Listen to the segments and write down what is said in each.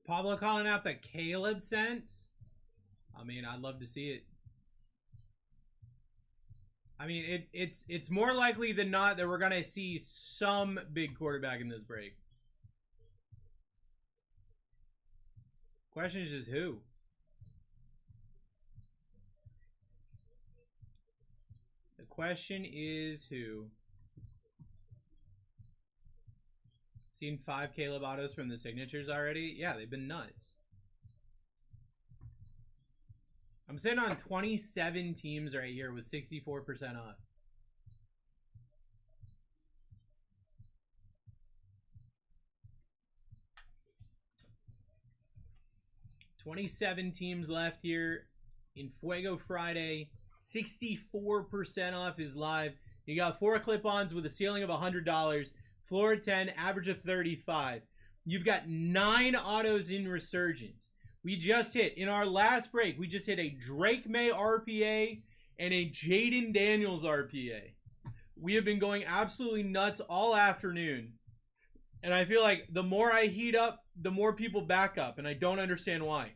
Pablo calling out the Caleb sense. I mean, I'd love to see it. I mean, it's more likely than not that we're gonna see some big quarterback in this break. Question is just who. The question is who. Seen 5 Caleb autos from the signatures already? Yeah, they've been nuts. I'm sitting on 27 teams right here with 64% off. $27 teams left here in Fuego Friday. 64% off is live. You got 4 clip-ons with a ceiling of $100. Floor 10, average of 35. You've got 9 autos in Resurgence. We just hit, in our last break, we just hit a Drake May RPA and a Jaden Daniels RPA. We have been going absolutely nuts all afternoon. And I feel like the more I heat up, the more people back up. And I don't understand why.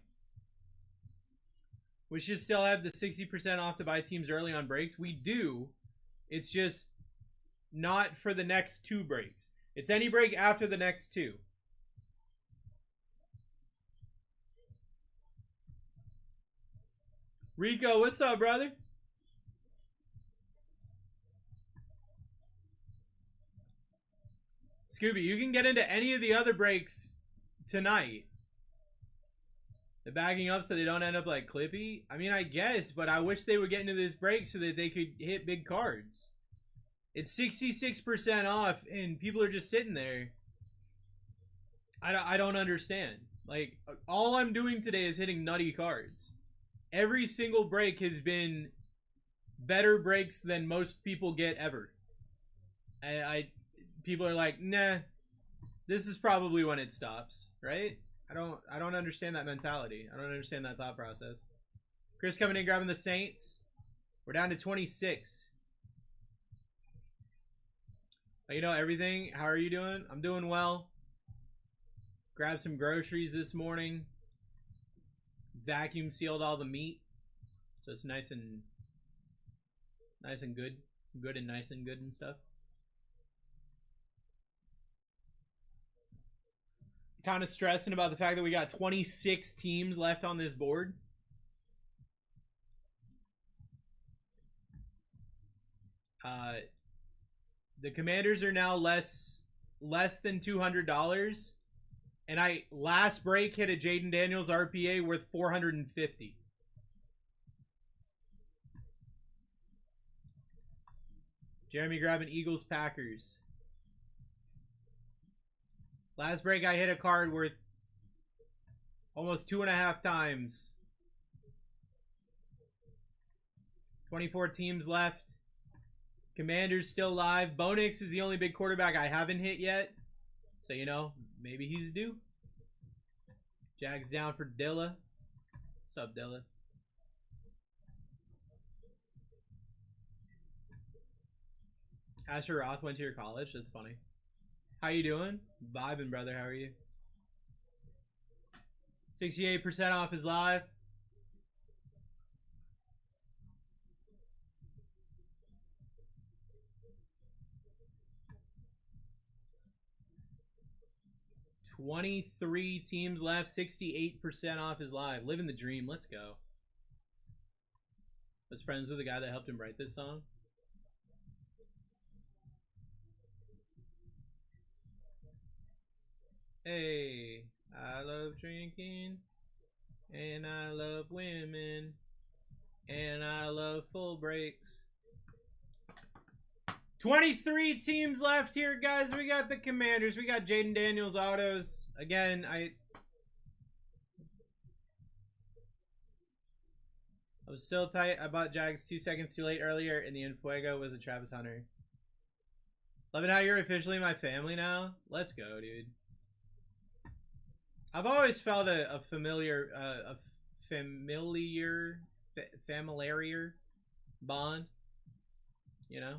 We should still have the 60% off to buy teams early on breaks. We do. It's just not for the next 2 breaks. It's any break after the next 2. Rico, what's up, brother? Scooby, you can get into any of the other breaks tonight. The backing up so they don't end up like Clippy? I mean, I guess, but I wish they would get into this break so that they could hit big cards. It's 66% off, and people are just sitting there. I don't understand. Like, all I'm doing today is hitting nutty cards. Every single break has been better breaks than most people get ever. People are like, nah, this is probably when it stops, right? I don't understand that mentality. I don't understand that thought process. Chris coming in, grabbing the Saints. We're down to 26. You know everything. How are you doing? I'm doing well. Grabbed some groceries this morning. Vacuum sealed all the meat, so it's nice and good, nice and good and stuff. Kind of stressing about the fact that we got 26 teams left on this board. The Commanders are now less than $200. And I last break hit a Jaden Daniels RPA worth 450. Jeremy grabbing Eagles Packers. Last break I hit a card worth almost 2.5 times. 24 teams left. Commanders still live. Bonix is the only big quarterback I haven't hit yet. So, you know, maybe he's due. Jags down for Dilla. What's up, Dilla? Asher Roth went to your college. That's funny. How you doing? Vibing, brother. How are you? 68% off is live. $23 teams left. 68% off is live. Living the dream. Let's go. I was friends with the guy that helped him write this song. Hey, I love drinking, and I love women, and I love full breaks. 23 teams left here, guys. We got the Commanders. We got Jaden Daniels autos. Again, I was still tight. I bought Jags 2 seconds too late earlier, and the Infuego was a Travis Hunter. Loving how you're officially my family now. Let's go, dude. I've always felt a familiar bond, you know?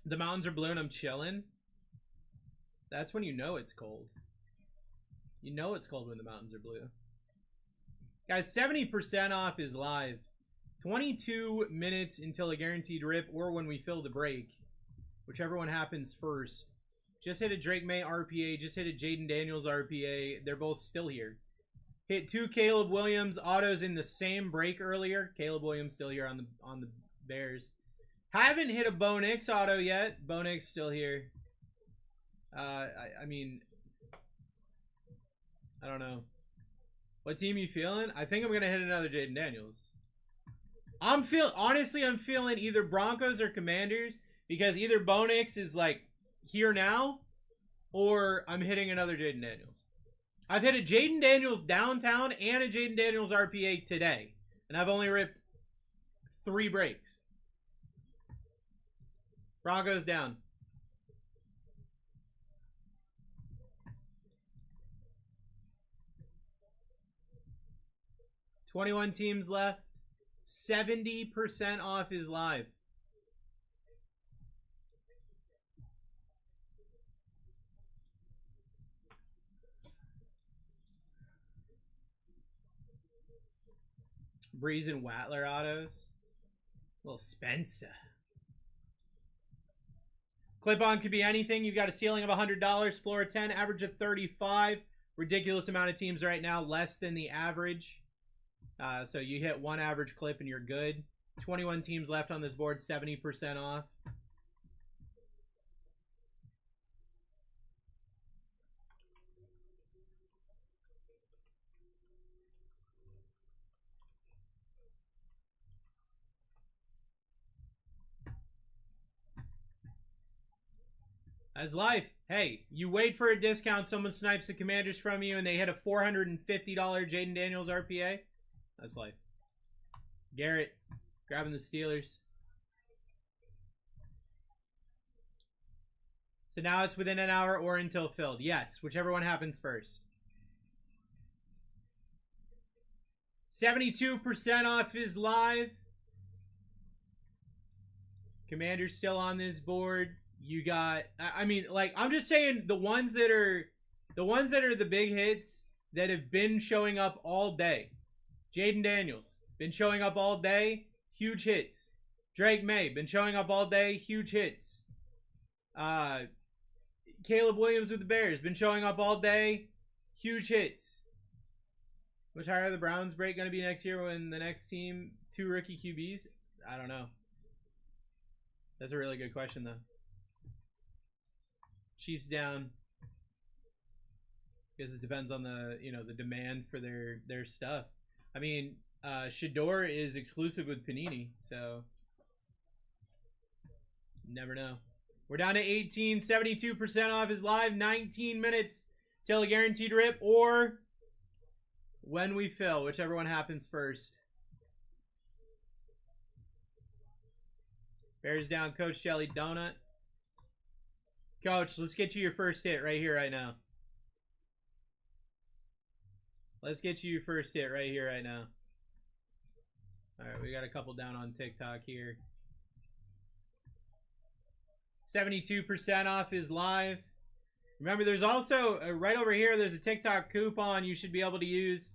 The mountains are blue and I'm chilling. That's when you know it's cold. You know it's cold when the mountains are blue. Guys, 70% off is live. 22 minutes until a guaranteed rip or when we fill the break. Whichever one happens first. Just hit a Drake May RPA. Just hit a Jaden Daniels RPA. They're both still here. Hit 2 Caleb Williams autos in the same break earlier. Caleb Williams still here on the Bears. Haven't hit a Bo Nix auto yet. Bo Nix still here. I mean, I don't know. What team you feeling? I think I'm gonna hit another Jaden Daniels. Honestly, I'm feeling either Broncos or Commanders because either Bo Nix is like here now, or I'm hitting another Jaden Daniels. I've hit a Jaden Daniels downtown and a Jaden Daniels RPA today, and I've only ripped 3 breaks. Broncos down. $21 teams left. 70% off is live. Breeze and Wattler autos. Little Spencer. Clip-on could be anything. You've got a ceiling of $100, floor of 10, average of 35. Ridiculous amount of teams right now, less than the average. So you hit 1 average clip and you're good. 21 teams left on this board, 70% off. That's life. Hey, you wait for a discount, someone snipes the Commanders from you, and they hit a $450 Jaden Daniels RPA. That's life. Garrett grabbing the Steelers. So now it's within an hour or until filled. Yes, whichever one happens first. 72% off is live. Commanders still on this board. You got, I mean, like, I'm just saying the ones that are the big hits that have been showing up all day. Jaden Daniels, been showing up all day, huge hits. Drake May, been showing up all day, huge hits. Caleb Williams with the Bears, been showing up all day, huge hits. Which higher are the Browns break going to be next year when the next team, 2 rookie QBs? I don't know. That's a really good question, though. Chiefs down. Because it depends on the, you know, the demand for their stuff. I mean, Shador is exclusive with Panini, so never know. We're down to 18. 72% off is live. 19 minutes till a guaranteed rip or when we fill, whichever one happens first. Bears down, Coach Jelly Donut. Coach, let's get you your first hit right here, right now. Let's get you your first hit right here, right now. All right, we got a couple down on TikTok here. 72% off is live. Remember, there's also, right over here, there's a TikTok coupon you should be able to use.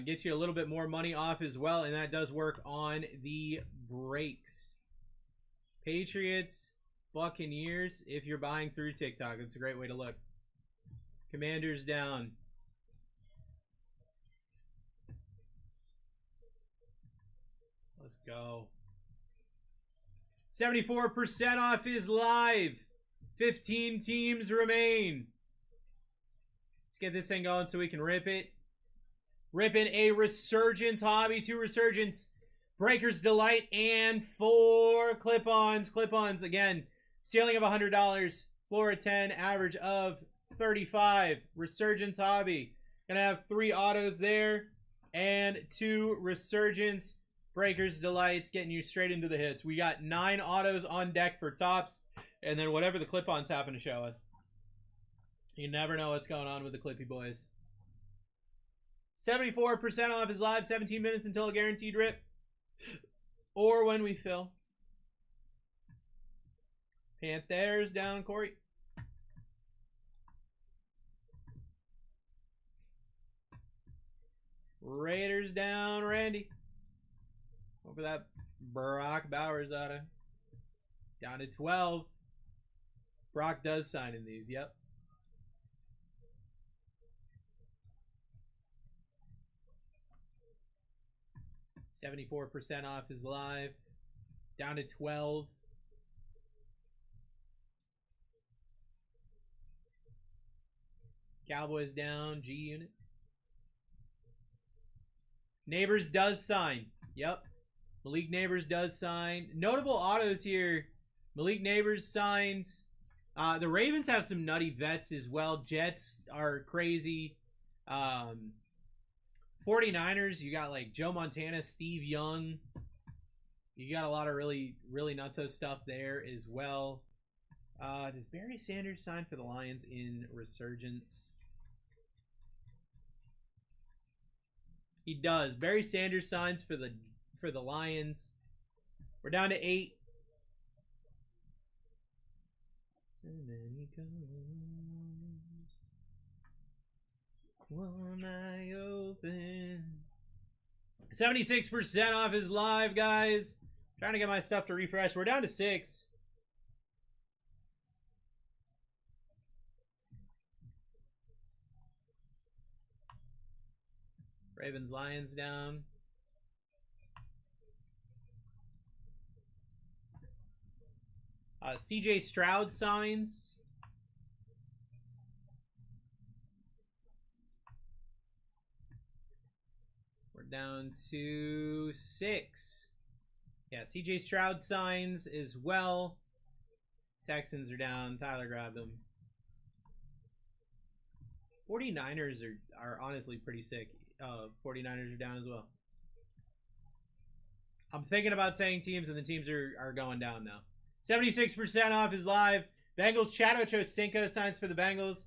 Get you a little bit more money off as well, and that does work on the breaks. Patriots, Buccaneers, if you're buying through TikTok, it's a great way to look. Commanders down. Let's go. 74% off is live. 15 teams remain. Let's get this thing going so we can rip it. Ripping a Resurgence Hobby, 2 Resurgence, Breaker's Delight, and 4 clip-ons. Clip-ons, again, ceiling of $100, floor of 10, average of 35. Resurgence Hobby. Gonna have 3 autos there and 2 Resurgence Breaker's Delights, getting you straight into the hits. We got 9 autos on deck for tops, and then whatever the clip-ons happen to show us. You never know what's going on with the Clippy boys. 74% off is live, 17 minutes until a guaranteed rip. Or when we fill. Panthers down, Corey. Raiders down, Randy. Over that Brock Bowers auto. Down to 12. Brock does sign in these, yep. $74% off is live. Down to 12. Cowboys down, G unit. Neighbors does sign. Yep. Malik Neighbors does sign. Notable autos here. Malik Neighbors signs. The Ravens have some nutty vets as well. Jets are crazy. 49ers, you got like Joe Montana, Steve Young. You got a lot of really, really nutso stuff there as well. Does Barry Sanders sign for the Lions in Resurgence? He does. Barry Sanders signs for the Lions. We're down to 8. So many colors. One eye open. 76% off is live, guys. Trying to get my stuff to refresh. We're down to 6. Ravens, Lions down. CJ Stroud signs. We're down to 6. Yeah, CJ Stroud signs as well. Texans are down. Tyler grabbed them. 49ers are honestly pretty sick. 49ers are down as well. I'm thinking about saying teams, and the teams are going down now. 76% off is live. Bengals, Chad Ochocinco signs for the Bengals.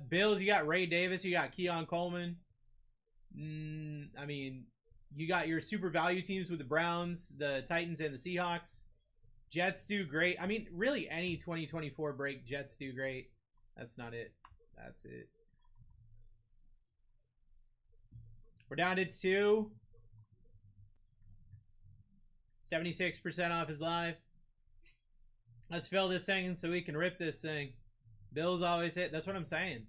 Bills, you got Ray Davis. You got Keon Coleman. I mean, you got your super value teams with the Browns, the Titans, and the Seahawks. Jets do great. I mean, really any 2024 break, Jets do great. That's not it. That's it. We're down to 2. 76% off is live. Let's fill this thing so we can rip this thing. Bills always hit. That's what I'm saying.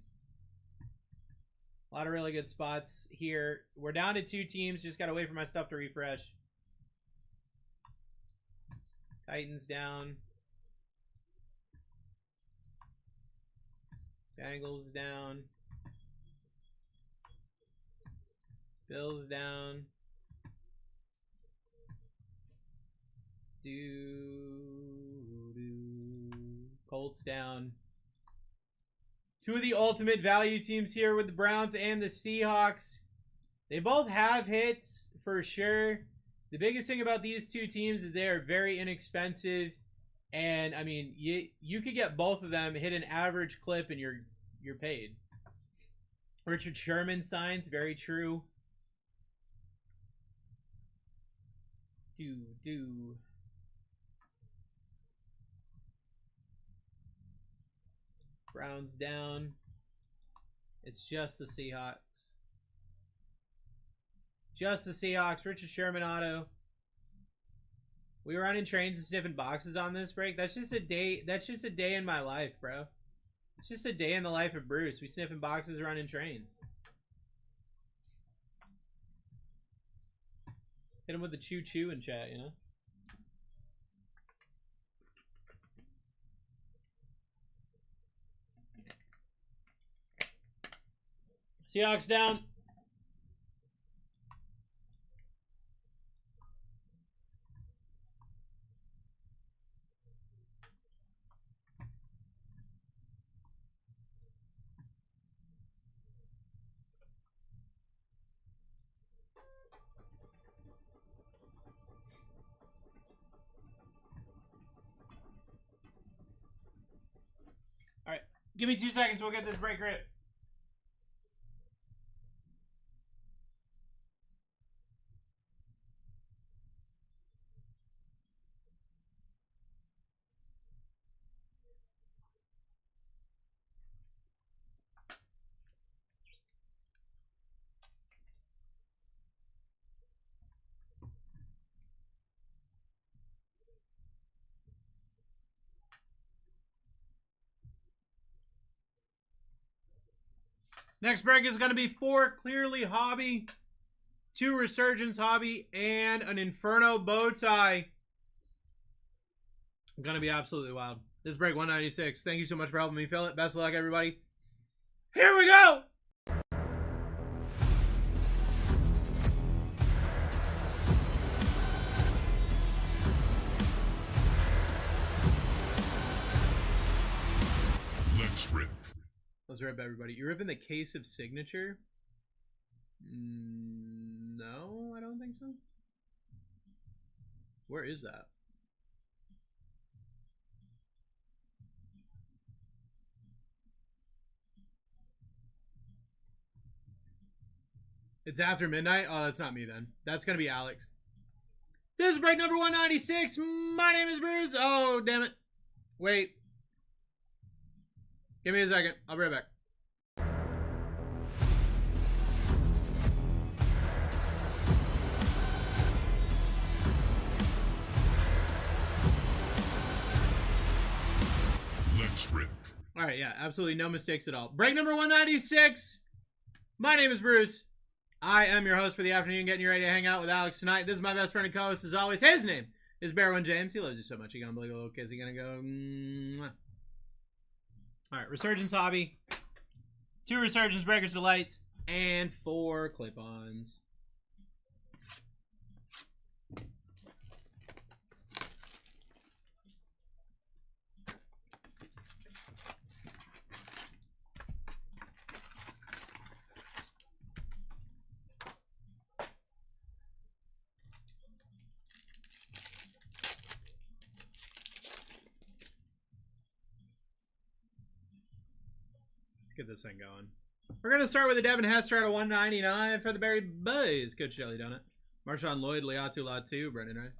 A lot of really good spots here. We're down to 2 teams. Just got to wait for my stuff to refresh. Titans down. Bengals down. Bills down. Colts down. 2 of the ultimate value teams here with the Browns and the Seahawks. They both have hits for sure. The biggest thing about these 2 teams is they are very inexpensive. And I mean, you could get both of them, hit an average clip, and you're paid. Richard Sherman signs, very true. Browns down. It's just the Seahawks. Just the Seahawks. Richard Sherman auto. We were running trains and sniffing boxes on this break. That's just a day. That's just a day in my life, bro. It's just a day in the life of Bruce. We sniffing boxes, running trains. Hit him with the choo-choo in chat, you know? Seahawks down. All right, give me 2 seconds. We'll get this break rip. Next break is going to be 4 Clearly Hobby, 2 Resurgence Hobby, and an Inferno bow tie. Going to be absolutely wild. This is break 196. Thank you so much for helping me fill it. Best of luck, everybody. Here we go! Let's rip, everybody. You ripping the case of signature? No, I don't think so. Where is that? It's after midnight? Oh, that's not me then. That's going to be Alex. This is break number 196. My name is Bruce. Oh, damn it. Wait. Give me a second. I'll be right back. Let's rip. All right, yeah, absolutely no mistakes at all. Break number 196. My name is Bruce. I am your host for the afternoon, getting you ready to hang out with Alex tonight. This is my best friend and co-host as always. His name is Bear1 James. He loves you so much. He gonna be like a little kiss. He gonna go. Mwah. All right, Resurgence Hobby, 2 Resurgence Breakers Delights, and 4 clip-ons. Get this thing going. We're going to start with a Devin Hester at a 199 for the Berry Boys. Coach Jelly Donut. Marshawn Lloyd, Liatu Latu, Brendan Wright.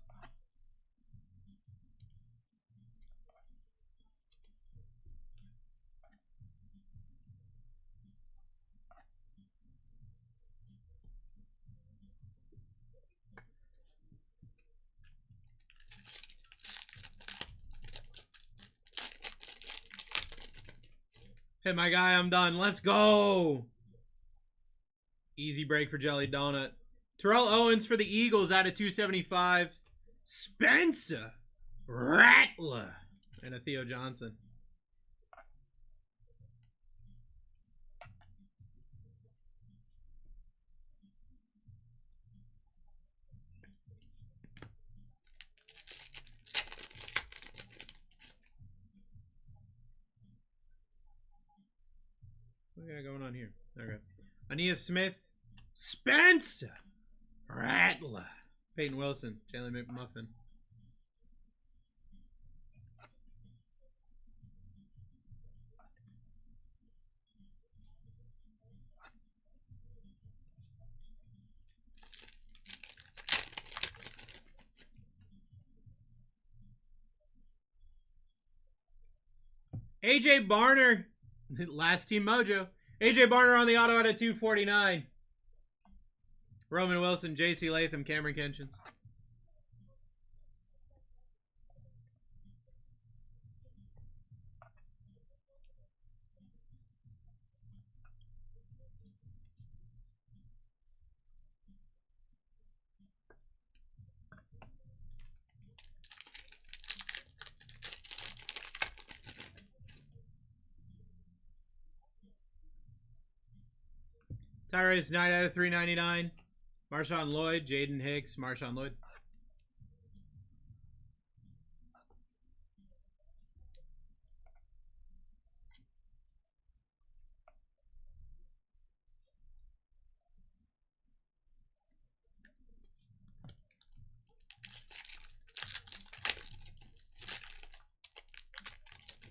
Hey, my guy, I'm done. Let's go. Easy break for Jelly Donut. Terrell Owens for the Eagles out of 275. Spencer Rattler. And a Theo Johnson. What we got going on here? Okay. Aeneas Smith. Spencer Rattler. Peyton Wilson. Jalen McMuffin. AJ Barner. Last team mojo. AJ Barner on the auto out of 249. Roman Wilson, JC Latham, Cameron Kinchins. Tyrese Knight out of 399. Marshawn Lloyd, Jaden Hicks, Marshawn Lloyd.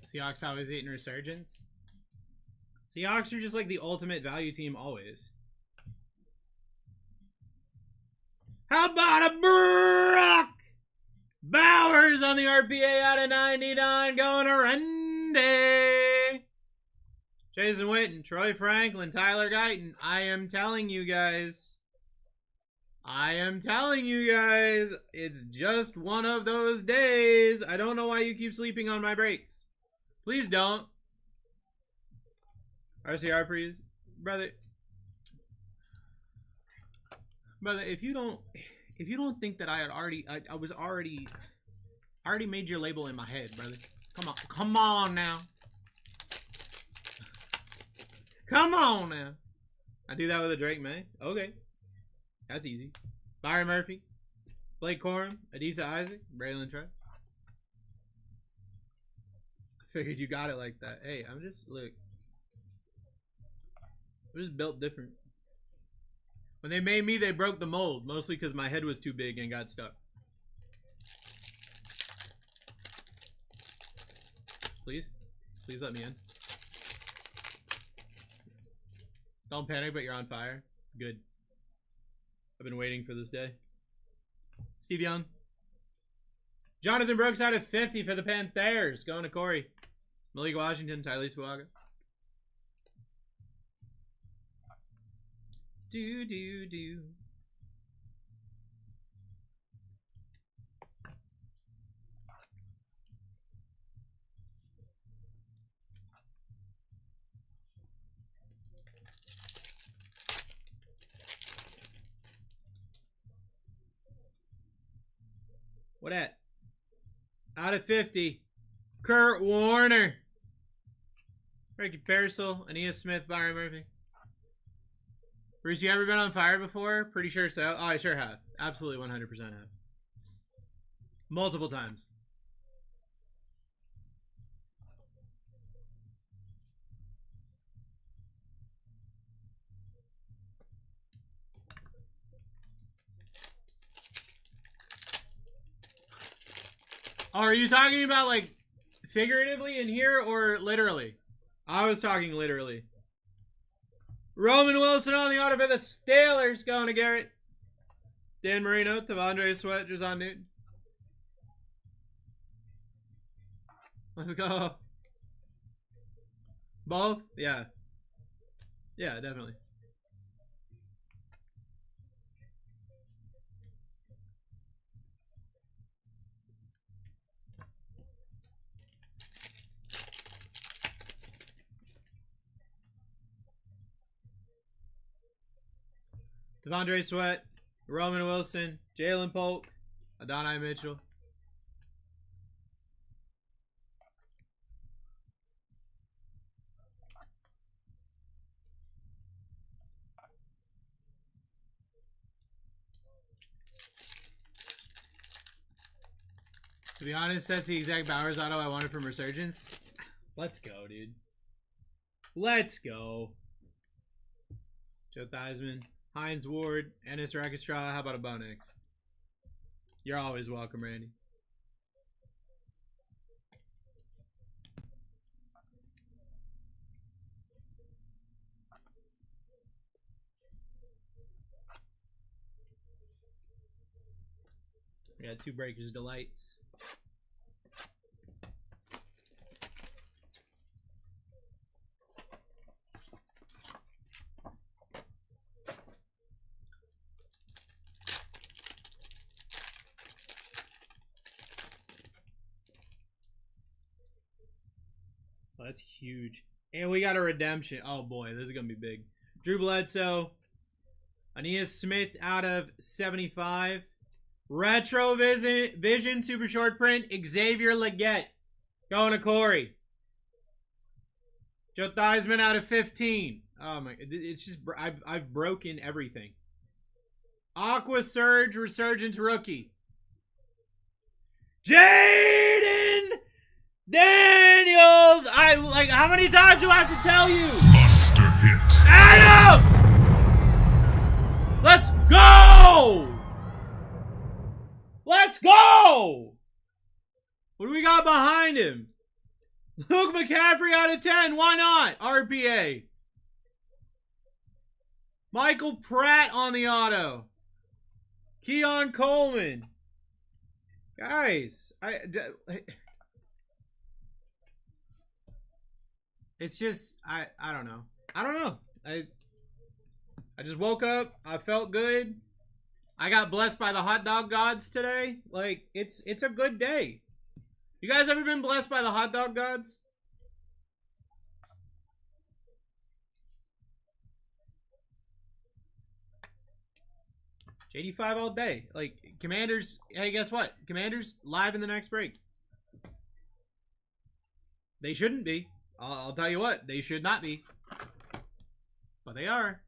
Seahawks always eating Resurgence. Seahawks are just like the ultimate value team always. How about a Brock Bowers on the RPA out of 99 going to Randy. Jason Witten, Troy Franklin, Tyler Guyton. I am telling you guys, it's just one of those days. I don't know why you keep sleeping on my breaks. Please don't. RCR, please. brother, if you don't think that I had already, I already made your label in my head, brother. Come on now. Come on now. I do that with a Drake May. Okay. That's easy. Byron Murphy. Blake Corum. Adisa Isaac. Braylon Trey. Figured you got it like that. Hey, I'm just built different. When they made me, they broke the mold. Mostly because my head was too big and got stuck. Please? Please let me in. Don't panic, but you're on fire. Good. I've been waiting for this day. Steve Young. Jonathan Brooks out of 50 for the Panthers. Going to Corey. Malik Washington, Tylese Fuaga. Do. What at? Out of 50. Kurt Warner. Ricky Pearsall, Aeneas Smith, Byron Murphy. Bruce, you ever been on fire before? Pretty sure so. Oh, I sure have. Absolutely 100% have. Multiple times. Oh, are you talking about like figuratively in here or literally? I was talking literally. Roman Wilson on the auto for the Steelers. Going to Garrett. Dan Marino, Tavondre Sweat, Jazon Newton. Let's go. Both? Yeah. Yeah, definitely. Tavondre Sweat, Roman Wilson, Jalen Polk, Adonai Mitchell. To be honest, that's the exact Bowers auto I wanted from Resurgence. Let's go, dude. Let's go. Joe Theismann, Hines Ward, Ennis Rakestraw. How about a Bonex? You're always welcome, Randy. We got two Breakers Delights. Oh, that's huge. And we got a redemption. Oh boy, this is going to be big. Drew Bledsoe. Aeneas Smith out of 75. Retro Vision Super Short Print. Xavier Legette. Going to Corey. Joe Theismann out of 15. Oh my, it's just, I've broken everything. Aqua Surge Resurgence Rookie. Jaden Daniels! How many times do I have to tell you? Monster hit. Adam! Let's go! Let's go! What do we got behind him? Luke McCaffrey out of 10. Why not? RPA. Michael Pratt on the auto. Keon Coleman. Guys, it's just, I don't know. I don't know. I just woke up. I felt good. I got blessed by the hot dog gods today. Like, it's a good day. You guys ever been blessed by the hot dog gods? JD5 all day. Like, Commanders, hey, guess what? Commanders live in the next break. They shouldn't be. I'll tell you what, they should not be. But they are.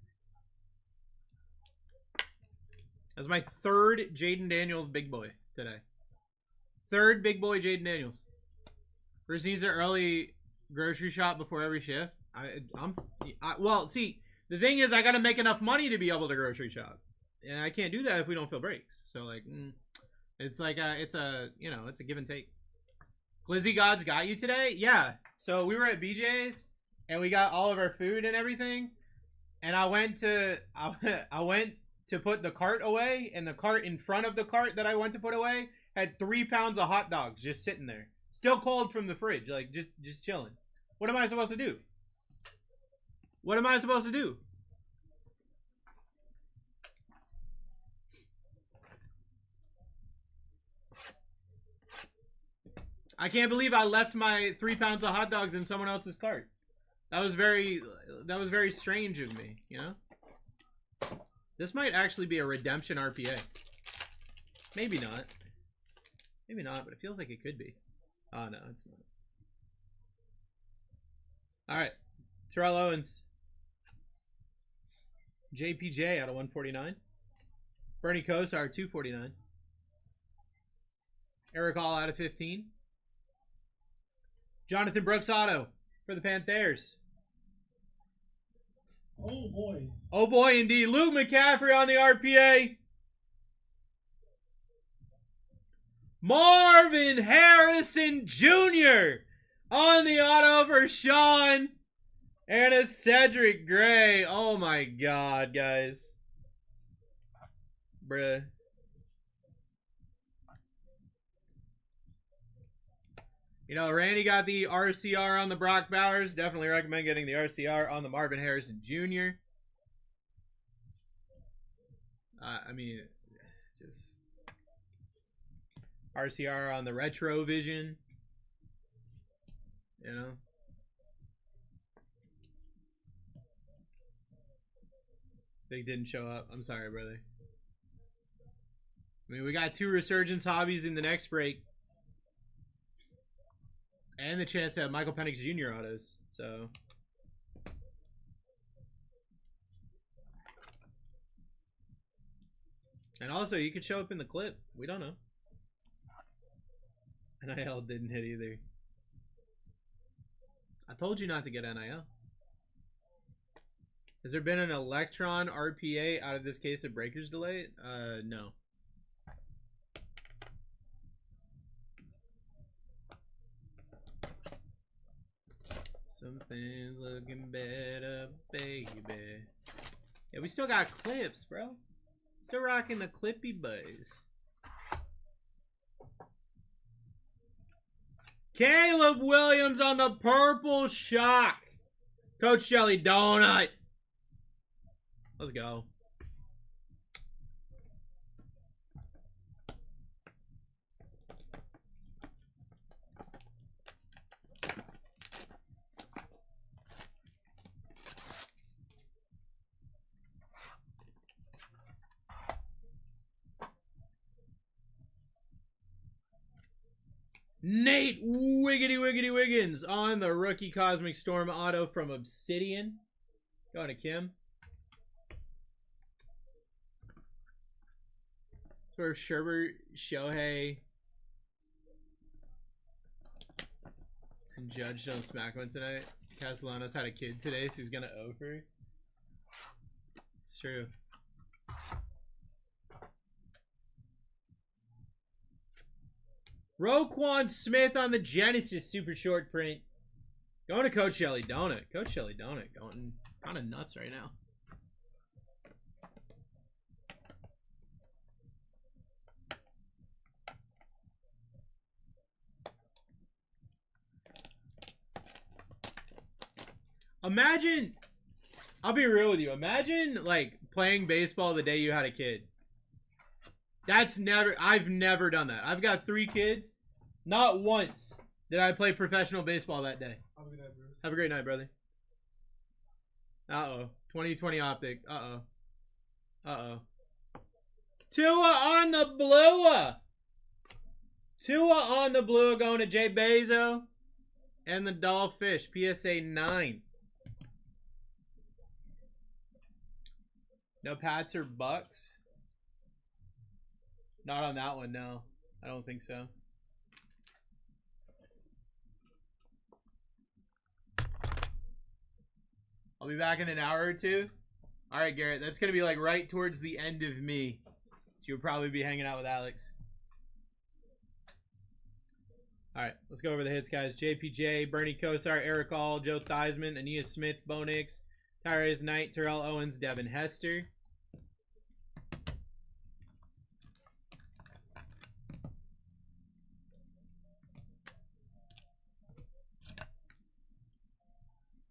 That's my third Jaden Daniels big boy today. Third big boy Jaden Daniels. First needs an early grocery shop before every shift. Well, see, the thing is, I got to make enough money to be able to grocery shop. And I can't do that if we don't fill breaks. So, like, it's like, it's a give and take. Glizzy Gods got you today? Yeah. So we were at BJ's and we got all of our food and everything. And I went to put the cart away, and the cart in front of the cart that I went to put away had 3 pounds of hot dogs just sitting there. Still cold from the fridge, like just chilling. What am I supposed to do? What am I supposed to do? I can't believe I left my 3 pounds of hot dogs in someone else's cart. That was very strange of me, you know? This might actually be a redemption RPA. Maybe not. Maybe not, but it feels like it could be. Oh, no, it's not. All right. Terrell Owens. JPJ out of 149. Bernie Kosar, 249. Eric Hall out of 15. Jonathan Brooks auto for the Panthers. Oh, boy. Oh, boy, indeed. Luke McCaffrey on the RPA. Marvin Harrison Jr. on the auto for Sean. And a Cedric Gray. Oh, my God, guys. Bruh. You know, Randy got the RCR on the Brock Bowers. Definitely recommend getting the RCR on the Marvin Harrison Jr. I mean, just RCR on the Retro Vision. You know? Big didn't show up. I'm sorry, brother. I mean, we got 2 Resurgence hobbies in the next break. And the chance to have Michael Penix Jr. autos. So. And also, you could show up in the clip. We don't know. NIL didn't hit either. I told you not to get NIL. Has there been an Electron RPA out of this case of breakers delay? No. Something's looking better, baby. Yeah, we still got clips, bro. Still rocking the clippy buzz. Caleb Williams on the purple shock. Coach Shelly Donut. Let's go. Nate Wiggins on the rookie Cosmic Storm auto from Obsidian. Going to Kim. For Sherbert, Shohei, and Judge don't smack one tonight. Castellanos had a kid today, so he's gonna over. It's true. Roquan Smith on the Genesis super short print. Going to Coach Shelly Donut. Coach Shelly Donut going kind of nuts right now. Imagine, I'll be real with you. Imagine like playing baseball the day you had a kid. I've never done that. I've got 3 kids. Not once did I play professional baseball that day. Have a good night, Bruce. Have a great night, brother. Uh-oh. 2020 optic. Uh-oh. Uh-oh. Tua on the blue. Tua on the blue going to Jay Bezo. And the Dollfish, PSA 9. No Pats or Bucks? Not on that one, no. I don't think so. I'll be back in an hour or two. All right, Garrett. That's going to be like right towards the end of me. So you'll probably be hanging out with Alex. All right, let's go over the hits, guys. JPJ, Bernie Kosar, Eric All, Joe Theismann, Aeneas Smith, Bo Nix, Tyrese Knight, Terrell Owens, Devin Hester.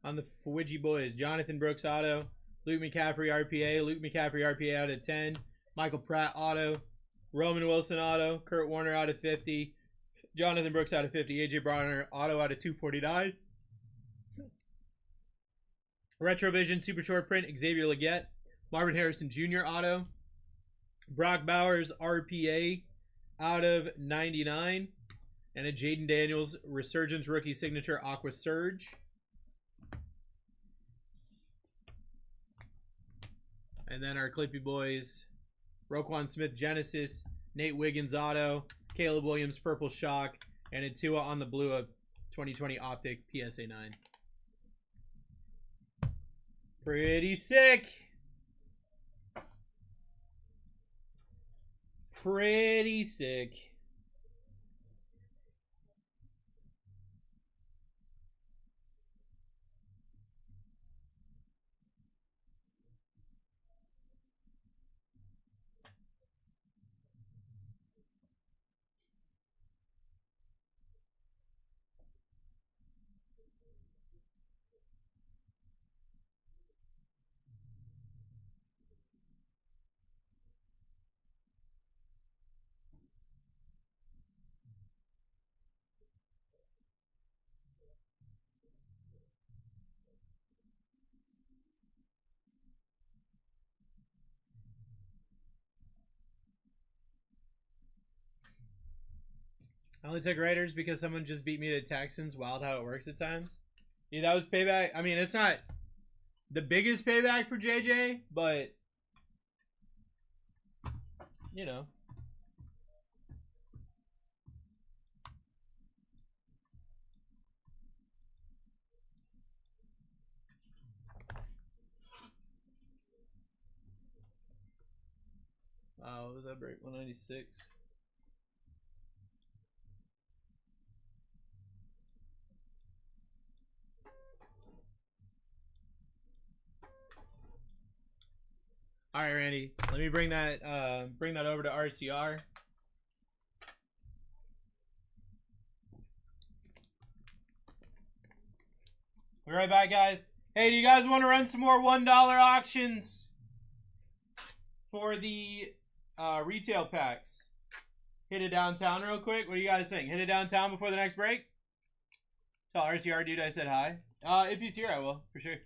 On the Fwidgy boys, Jonathan Brooks auto, Luke McCaffrey RPA, Luke McCaffrey RPA out of 10, Michael Pratt auto, Roman Wilson auto, Kurt Warner out of 50, Jonathan Brooks out of 50, AJ Bronner auto out of 249. Retrovision Super Short Print, Xavier Legette, Marvin Harrison Jr. auto, Brock Bowers RPA out of 99, and a Jaden Daniels Resurgence Rookie Signature Aqua Surge. And then our Clippy boys, Roquan Smith Genesis, Nate Wiggins auto, Caleb Williams Purple Shock, and a Tua on the blue of 2020 Optic PSA 9. Pretty sick. Pretty sick. I only took Raiders because someone just beat me to Texans. Wild how it works at times. Yeah, that was payback. I mean, it's not the biggest payback for JJ, but, you know. What was that break? 196. All right, Randy. Let me bring that over to RCR. We're right back, guys. Hey, do you guys want to run some more $1 auctions for the retail packs? Hit it downtown real quick. What do you guys think? Hit it downtown before the next break? Tell RCR dude I said hi. If he's here, I will, for sure.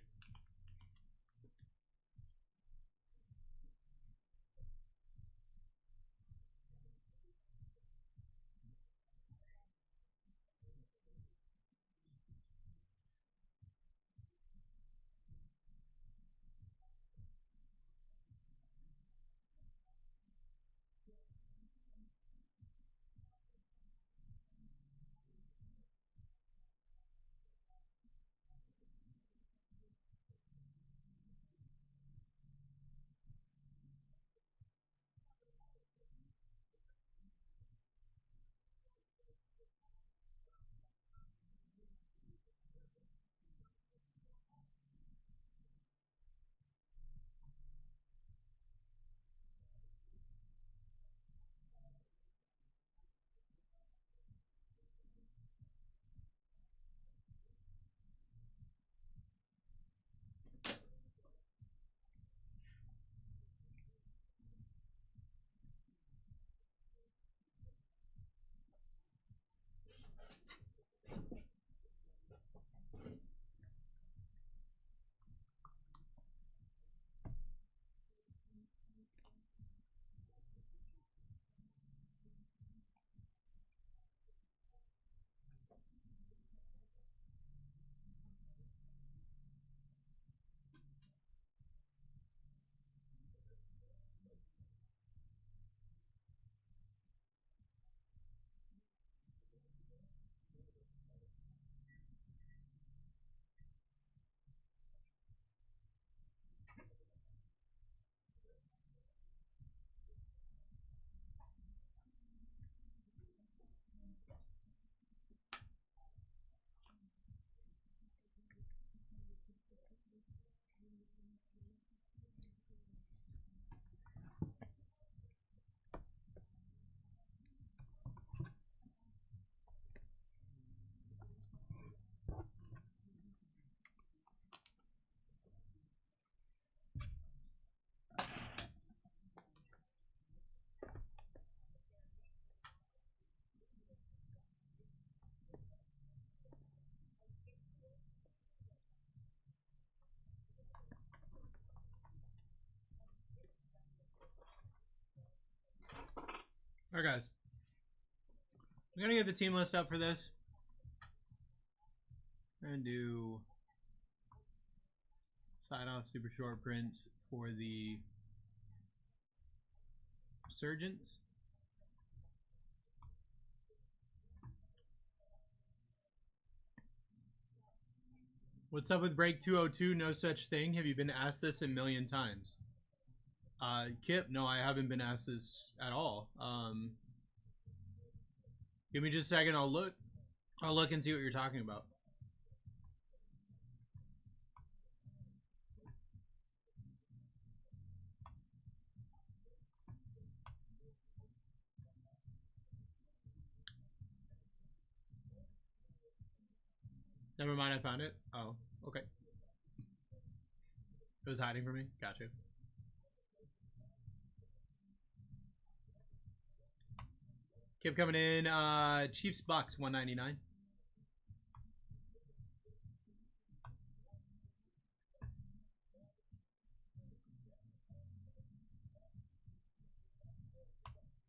All right, guys. I'm going to get the team list up for this. I'm going to do side-off super short prints for the Resurgence. What's up with break 202? No such thing. Have you been asked this a million times? Kip, no, I haven't been asked this at all. Give me just a second. I'll look and see what you're talking about. Never mind, I found it. Oh, okay. It was hiding from me. Gotcha. Keep coming in. Chiefs Bucks 199.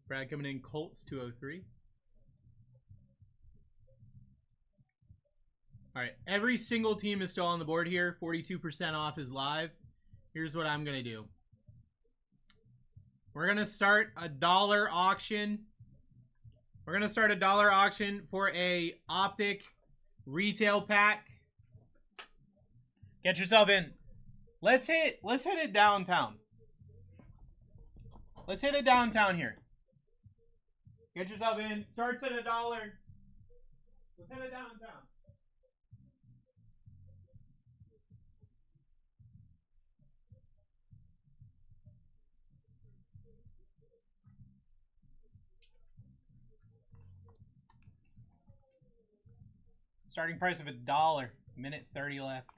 Brad coming in. Colts 203. All right, every single team is still on the board here. 42% off is live. Here's what I'm gonna do. We're gonna start a dollar auction. We're gonna start a dollar auction for a Optic retail pack. Get yourself in. Let's hit it downtown. Let's hit it downtown here. Get yourself in. Starts at $1. Let's hit it downtown. Starting price of $1. Minute 30 left.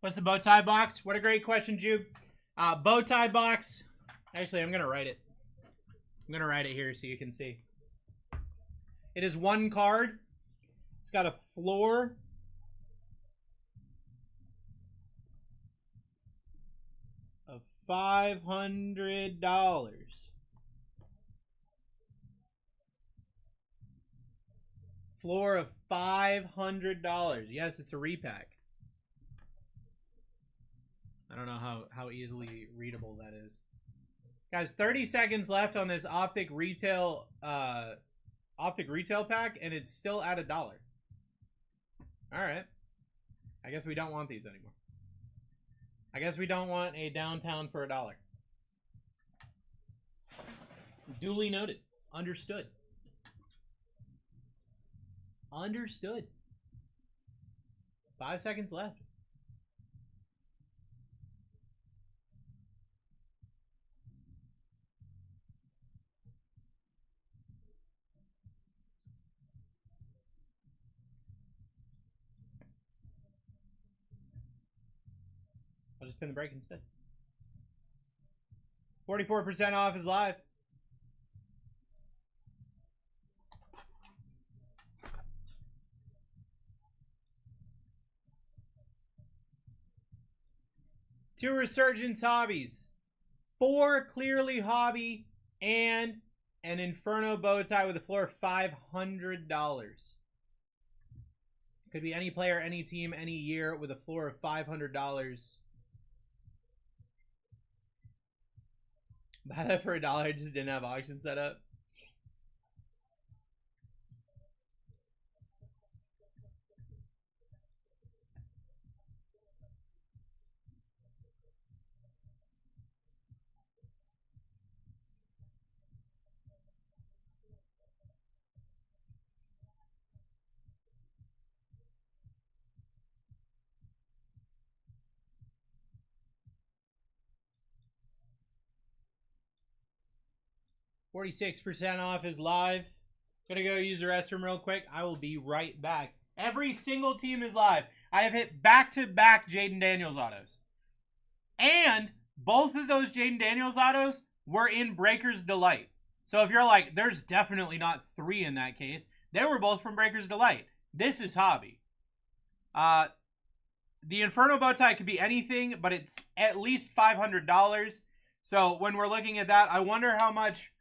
What's the bow tie box? What a great question, Jude. Bow tie box. Actually, I'm going to write it. I'm going to write it here so you can see. It is one card. It's got a floor of $500. Floor of $500. Yes, it's a repack. I don't know how easily readable that is. Guys, 30 seconds left on this Optic retail pack, and it's still at $1. All right. I guess we don't want these anymore. I guess we don't want a downtown for $1. Duly noted. Understood. Understood. 5 seconds left. I'll just pin the break instead. 44% off is live. Two Resurgence hobbies. 4 clearly hobby and an Inferno bow tie with a floor of $500. Could be any player, any team, any year with a floor of $500. Buy that for $1, just didn't have auction set up. $46% off is live. Gonna go use the restroom real quick. I will be right back. Every single team is live. I have hit back-to-back Jaden Daniels autos. And Both of those Jaden Daniels autos were in Breaker's Delight. So if you're like, there's definitely not 3 in that case, they were both from Breaker's Delight. This is Hobby. The Inferno Bowtie could be anything, but it's at least $500. So when we're looking at that, I wonder how much,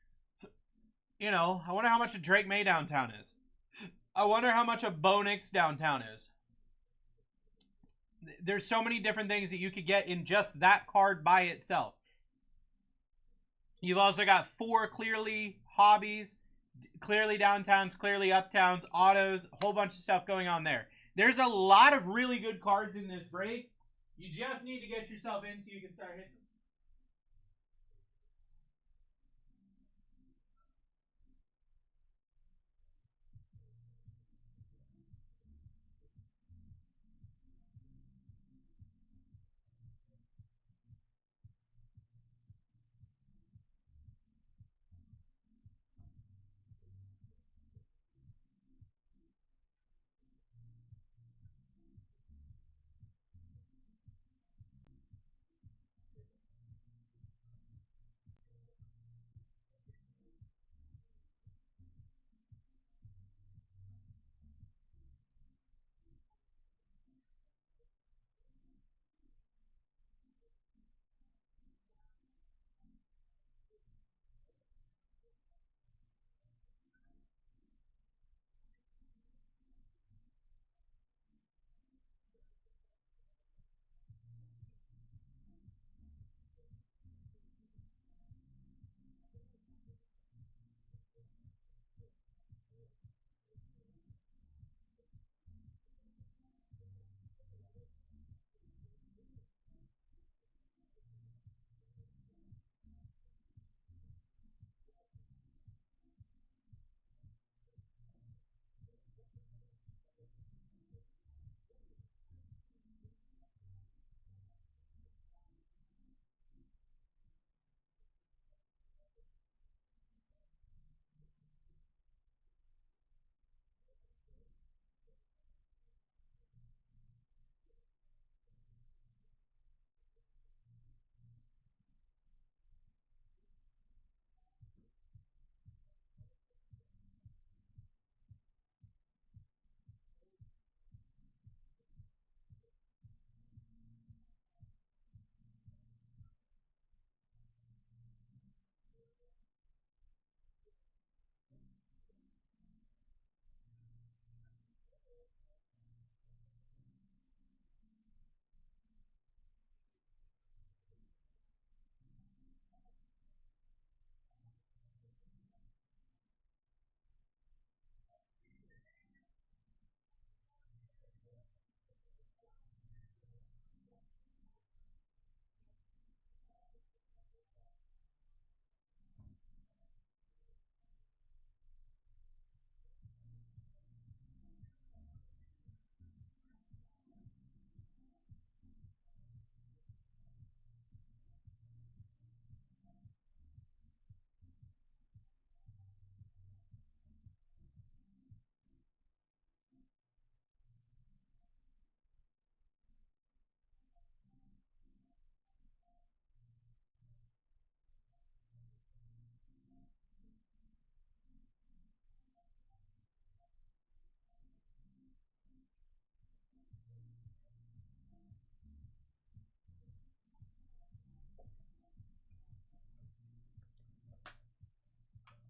I wonder how much a Drake May downtown is. I wonder how much a Bo Nix downtown is. There's so many different things that you could get in just that card by itself. You've also got 4 clearly hobbies, clearly downtowns, clearly uptowns, autos, a whole bunch of stuff going on there. There's a lot of really good cards in this break. You just need to get yourself in so you can start hitting them.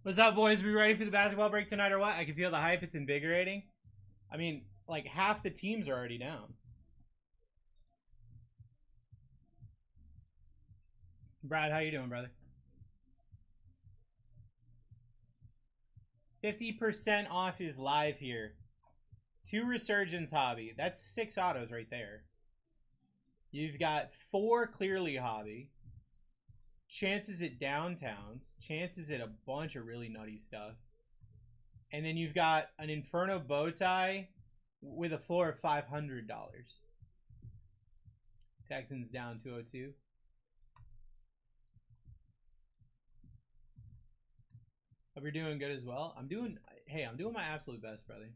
What's up, boys? We ready for the basketball break tonight or what? I can feel the hype. It's invigorating. I mean, like half the teams are already down. Brad, how you doing, brother? 50% off is live here. 2 Resurgence Hobby. That's 6 autos right there. You've got 4 Clearly Hobby. Chances at downtowns. Chances at a bunch of really nutty stuff. And then you've got an Inferno Bowtie with a floor of $500. Texans down 202. Hope you're doing good as well. I'm doing my absolute best, brother.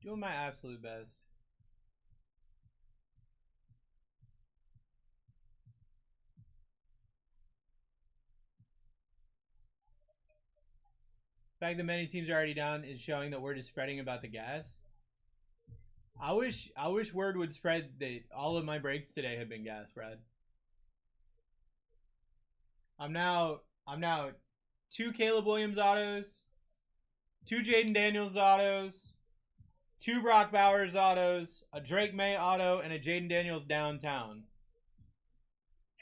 Doing my absolute best. The fact that many teams are already down is showing that word is spreading about the gas. I wish word would spread that all of my breaks today have been gas, Brad. I'm now 2 Caleb Williams autos, 2 Jaden Daniels autos, 2 Brock Bowers autos, a Drake May auto, and a Jaden Daniels downtown.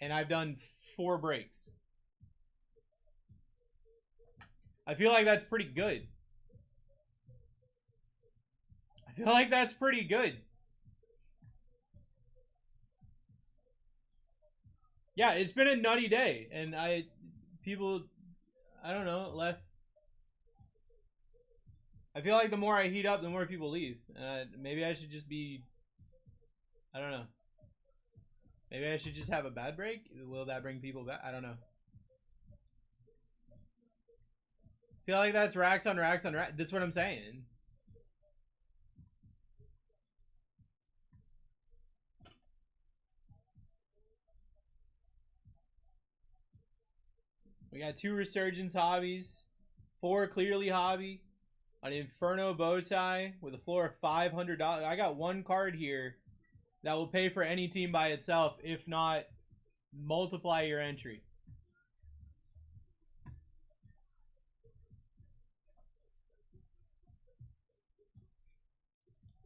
And I've done 4 breaks. I feel like that's pretty good. I feel like that's pretty good. Yeah, it's been a nutty day, and people, I don't know, left. I feel like the more I heat up, the more people leave. Maybe I should just be, I don't know. Maybe I should just have a bad break. Will that bring people back? I don't know. I feel like that's racks on racks on racks. That's what I'm saying. We got 2 Resurgence hobbies, 4 Clearly hobby, an Inferno bow tie with a floor of $500. I got 1 card here that will pay for any team by itself, if not multiply your entry.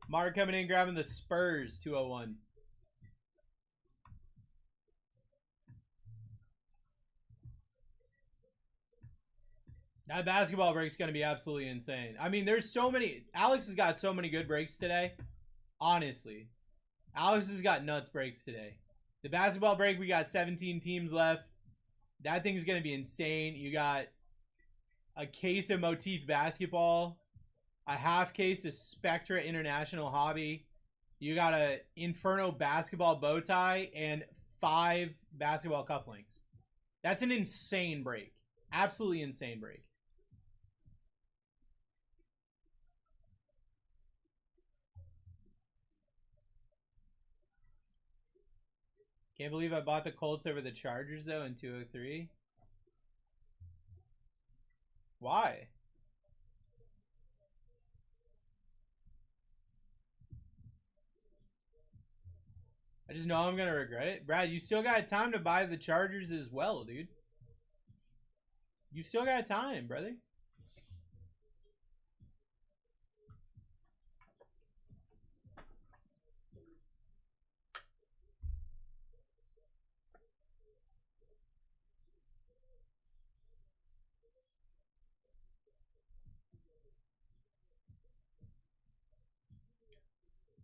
Mark coming in, grabbing the Spurs 201. That basketball break's going to be absolutely insane. I mean, there's so many. Alex has got so many good breaks today. Honestly. Alex has got nuts breaks today. The basketball break, we got 17 teams left. That thing's going to be insane. You got a case of Motif basketball. A half case of Spectra International Hobby. You got a Inferno basketball bow tie. And 5 basketball cufflinks. That's an insane break. Absolutely insane break. Can't believe I bought the Colts over the Chargers, though, in 203. Why? I just know I'm going to regret it. Brad, you still got time to buy the Chargers as well, dude. You still got time, brother.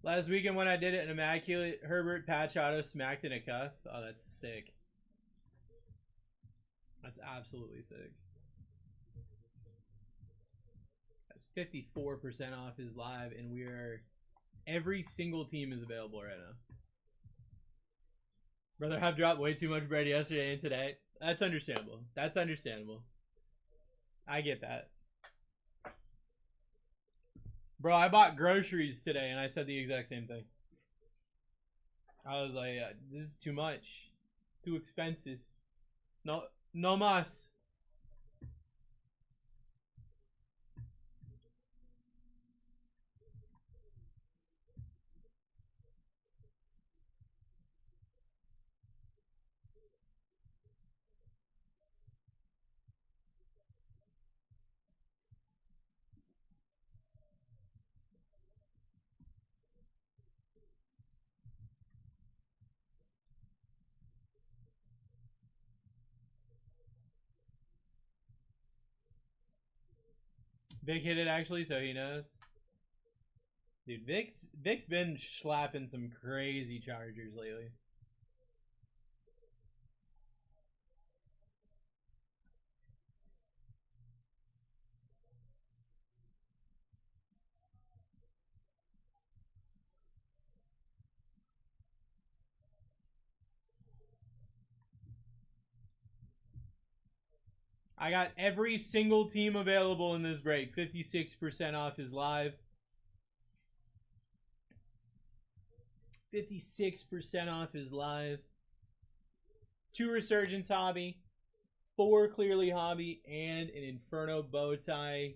Last weekend when I did it, an immaculate Herbert patch auto smacked in a cuff. Oh, that's sick. That's absolutely sick. That's 54% off his live, and we are... Every single team is available right now. Brother, I've dropped way too much bread yesterday and today. That's understandable. That's understandable. I get that. Bro, I bought groceries today, and I said the exact same thing. I was like, this is too much. Too expensive. No mas. Vic hit it actually, so he knows. Dude, Vic's been slapping some crazy Chargers lately. I got every single team available in this break. 56% off is live. 56% off is live. 2 Resurgence hobby. 4 Clearly Hobby, and an Inferno bow tie.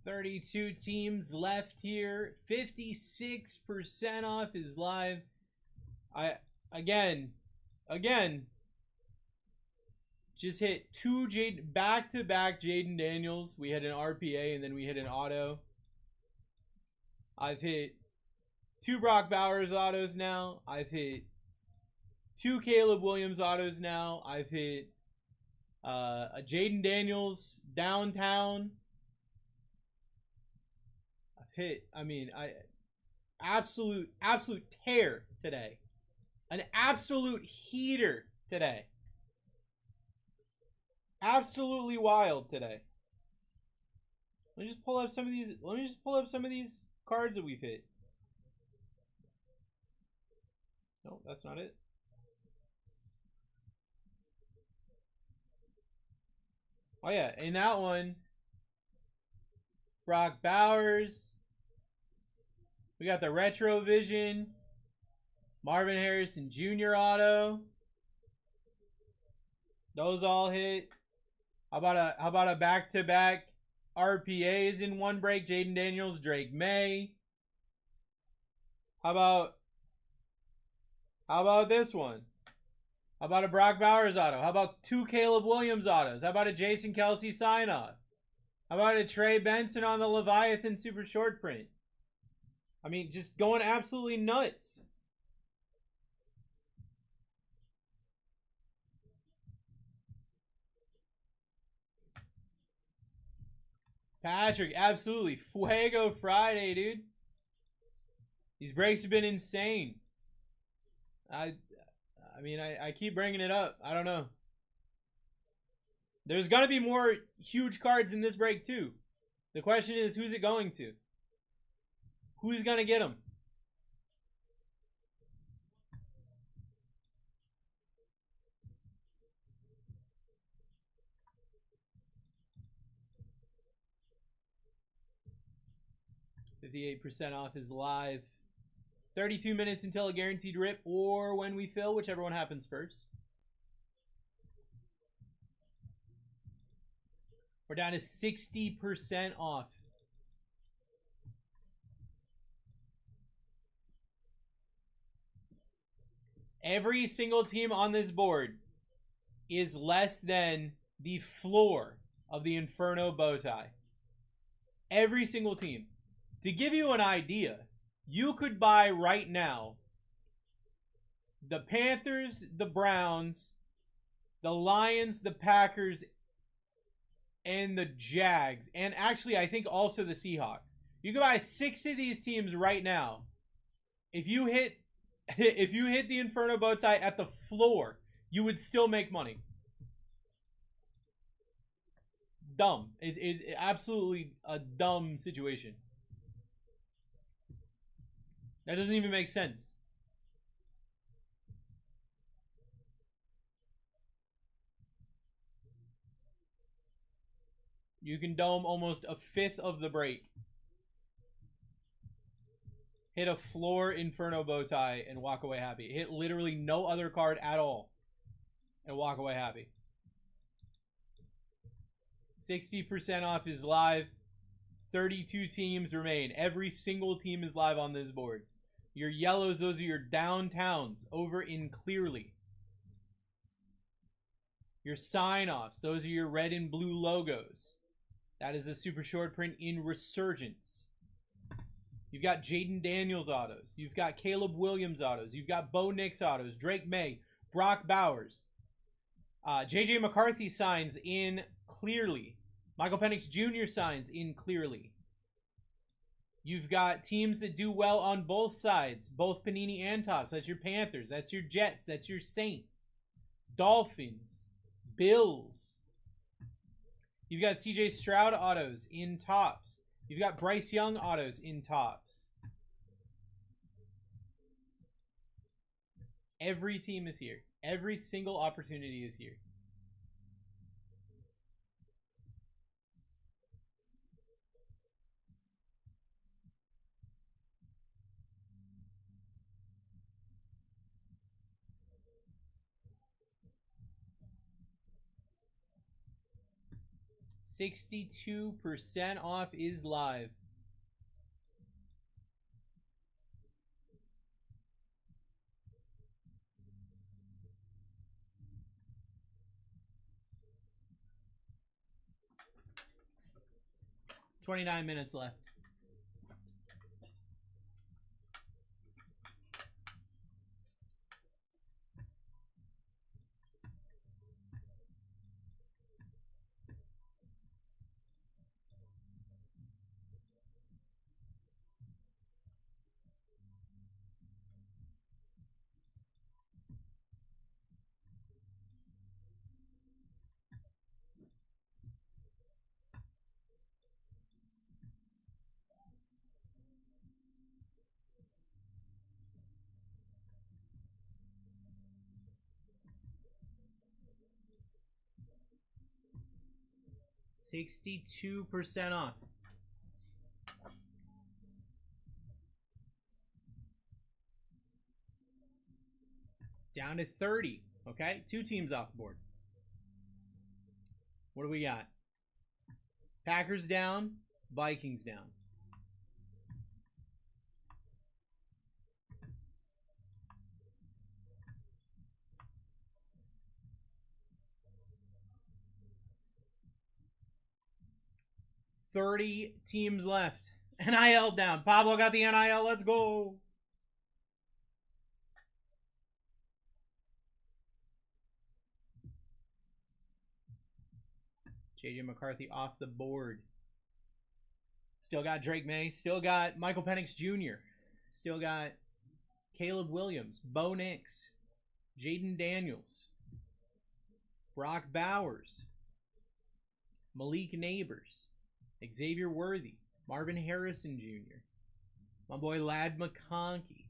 $32 teams left here. 56% off is live. Again, just hit 2 back-to-back Jaden Daniels. We had an RPA and then we hit an auto. I've hit 2 Brock Bowers autos now. I've hit 2 Caleb Williams autos now. I've hit a Jaden Daniels downtown. I've hit, absolute tear today. An absolute heater today. Absolutely wild today. Let me just pull up some of these cards that we've hit. No, that's not it. Oh yeah, in that one, Brock Bowers. We got the Retro Vision, Marvin Harrison Jr. auto. Those all hit. How about a back-to-back RPAs in one break? Jaden Daniels, Drake May. How about this one? How about a Brock Bowers auto? How about 2 Caleb Williams autos? How about a Jason Kelsey sign-off? How about a Trey Benson on the Leviathan super short print? I mean, just going absolutely nuts. Patrick, absolutely. Fuego Friday, dude. These breaks have been insane. I keep bringing it up. I don't know. There's going to be more huge cards in this break, too. The question is, who's it going to? Who's going to get them? %58 off is live. 32 minutes until a guaranteed rip or when we fill, whichever one happens first. We're down to 60% off. Every single team on this board is less than the floor of the Inferno bow tie. Every single team. To give you an idea, you could buy right now the Panthers, the Browns, the Lions, the Packers, and the Jags, and actually I think also the Seahawks. You can buy 6 of these teams right now. If you hit the Inferno bow tie at the floor, you would still make money. Dumb. It's absolutely a dumb situation. That doesn't even make sense. You can dome almost a fifth of the break. Hit a floor Inferno bow tie and walk away happy. Hit literally no other card at all and walk away happy. 60% off is live. 32 teams remain. Every single team is live on this board. Your yellows, those are your downtowns over in Clearly. Your sign-offs. Those are your red and blue logos. That is a super short print in Resurgence. You've got Jaden Daniels autos. You've got Caleb Williams autos. You've got Bo Nix autos. Drake May. Brock Bowers. JJ McCarthy signs in clearly. Michael Penix Jr. signs in clearly. You've got teams that do well on both sides. Both Panini and Topps. That's your Panthers. That's your Jets. That's your Saints. Dolphins. Bills. You've got CJ Stroud autos in Topps. You've got Bryce Young autos in Topps. Every team is here. Every single opportunity is here. $62% off is live. $29 minutes left. $62% off. Down to 30. Okay, 2 teams off the board. What do we got? Packers down, Vikings down. $30 teams left. NIL down. Pablo got the NIL. Let's go. JJ McCarthy off the board. Still got Drake May. Still got Michael Penix Jr. Still got Caleb Williams. Bo Nix. Jaden Daniels. Brock Bowers. Malik Neighbors. Xavier Worthy. Marvin Harrison Jr. My boy Lad McConkey.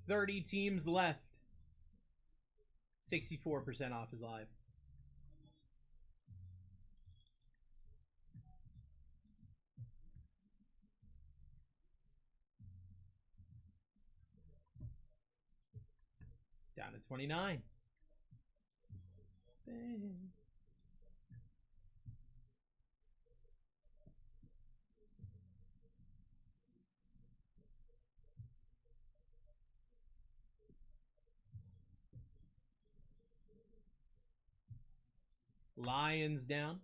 30 teams left. 64% off is live. Down to 29. Bang. Lions down.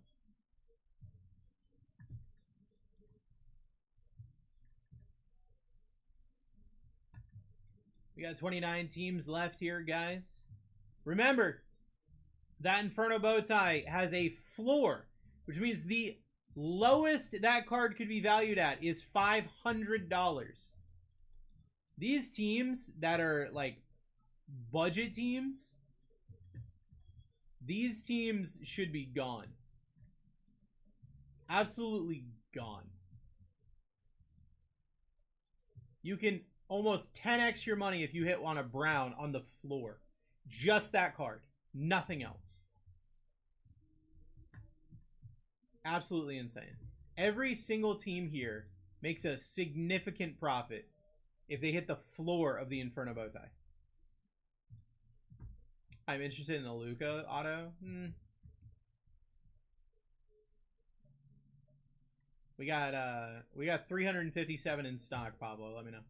We got 29 teams left here, guys. Remember, that Inferno Bowtie has a floor, which means the lowest that card could be valued at is $500. These teams that are like budget teams, these teams should be gone. Absolutely gone. You can almost 10x your money if you hit on a Brown on the floor. Just that card. Nothing else. Absolutely insane. Every single team here makes a significant profit if they hit the floor of the Inferno Bowtie. I'm interested in the Luka auto. We got 357 in stock, Pablo. Let me know.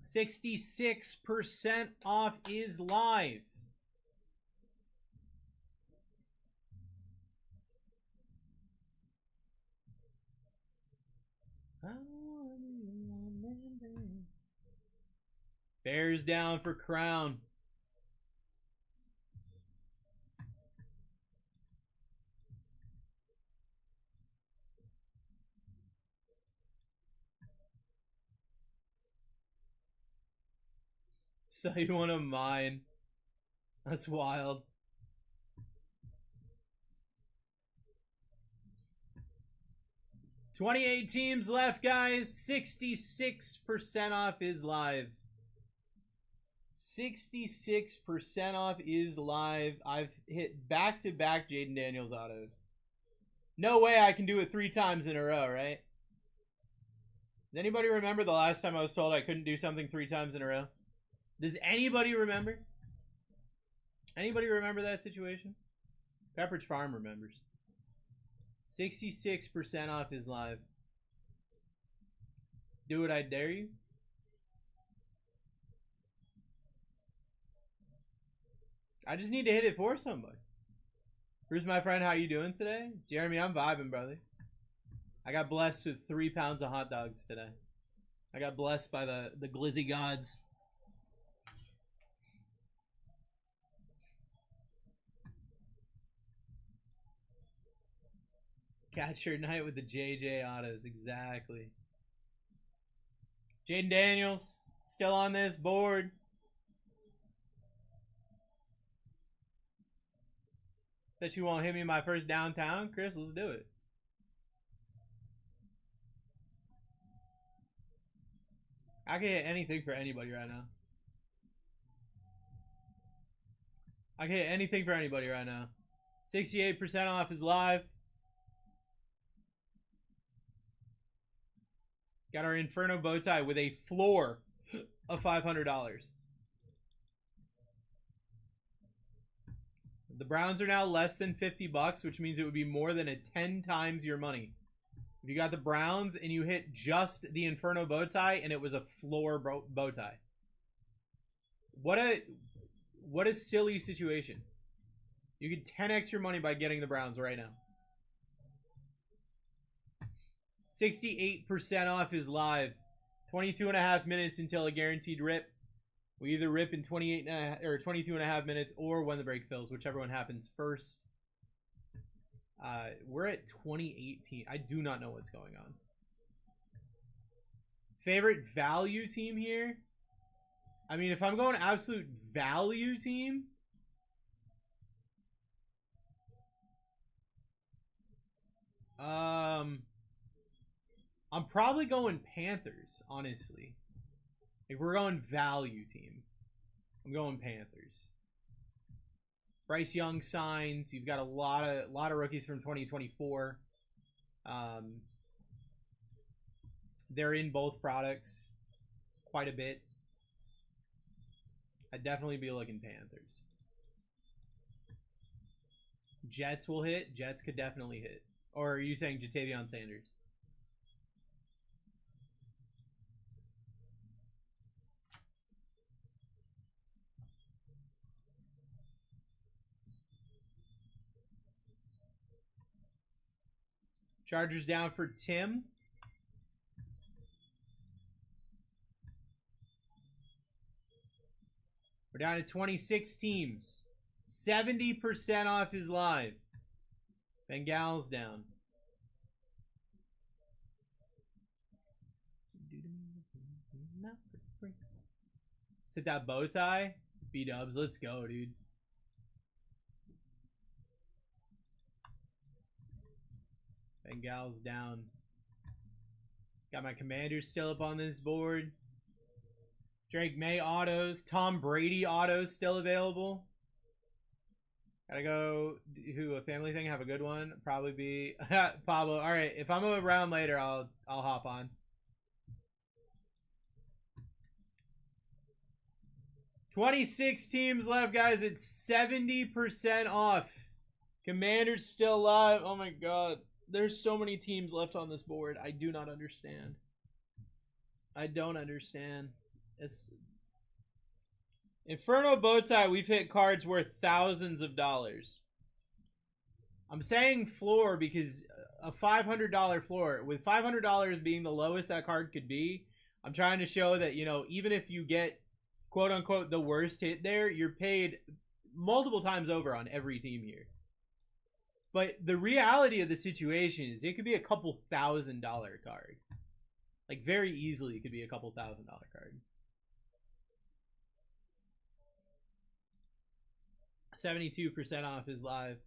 66% off is live. Bears down for crown. So you want to mine? That's wild. $28 teams left, guys. 66% off is live. 66% off is live. I've hit back-to-back Jaden Daniels autos. No way I can do it 3 times in a row, right? Does anybody remember the last time I was told I couldn't do something 3 times in a row? Does anybody remember? Anybody remember that situation? Pepperidge Farm remembers. 66% off is live. Do it, I dare you. I just need to hit it for somebody. Bruce, my friend, how you doing today? Jeremy, I'm vibing, brother. I got blessed with 3 pounds of hot dogs today. I got blessed by the glizzy gods. Catch your night with the JJ autos, exactly. Jaden Daniels, still on this board. Bet you won't hit me my first downtown? Chris, let's do it. I can hit anything for anybody right now. I can hit anything for anybody right now. 68% off is live. Got our Inferno bow tie with a floor of $500. The Browns are now less than $50, which means it would be more than 10 times your money. If you got the Browns and you hit just the Inferno bow tie and it was a floor bow tie. What a silly situation. You could 10x your money by getting the Browns right now. 68% off is live. 22.5 minutes until a guaranteed rip. We either rip in 22.5 minutes or when the break fills, whichever one happens first. We're at 2018. I do not know what's going on. Favorite value team here? I mean, if I'm going absolute value team, I'm probably going Panthers, honestly. If we're going value team, I'm going Panthers. Bryce Young signs. You've got a lot of rookies from 2024. They're in both products quite a bit. I'd definitely be looking Panthers. Jets will hit. Jets could definitely hit. Or are you saying Jatavion Sanders? Chargers down for Tim. We're down to 26 teams. 70% off is live. Bengals down. Sit that bow tie. B-dubs, let's go, dude. Bengals down. Got my Commanders still up on this board. Drake May autos. Tom Brady autos still available. Gotta go. Who, a family thing? Have a good one. Probably be Pablo. All right, if I'm around later, I'll hop on. 26 teams left, guys. It's 70% off. Commanders still alive. Oh my god. There's so many teams left on this board. I do not understand. I don't understand. It's Inferno Bowtie, we've hit cards worth thousands of dollars. I'm saying floor because a $500 floor, with $500 being the lowest that card could be, I'm trying to show that, you know, even if you get, quote unquote, the worst hit there, you're paid multiple times over on every team here. But the reality of the situation is it could be a couple $1,000 card. Like, very easily it could be a couple $1,000 card. 72% off is live.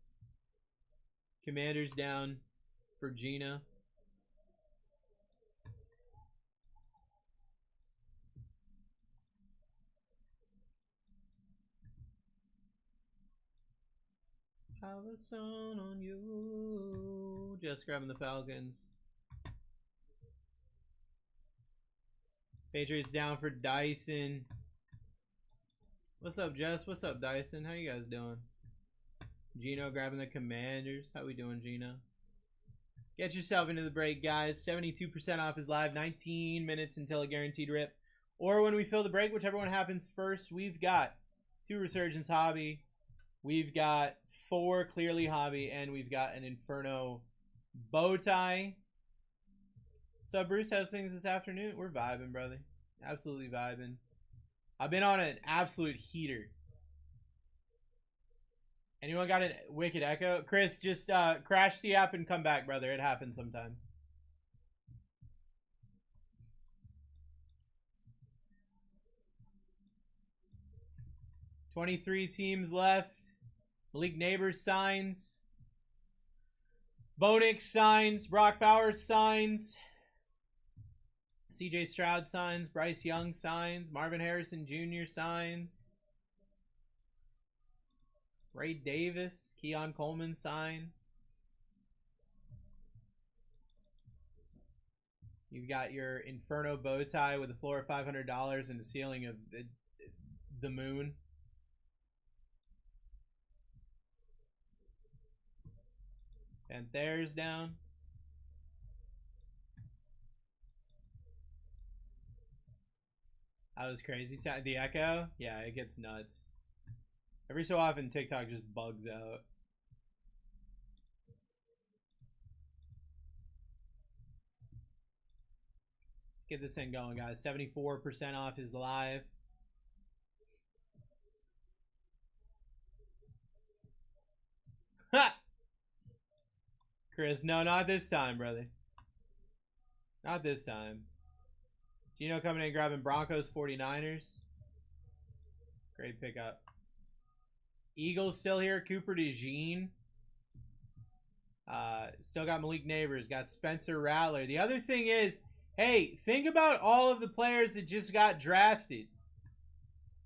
Commanders down for Gina. Have a son on you. Just grabbing the Falcons. Patriots down for Dyson. What's up, Jess? What's up, Dyson? How you guys doing? Gino grabbing the Commanders. How we doing, Gino? Get yourself into the break, guys. 72% off is live. 19 minutes until a guaranteed rip. Or when we fill the break, whichever one happens first. We've got 2 Resurgence Hobby. We've got 4 Clearly Hobby. And we've got an Inferno Bowtie. So, Bruce, how's things this afternoon? We're vibing, brother. Absolutely vibing. I've been on an absolute heater. Anyone got a Wicked Echo? Chris, just crash the app and come back, brother. It happens sometimes. $23 teams left. Malik Neighbors signs. Bonix signs. Brock Bowers signs. CJ Stroud signs. Bryce Young signs. Marvin Harrison Jr. signs. Ray Davis. Keon Coleman sign. You've got your Inferno Bowtie with a floor of $500 and a ceiling of the moon. Panthers down. That was crazy. The Echo? Yeah, it gets nuts. Every so often, TikTok just bugs out. Let's get this thing going, guys. 74% off is live. Ha! Chris, no, not this time, brother. Not this time. Gino coming in grabbing Broncos 49ers. Great pickup. Eagles still here. Cooper DeJean. Still got Malik Neighbors. Got Spencer Rattler. The other thing is, hey, think about all of the players that just got drafted.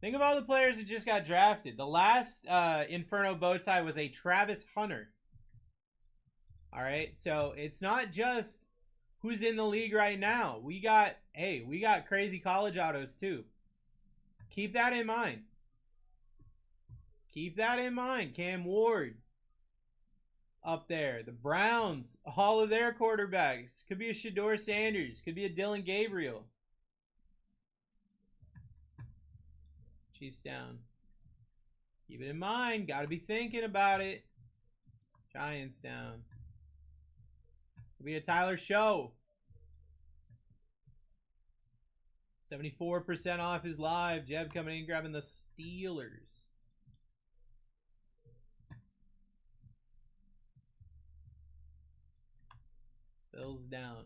Think about all the players that just got drafted. The last Inferno Bowtie was a Travis Hunter. All right, so it's not just who's in the league right now. We got crazy college autos too. Keep that in mind. Keep that in mind. Cam Ward up there. The Browns, all of their quarterbacks. Could be a Shedeur Sanders. Could be a Dylan Gabriel. Chiefs down. Keep it in mind. Got to be thinking about it. Giants down. Could be a Tyler Show. 74% off is live. Jeb coming in grabbing the Steelers. Bills down.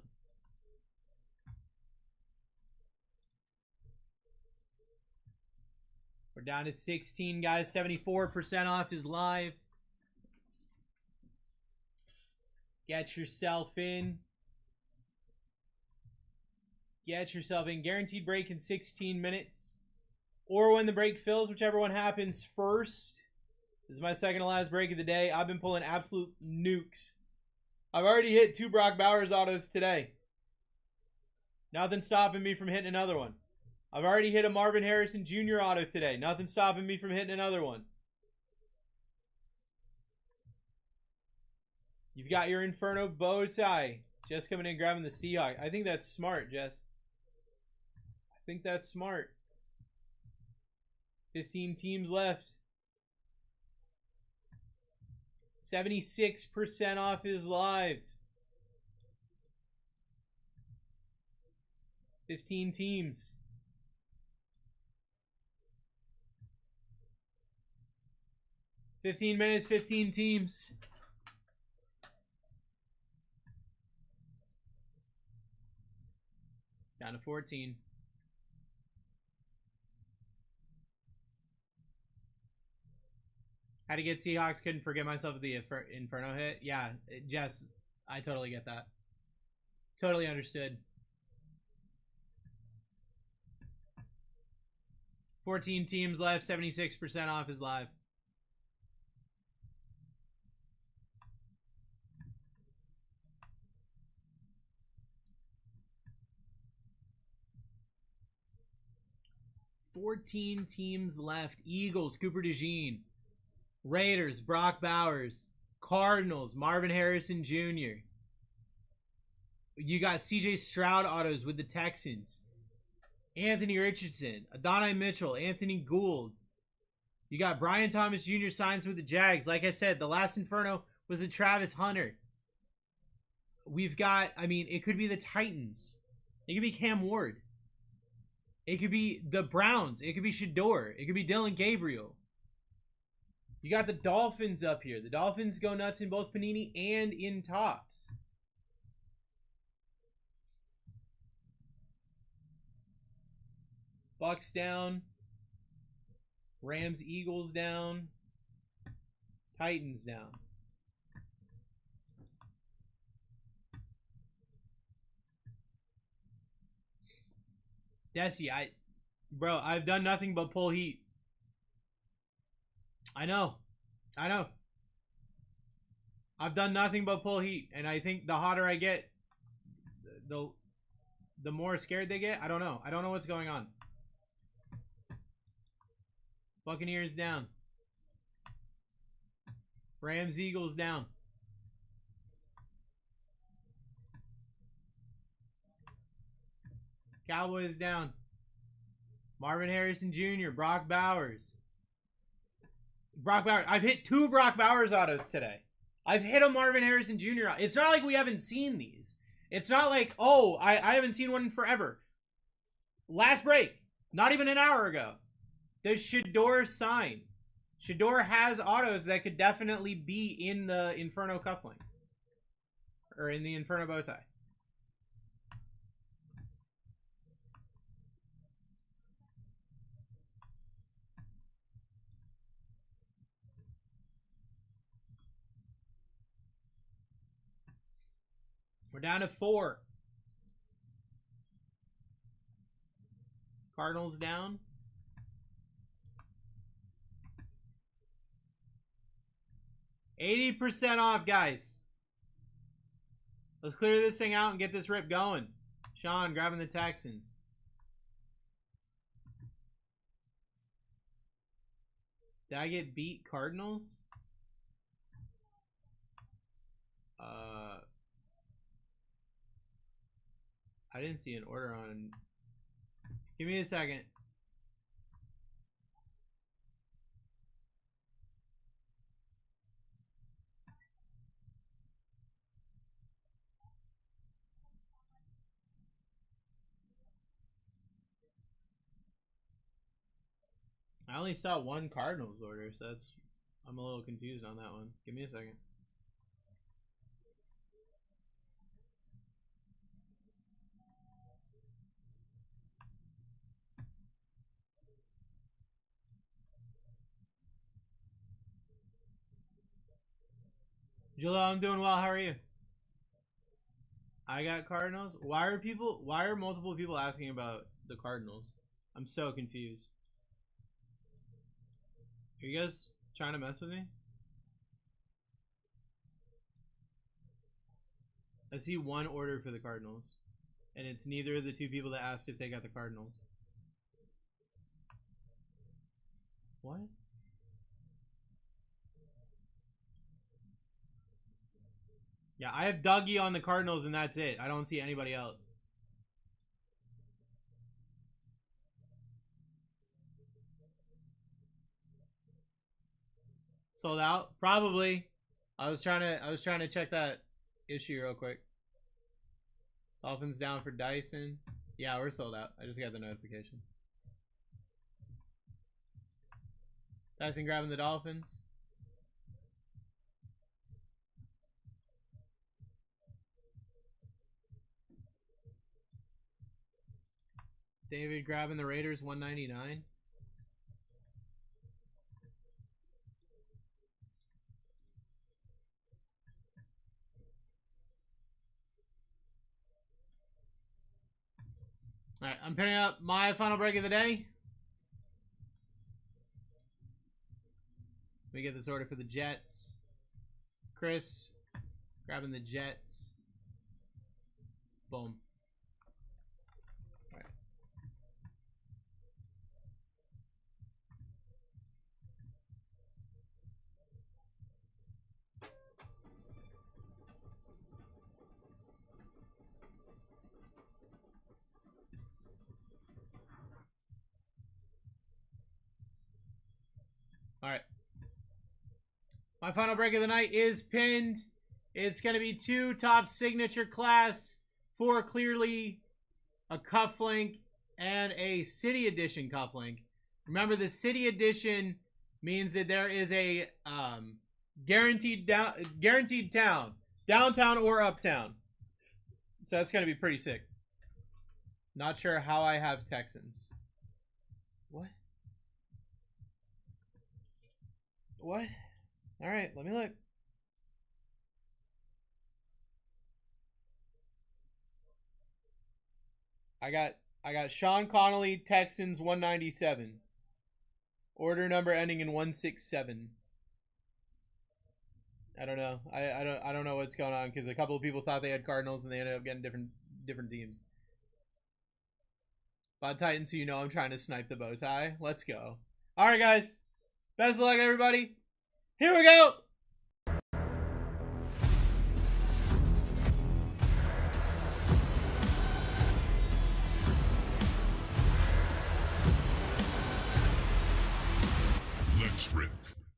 We're down to 16, guys. 74% off is live. Get yourself in. Get yourself in. Guaranteed break in 16 minutes. Or when the break fills, whichever one happens first. This is my second to last break of the day. I've been pulling absolute nukes. I've already hit 2 Brock Bowers autos today. Nothing stopping me from hitting another one. I've already hit a Marvin Harrison Jr. auto today. Nothing stopping me from hitting another one. You've got your Inferno Bowtie. Jess coming in grabbing the Seahawk. I think that's smart, Jess. I think that's smart. 15 teams left. 76% off is live. 15 teams. $15 minutes, 15 teams. Down to 14. How to get Seahawks, couldn't forget myself with the Inferno hit. Yeah, Jess, I totally get that. Totally understood. 14 teams left, 76% off is live. $14 teams left. Eagles, Cooper DeJean. Raiders, Brock Bowers. Cardinals, Marvin Harrison Jr. You got CJ Stroud autos with the Texans. Anthony Richardson, Adonai Mitchell, Anthony Gould. You got Brian Thomas Jr. signs with the Jags. Like I said, the last Inferno was a Travis Hunter. We've got, I mean, it could be the Titans. It could be Cam Ward. It could be the Browns. It could be Shador. It could be Dylan Gabriel. You got the Dolphins up here. The Dolphins go nuts in both Panini and in Topps. Bucks down. Rams, Eagles down. Titans down. Desi, bro, I've done nothing but pull heat. I know. I've done nothing but pull heat, and I think the hotter I get, the more scared they get. I don't know. I don't know what's going on. Buccaneers down. Rams, Eagles down. Cowboys down. Marvin Harrison Jr., Brock Bowers. I've hit 2 Brock Bowers autos today. I've hit a Marvin Harrison Jr. It's not like we haven't seen these. It's not like, oh, I haven't seen one in forever. Last break, not even an hour ago. Does Shador sign? Shador has autos that could definitely be in the Inferno cufflink. Or in the Inferno bow tie. We're down to 4. Cardinals down. $80 off, guys. Let's clear this thing out and get this rip going. Sean grabbing the Texans. Did I get beat Cardinals? I didn't see an order on. Give me a second. I only saw one Cardinals order, so I'm a little confused on that one. Give me a second. Jalil, I'm doing well. How are you? I got Cardinals. Why are multiple people asking about the Cardinals? I'm so confused. Are you guys trying to mess with me? I see one order for the Cardinals, and it's neither of the 2 people that asked if they got the Cardinals. What? Yeah, I have Dougie on the Cardinals, and that's it. I don't see anybody else. Sold out? Probably. I was trying to check that issue real quick. Dolphins down for Dyson. Yeah, we're sold out. I just got the notification. Dyson grabbing the Dolphins. David grabbing the Raiders, 199. All right, I'm putting up my final break of the day. We get this order for the Jets. Chris grabbing the Jets. Boom. All right. All right. My final break of the night is pinned. It's going to be 2 top signature class, 4 clearly, a cufflink, and a city edition cufflink. Remember, the city edition means that there is a guaranteed town, downtown or uptown. So that's going to be pretty sick. Not sure how I have Texans. What? What? All right, let me look. I got Sean Connolly, Texans, 197. Order number ending in 167. I don't know. I don't know what's going on because a couple of people thought they had Cardinals and they ended up getting different teams. Bot Titan, so you know I'm trying to snipe the bow tie. Let's go. All right, guys. Best of luck, everybody. Here we go.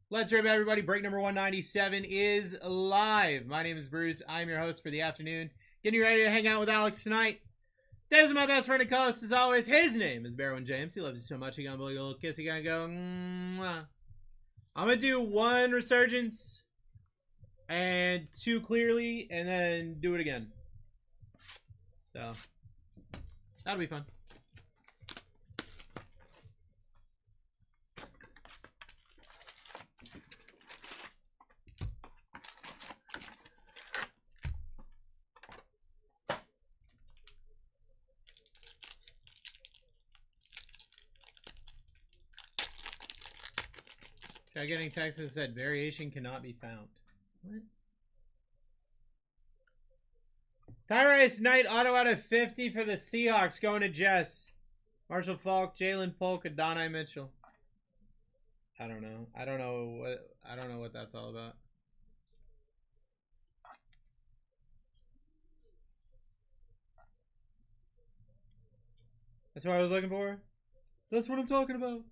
Let's rip, everybody. Break number 197 is live. My name is Bruce. I'm your host for the afternoon. Getting ready to hang out with Alex tonight. This is my best friend and co-host, as always. His name is Barwin James. He loves you so much. He gonna blow you a little kiss. He gonna go. Mwah. I'm gonna do 1 resurgence and 2 clearly, and then do it again. So that'll be fun. Try getting Texas said variation cannot be found. What? Tyrese Knight auto out of 50 for the Seahawks going to Jess. Marshall Falk, Jalen Polk, Adonai Mitchell. I don't know. I don't know what that's all about. That's what I was looking for. That's what I'm talking about.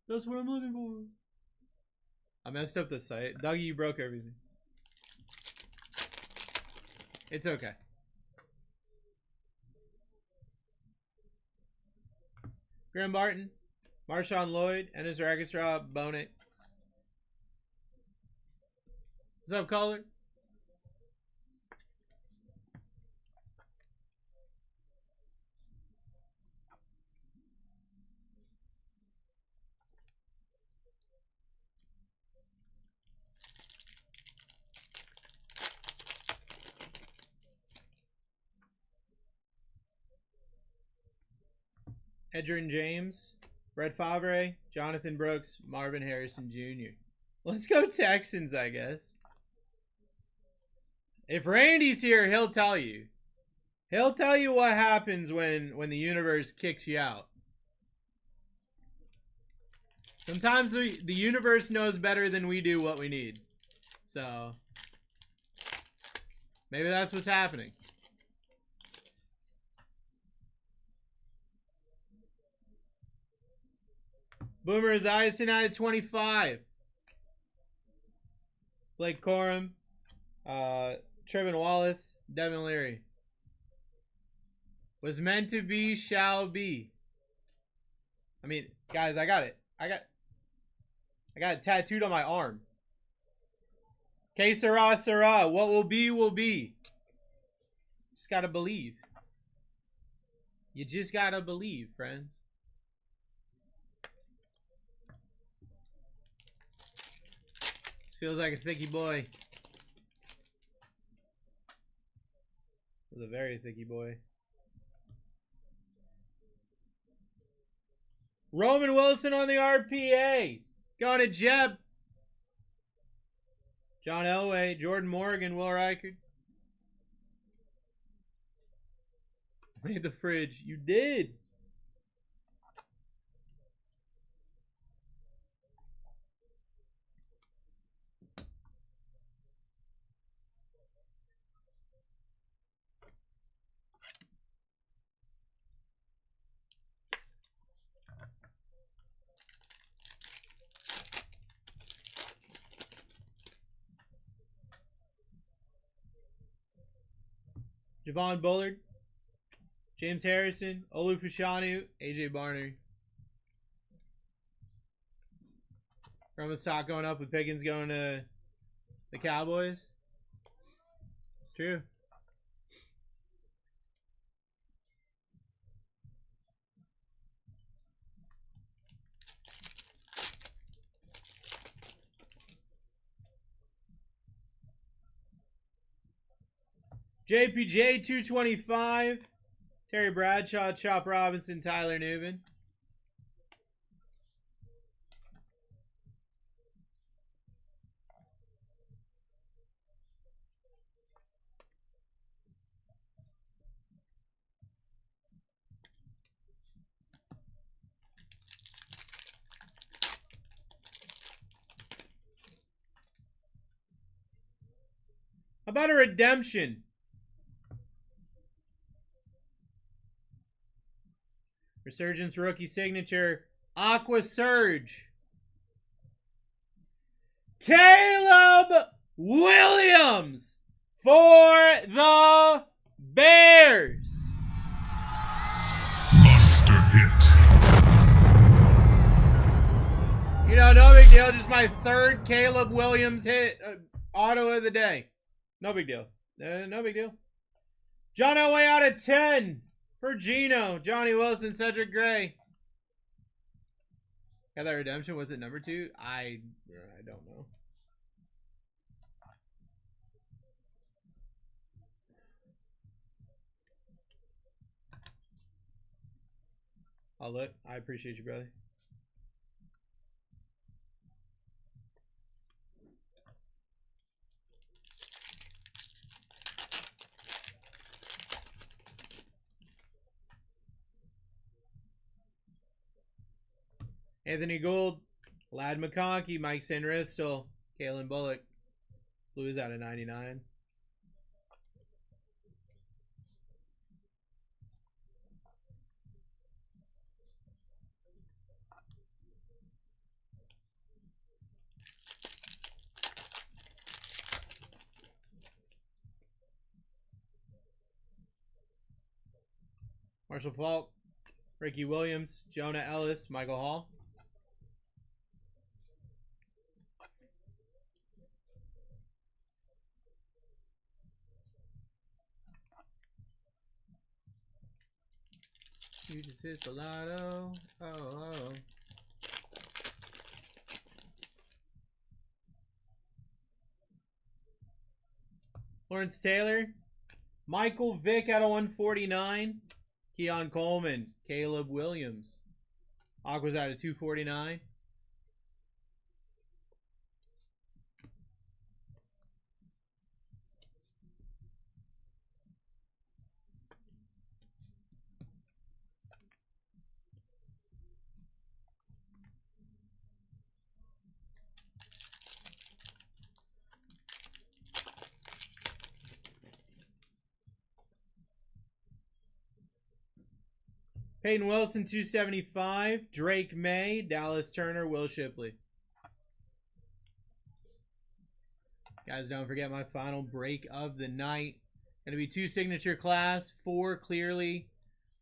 That's what I'm looking for. I messed up the site. Dougie, you broke everything. It's okay. Graham Barton, Marshawn Lloyd, and his Ragastra Bonnet. What's up, caller? Edgerrin James, Brett Favre, Jonathan Brooks, Marvin Harrison Jr. Let's go Texans, I guess. If Randy's here, he'll tell you. He'll tell you what happens when the universe kicks you out. Sometimes the universe knows better than we do what we need. So, maybe that's what's happening. Boomer is Ice out of 25. Blake Corum, Trevin Wallace, Devin Leary. Was meant to be, shall be. I mean, guys, I got it. I got it tattooed on my arm. Que sera, sera. What will be, will be. Just gotta believe. You just gotta believe, friends. This feels like a thicky boy. It was a very thicky boy. Roman Wilson on the RPA. Going to Jeb. John Elway, Jordan Morgan, Will Reichard. Made the fridge. You did. Javon Bullard, James Harrison, Olu Fashanu, AJ Barner. Roman stock going up with Pickens going to the Cowboys. It's true. JPJ 225. Terry Bradshaw, Chop Robinson, Tyler Newman. How about a redemption? Resurgence rookie signature. Aqua Surge. Caleb Williams for the Bears. Monster hit. You know, no big deal. Just my third Caleb Williams hit. Auto of the day. No big deal. No big deal. John Elway out of 10 for Gino. Johnny Wilson, Cedric Gray. Got that redemption. Was it number 2? I don't know. I'll look. I appreciate you, brother. Anthony Gould, Lad McConkey, Mike Sanristel, Kalen Bullock. Blue is out of 99. Marshall Falk, Ricky Williams, Jonah Ellis, Michael Hall. You just hit the lotto. Oh. Lawrence Taylor. Michael Vick out of 149. Keon Coleman. Caleb Williams. Aqua's out of 249. Peyton Wilson, 275. Drake May, Dallas Turner, Will Shipley. Guys, don't forget my final break of the night. Going to be 2 signature class, 4 clearly,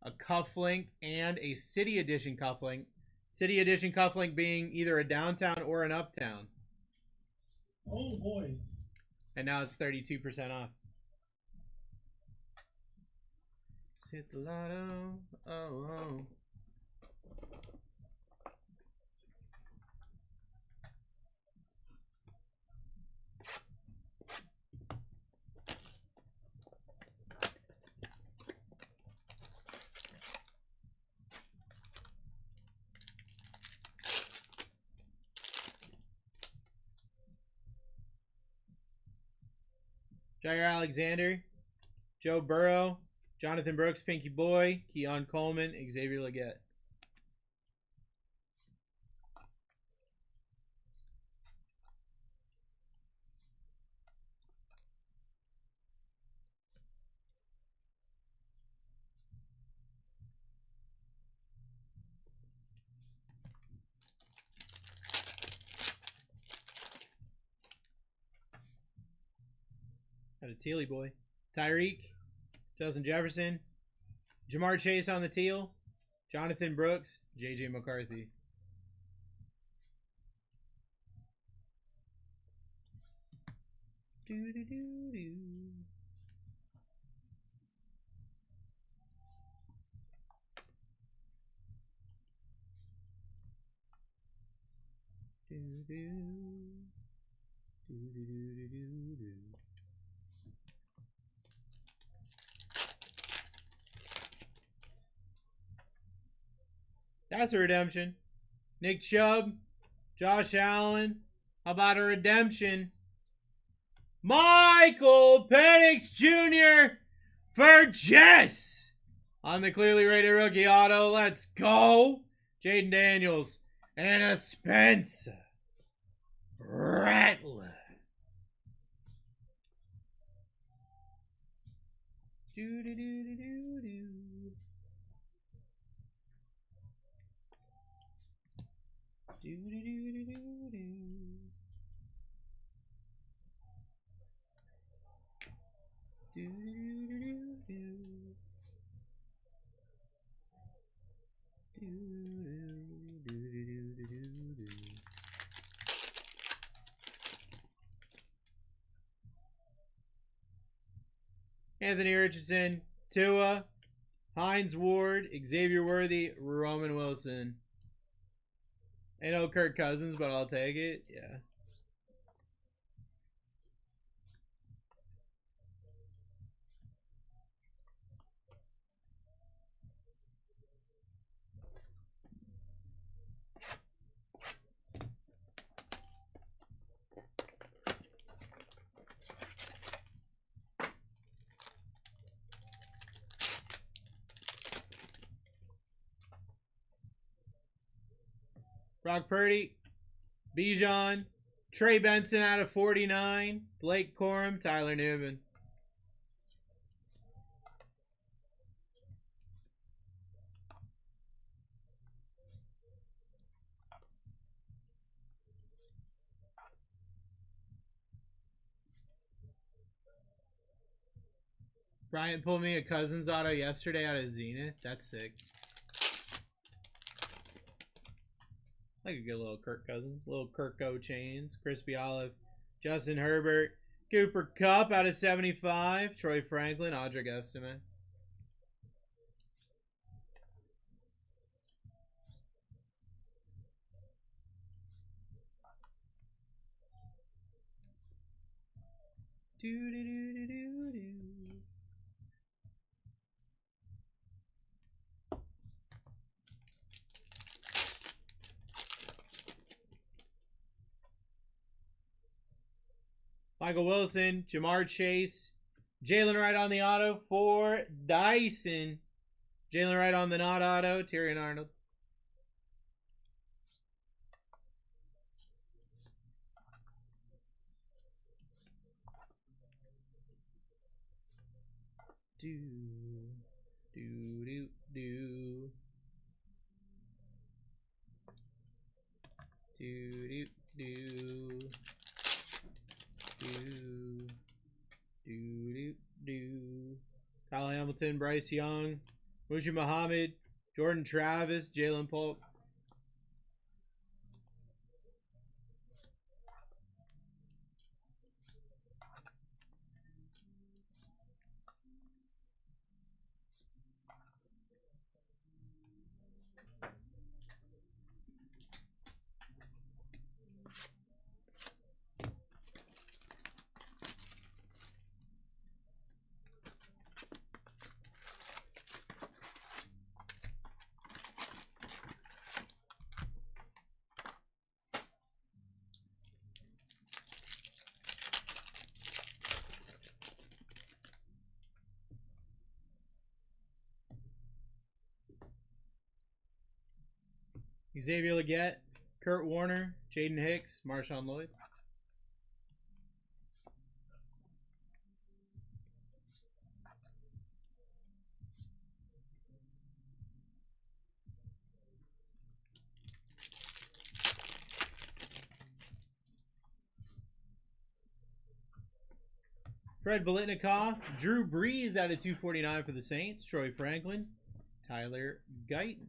a cufflink, and a City Edition cufflink. City Edition cufflink being either a downtown or an uptown. Oh, boy. And now it's 32% off. Hit the lotto. Oh. Jair Alexander, Joe Burrow, Jonathan Brooks, Pinky Boy, Keon Coleman, Xavier Legette. Got a Tealy boy. Tyreek, Justin Jefferson, Jamar Chase on the teal, Jonathan Brooks, J.J. McCarthy. Do-do-do-do. Do-do. Do-do-do-do-do-do. That's a redemption. Nick Chubb, Josh Allen. How about a redemption? Michael Penix Jr. for Jess on the clearly rated rookie auto. Let's go. Jaden Daniels and a Spencer Rattler. Do-do-do-do-do-do. Do-do-do-do-do-do. Anthony Richardson, Tua, Hines Ward, Xavier Worthy, Roman Wilson. I know Kirk Cousins, but I'll take it. Yeah. Brock Purdy, Bijan, Trey Benson out of 49, Blake Corum, Tyler Newman. Bryant pulled me a Cousins auto yesterday out of Zenith. That's sick. I could get a little Kirk Cousins, little Kirko chains, Crispy Olive, Justin Herbert, Cooper Kupp out of 75, Troy Franklin, Audric Estime. Do-do-do-do-do-do. Michael Wilson, Jamar Chase, Jalen Wright on the auto for Dyson. Jalen Wright on the not auto, Tyrion Arnold. Do, do, do, do. Do, do, do. Do, Kyle Hamilton, Bryce Young, Mujib Muhammad, Jordan Travis, Jalen Polk. Xavier Legette, Kurt Warner, Jaden Hicks, Marshawn Lloyd. Fred Biletnikoff, Drew Brees out of 249 for the Saints, Troy Franklin, Tyler Guyton.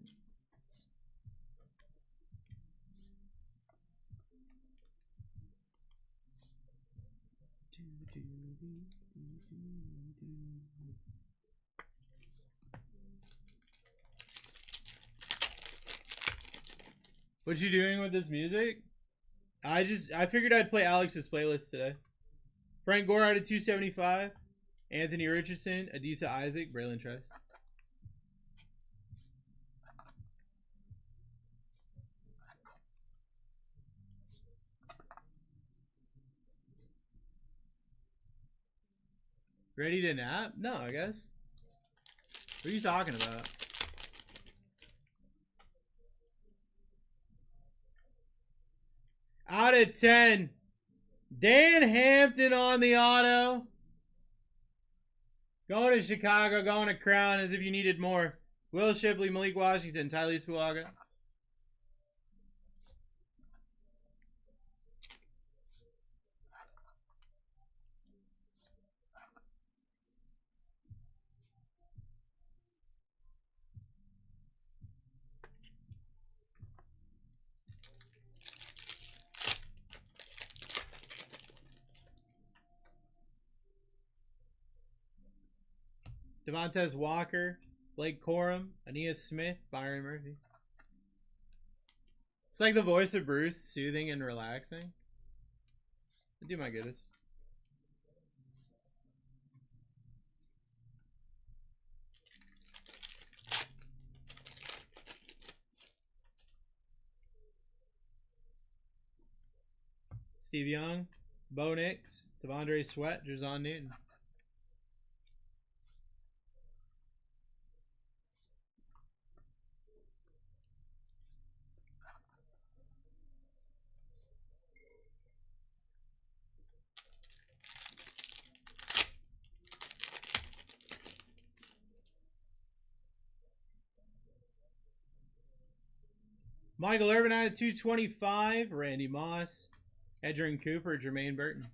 What you doing with this music? I figured I'd play Alex's playlist today. Frank Gore out of 275. Anthony Richardson, Adisa Isaac, Braylon Trice. Ready to nap? No, I guess. What are you talking about? Out of 10. Dan Hampton on the auto. Going to Chicago, going to Crown as if you needed more. Will Shipley, Malik Washington, Tyrese Fuaga. Devontae Walker, Blake Corum, Aeneas Smith, Byron Murphy. It's like the voice of Bruce, soothing and relaxing. I do my goodest. Steve Young, Bo Nix, Devondre Sweat, Jerzon Newton. Michael Irvin out of 225. Randy Moss. Edgerrin Cooper. Jermaine Burton.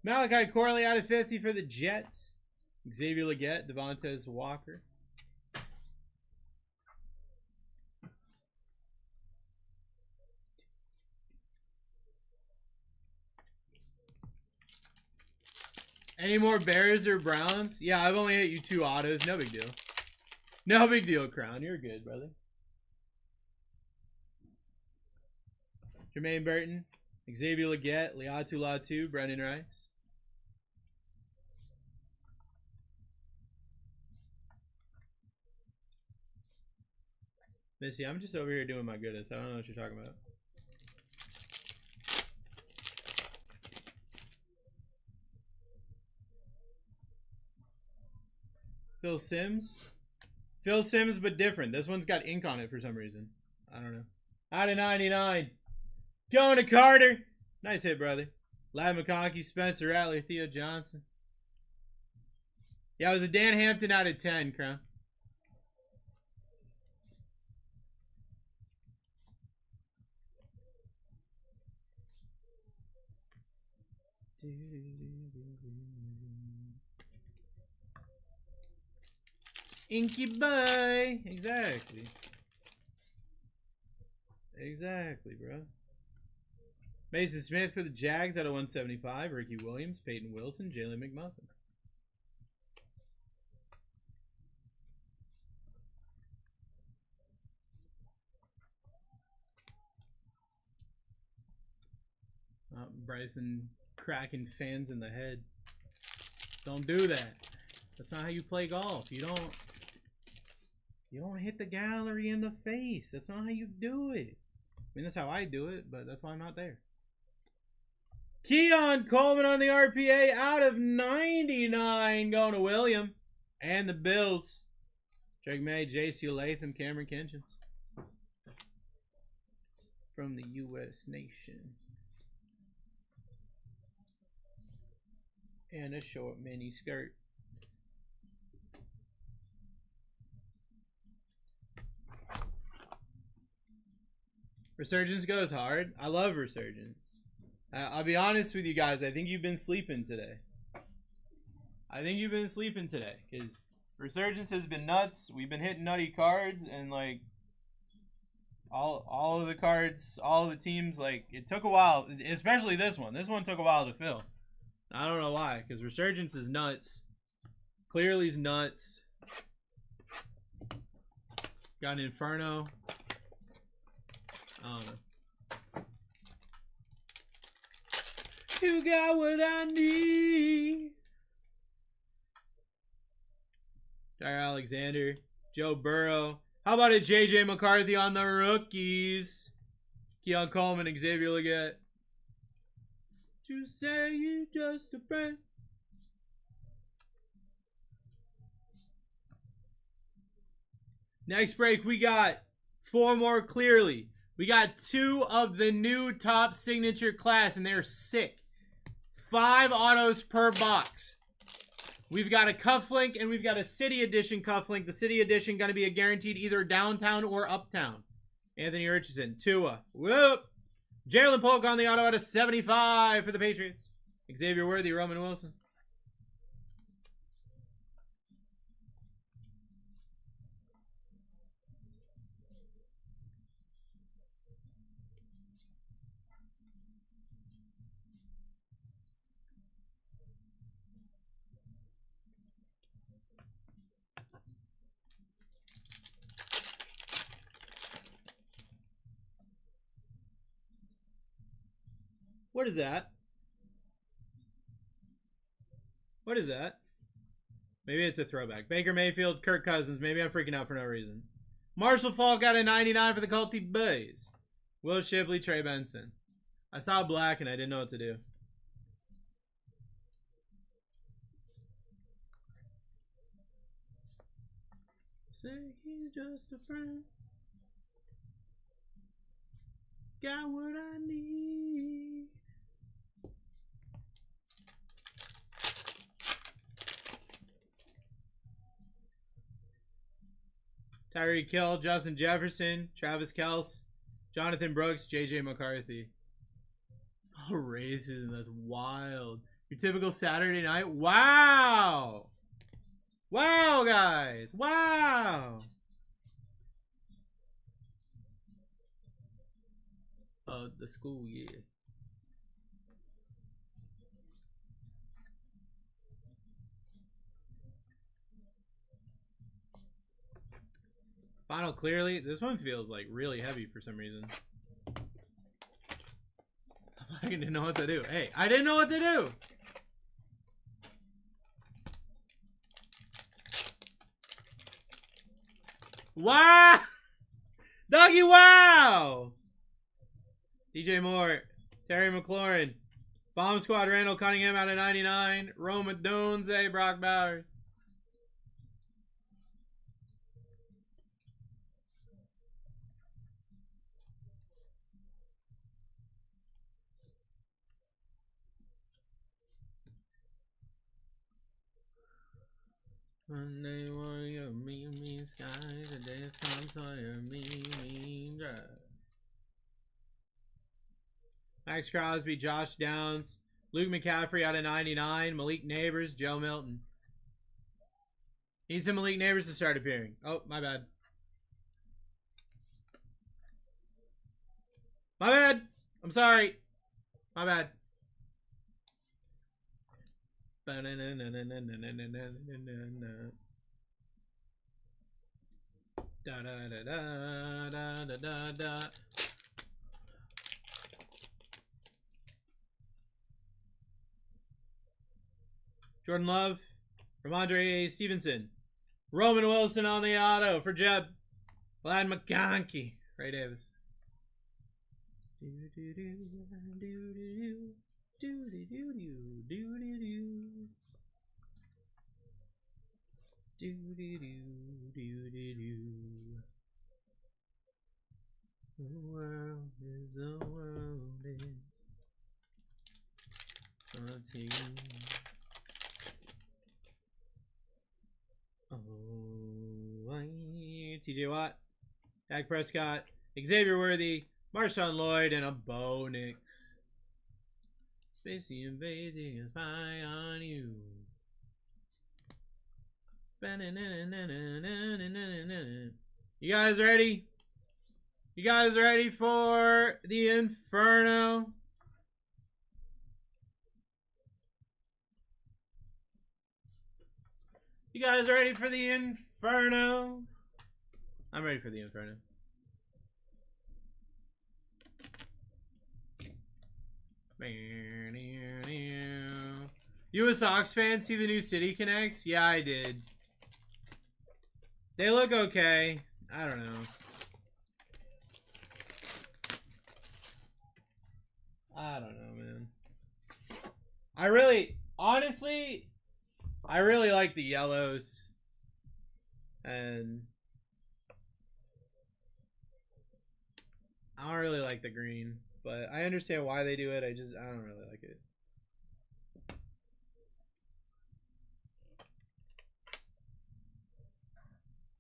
Malachi Corley out of 50 for the Jets. Xavier Legette, Devontae Walker. Any more Bears or Browns? Yeah, I've only hit you 2 autos. No big deal. No big deal, Crown. You're good, brother. Jermaine Burton, Xavier Legette, Liatu Latu, Brendan Rice. Missy, I'm just over here doing my goodness. I don't know what you're talking about. Phil Sims, Phil Sims, but different. This one's got ink on it for some reason. I don't know. Out of 99. Going to Carter. Nice hit, brother. Ladd McConkey, Spencer Rattler, Theo Johnson. Yeah, it was a Dan Hampton out of 10, Crown. Inky boy. Exactly. Exactly, bro. Mason Smith for the Jags out of 175. Ricky Williams, Peyton Wilson, Jalen McMuffin. Bryson cracking fans in the head. Don't do that. That's not how you play golf. You don't hit the gallery in the face. That's not how you do it. I mean, that's how I do it, but that's why I'm not there. Keon Coleman on the RPA out of 99 going to William. And the Bills. Drake May, J.C. Latham, Cameron Kinchins. From the U.S. nation. And a short mini skirt. Resurgence goes hard. I love Resurgence. I'll be honest with you guys. I think you've been sleeping today. Because Resurgence has been nuts. We've been hitting nutty cards. And, like, all of the cards, all of the teams, like, it took a while. Especially this one. This one took a while to fill. I don't know why. Because Resurgence is nuts. Clearly's nuts. Got an Inferno. I don't know. You got what I need. Jair Alexander. Joe Burrow. How about a J.J. McCarthy on the rookies? Keon Coleman, Xavier Legette. You say you just a friend. Next break, we got 4 more clearly. We got 2 of the new top signature class, and they're sick. 5 autos per box. We've got a cufflink, and we've got a City Edition cufflink. The City Edition going to be a guaranteed either downtown or uptown. Anthony Richardson, Tua, whoop. Jalen Polk on the auto out of 75 for the Patriots. Xavier Worthy, Roman Wilson. What is that? What is that? Maybe it's a throwback. Baker Mayfield, Kirk Cousins. Maybe I'm freaking out for no reason. Marshall Faulk got a 99 for the Culty Bays. Will Shipley, Trey Benson. I saw black and I didn't know what to do. Say he's just a friend. Got what I need. Tyreek Hill, Justin Jefferson, Travis Kelce, Jonathan Brooks, J.J. McCarthy. Oh, racism, that's wild. Your typical Saturday night? Wow! Wow, guys! Wow! The school year. Final clearly. This one feels like really heavy for some reason. I didn't know what to do. Hey, I didn't know what to do. Wow! Doggy, wow! DJ Moore, Terry McLaurin, Bomb Squad, Randall Cunningham out of 99, Roma Dunze, Brock Bowers. Monday warrior, me sky, the day comes Sawyer, me drive. Max Crosby, Josh Downs, Luke McCaffrey out of 99, Malik Neighbors, Joe Milton. Needs some Malik Neighbors to start appearing. Oh, my bad. My bad. I'm sorry. My bad. Da da da da da da da da. Jordan Love, Ramondre Stevenson, Roman Wilson on the auto for Jeb, Vlad McConkey, Ray Davis. The world is a world of you. Oh, TJ Watt, Dak Prescott, Xavier Worthy, Marshawn Lloyd, and a Bo Nix. Spacey invading is spy on you. You guys ready? You guys ready for the Inferno? You guys ready for the Inferno? I'm ready for the Inferno. You a Sox fan? See the new City Connects? Yeah, I did. They look okay. I don't know. I don't know, man. Honestly, I really like the yellows. And I don't really like the green. But I understand why they do it. I don't really like it.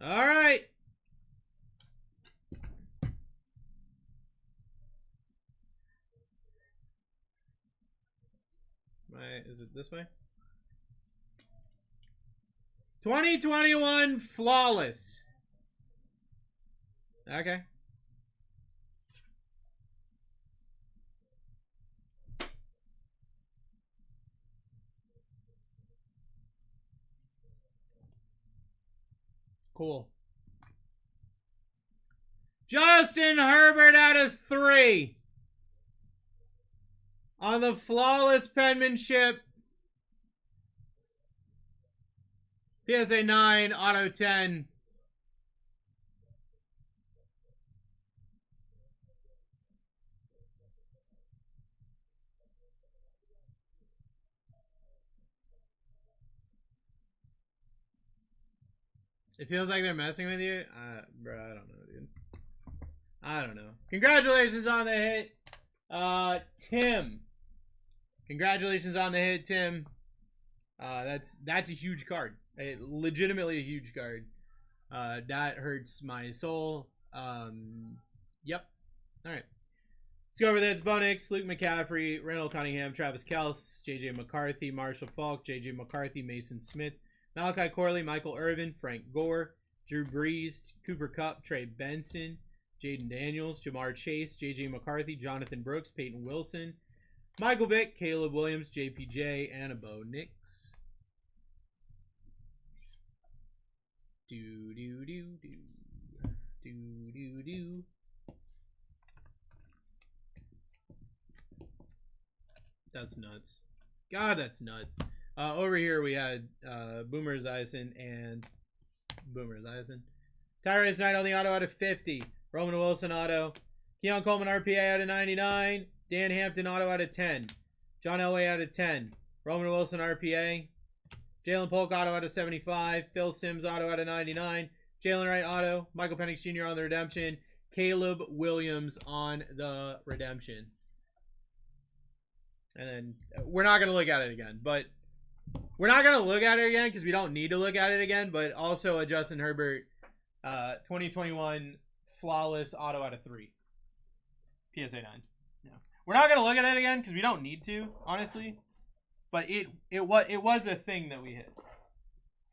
All right. Is it this way? 2021 Flawless. Okay. Cool. Justin Herbert out of 3. On the Flawless penmanship. PSA 9, auto 10. It feels like they're messing with you. Bro, I don't know, dude. I don't know. Congratulations on the hit, Tim. Congratulations on the hit, Tim. That's a huge card. Legitimately a huge card. That hurts my soul. Yep. All right. Let's go over there. It's Bo Nix, Luke McCaffrey, Randall Cunningham, Travis Kelce, J.J. McCarthy, Marshall Faulk, J.J. McCarthy, Mason Smith, Malachi Corley, Michael Irvin, Frank Gore, Drew Brees, Cooper Kupp, Trey Benson, Jaden Daniels, Jamar Chase, J.J. McCarthy, Jonathan Brooks, Peyton Wilson, Michael Vick, Caleb Williams, JPJ, and a Bo Nix. That's nuts. God, that's nuts. Over here we had Boomer Esiason and Boomer Esiason. Tyrese Knight on the auto out of 50. Roman Wilson auto. Keon Coleman RPA out of 99. Dan Hampton auto out of 10. John Elway out of 10. Roman Wilson RPA. Jalen Polk auto out of 75. Phil Simms auto out of 99. Jalen Wright auto. Michael Penix Jr. on the redemption. Caleb Williams on the redemption. And then we're not going to look at it again, but We're not going to look at it again because we don't need to look at it again, but also a Justin Herbert 2021 flawless auto out of 3. PSA 9. Yeah. We're not going to look at it again because we don't need to, honestly. But it was a thing that we hit.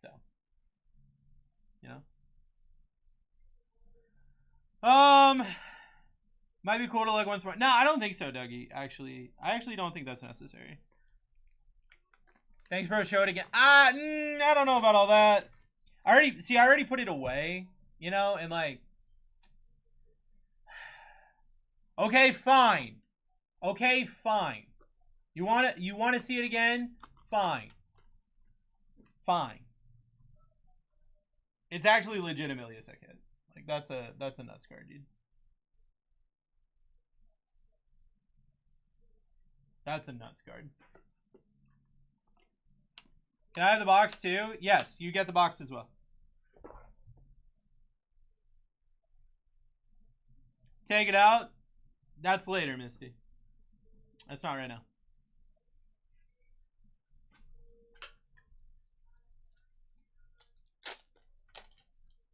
So, you know. Might be cool to look once more. No, I don't think so, Dougie. Actually, I actually don't think that's necessary. Thanks for showing it again. I don't know about all that. I already put it away, you know, and like, okay, fine. Okay, fine. You want to see it again? Fine. Fine. It's actually legitimately a sick hit. Like that's a nuts card, dude. That's a nuts card. Can I have the box too? Yes, you get the box as well. Take it out. That's later, Misty. That's not right now.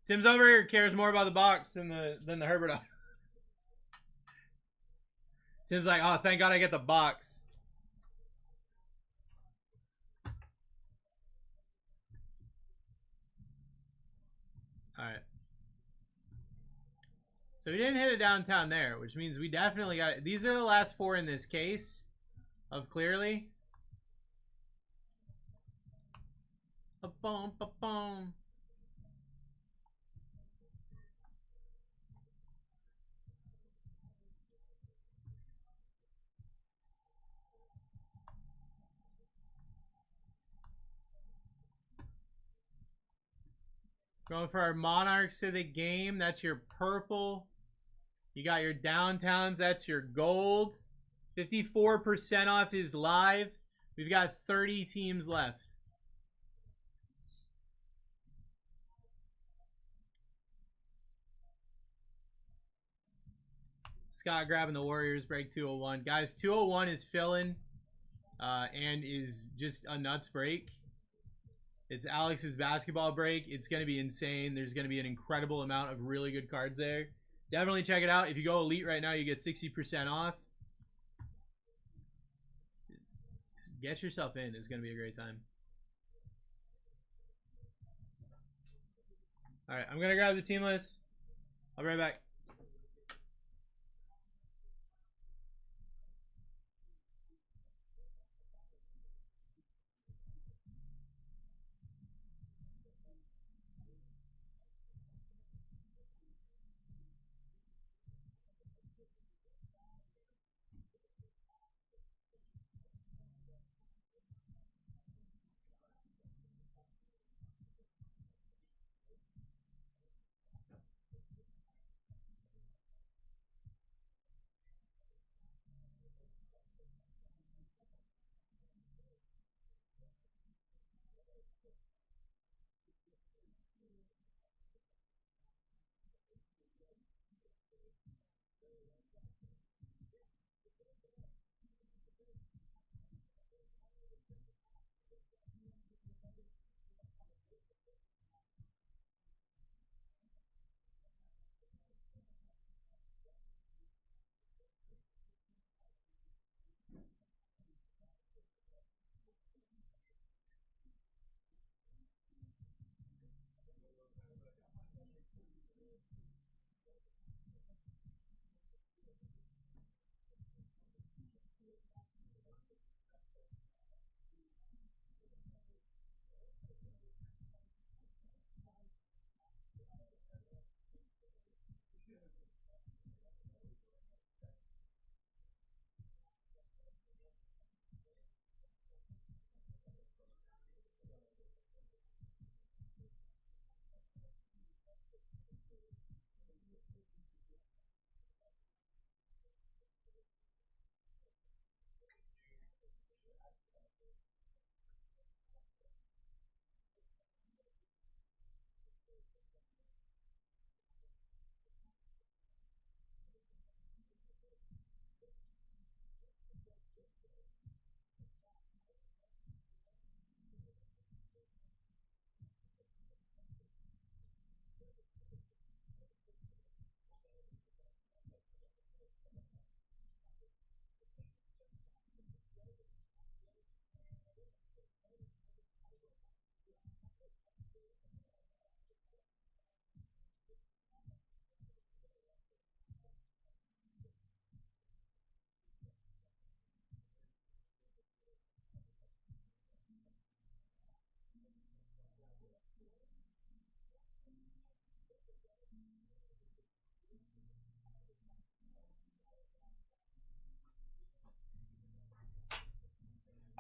Tim's over here cares more about the box than the Herbert. Tim's like, oh, thank God I get the box. All right. So we didn't hit a downtown there, which means we definitely got it. These are the last 4 in this case of clearly. Ba-boom, ba-boom. Going for our Monarchs of the game. That's your purple. You got your downtowns. That's your gold. 54% off is live. We've got 30 teams left. Scott grabbing the Warriors break 201. Guys, 201 is filling and is just a nuts break. It's Alex's basketball break. It's going to be insane. There's going to be an incredible amount of really good cards there. Definitely check it out. If you go Elite right now, you get 60% off. Get yourself in. It's going to be a great time. All right, I'm going to grab the team list. I'll be right back.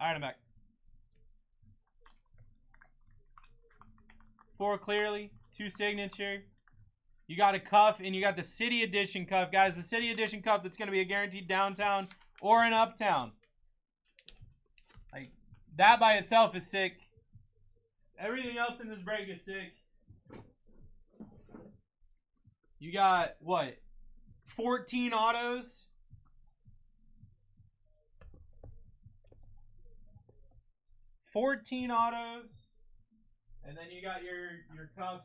All right, I'm back. 4 clearly, 2 signature. You got a cuff, and you got the City Edition cuff. Guys, the City Edition cuff that's going to be a guaranteed downtown or an uptown. Like, that by itself is sick. Everything else in this break is sick. You got, what, 14 autos? 14 autos. And then you got your cuffs.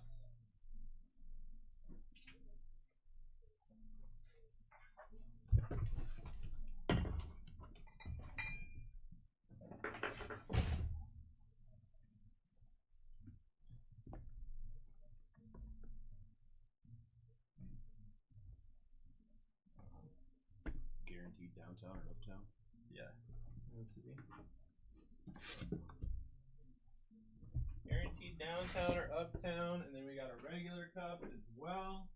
Guaranteed downtown or uptown? Yeah. Let's see. Guaranteed downtown or uptown, and then we got a regular cup as well.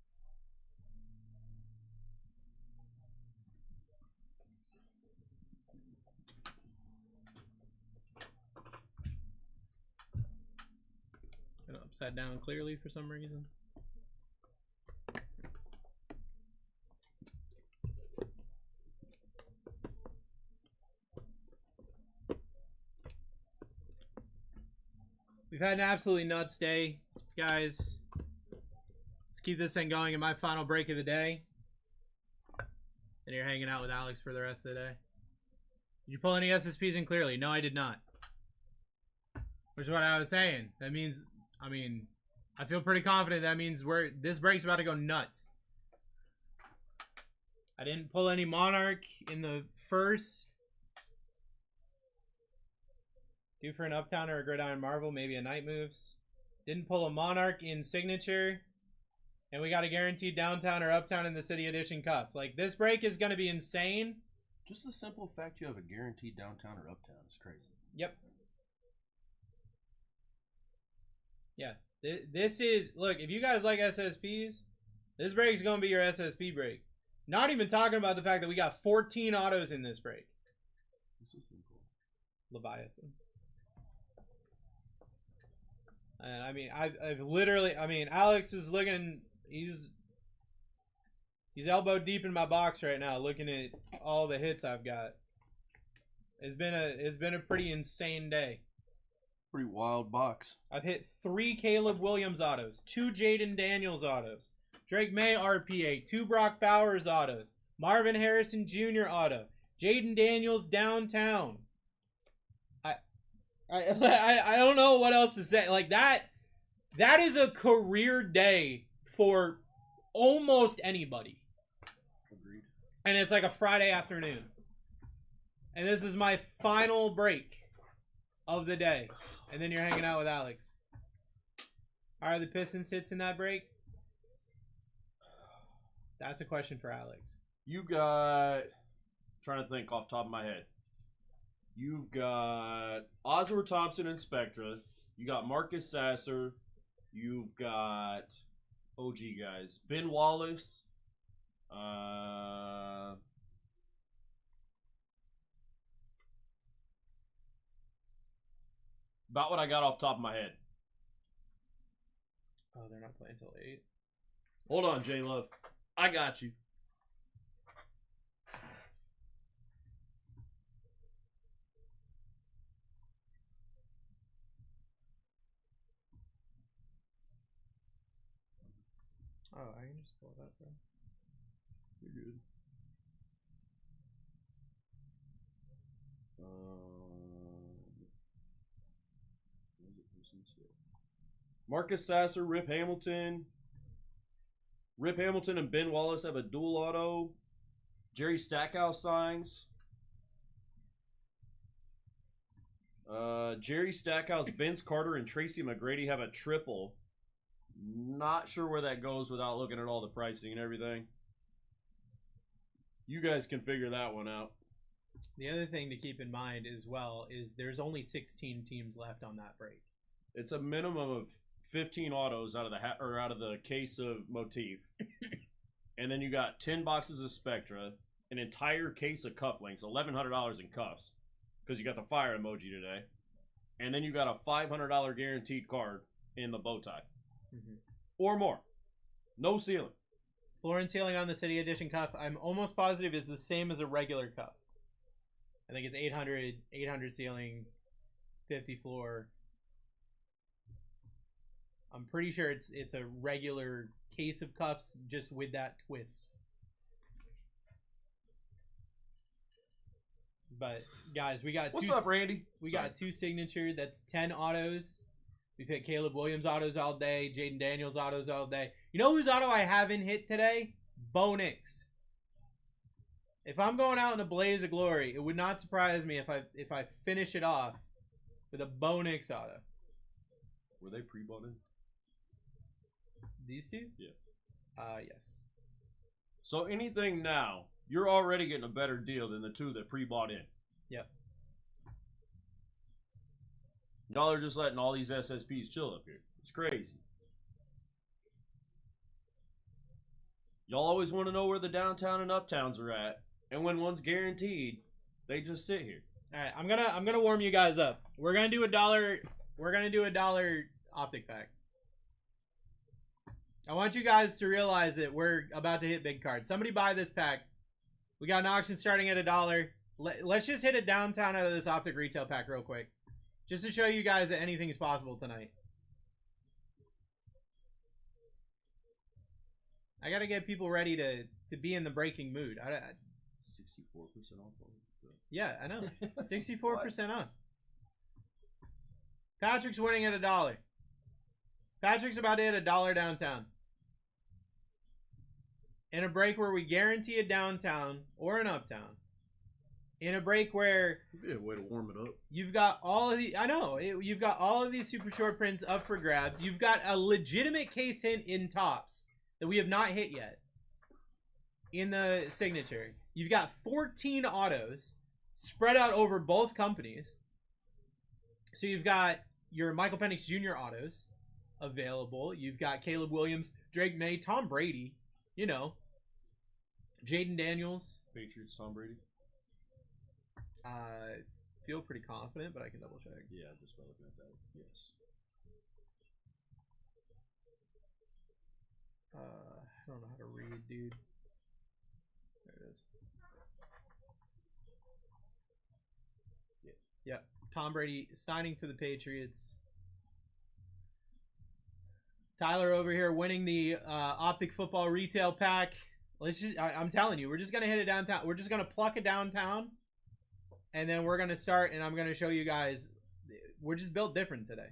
Kind of upside down clearly for some reason. We've had an absolutely nuts day, guys. Let's keep this thing going in my final break of the day. And you're hanging out with Alex for the rest of the day. Did you pull any SSPs in clearly? No, I did not. Which is what I was saying. That means, I mean, I feel pretty confident that means this break's about to go nuts. I didn't pull any Monarch in the first. Due for an Uptown or a Gridiron Marvel, maybe a Night Moves. Didn't pull a Monarch in Signature. And we got a guaranteed Downtown or Uptown in the City Edition Cup. Like, this break is going to be insane. Just the simple fact you have a guaranteed downtown or uptown is crazy. Yep. Yeah. This is... Look, if you guys like SSPs, this break is going to be your SSP break. Not even talking about the fact that we got 14 autos in this break. What's this thing called? Leviathan. And I mean, I've literally, I mean, Alex is looking, he's elbow deep in my box right now, looking at all the hits I've got. It's been a pretty insane day. Pretty wild box. I've hit 3 Caleb Williams autos, 2 Jaden Daniels autos, Drake May RPA, 2 Brock Bowers autos, Marvin Harrison Jr. auto, Jaden Daniels downtown. I don't know what else to say. Like, that is a career day for almost anybody. Agreed. And it's like a Friday afternoon. And this is my final break of the day. And then you're hanging out with Alex. Are the Pistons hits in that break? That's a question for Alex. You got... trying to think off the top of my head. You've got Oswald Thompson and Spectra. You got Marcus Sasser. You've got OG guys. Ben Wallace. About what I got off the top of my head. Oh, they're not playing until 8. Hold on, J-Love. I got you. Oh, I can just pull it up, bro. You're good. Marcus Sasser, Rip Hamilton. Rip Hamilton and Ben Wallace have a dual auto. Jerry Stackhouse signs. Jerry Stackhouse, Vince Carter, and Tracy McGrady have a triple. Not sure where that goes without looking at all the pricing and everything. You guys can figure that one out. The other thing to keep in mind as well is there's only 16 teams left on that break. It's a minimum of 15 autos out of the out of the case of Motif. And then you got 10 boxes of Spectra, an entire case of cufflinks, $1,100 in cuffs. because you got the fire emoji today. And then you got a $500 guaranteed card in the bow tie. Or more. No ceiling. Floor and ceiling on the City Edition cup, I'm almost positive is the same as a regular cup. I think it's 800 ceiling, 50 floor. I'm pretty sure it's a regular case of cups just with that twist. But guys, we got What's up, Randy? We got 2 signature. That's 10 autos. We've hit Caleb Williams autos all day, Jaden Daniels autos all day. You know whose auto I haven't hit today? Bo Nix. If I'm going out in a blaze of glory, it would not surprise me if I finish it off with a Bo Nix auto. Were they pre-bought in? These two? Yeah. Yes. So anything now, you're already getting a better deal than the 2 that pre-bought in. Yep. Y'all are just letting all these SSPs chill up here. It's crazy. Y'all always want to know where the downtown and uptowns are at, and when one's guaranteed, they just sit here. All right, I'm gonna warm you guys up. We're gonna do a dollar. We're gonna do a $1 optic pack. I want you guys to realize that we're about to hit big cards. Somebody buy this pack. We got an auction starting at $1. Let's just hit a downtown out of this optic retail pack real quick, just to show you guys that anything is possible tonight. I gotta get people ready to be in the breaking mood. 64% off. Yeah, I know. 64% off. Patrick's winning at $1. Patrick's about to hit $1 downtown. In a break where we guarantee a downtown or an uptown. In a break where yeah, way to warm it up. You've got all of the you've got all of these super short prints up for grabs. You've got a legitimate case hint in tops that we have not hit yet in the signature. You've got 14 autos spread out over both companies. So you've got your Michael Penix Jr. autos available. You've got Caleb Williams, Drake May, Tom Brady, you know, Jaden Daniels. Patriots, Tom Brady. I feel pretty confident, but I can double check. Yeah, just by looking at that. Yes. I don't know how to read, dude. There it is. Yeah. Tom Brady signing for the Patriots. Tyler over here winning the Optic Football Retail Pack. I'm telling you, we're just gonna hit it downtown. We're just gonna pluck it downtown, and then we're gonna start. And I'm gonna show you guys. We're just built different today.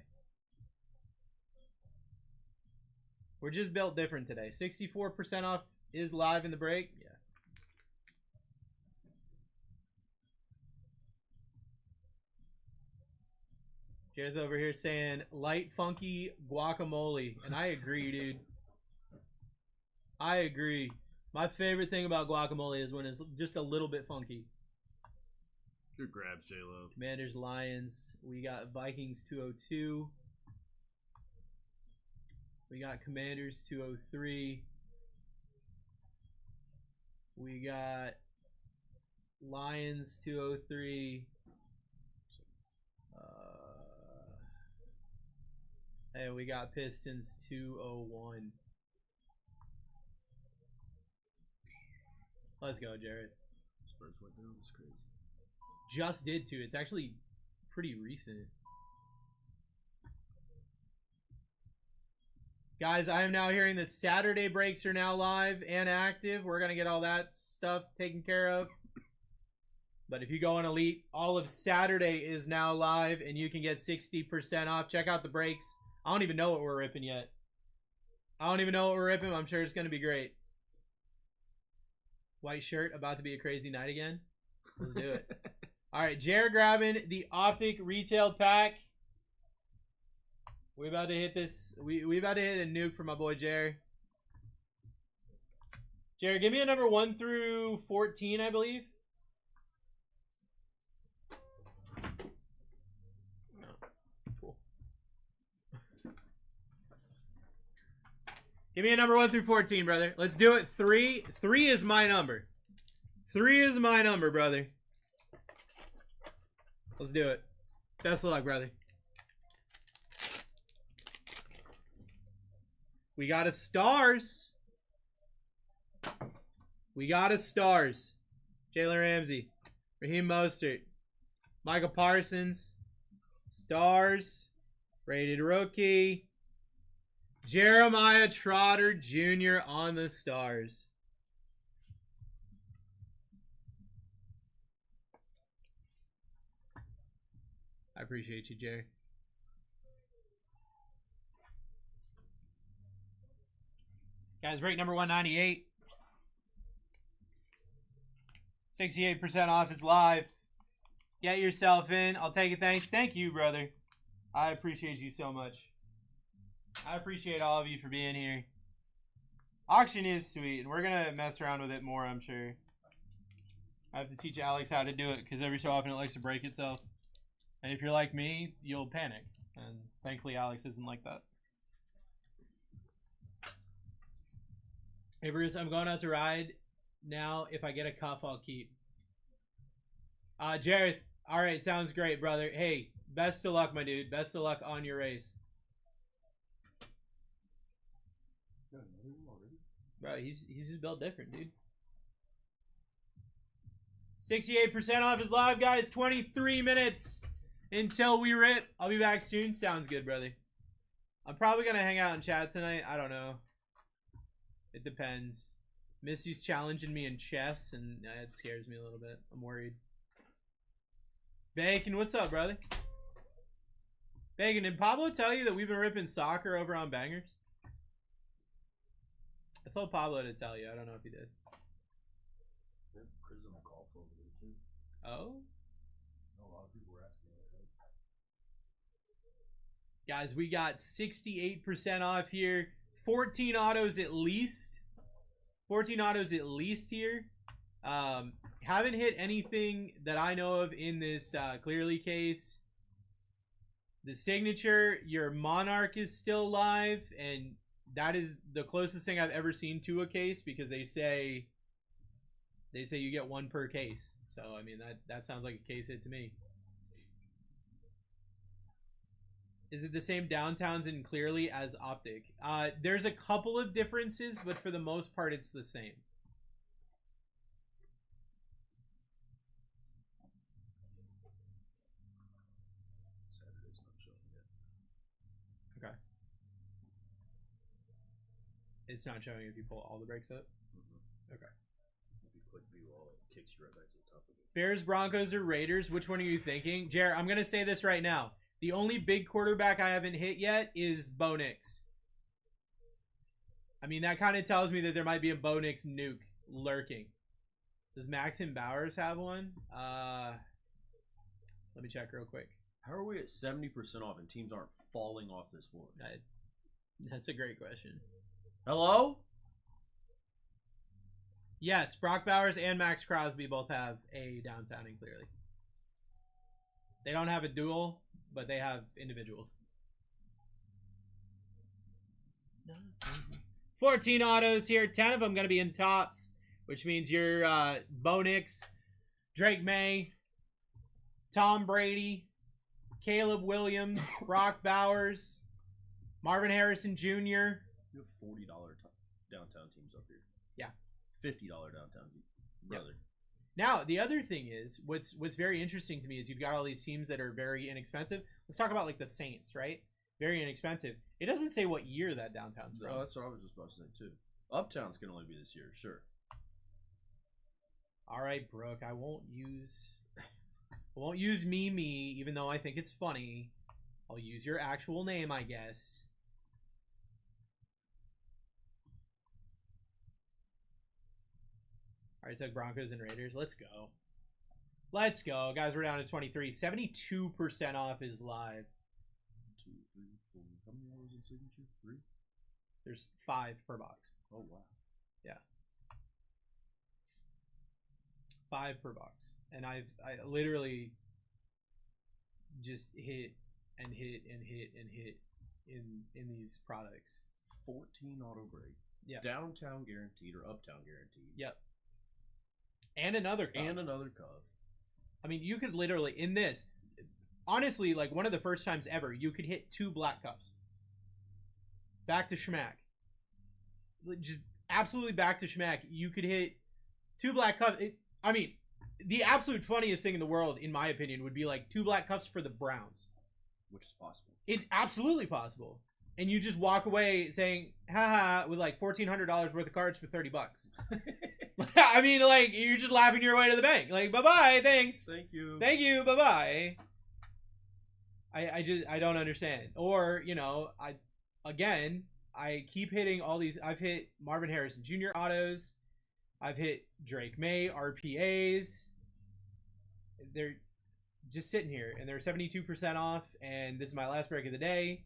We're just built different today. 64% off is live in the break. Yeah. Jareth over here saying light funky guacamole. And I agree, dude. I agree. My favorite thing about guacamole is when it's just a little bit funky. Good grabs, J-Lo. Commanders, Lions. We got Vikings 202. We got Commanders 203. We got Lions 203. And we got Pistons 201. Let's go, Jared. Spurs went down. That's crazy. Just did too. It's actually pretty recent. Guys, I am now hearing that Saturday breaks are now live and active. We're going to get all that stuff taken care of. But if you go on Elite, all of Saturday is now live, and you can get 60% off. Check out the breaks. I don't even know what we're ripping yet. I'm sure it's going to be great. White shirt, about to be a crazy night again. Let's do it. All right, Jared grabbing the Optic Retail Pack. We about to hit this. We about to hit a nuke for my boy Jared. Jared, give me a number 1 through 14, I believe. No. Cool. Give me a number 1 through 14, brother. Let's do it. 3. 3 is my number. 3 is my number, brother. Let's do it. Best of luck, brother. We got a stars. We got a stars. Jalen Ramsey. Raheem Mostert. Michael Parsons. Stars. Rated rookie. Jeremiah Trotter Jr. on the stars. I appreciate you, Jerry. Guys, break number 198. 68% off is live. Get yourself in. I'll take it. Thanks. Thank you, brother. I appreciate you so much. I appreciate all of you for being here. Auction is sweet, and we're going to mess around with it more, I'm sure. I have to teach Alex how to do it, because every so often it likes to break itself. And if you're like me, you'll panic. And thankfully, Alex isn't like that. Hey, Bruce, I'm going out to ride now. If I get a cuff, I'll keep. Jared, all right, sounds great, brother. Hey, best of luck, my dude. Best of luck on your race. Bro, he's just built different, dude. 68% off is live, guys. 23 minutes until we rip. I'll be back soon. Sounds good, brother. I'm probably going to hang out in chat tonight. I don't know. It depends. Missy's challenging me in chess, and it scares me a little bit. I'm worried. Bacon, what's up, brother? Bacon, did Pablo tell you that we've been ripping soccer over on Bangers? I told Pablo to tell you. I don't know if he did. Prism golf over there too. Oh? A lot of people were asking about that. Guys, we got 68% off here. 14 autos at least. 14 autos at least here. Haven't hit anything that I know of in this Clearly case. The signature, your Monarch is still live, and that is the closest thing I've ever seen to a case, because they say you get one per case. So I mean that sounds like a case hit to me. Is it the same downtowns in Clearly as Optic? There's a couple of differences, but for the most part it's the same. Saturday's not showing yet. Okay. It's not showing if you pull all the breaks up? Okay. If you click view all, it kicks you right back to the top of it. Bears, Broncos, or Raiders? Which one are you thinking? Jared, I'm going to say this right now. The only big quarterback I haven't hit yet is Bo Nix. I mean, that kind of tells me that there might be a Bo Nix nuke lurking. Does Maxim Bowers have one? Let me check real quick. How are we at 70% off and teams aren't falling off this board? That's a great question. Hello? Yes, Brock Bowers and Max Crosby both have a downtown in Clearly. They don't have a duel, but they have individuals. 14 autos here. 10 of them going to be in tops, which means your Bo Nix, Drake May, Tom Brady, Caleb Williams, Brock Bowers, Marvin Harrison Jr. You have $40 downtown teams up here. Yeah. $50 downtown teams. Brother. Yep. Now, the other thing is, what's very interesting to me is you've got all these teams that are very inexpensive. Let's talk about, like, the Saints, right? Very inexpensive. It doesn't say what year that downtown's from. No, that's what I was just about to say, too. Uptown's can only be this year, sure. All right, Brooke, I won't use me, even though I think it's funny. I'll use your actual name, I guess. All right, took Broncos and Raiders. Let's go. Let's go. Guys, we're down to 23. 72% off is live. 2, 3, 4. How many hours in signature? 3? There's 5 per box. Oh, wow. Yeah. 5 per box. And I literally just hit and hit and hit and hit in these products. 14 auto break. Yeah. Downtown guaranteed or uptown guaranteed. Yep. And another cup. And another cup. I mean, you could literally, in this, honestly, like, one of the first times ever you could hit 2 black cups. Back to schmack. Just absolutely back to schmack. You could hit 2 black cups. I mean, the absolute funniest thing in the world, in my opinion, would be like 2 black cups for the Browns. Which is possible. It's absolutely possible. And you just walk away saying, haha, with like $1,400 worth of cards for $30. I mean, like, you're just laughing your way to the bank. Like, bye-bye, thanks. Thank you. Thank you, bye-bye. I don't understand. Or, you know, I keep hitting all these. I've hit Marvin Harrison Jr. autos. I've hit Drake May RPAs. They're just sitting here, and they're 72% off, and this is my last break of the day.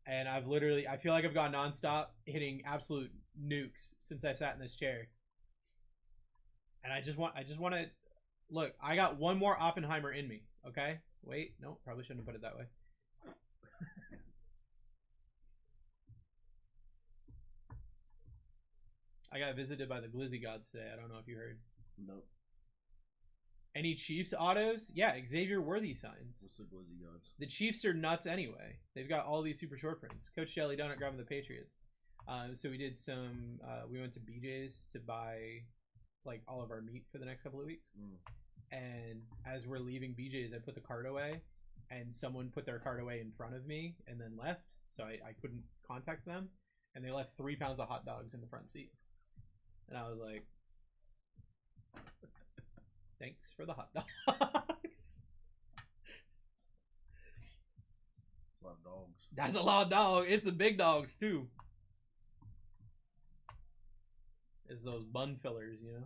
And I feel like I've gone nonstop hitting absolute nukes since I sat in this chair. And I just want to look. I got one more Oppenheimer in me. Okay, wait, no, probably shouldn't have put it that way. I got visited by the Glizzy gods today. I don't know if you heard. Nope. Any Chiefs autos? Yeah, Xavier Worthy signs. What's the Glizzy gods? The Chiefs are nuts anyway. They've got all these super short prints. Coach Jelly Donut grabbing the Patriots. So we did some. We went to BJ's to buy like all of our meat for the next couple of weeks. And as we're leaving BJ's, I put the cart away, and someone put their cart away in front of me and then left. So I couldn't contact them, and they left 3 pounds of hot dogs in the front seat. And I was like, thanks for the hot dogs. A lot of dogs. That's a lot of dogs. It's the big dogs, too. It's those bun fillers, you know?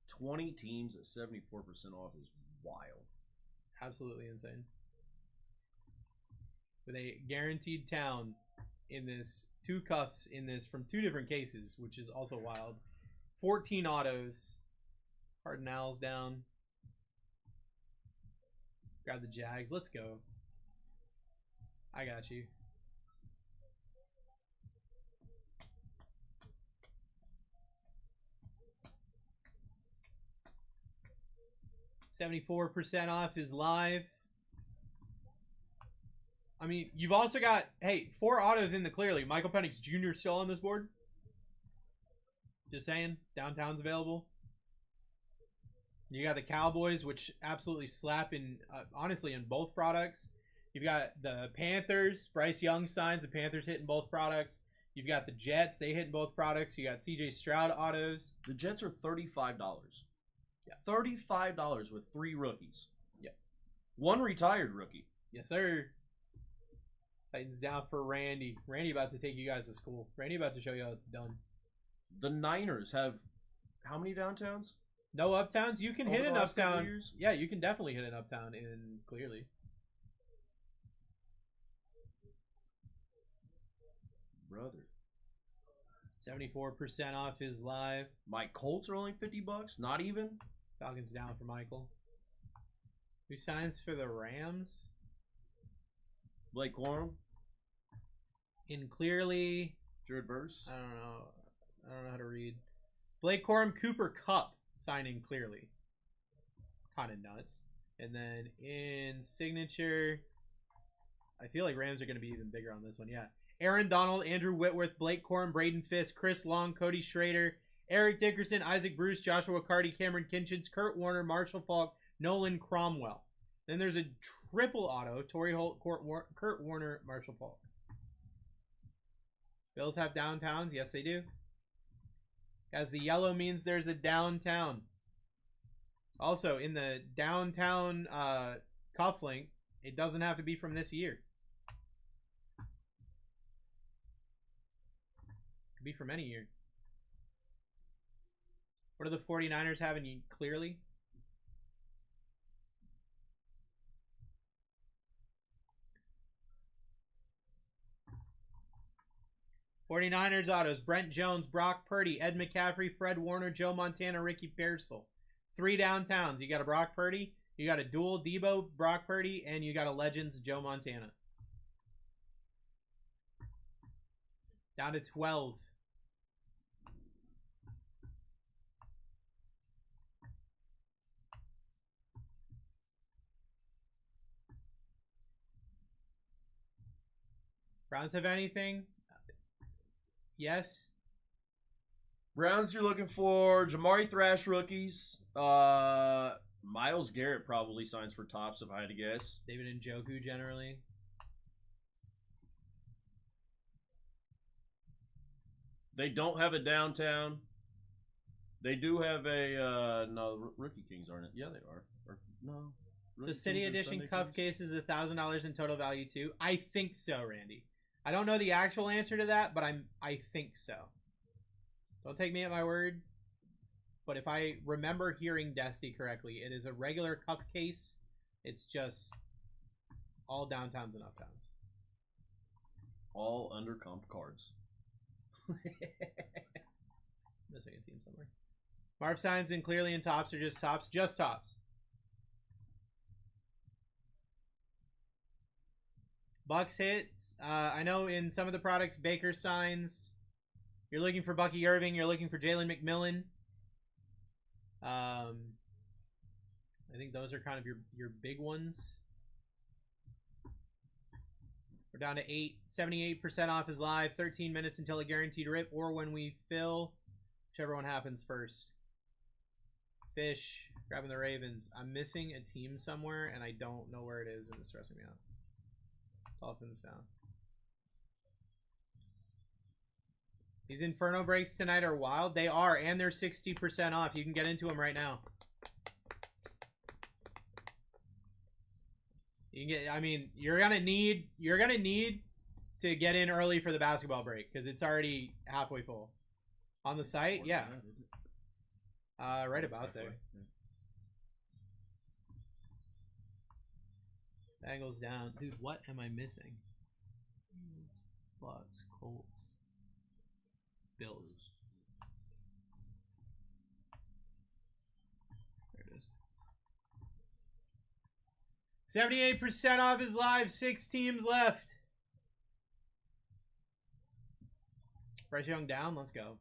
20 teams at 74% off is wild. Absolutely insane. With a guaranteed town in this, 2 cuffs in this from 2 different cases, which is also wild. 14 autos. Cardinals down. Grab the Jags. Let's go. I got you. $74% off is live. I mean, you've also got, hey, 4 autos in the clearly. Michael Penix Jr. still on this board. Just saying. Downtown's available. You got the Cowboys, which absolutely slap in, honestly, in both products. You've got the Panthers. Bryce Young signs. The Panthers hitting both products. You've got the Jets. They hit in both products. You got CJ Stroud autos. The Jets are $35. Yeah. $35 with 3 rookies. Yeah. 1 retired rookie. Yes, sir. Titans down for Randy. Randy about to take you guys to school. Randy about to show you how it's done. The Niners have how many downtowns? No uptowns. You can Over hit the an last couple uptown. years? Yeah, you can definitely hit an uptown in clearly. Brother. 74% off is live. My Colts are only $50. Not even. Falcons down for Michael. Who signs for the Rams? Blake Corum. In clearly, Jared Verse. I don't know how to read. Blake Corum, Cooper Cup signing clearly. Kind of nuts. And then in signature, I feel like Rams are going to be even bigger on this one. Yeah. Aaron Donald, Andrew Whitworth, Blake Corum, Braden Fisk, Chris Long, Cody Schrader, Eric Dickerson, Isaac Bruce, Joshua Carty, Cameron Kinchins, Kurt Warner, Marshall Falk, Nolan Cromwell. Then there's a triple auto, Torrey Holt, Kurt Warner, Marshall Falk. Bills have downtowns. Yes, they do. As the yellow means there's a downtown. Also, in the downtown cufflink, it doesn't have to be from this year. Could be from any year. What do the 49ers have in clearly? '49ers autos. Brent Jones, Brock Purdy, Ed McCaffrey, Fred Warner, Joe Montana, Ricky Pearsall. 3 downtowns. You got a Brock Purdy, you got a dual Debo, Brock Purdy, and you got a Legends, Joe Montana. Down to 12. Browns have anything? Yes. Browns, you're looking for Jamari Thrash rookies. Myles Garrett probably signs for tops if I had to guess. David Njoku generally. They don't have a downtown. They do have a no. Rookie Kings aren't it? Yeah, they are. Or, no. So Rookie City Kings are Edition Sunday cuff Kings? case is $1,000 in total value too. I think so, Randy. I don't know the actual answer to that, but I think so. Don't take me at my word. But if I remember hearing Dusty correctly, it is a regular cuff case. It's just all downtowns and uptowns. All undercomped cards. Missing a team somewhere. Marv signs in clearly in tops or just tops? Just tops. Bucks hits. I know in some of the products, Baker signs. You're looking for Bucky Irving. You're looking for Jalen McMillan. I think those are kind of your big ones. We're down to 8. 78% off is live. 13 minutes until a guaranteed rip or when we fill. Whichever one happens first. Fish. Grabbing the Ravens. I'm missing a team somewhere, and I don't know where it is, and it's stressing me out. Dolphins down. These Inferno breaks tonight are wild. They are, and they're 60% off. You can get into them right now. You can get. I mean, you're gonna need to get in early for the basketball break because it's already halfway full. On the site, yeah. Right about there. Bengals down. Dude, what am I missing? Bucks, Colts, Bills. There it is. 78% off is live. 6 teams left. Bryce Young down. Let's go.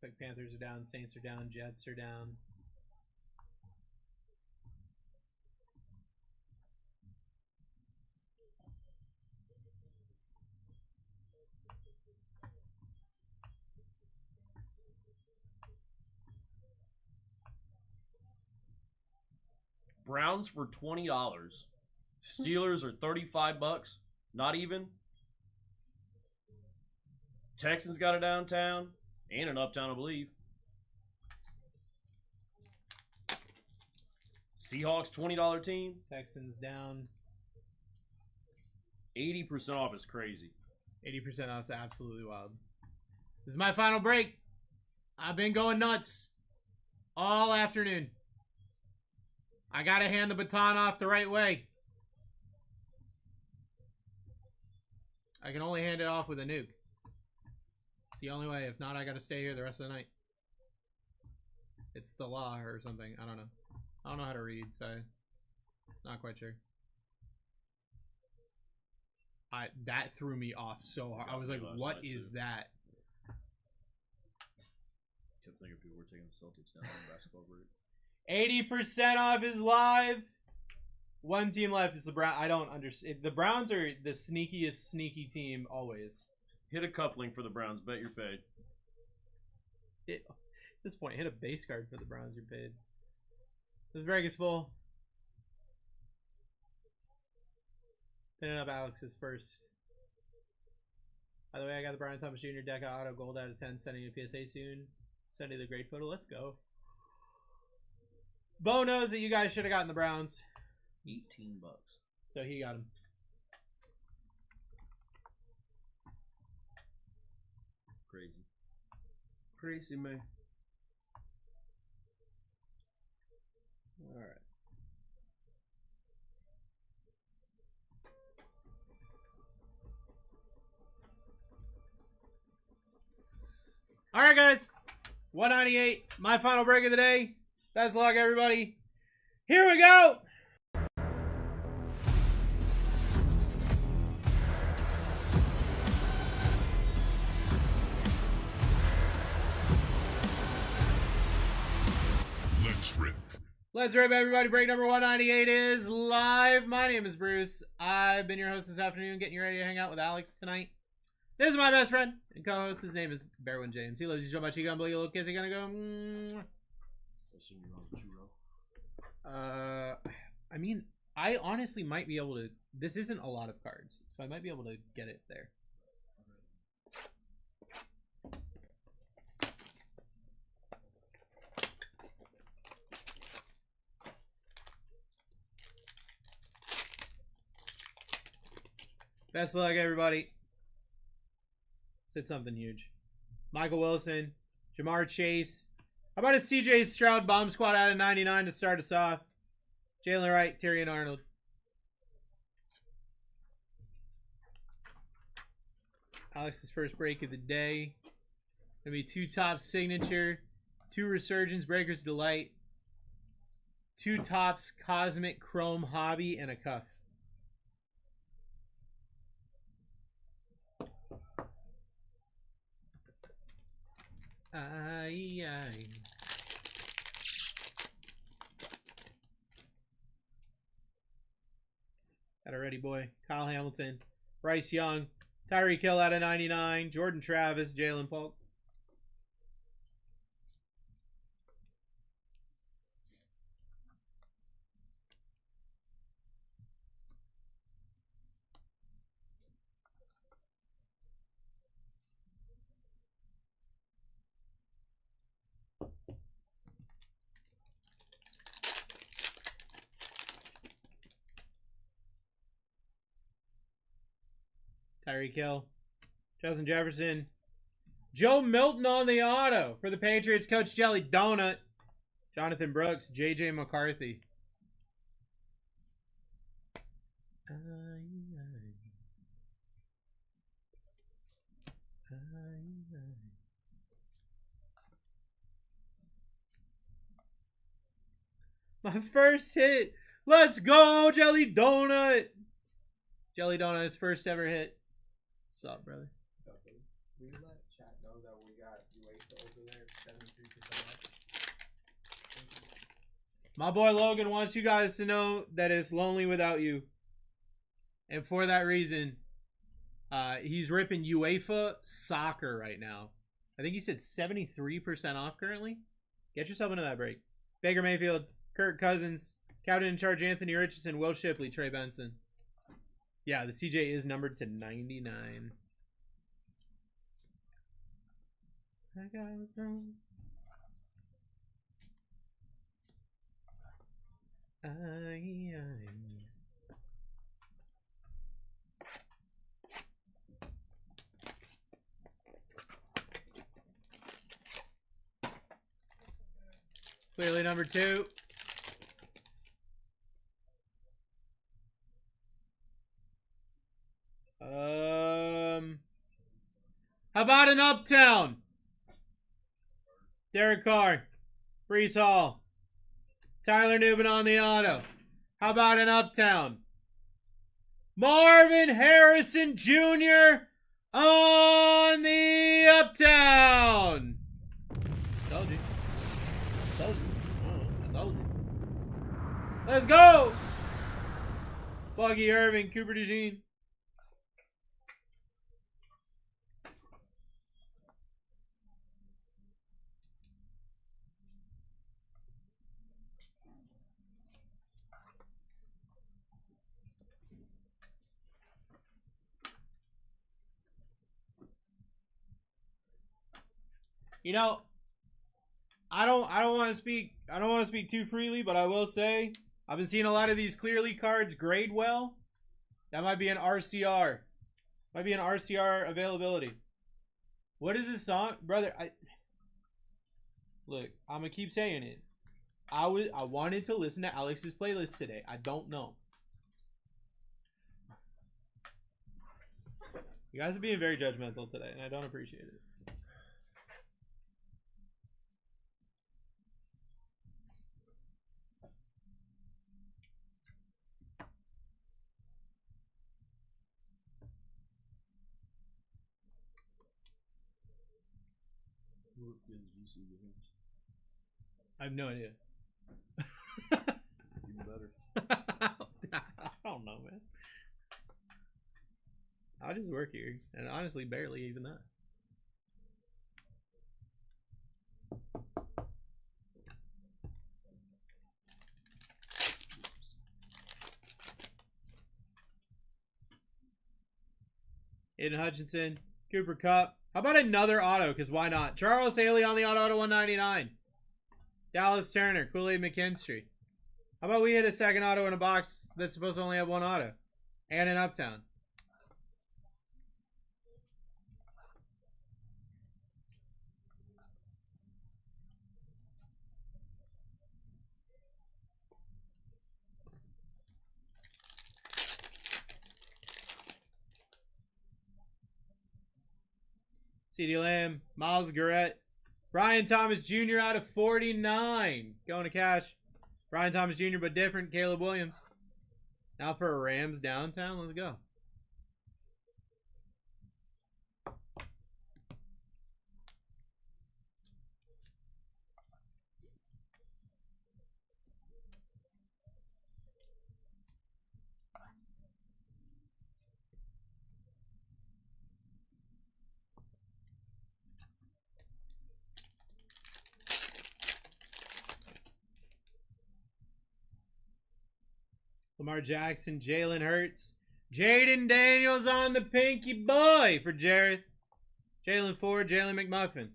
Looks like Panthers are down, Saints are down, Jets are down. Browns for $20. Steelers are $35. Not even. Texans got a downtown and an uptown, I believe. Seahawks $20 team. Texans down. 80% off is crazy. 80% off is absolutely wild. This is my final break. I've been going nuts all afternoon. I gotta hand the baton off the right way. I can only hand it off with a nuke. It's the only way. If not, I gotta stay here the rest of the night. It's the law or something. I don't know. I don't know how to read, so not quite sure. That threw me off so hard. I was like, what is that? Kept thinking people were taking the Celtics down on the basketball break. 80% off is live. One team left. It's the Browns. I don't understand. The Browns are the sneakiest sneaky team always. Hit a coupling for the Browns. Bet you're paid. At this point, hit a base card for the Browns. You're paid. This break is full. Pinning up Alex's first. By the way, I got the Brian Thomas Jr. Deca Auto Gold out of 10. Sending a PSA soon. Sending the great photo. Let's go. Bo knows that you guys should have gotten the Browns. $18. So he got him. Crazy. Crazy, man. All right. All right, guys. 198. My final break of the day. Best luck, everybody. Here we go. Let's rip. Let's rip, everybody. Break number 198 is live. My name is Bruce. I've been your host this afternoon, getting you ready to hang out with Alex tonight. This is my best friend and co-host. His name is Berwin James. He loves you so much. He gonna blow you a little kiss. He gonna go. I assume you're on the 2-row. I mean, I honestly might be able to. This isn't a lot of cards, so I might be able to get it there. Best of luck, everybody. Said something huge. Michael Wilson, Jamar Chase. How about a CJ Stroud bomb squad out of 99 to start us off? Jalen Wright, Tyrion Arnold. Alex's first break of the day. Gonna be 2 Topps signature, 2 Resurgence Breakers Delight, 2 Topps Cosmic Chrome Hobby, and a cuff. Aye, aye. Got a ready boy. Kyle Hamilton, Bryce Young, Tyreek Hill out of 99, Jordan Travis, Jalen Polk. Tyreek Hill, Justin Jefferson, Joe Milton on the auto for the Patriots. Coach Jelly Donut, Jonathan Brooks, J.J. McCarthy. My first hit. Let's go, Jelly Donut. Jelly Donut, his first ever hit. What's up, brother? What's up, dude? Will you let chat know that we got UEFA over there 73% off? My boy Logan wants you guys to know that it's lonely without you. And for that reason, he's ripping UEFA soccer right now. I think he said 73% off currently. Get yourself into that break. Baker Mayfield, Kirk Cousins, Captain in Charge Anthony Richardson, Will Shipley, Trey Benson. Yeah, the CJ is numbered to 99. I got it wrong. Clearly number 2. How about an Uptown? Derek Carr, Brees Hall, Tyler Newman on the auto. How about an Uptown? Marvin Harrison Jr. on the Uptown. Told you. Told you. I told you. Let's go. Buggy Irving, Cooper DeJean. You know, I don't want to speak too freely, but I will say I've been seeing a lot of these clearly cards grade well. That might be an RCR. Might be an RCR availability. What is this song? Brother, look, I'm going to keep saying it. I wanted to listen to Alex's playlist today. I don't know. You guys are being very judgmental today, and I don't appreciate it. I have no idea. Even better. I don't know, man. I just work here, and honestly, barely even that. Aiden Hutchinson, Cooper Kupp. How about another auto? Because why not? Charles Haley on the auto 199. Dallas Turner, Kool-Aid McKinstry. How about we hit a second auto in a box that's supposed to only have one auto? And an Uptown. CeeDee Lamb, Miles Garrett, Brian Thomas Jr. out of 49. Going to cash. Brian Thomas Jr., but different. Caleb Williams. Now for a Rams downtown. Let's go. Lamar Jackson, Jalen Hurts. Jaden Daniels on the pinky boy for Jareth. Jalen Ford, Jalen McMuffin.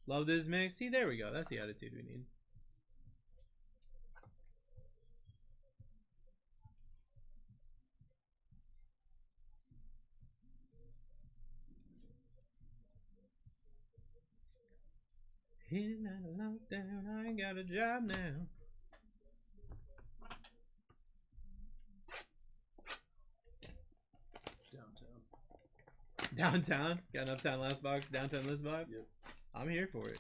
Love this mix. See, there we go. That's the attitude we need. In and out of lockdown, I ain't got a job now. Downtown? Got an Uptown last box, downtown this vibe? Yep. I'm here for it.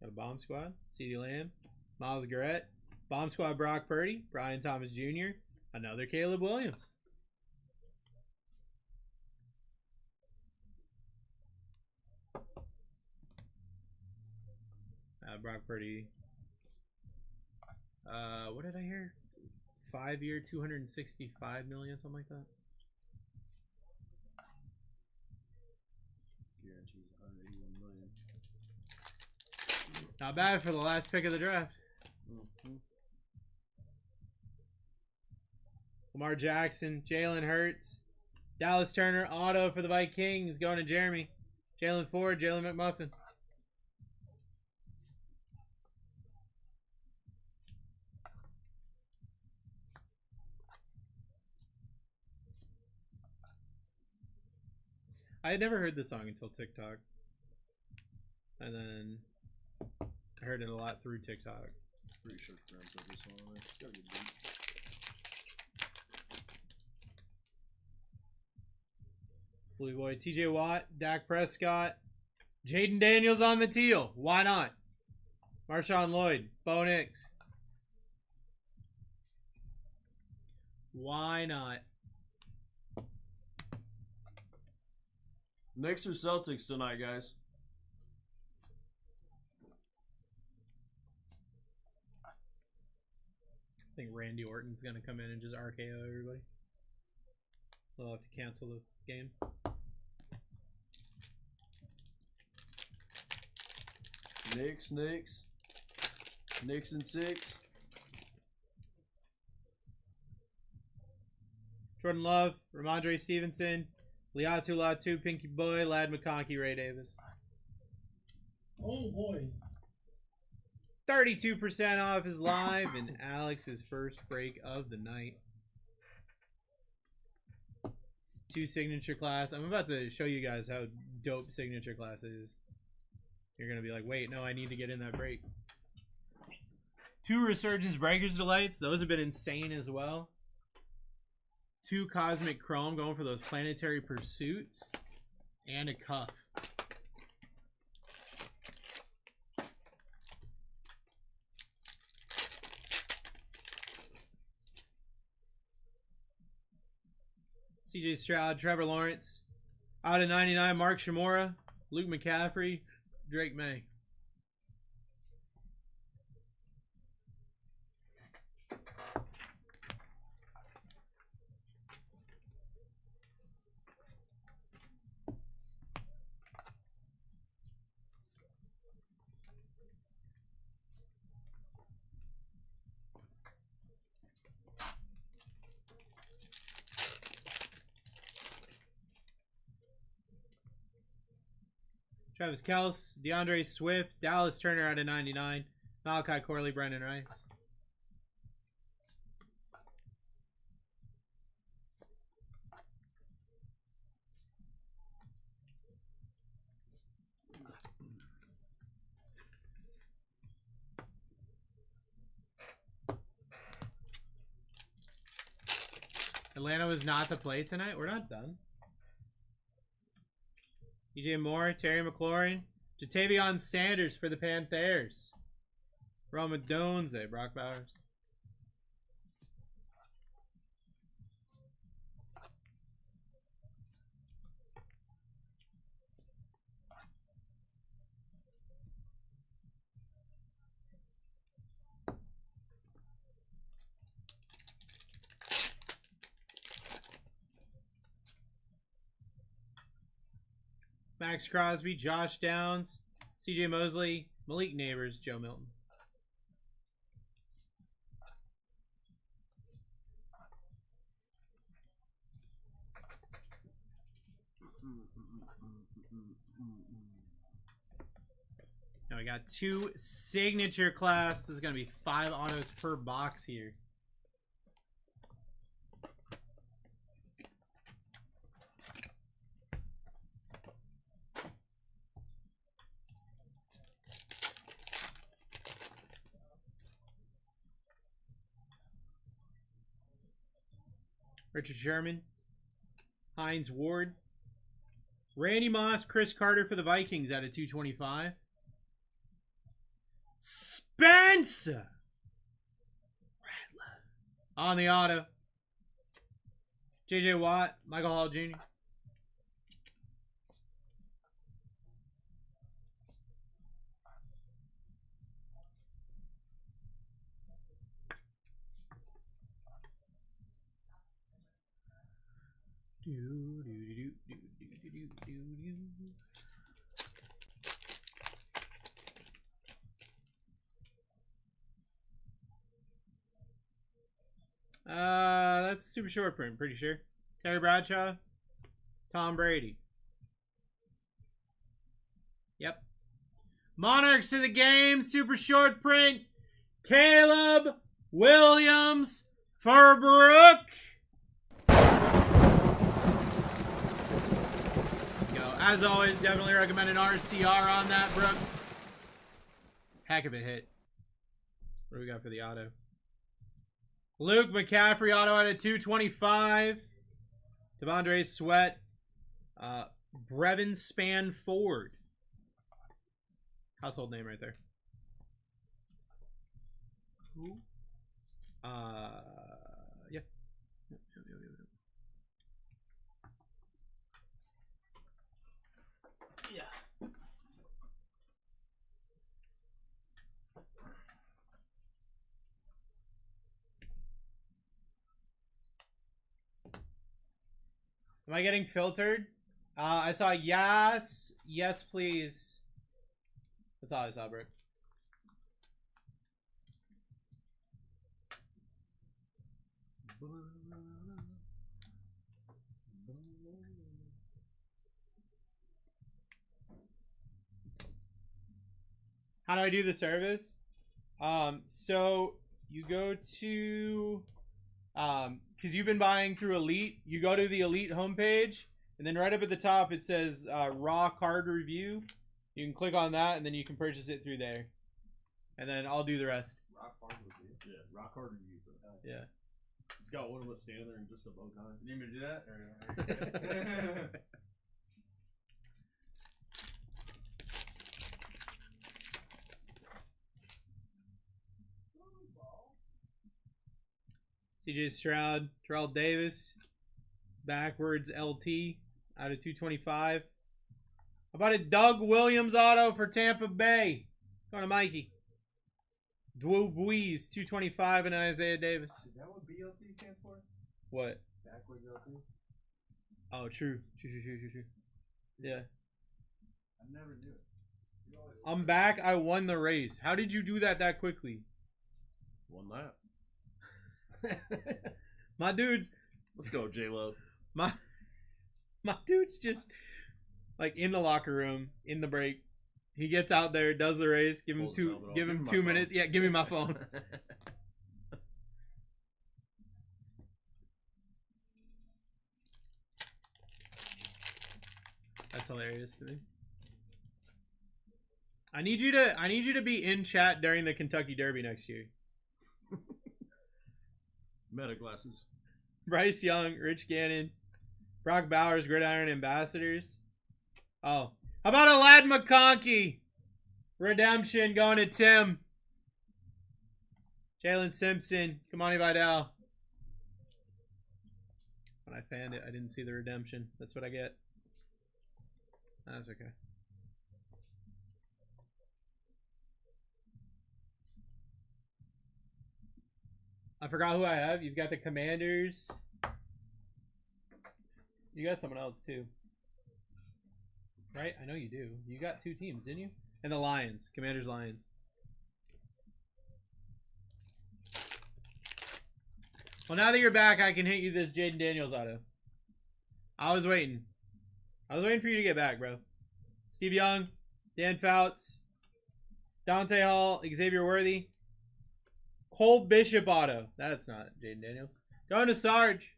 Got a Bomb Squad, CeeDee Lamb, Miles Garrett, Bomb Squad Brock Purdy, Brian Thomas Jr., another Caleb Williams. Brock Purdy. What did I hear? 5-year, 265 million, something like that. Guarantees 181 million. Not bad for the last pick of the draft. Lamar Jackson, Jalen Hurts, Dallas Turner, auto for the Vikings, going to Jeremy. Jalen Ford, Jalen McMuffin. I had never heard this song until TikTok. And then I heard it a lot through TikTok. Pretty sure Graham put this one on there. It's got a good beat. Blue Boy, TJ Watt, Dak Prescott, Jaden Daniels on the teal. Why not? Marshawn Lloyd, Bo Nix. Why not? Knicks or Celtics tonight, guys? I think Randy Orton's going to come in and just RKO everybody. They'll have to cancel the game. Knicks and 6. Jordan Love, Ramondre Stevenson, Liatu Latu, Pinky Boy, Lad McConkey, Ray Davis. Oh boy. 32% off is live, and Alex's first break of the night. 2 signature class. I'm about to show you guys how dope signature class is. You're going to be like, wait, no, I need to get in that break. 2 Resurgence Breakers Delights. Those have been insane as well. 2 Cosmic Chrome going for those Planetary Pursuits. And a cuff. CJ Stroud, Trevor Lawrence. Out of 99, Mark Shimura, Luke McCaffrey, Drake May. Travis Kelce, DeAndre Swift, Dallas Turner out of 99, Malachi Corley, Brendan Rice. Atlanta was not the play tonight. We're not done. DJ Moore, Terry McLaurin, Jatavion Sanders for the Panthers. Roma Donze, Brock Bowers. Max Crosby, Josh Downs, CJ Mosley, Malik Neighbors, Joe Milton. Now we got 2 signature class. This is going to be 5 autos per box here. Richard Sherman, Hines Ward, Randy Moss, Chris Carter for the Vikings out of 225. Spencer Rattler on the auto. JJ Watt, Michael Hall Jr. That's a super short print, pretty sure. Terry Bradshaw, Tom Brady. Yep. Monarchs of the game, super short print. Caleb Williams for Brooke. Let's go. As always, definitely recommend an RCR on that, Brooke. Heck of a hit. What do we got for the auto? Luke McCaffrey, auto out of 225. Devondre Sweat. Brevin Span Ford. Household name right there. Who? Yeah. Yeah. Am I getting filtered? I saw yes. Yes, please. That's all I saw, bro. How do I do the service? So you go to, because you've been buying through Elite, you go to the Elite homepage, and then right up at the top it says Raw Card Review. You can click on that, and then you can purchase it through there. And then I'll do the rest. Rock hard review. Yeah, rock hard review. Yeah. It's got one of us standing there in just a bow tie. You need me to do that? CJ Stroud, Terrell Davis, backwards LT out of 225. How about a Doug Williams auto for Tampa Bay? Going to Mikey. Drew Brees, 225, and Isaiah Davis. Is that what BLT stands for? What? Backwards LT? Oh, true. Yeah. I never knew it. I'm back. I won the race. How did you do that quickly? Won that. My dude's Let's go, J-Lo. my dude's just like in the locker room in the break. He gets out there, does the race. Give him Pulls his helmet off. give him Give me 2 my minutes. phone. Yeah, give me my phone. That's hilarious to me. I need you to be in chat during the Kentucky Derby next year. Meta glasses. Bryce Young, Rich Gannon, Brock Bowers, Gridiron Ambassadors. Oh, how about a Lad McConkey? Redemption going to Tim. Jalen Simpson, Kamani Vidal. When I fanned it, I didn't see the redemption. That's what I get. That's okay. I forgot who I have. You've got the Commanders. You got someone else too. Right? I know you do. You got 2 teams, didn't you? And the Lions. Commanders, Lions. Well, now that you're back, I can hit you this Jaden Daniels auto. I was waiting. I was waiting for you to get back, bro. Steve Young, Dan Fouts, Dante Hall, Xavier Worthy, Cole Bishop auto. That's not Jaden Daniels. Going to Sarge.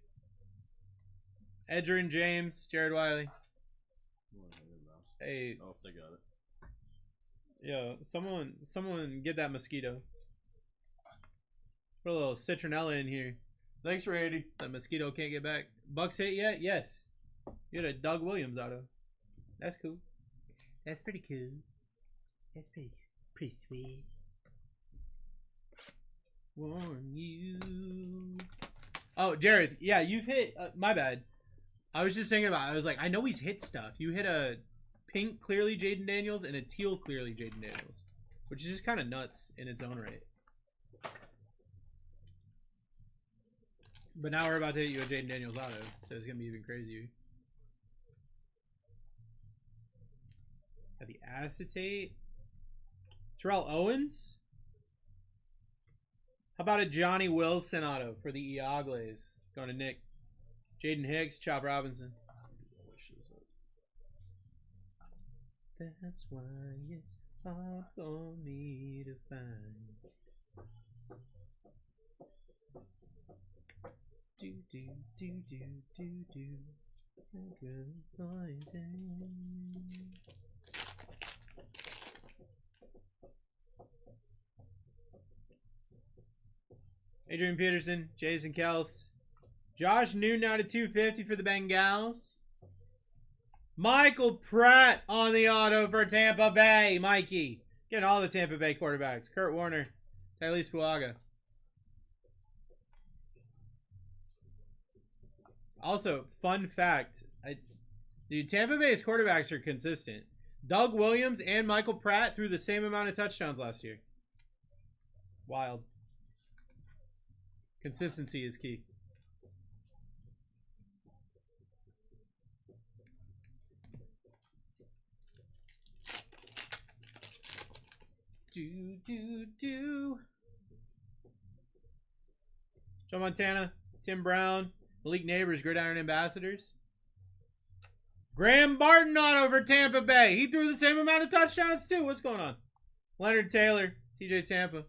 Edgerrin James, Jared Wiley. Hey, Oh, they got it. yo, someone get that mosquito. Put a little citronella in here. Thanks, Randy. That mosquito can't get back. Bucks hit yet? Yes. You had a Doug Williams auto. That's cool. That's pretty cool. That's pretty sweet. Warn you. Oh, Jared. Yeah, you've hit. My bad. I was just thinking about it. I was like, I know he's hit stuff. You hit a pink, clearly Jaden Daniels, and a teal, clearly Jaden Daniels. Which is just kind of nuts in its own right. But now we're about to hit you a Jaden Daniels auto, so it's going to be even crazier. Got the acetate. Terrell Owens. How about a Johnny Wilson auto for the Eagles? Going to Nick. Jaden Hicks, Chop Robinson. That's why it's hard for me to find. Do do do do do do. Good poison. Adrian Peterson, Jason Kels, Josh Newton out of 250 for the Bengals. Michael Pratt on the auto for Tampa Bay. Mikey. Getting all the Tampa Bay quarterbacks. Kurt Warner. Tyrese Fuaga. Also, fun fact. Dude, Tampa Bay's quarterbacks are consistent. Doug Williams and Michael Pratt threw the same amount of touchdowns last year. Wild. Consistency is key. Do. Joe Montana, Tim Brown, Malik Neighbors, Gridiron Ambassadors. Graham Barton auto for Tampa Bay. He threw the same amount of touchdowns too. What's going on? Leonard Taylor, TJ Tampa.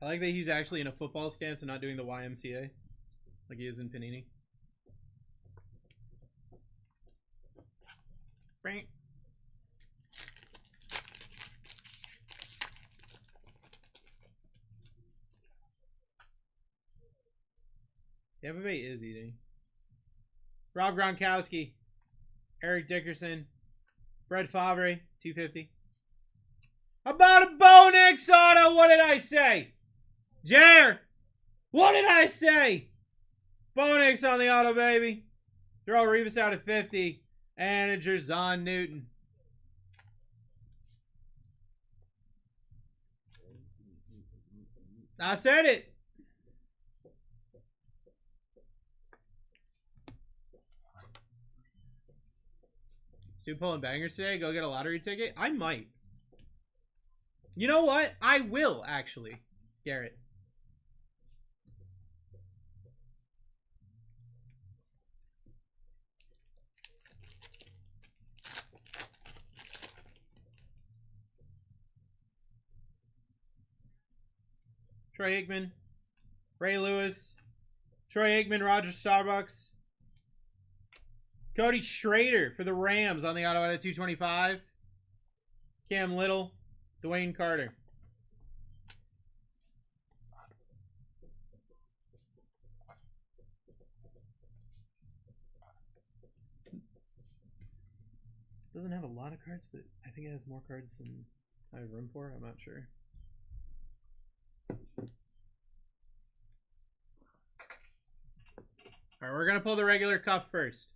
I like that he's actually in a football stance and not doing the YMCA like he is in Panini. Right. Tampa Bay is eating. Rob Gronkowski, Eric Dickerson, Brett Favre, 250. How about a Bo Nix auto. What did I say? Jer, what did I say? Bo Nix on the auto, baby. Throw Revis out at 50. And it's your Zon Newton. I said it. So you pulling bangers today? Go get a lottery ticket? I might. You know what? I will, actually. Garrett. Troy Aikman, Ray Lewis, Troy Aikman, Roger Starbucks, Cody Schrader for the Rams on the auto at 225, Cam Little, Dwayne Carter. Doesn't have a lot of cards, but I think it has more cards than I have room for. I'm not sure. All right, we're gonna pull the regular cup first.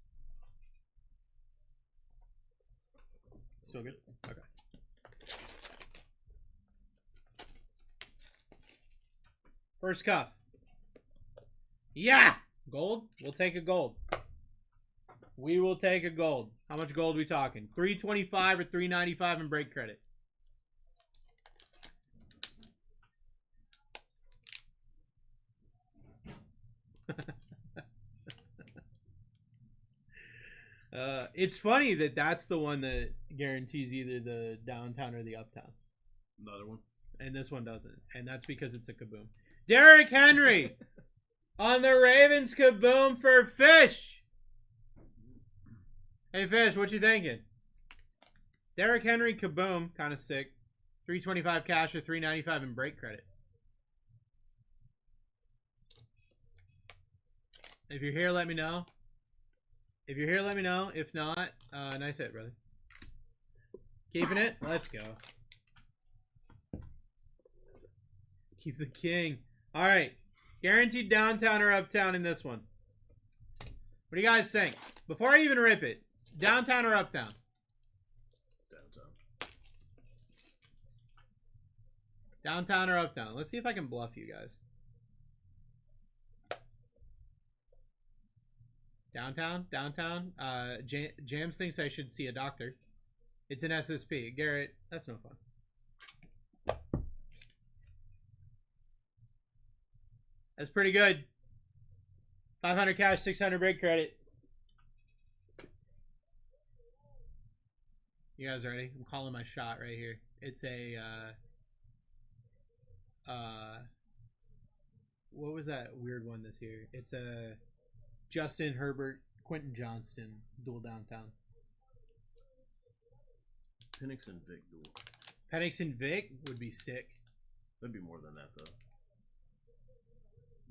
Still good? Okay. First cup. Yeah! Gold? We'll take a gold. We will take a gold. How much gold are we talking? 325 or 395 in break credit? It's funny that that's the one that guarantees either the downtown or the uptown. Another one. And this one doesn't. And that's because it's a kaboom. Derrick Henry on the Ravens kaboom for Fish. Hey, Fish, what you thinking? Derrick Henry kaboom. Kind of sick. 325 cash or 395 in break credit. If you're here, let me know. If you're here, let me know. If not, nice hit, brother. Keeping it? Let's go. Keep the king. All right. Guaranteed downtown or uptown in this one. What do you guys think? Before I even rip it, downtown or uptown? Downtown. Downtown or uptown? Let's see if I can bluff you guys. Downtown? Downtown? Jams thinks I should see a doctor. It's an SSP. Garrett, that's no fun. That's pretty good. 500 cash, 600 break credit. You guys ready? I'm calling my shot right here. It's a, what was that weird one this year? It's a Justin Herbert, Quentin Johnston dual downtown. Penix and Vic duel. Penix and Vic would be sick. That'd be more than that, though.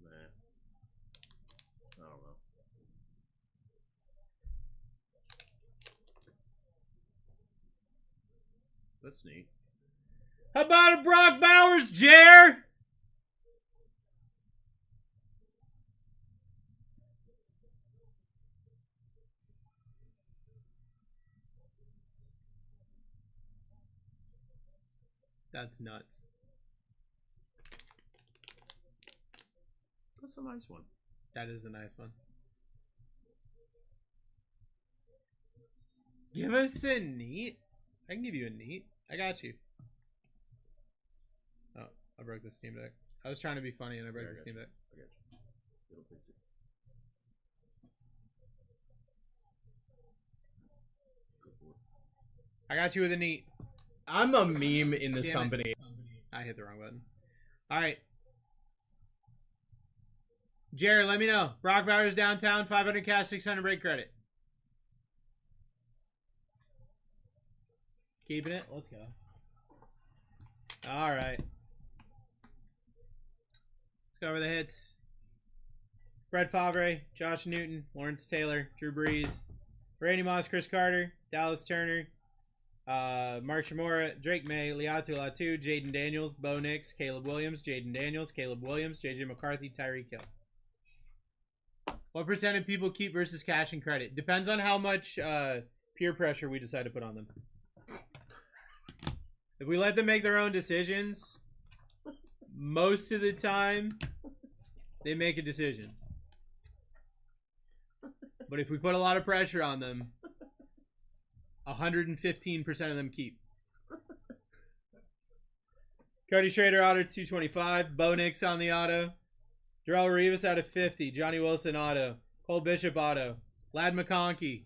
Nah. I don't know. That's neat. How about a Brock Bowers, Jer? That's nuts. That's a nice one. That is a nice one. Give us a neat. I can give you a neat. I got you. Oh, I broke the Steam Deck. I was trying to be funny and I broke the Steam Deck. I got you. It'll fix it. Go for it. I got you with a neat. I'm a meme in this Damn it. company. I hit the wrong button. All right. Jared, let me know. Brock Bowers downtown, 500 cash, 600 break credit. Keeping it? Let's go. All right. Let's go over the hits. Brett Favre, Josh Newton, Lawrence Taylor, Drew Brees, Randy Moss, Chris Carter, Dallas Turner, Mark Shimura, Drake May, Liatu Latu, Jaden Daniels, Bo Nix, Caleb Williams, Jaden Daniels, Caleb Williams, JJ McCarthy, Tyreek Hill. What percent of people keep versus cash and credit? Depends on how much peer pressure we decide to put on them. If we let them make their own decisions, most of the time, they make a decision. But if we put a lot of pressure on them, 115% of them keep. Cody Schrader, auto 225. Bo Nix on the auto. Darrell Rivas out of 50. Johnny Wilson, auto. Cole Bishop, auto. Lad McConkey,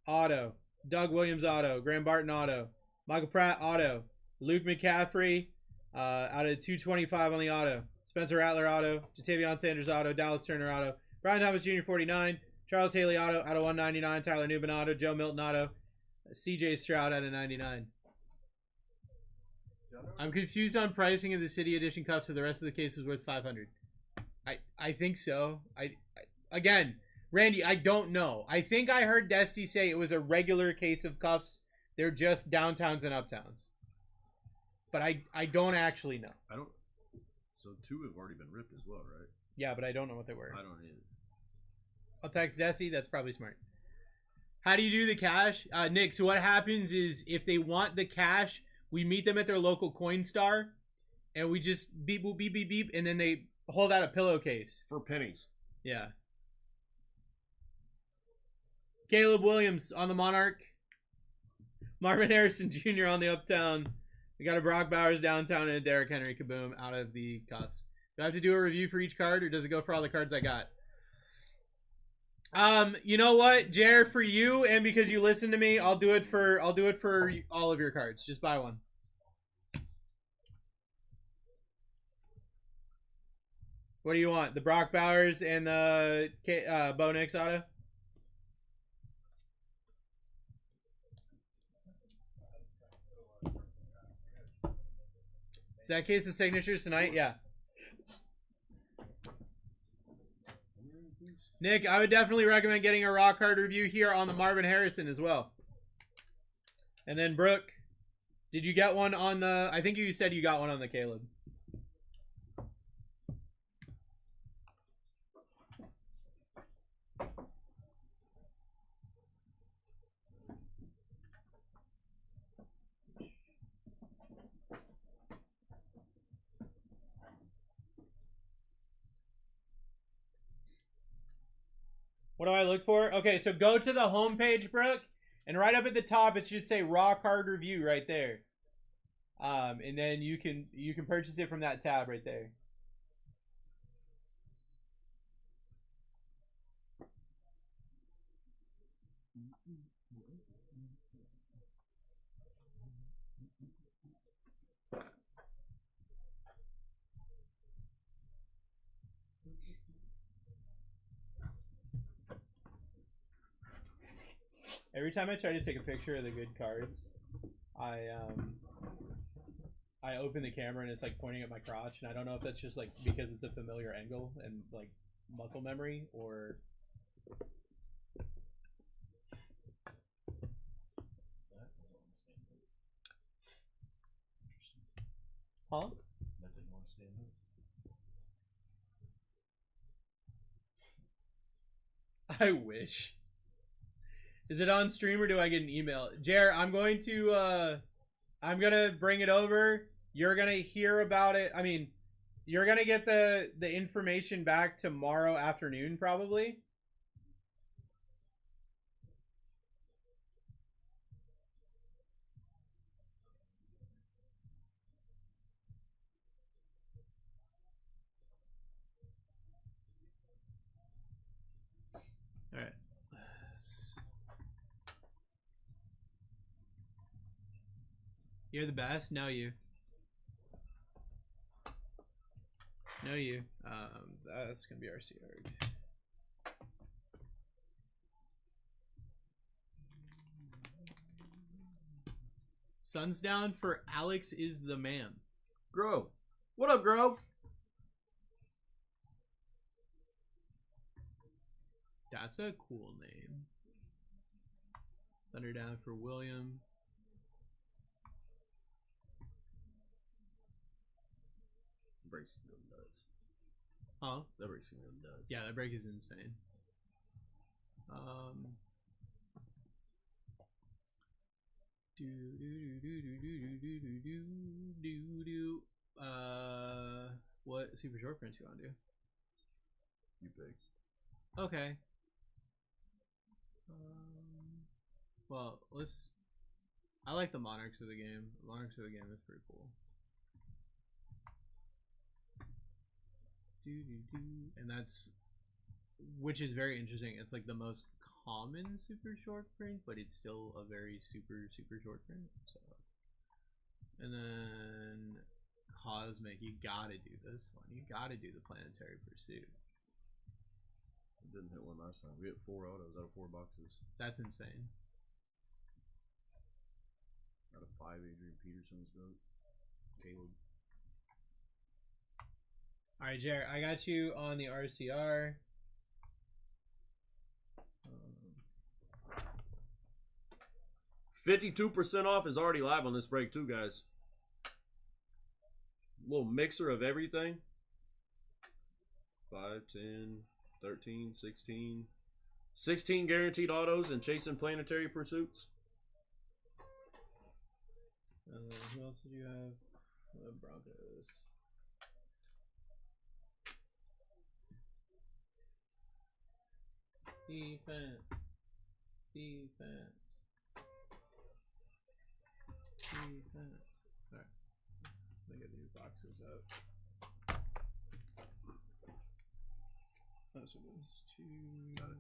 auto. Doug Williams, auto. Graham Barton, auto. Michael Pratt, auto. Luke McCaffrey, out of 225 on the auto. Spencer Rattler, auto. Jatavion Sanders, auto. Dallas Turner, auto. Brian Thomas Jr., 49. Charles Haley, auto. Out of 199. Tyler Newman, auto. Joe Milton, auto. CJ Stroud, out of 99. I'm confused on pricing of the City Edition cups, so the rest of the case is worth 500. I think so. Again, Randy, I don't know. I think I heard Desty say it was a regular case of cups. They're just downtowns and uptowns. But I don't actually know. I don't. So 2 have already been ripped as well, right? Yeah, but I don't know what they were. I don't either. I'll text Desty. That's probably smart. How do you do the cash? Nick, so what happens is if they want the cash, we meet them at their local Coinstar, and we just beep, boop, beep, beep, beep, and then they hold out a pillowcase. For pennies. Yeah. Caleb Williams on the Monarch. Marvin Harrison Jr. on the Uptown. We got a Brock Bowers downtown and a Derrick Henry Kaboom out of the cuffs. Do I have to do a review for each card, or does it go for all the cards I got? You know what, Jer, for you and because you listen to me, I'll do it for all of your cards. Just buy one. What do you want? The Brock Bowers and the Bo Nix auto? Is that case of signatures tonight? Yeah. Nick, I would definitely recommend getting a raw card review here on the Marvin Harrison as well. And then Brooke, did you get one on the... I think you said you got one on the Caleb. What do I look for? Okay, so go to the homepage, Brooke, and right up at the top it should say raw card review right there. And then you can purchase it from that tab right there. Every time I try to take a picture of the good cards, I open the camera and it's like pointing at my crotch, and I don't know if that's just like because it's a familiar angle and like muscle memory, or huh? I wish. Is it on stream or do I get an email? Jer, I'm going to bring it over. You're gonna hear about it. I mean, you're gonna get the information back tomorrow afternoon, probably. All right. You're the best. Know you. Know you. That's gonna be RC hard. Sun's down for Alex is the man. Grove. What up, Grove? That's a cool name. Thunder down for William. break's gonna go nuts. Huh? That break's gonna go nuts. Yeah, that break is insane. What super short prints you want to do? You pick. Okay. Well, I like the Monarchs of the game. Monarchs of the game is pretty cool. And which is very interesting. It's like the most common super short print, but it's still a very super short print. So, and then Cosmic, you gotta do this one. You gotta do the Planetary Pursuit. It didn't hit one last time. We hit 4 autos out of 4 boxes. That's insane. Out of 5, Adrian Peterson's vote. Caleb. All right, Jared, I got you on the RCR. 52% off is already live on this break too, guys. Little mixer of everything. 5, 10, 13, 16. 16 guaranteed autos and chasing planetary pursuits. Who else did you have? The Broncos. Defense. Alright. Let me get these boxes out. Oh, so there's 2. Got it.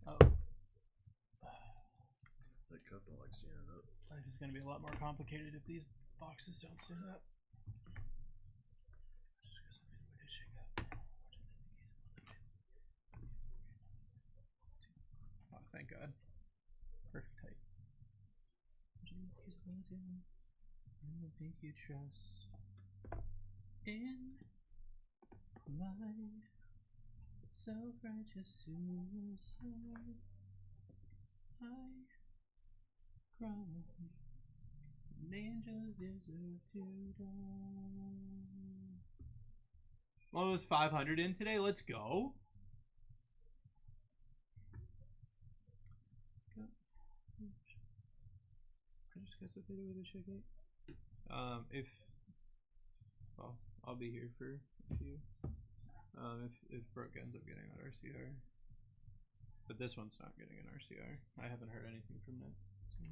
Oh. That cup don't like standing up. Life is going to be a lot more complicated if these boxes don't stand up. Oh, thank God. Perfect height. I don't think you trust in my self-righteous suicide. I cry. Angels deserve to die. Well, it was 500 in today. Let's go. I just guess if they do with a check it. Well, I'll be here for a few. If Brooke ends up getting that RCR, but this one's not getting an RCR. I haven't heard anything from that. So.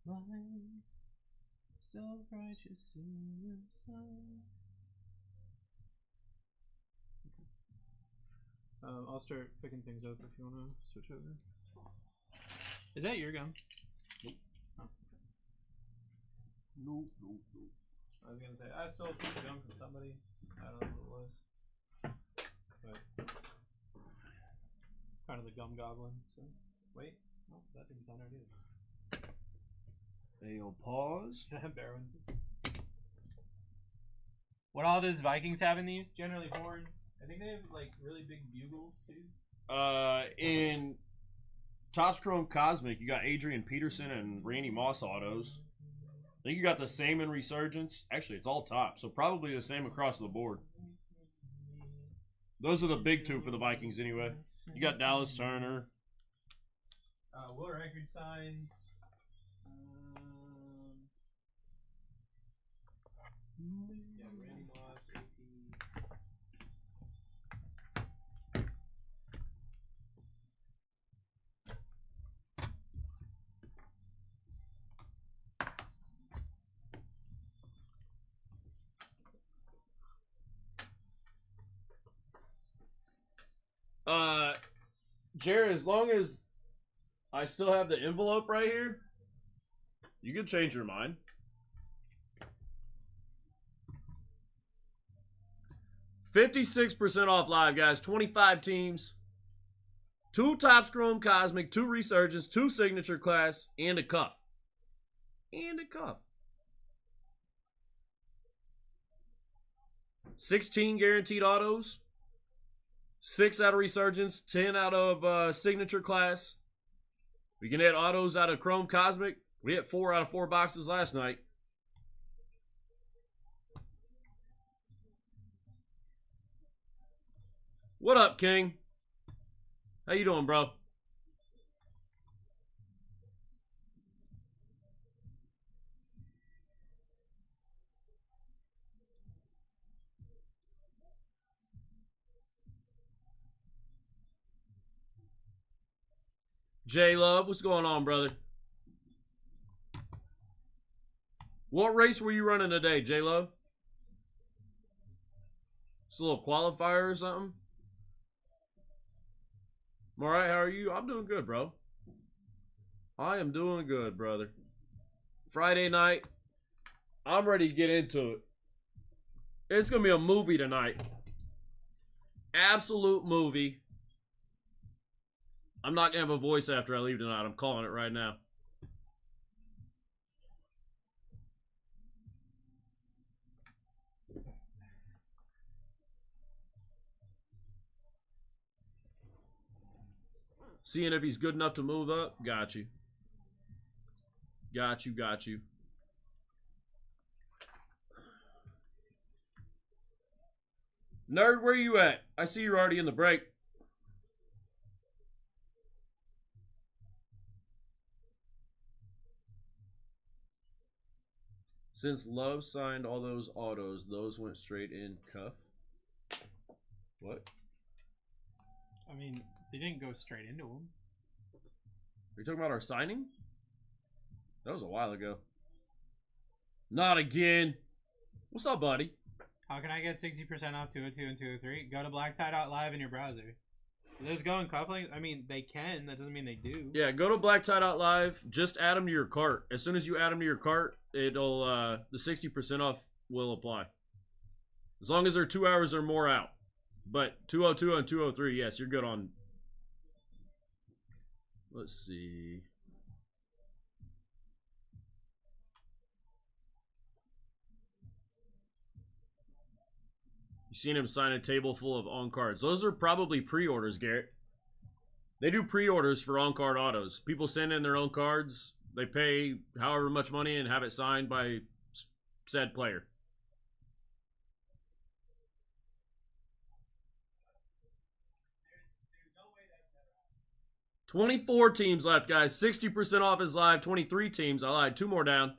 My self-righteous suicide. I'll start picking things up if you want to switch over. Is that your gum? Nope. Oh. Nope. I was gonna say I stole a piece of gum from somebody. I don't know who it was, but kind of the gum goblin. So wait, no, that didn't sound right either. Hey, yo, pause. Bear one. What all does Vikings have in these? Generally horns. I think they have like really big bugles too. In Topps Chrome Cosmic, you got Adrian Peterson and Randy Moss autos. I think you got the same in Resurgence. Actually, it's all top, so probably the same across the board. Those are the big two for the Vikings anyway. You got Dallas Turner. Will record signs. Yeah, Randy Moss, AP. Jared, as long as I still have the envelope right here, you can change your mind. $56% off live, guys. 25 teams. 2 Topps Chrome Cosmic, 2 Resurgence, 2 Signature Class, and a cup. And a cup. 16 guaranteed autos. 6 out of Resurgence, 10 out of Signature Class. We can hit autos out of Chrome Cosmic. We hit 4 out of 4 boxes last night. What up, King? How you doing, bro? J Love, what's going on, brother? What race were you running today, J Love? It's a little qualifier or something? I'm alright, how are you? I'm doing good, bro. I am doing good, brother. Friday night. I'm ready to get into it. It's going to be a movie tonight. Absolute movie. I'm not going to have a voice after I leave tonight. I'm calling it right now. Seeing if he's good enough to move up. Got you. Got you, got you. Nerd, where you at? I see you're already in the break. Since Love signed all those autos, those went straight in cuff. What? I mean, they didn't go straight into him. Are you talking about our signing? That was a while ago. Not again. What's up, buddy? How can I get 60% off 202 and 203? Go to BlackTie.live in your browser. Do those go in coupling? I mean, they can. That doesn't mean they do. Yeah, go to BlackTie.live. Just add them to your cart. As soon as you add them to your cart, it'll the 60% off will apply. As long as they're 2 hours or more out. But 202 and 203, yes, you're good on. Let's see. You seen him sign a table full of on-cards. Those are probably pre-orders, Garrett. They do pre-orders for on-card autos. People send in their own cards. They pay however much money and have it signed by said player. $24 teams left, guys. 60% off is live. 23 teams. I lied. 2 more down.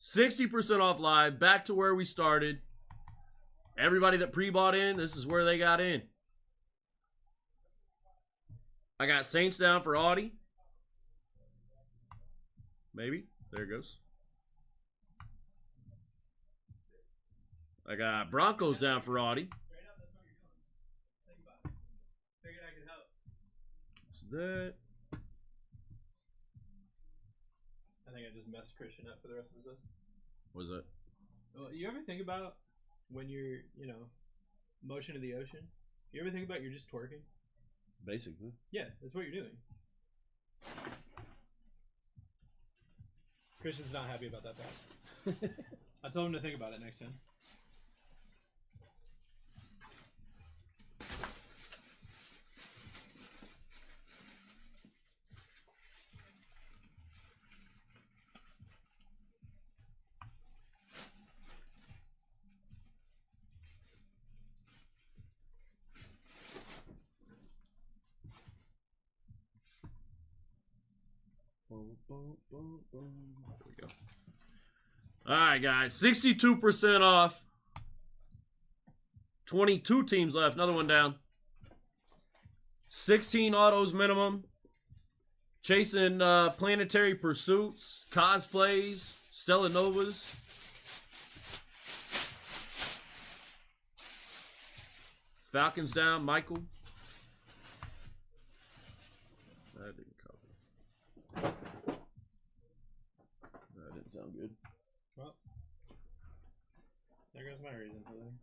60% off live. Back to where we started. Everybody that pre-bought in, this is where they got in. I got Saints down for Audi. Maybe. There it goes. I got Broncos down for Audi. What's that? I think I just messed Christian up for the rest of his life. What was that? Well, you ever think about when you're, motion to the ocean? You ever think about you're just twerking? Basically. Yeah, that's what you're doing. Christian's not happy about that fact. I told him to think about it next time. There we go. Alright, guys. 62% off. 22 teams left. Another one down. 16 autos minimum. Chasing planetary pursuits, cosplays, Stella Novas. Falcons down. Michael. That didn't cover. That didn't sound good. Well, there goes my reason for that.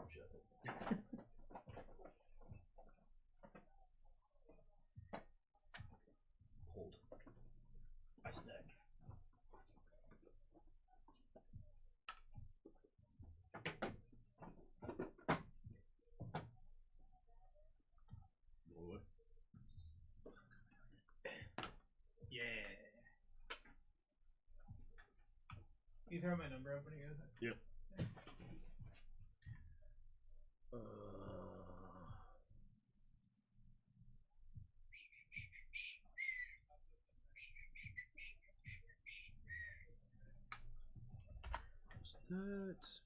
Shut it. Ice neck. Boy. Yeah. You throw my number up when he goes in? Yeah. What's that?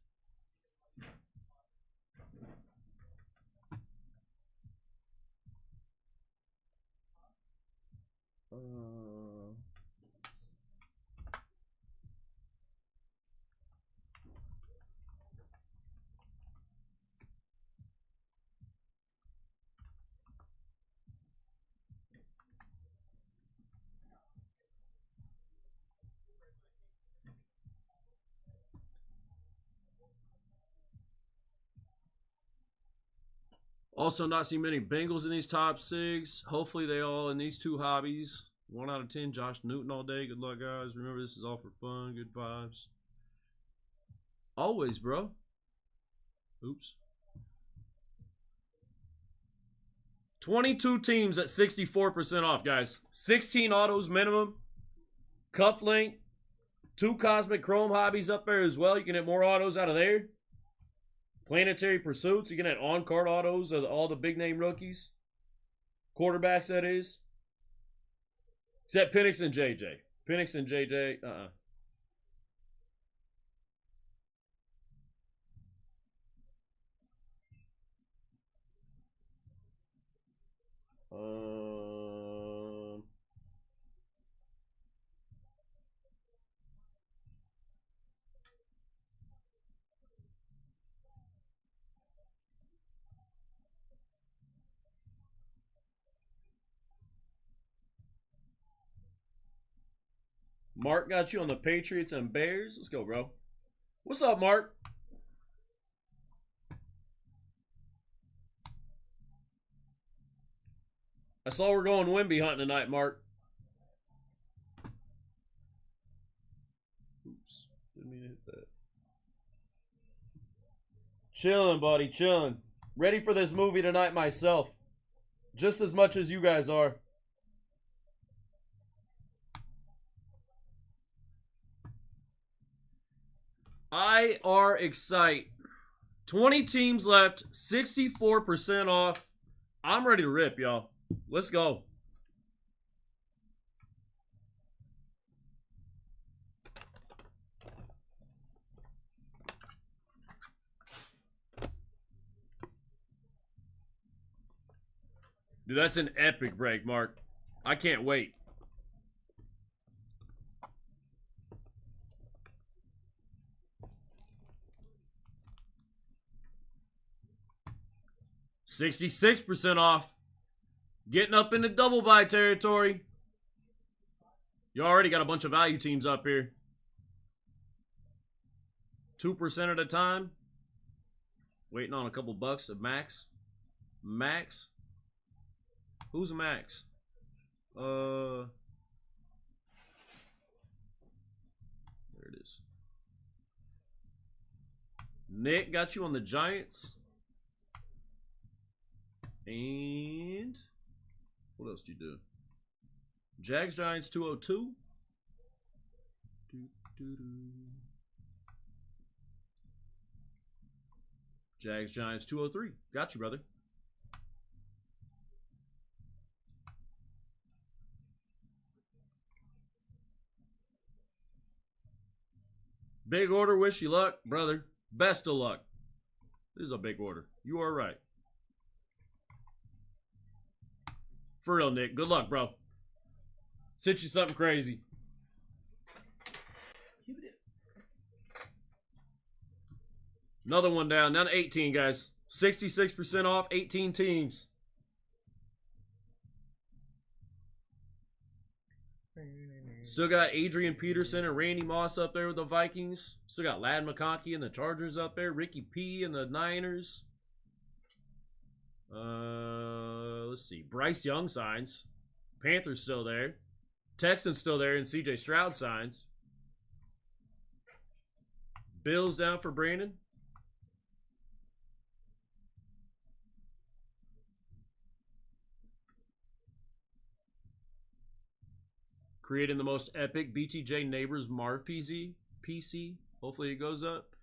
Also, not seeing many Bengals in these top 6. Hopefully, they all in these 2 hobbies. 1 out of 10, Josh Newton all day. Good luck, guys. Remember, this is all for fun. Good vibes. Always, bro. Oops. 22 teams at 64% off, guys. 16 autos minimum. Cup link. 2 Cosmic Chrome hobbies up there as well. You can get more autos out of there. Planetary Pursuits. You can get on-card autos of all the big-name rookies. Quarterbacks, that is. Except Penix and JJ. Penix and JJ, Mark got you on the Patriots and Bears. Let's go, bro. What's up, Mark? I saw we're going Wimby hunting tonight, Mark. Oops. Didn't mean to hit that. Chilling, buddy. Chilling. Ready for this movie tonight myself. Just as much as you guys are. IR Excite. 20 teams left. 64% off. I'm ready to rip, y'all. Let's go. Dude, that's an epic break, Mark. I can't wait. $66% off. Getting up into double buy territory. You already got a bunch of value teams up here. 2% at a time. Waiting on a couple bucks of Max. Max? Who's Max? There it is. Nick got you on the Giants. And what else did you do? Jags Giants 202. Jags Giants 203. Got you, brother. Big order. Wish you luck, brother. Best of luck. This is a big order. You are right. For real, Nick. Good luck, bro. Sent you something crazy. Another one down. Down to 18, guys. 66% off. 18 teams. Still got Adrian Peterson and Randy Moss up there with the Vikings. Still got Ladd McConkey and the Chargers up there. Ricky P and the Niners. Let's see. Bryce Young signs. Panthers still there. Texans still there, and CJ Stroud signs. Bills down for Brandon. Creating the most epic BTJ Neighbors Marv PC. Hopefully it goes up.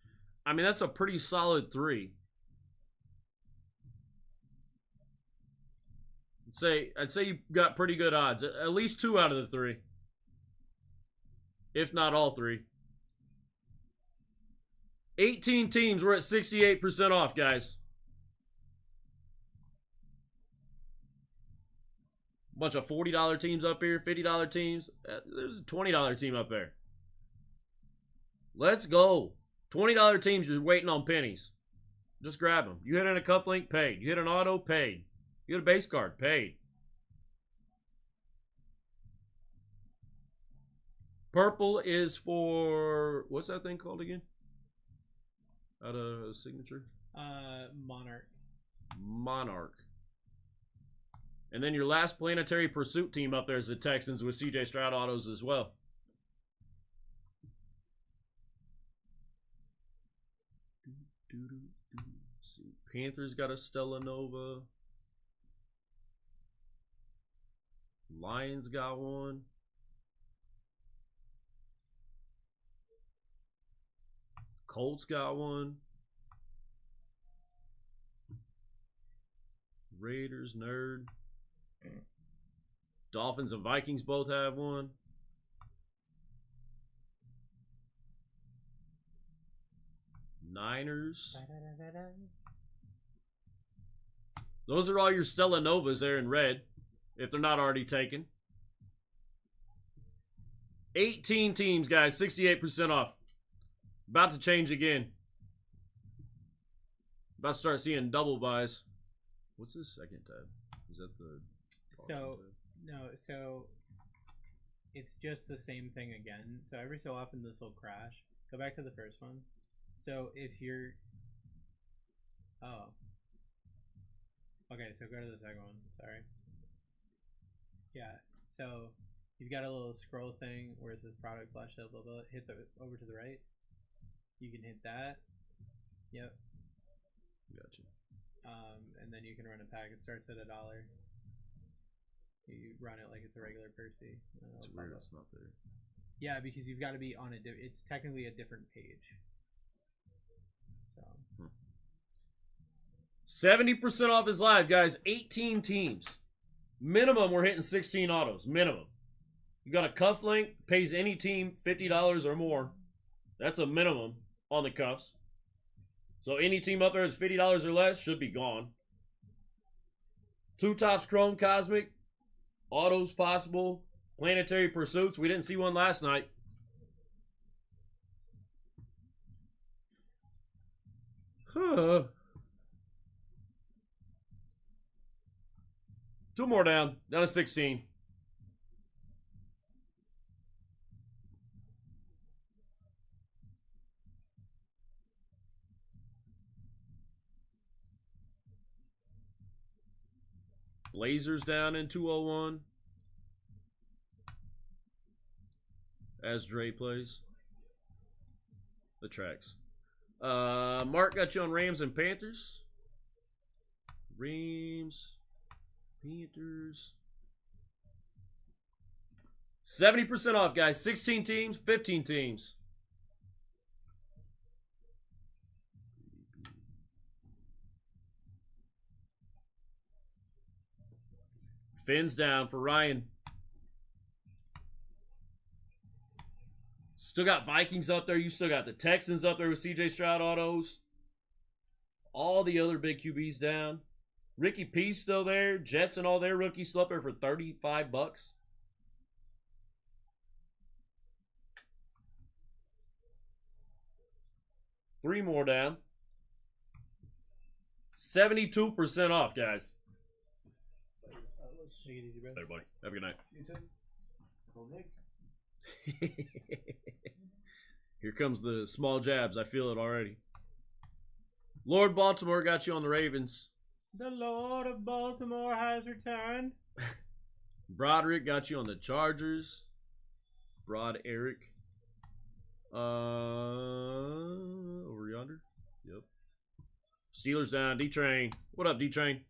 I mean, that's a pretty solid 3. I'd say you got pretty good odds. At least 2 out of the 3. If not all 3. 18 teams, we're at 68% off, guys. Bunch of $40 teams up here, $50 teams. There's a $20 team up there. Let's go. $20 teams, you're waiting on pennies. Just grab them. You hit in a cufflink, paid. You hit an auto, paid. You hit a base card, paid. Purple is for, what's that thing called again? Out of signature? Monarch. Monarch. And then your last planetary pursuit team up there is the Texans with CJ Stroud autos as well. See, Panthers got a Stella Nova. Lions got one. Colts got one. Raiders, nerd. Dolphins and Vikings both have one. Niners. Those are all your Stella Novas there in red, if they're not already taken. 18 teams, guys, 68% off. About to change again. About to start seeing double buys. What's this second tab? Is that the... So, no, so it's just the same thing again. So every so often this will crash. Go back to the first one. So if you're... Oh. Okay, so go to the second one. Sorry. Yeah, so you've got a little scroll thing where it says product flash up, blah, blah, hit the over to the right. You can hit that. Yep. Gotcha. And then you can run a pack. It starts at $1. You run it like it's a regular Percy. It's weird it's not there. Yeah, because you've got to be on it's technically a different page. So 70% off is live, guys. 18 teams. Minimum, we're hitting 16 autos. Minimum. You got a cuff link, pays any team $50 or more. That's a minimum on the cuffs. So any team up there that's $50 or less should be gone. 2 tops Chrome Cosmic. Autos possible. Planetary Pursuits. We didn't see one last night. Huh. 2 more down. Down to 16. Blazers down in 201. As Dre plays. The tracks. Mark got you on Rams and Panthers. Rams. Panthers. 70% off, guys. 16 teams, 15 teams. Fins down for Ryan. Still got Vikings up there. You still got the Texans up there with CJ Stroud autos. All the other big QBs down. Ricky P's still there. Jets and all their rookies still up there for $35. Three more down. 72% off, guys. take it easy, bro. Everybody, have a good night. You too. Go Knicks. Here comes the small jabs. I feel it already. Lord Baltimore got you on the Ravens. The Lord of Baltimore has returned. Broderick got you on the Chargers. Broad Eric. Over yonder. Yep. Steelers down. D-Train. What up, D-Train?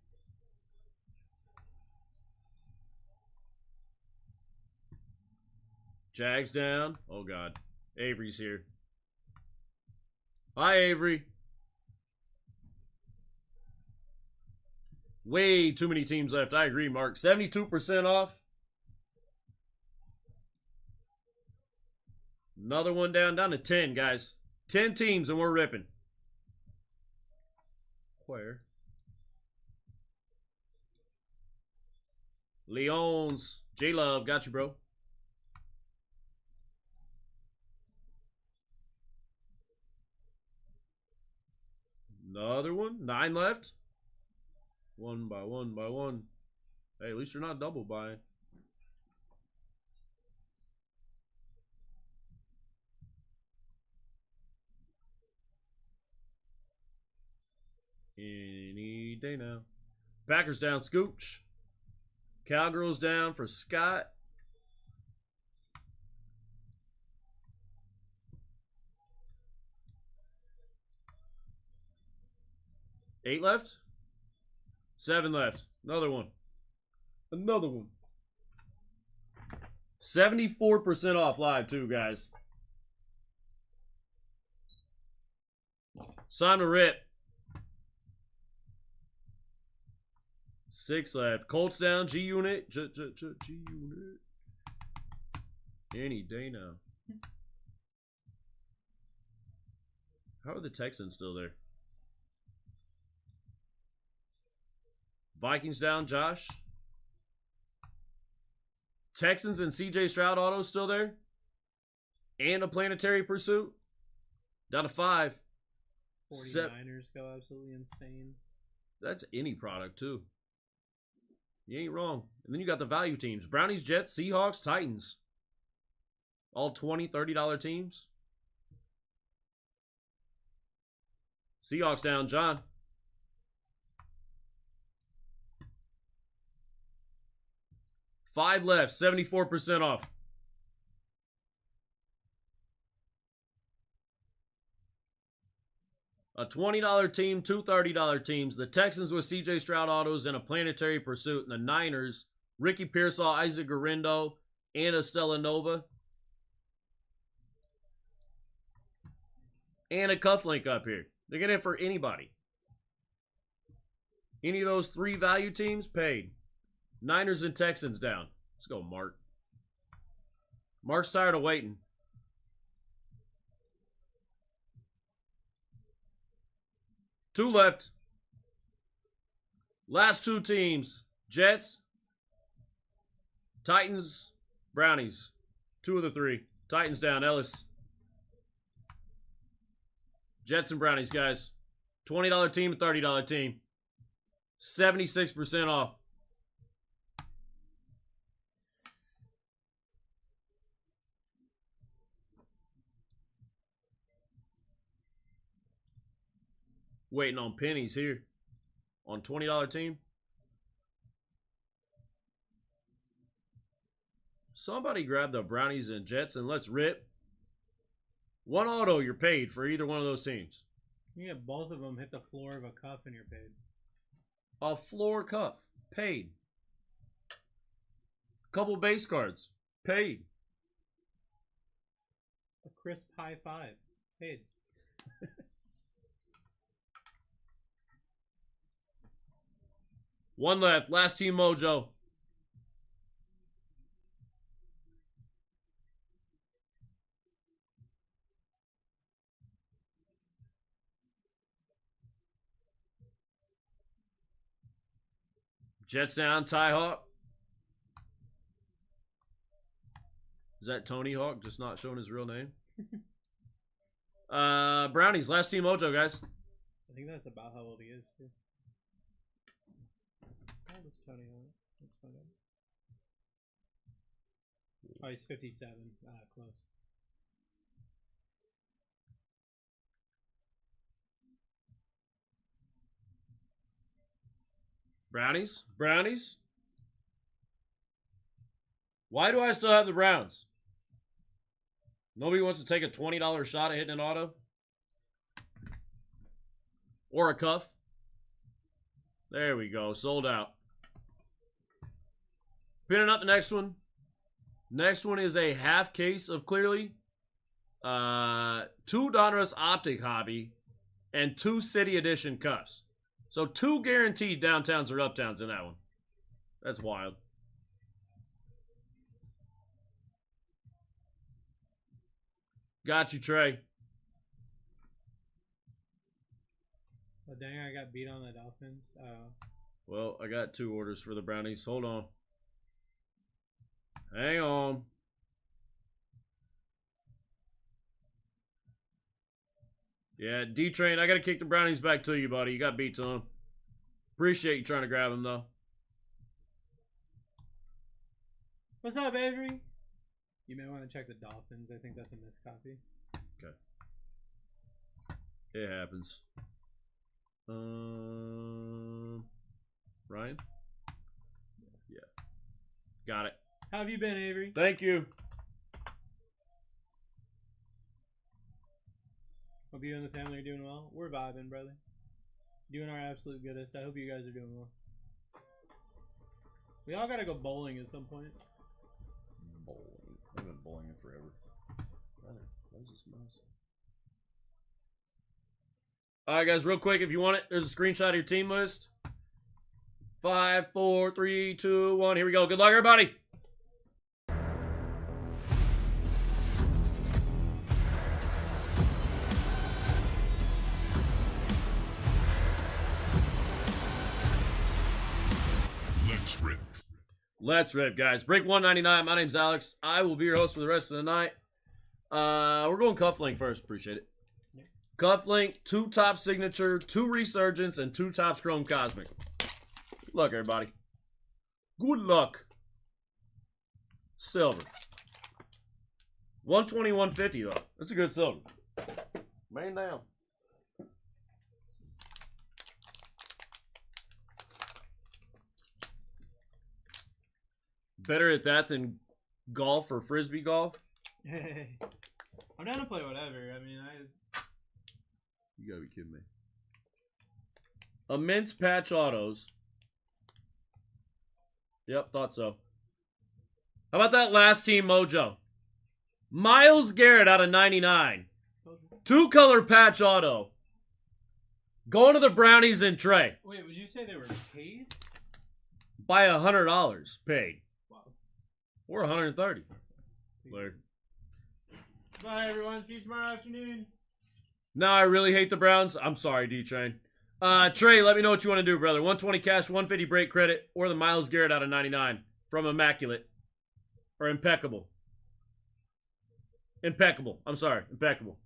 Jags down. Oh, God. Avery's here. Hi, Avery. Way too many teams left. I agree, Mark. 72% off. Another one down to 10, guys. 10 teams and we're ripping. Where? Leons. J-Love. Got you, bro. Another one. 9 left. One by one by one. Hey, at least you're not double buying. Any day now. Packers down, Scooch. Cowgirls down for Scott. Eight left. 7 left. Another one. Another one. 74% off live too, guys. It's time to rip. 6 left. Colts down. G Unit. G Unit. Any day now. How are the Texans still there? Vikings down, Josh. Texans and CJ Stroud auto still there. And a planetary pursuit. Down to 5. 49ers go absolutely insane. That's any product, too. You ain't wrong. And then you got the value teams. Brownies, Jets, Seahawks, Titans. All $20, $30 teams. Seahawks down, John. Five left, 74% off. A $20 team, 2 $30 teams. The Texans with CJ Stroud autos and a planetary pursuit. And the Niners, Ricky Pearsall, Isaac Garindo, and Estella Nova. And a cufflink up here. They're getting it for anybody. Any of those 3 value teams paid. Niners and Texans down. Let's go, Mark. Mark's tired of waiting. Two left. Last 2 teams. Jets, Titans, Brownies. 2 of the 3. Titans down, Ellis. Jets and Brownies, guys. $20 team, $30 team. 76% off. Waiting on pennies here. On $20 team. Somebody grab the Brownies and Jets and let's rip. 1 auto, you're paid for either one of those teams. You get both of them hit the floor of a cuff and you're paid. A floor cuff. Paid. Couple base cards. Paid. A crisp high 5. Paid. One left. Last team mojo. Jets down, Ty Hawk. Is that Tony Hawk? Just not showing his real name. Brownies, last team mojo, guys. I think that's about how old he is, too. How old is Tony Hawk? Let's find out. Oh, he's 57. Close. Brownies? Brownies? Why do I still have the Browns? Nobody wants to take a $20 shot at hitting an auto? Or a cuff? There we go. Sold out. Pinning up the next one. Next one is a half case of Clearly. 2 Donruss Optic Hobby. And 2 City Edition cuffs. So 2 guaranteed downtowns or uptowns in that one. That's wild. Got you, Trey. Oh, dang, I got beat on the Dolphins. Well, I got 2 orders for the Brownies. Hold on. Hang on. Yeah, D-Train, I got to kick the Brownies back to you, buddy. You got beat to them. Appreciate you trying to grab them, though. What's up, Avery? You may want to check the Dolphins. I think that's a missed copy. Okay. It happens. Ryan? Yeah. Got it. How have you been, Avery? Thank you. Hope you and the family are doing well. We're vibing, brother. Doing our absolute goodest. I hope you guys are doing well. We all gotta go bowling at some point. Bowling. I've been bowling forever. What is this mouse? Alright, guys, real quick, if you want it, there's a screenshot of your team list. 5, 4, 3, 2, 1. Here we go. Good luck, everybody. Let's rip, guys. Break 199. My name's Alex. I will be your host for the rest of the night. We're going Cufflink first. Appreciate it. Cufflink, 2 top signature, 2 resurgence, and 2 tops chrome cosmic. Good luck, everybody. Good luck. Silver. 120, 150 though. That's a good silver. Man down. Better at that than golf or frisbee golf. Hey, I'm down to play whatever. I mean, You gotta be kidding me. Immense patch autos. Yep, thought so. How about that last team mojo? Myles Garrett out of 99. 2 color patch auto. Going to the Brownies and Trey. Wait, would you say they were paid? By $100 paid. Wow. Or 130. Later. Bye, everyone. See you tomorrow afternoon. No, I really hate the Browns. I'm sorry, D-Train. Trey, let me know what you want to do, brother. 120 cash, 150 break credit, or the Myles Garrett out of 99 from Immaculate. Or Impeccable. Impeccable. I'm sorry. Impeccable.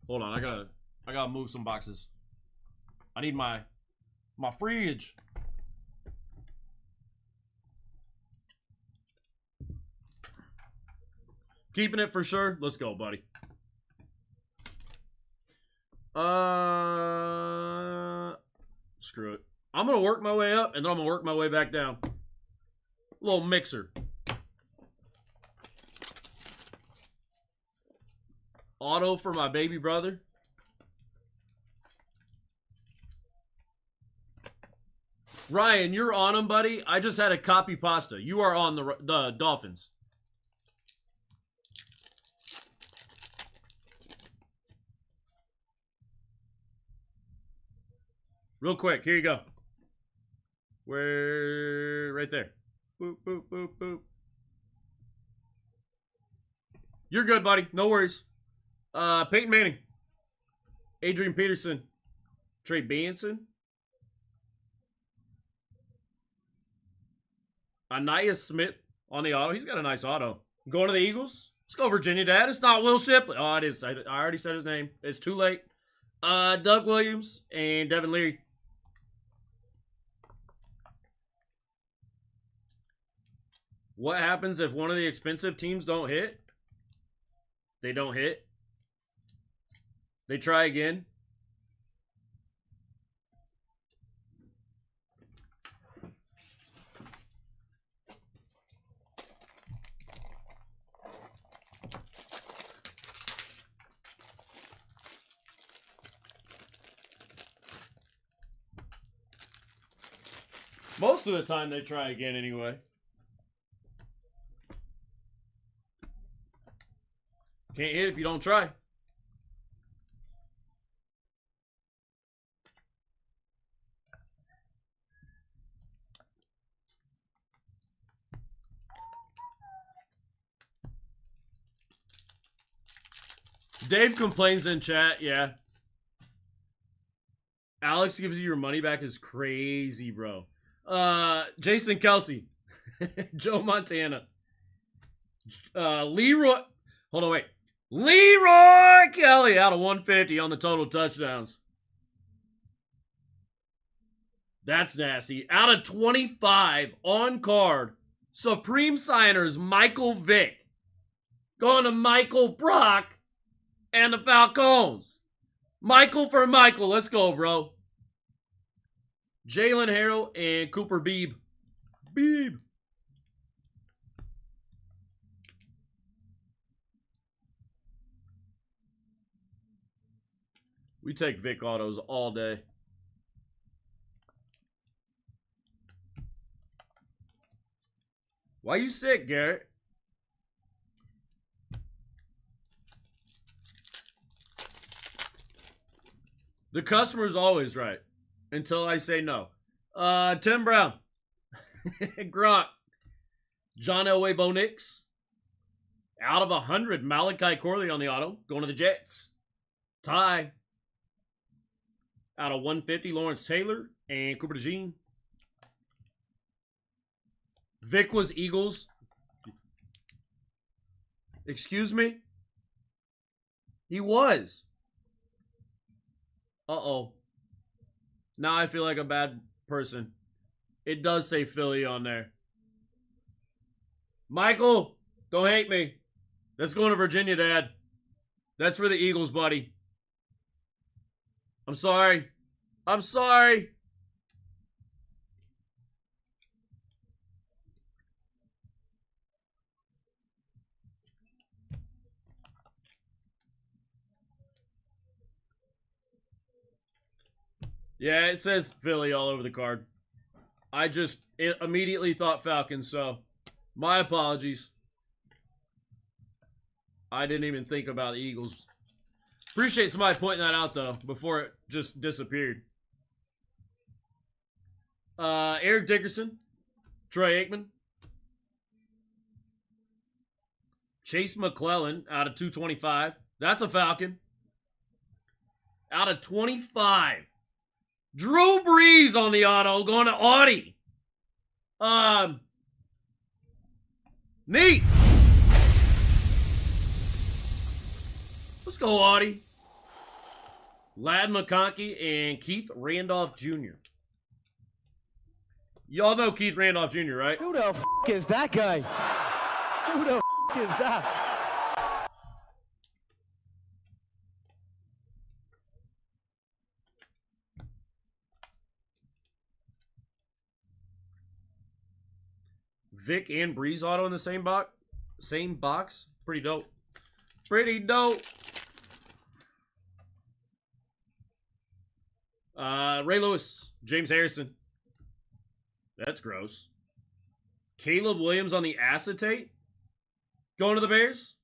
Hold on. I gotta move some boxes. I need my fridge. Keeping it for sure. Let's go, buddy. Screw it. I'm gonna work my way up and then I'm gonna work my way back down. Little mixer. Auto for my baby brother. Ryan, you're on them, buddy. I just had a copy pasta. You are on the Dolphins. Real quick, here you go. Where? Right there. Boop, boop, boop, boop. You're good, buddy. No worries. Peyton Manning. Adrian Peterson. Trey Benson. Anaya Smith on the auto. He's got a nice auto. Going to the Eagles. Let's go, Virginia, Dad. It's not Will Shipley. Oh, it is. I already said his name. It's too late. Doug Williams and Devin Leary. What happens if one of the expensive teams don't hit? They don't hit. They try again. Most of the time they try again anyway. Can't hit if you don't try. Dave complains in chat, yeah. Alex gives you your money back is crazy, bro. Jason Kelsey. Joe Montana. Leroy. Hold on, wait. Leroy Kelly out of 150 on the total touchdowns. That's nasty. Out of 25 on card. Supreme Signers Michael Vick. Going to Michael Brock and the Falcons. Michael for Michael. Let's go, bro. Jalen Harrell and Cooper Beebe. Beebe. We take Vic autos all day. Why you sick, Garrett? The customer's always right. Until I say no. Tim Brown. Gronk. John Elway Bo Nix. Out of 100, Malachi Corley on the auto. Going to the Jets. Ty. Out of 150, Lawrence Taylor and Cooper DeJean. Vic was Eagles. Excuse me? He was. Uh-oh. Now I feel like a bad person. It does say Philly on there. Michael, don't hate me. That's going to Virginia, Dad. That's for the Eagles, buddy. I'm sorry. I'm sorry. Yeah, it says Philly all over the card. I just immediately thought Falcons, so my apologies. I didn't even think about the Eagles. Appreciate somebody pointing that out, though, before it just disappeared. Eric Dickerson. Troy Aikman. Chase McClellan out of 225. That's a Falcon. Out of 25. Drew Brees on the auto, going to Audi. Neat. Let's go, Audi. Lad McConkey and Keith Randolph Jr. Y'all know Keith Randolph Jr., right? Who the f*** is that guy? Who the f*** is that? Vic and Breeze auto in the same box. Same box. Pretty dope. Pretty dope. Ray Lewis. James Harrison. That's gross. Caleb Williams on the acetate. Going to the Bears.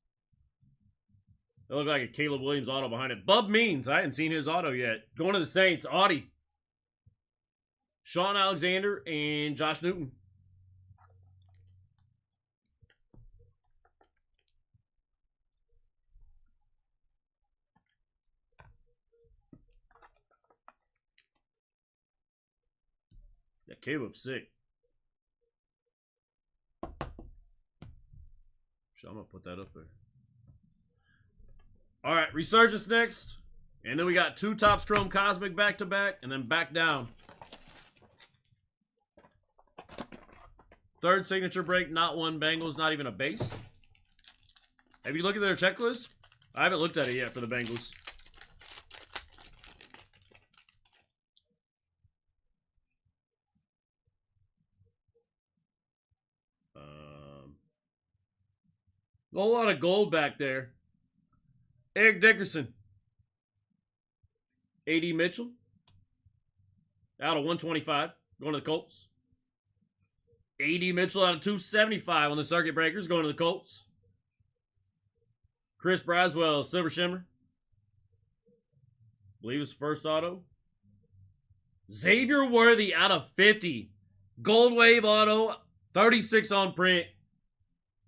That looked like a Caleb Williams auto behind it. Bub Means. I hadn't seen his auto yet. Going to the Saints. Audi. Sean Alexander and Josh Newton. Yeah, Caleb's sick. I'm going to put that up there. All right, Resurgence next. And then we got two Topps Chrome Cosmic back-to-back, and then back down. Third signature break, not one Bengals, not even a base. Have you looked at their checklist? I haven't looked at it yet for the Bengals. A whole lot of gold back there. Eric Dickerson. A.D. Mitchell. Out of 125. Going to the Colts. A.D. Mitchell out of 275 on the circuit breakers, going to the Colts. Chris Braswell, Silver Shimmer. Believe it's first auto. Xavier Worthy out of 50. Gold Wave auto, 36 on print.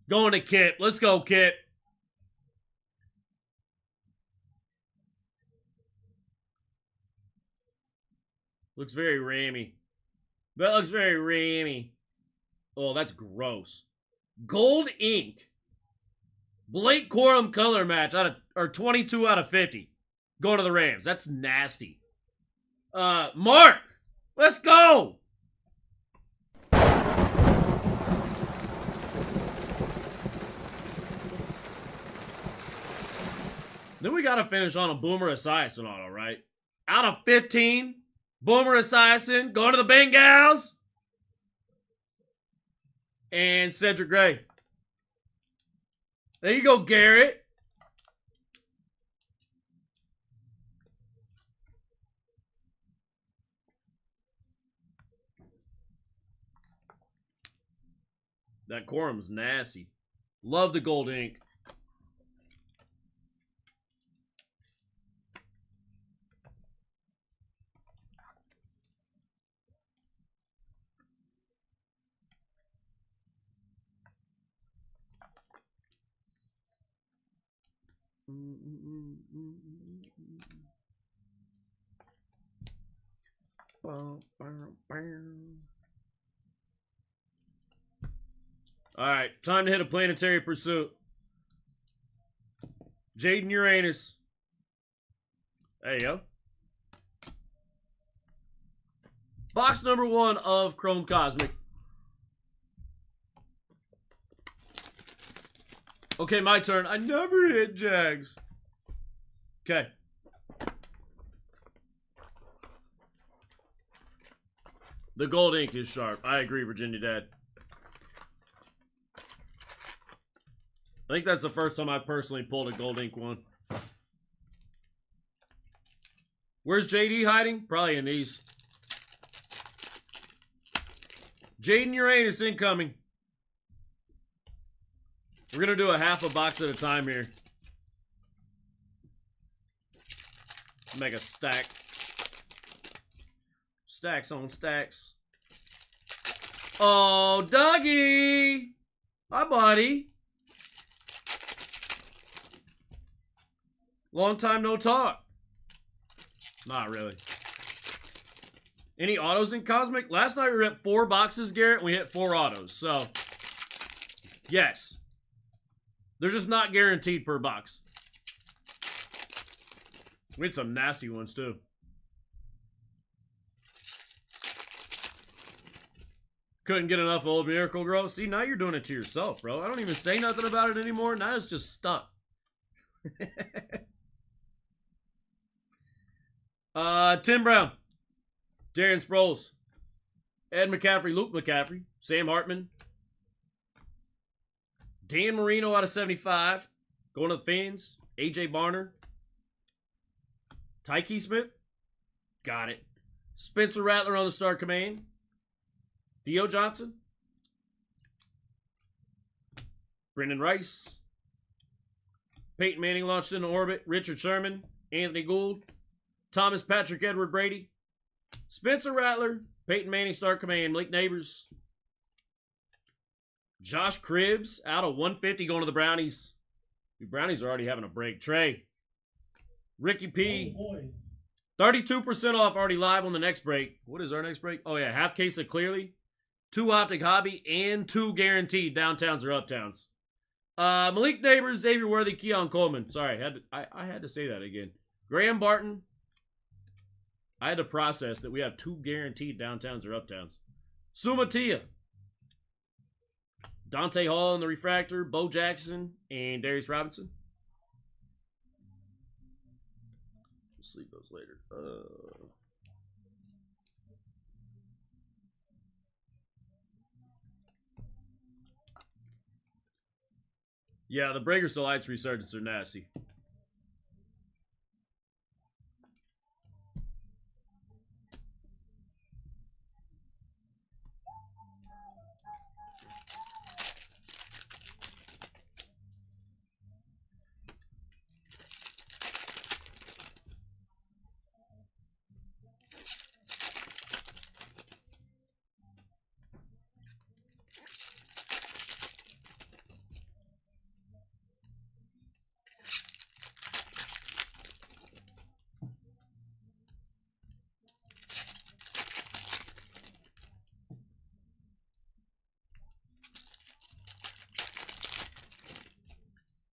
Going to Kip. Let's go, Kip. Looks very rammy. That looks very rammy. Oh, that's gross. Gold ink. Blake Corum color match out of, or 22 out of 50. Going to the Rams. That's nasty. Mark, let's go. Then we got to finish on a Boomer Esiason auto, right? Out of 15, Boomer Esiason going to the Bengals. And Cedric Gray. There you go, Garrett. That Quorum's nasty. Love the gold ink. All right, time to hit a planetary pursuit. Jaden Uranus. There you go. Box number 1 of Chrome Cosmic. Okay, my turn. I never hit Jags. Okay. The gold ink is sharp. I agree, Virginia Dad. I think that's the first time I personally pulled a gold ink one. Where's JD hiding? Probably in these. Jaden Uranus incoming. We're going to do a half a box at a time here. Make a stack. Stacks on stacks. Oh, Dougie! Hi, buddy. Long time no talk. Not really. Any autos in Cosmic? Last night we hit 4 boxes, Garrett, and we hit 4 autos. So, yes. They're just not guaranteed per box. We had some nasty ones, too. Couldn't get enough Old Miracle Grow. See, now you're doing it to yourself, bro. I don't even say nothing about it anymore. Now it's just stuck. Tim Brown. Darren Sproles. Ed McCaffrey. Luke McCaffrey. Sam Hartman. Dan Marino out of 75. Going to the Fins. AJ Barner. Tyke Smith. Got it. Spencer Rattler on the Star Command. Theo Johnson. Brendan Rice. Peyton Manning launched into orbit. Richard Sherman. Anthony Gould. Thomas Patrick Edward Brady. Spencer Rattler. Peyton Manning Star Command. Malik Neighbors. Josh Cribbs out of 150 going to the Brownies. The Brownies are already having a break. Trey. Ricky P. Oh boy. 32% off already live on the next break. What is our next break? Oh, yeah. Half case of Clearly. 2 Optic Hobby and 2 guaranteed downtowns or uptowns. Malik Neighbors, Xavier Worthy, Keon Coleman. Sorry, I had to say that again. Graham Barton. I had to process that we have 2 guaranteed downtowns or uptowns. Sumatia. Dante Hall in the refractor, Bo Jackson, and Darius Robinson. We'll sleep those later. Yeah, the Breakers Delights Resurgence are nasty.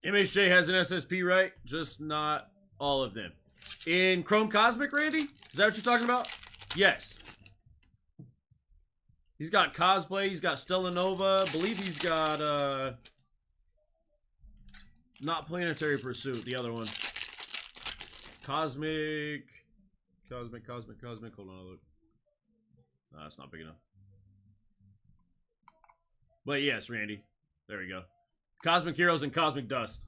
MHJ has an SSP, right? Just not all of them. In Chrome Cosmic, Randy? Is that what you're talking about? Yes. He's got Cosplay. He's got Stella Nova. I believe he's got, not Planetary Pursuit, the other one. Cosmic. Hold on, I'll look. No, that's not big enough. But yes, Randy. There we go. Cosmic Heroes and Cosmic Dust.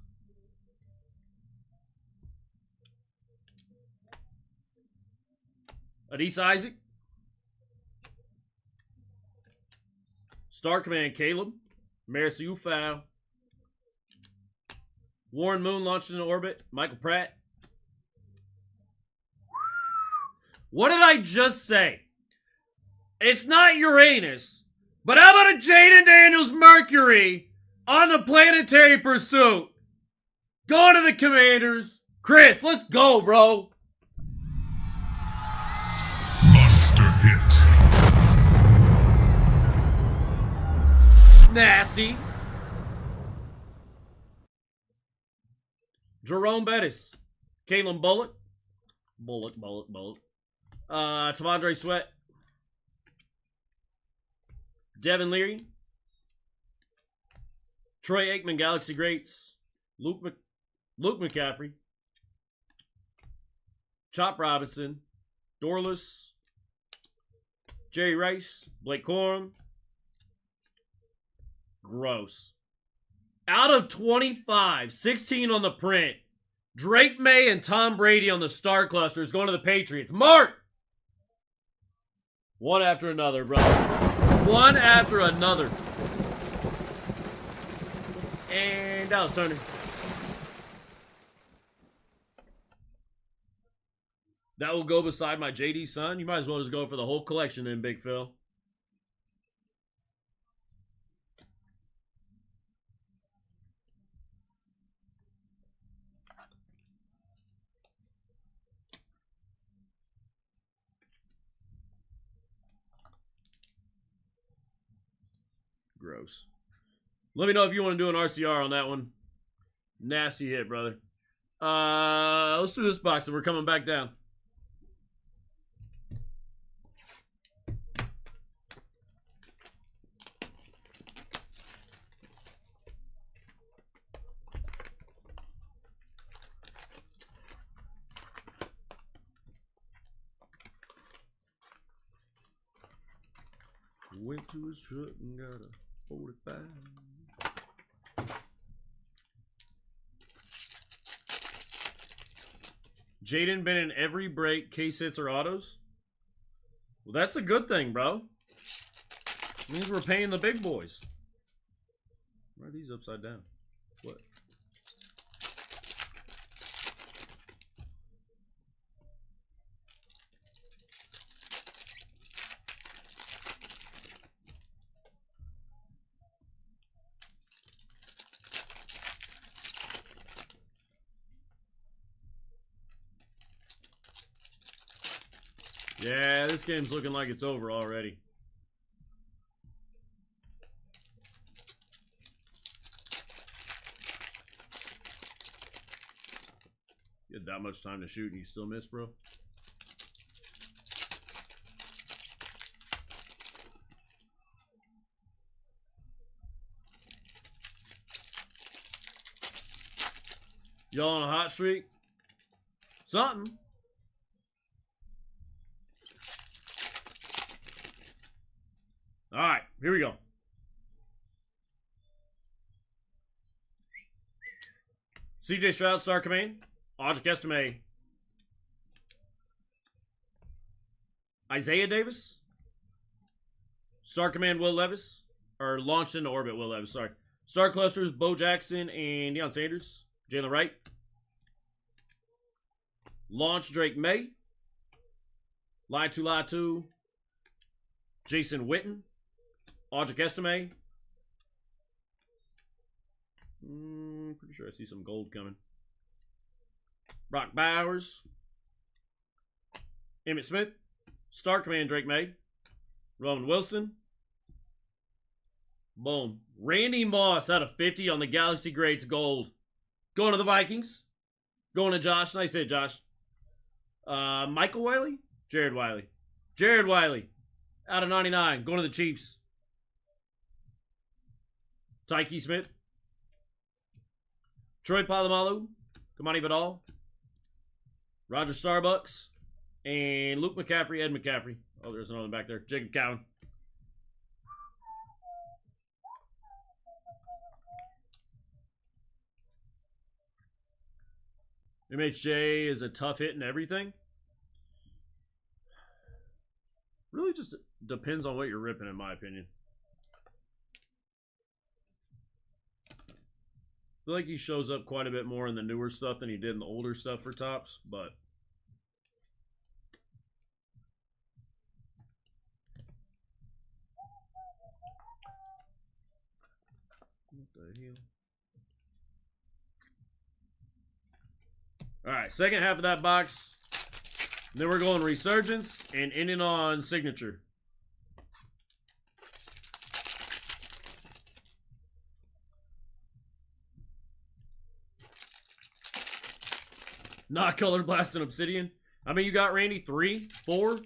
Adisa Isaac. Star Command Caleb. Marissa Ufau. Warren Moon launched into orbit. Michael Pratt. What did I just say? It's not Uranus. But how about a Jaden Daniels Mercury on the Planetary Pursuit? Going to the Commanders. Chris, let's go, bro. Monster hit. Nasty. Jerome Bettis. Kalen Bullock. Bullock. Tavondre Sweat. Devin Leary. Troy Aikman, Galaxy Greats. Luke McCaffrey. Chop Robinson. Dorless. Jerry Rice. Blake Corum. Gross. Out of 25, 16 on the print. Drake May and Tom Brady on the star clusters going to the Patriots. Mark! One after another, brother. One after another. And Dallas Turner. That will go beside my JD son. You might as well just go for the whole collection then, Big Phil. Gross. Let me know if you want to do an RCR on that one. Nasty hit, brother. Let's do this box and we're coming back down. Went to his truck and got a 45. Jaden been in every break, case hits or autos? Well, that's a good thing, bro. Means we're paying the big boys. Why are these upside down? What? Yeah, this game's looking like it's over already. You had that much time to shoot and you still miss, bro? Y'all on a hot streak? Something. All right, here we go. CJ Stroud, Star Command. Audric Estime. Isaiah Davis. Star Command, Will Levis. Or launched into orbit, Will Levis, sorry. Star Clusters, Bo Jackson and Deion Sanders. Jalen Wright. Launch, Drake May. Latu. Jason Witten. Audric Estime. Pretty sure I see some gold coming. Brock Bowers. Emmitt Smith. Star Command Drake May. Roman Wilson. Boom. Randy Moss out of 50 on the Galaxy Greats gold. Going to the Vikings. Going to Josh. Nice hit, Josh. Michael Wiley? Jared Wiley. Jared Wiley. Out of 99. Going to the Chiefs. Tyke Smith. Troy Polamalu. Kamani Vidal. Roger Starbucks. And Luke McCaffrey, Ed McCaffrey. Oh, there's another one back there. Jacob Cowan. MHJ is a tough hit and everything. Really just depends on what you're ripping, in my opinion. I feel like he shows up quite a bit more in the newer stuff than he did in the older stuff for tops, but... What the hell? Alright, second half of that box. Then we're going Resurgence and ending on Signature. Not Color Blast and Obsidian. I mean, you got Randy 3, 4.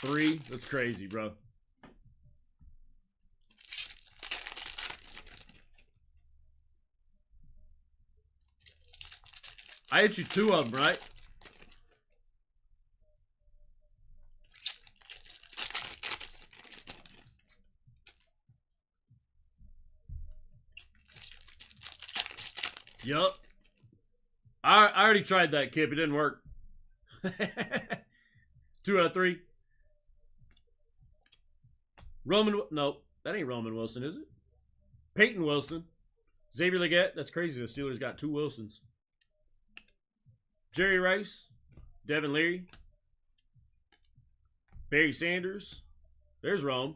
Three? That's crazy, bro. I hit you 2 of them, right? Yup. I already tried that, Kip. It didn't work. 2 out of 3. No, that ain't Roman Wilson, is it? Peyton Wilson. Xavier Legette. That's crazy. The Steelers got 2 Wilsons. Jerry Rice. Devin Leary. Barry Sanders. There's Rome.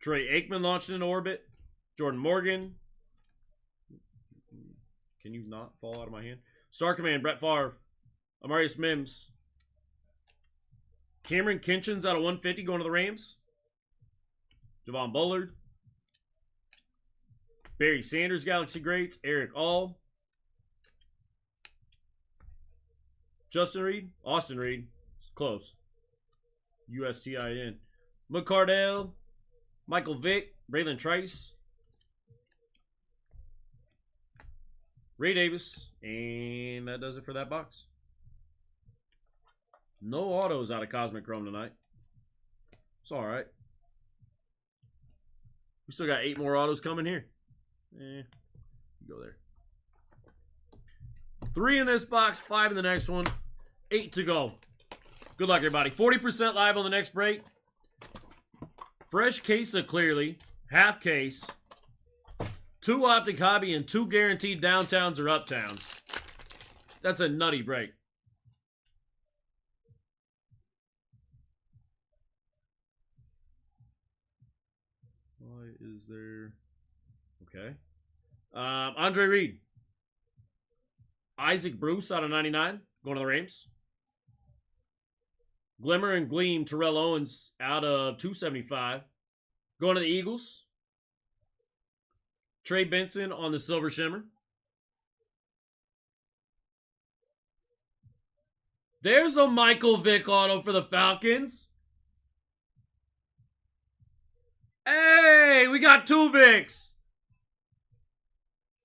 Troy Aikman launched into orbit. Jordan Morgan. Can you not fall out of my hand? Star Command, Brett Favre. Amarius Mims. Cameron Kinchins out of 150 going to the Rams. Javon Bullard. Barry Sanders, Galaxy Greats. Eric All. Justin Reed. Austin Reed. Close. USTIN. McCardell. Michael Vick. Braylon Trice. Ray Davis. And that does it for that box. No autos out of Cosmic Chrome tonight. It's all right. We still got 8 more autos coming here. Go there. 3 in this box, 5 in the next one. 8 to go. Good luck, everybody. 40% live on the next break. Fresh case of Clearly. Half case. 2 Optic Hobby and 2 guaranteed downtowns or uptowns. That's a nutty break. Why is there... Okay. Andre Reed. Isaac Bruce out of 99. Going to the Rams. Glimmer and Gleam. Terrell Owens out of 275. Going to the Eagles. Trey Benson on the Silver Shimmer. There's a Michael Vick auto for the Falcons. Hey, we got 2 Vicks.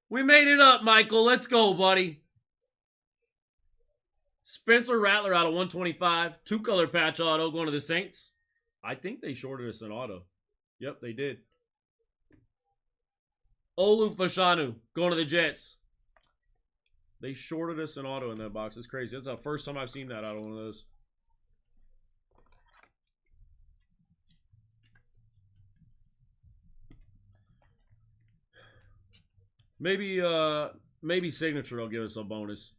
We made it up, Michael. Let's go, buddy. Spencer Rattler out of 125. 2-color patch auto going to the Saints. I think they shorted us an auto. Yep, they did. Olu Fashanu going to the Jets. They shorted us an auto in that box. It's crazy. That's the first time I've seen that out of one of those. Maybe Signature will give us a bonus.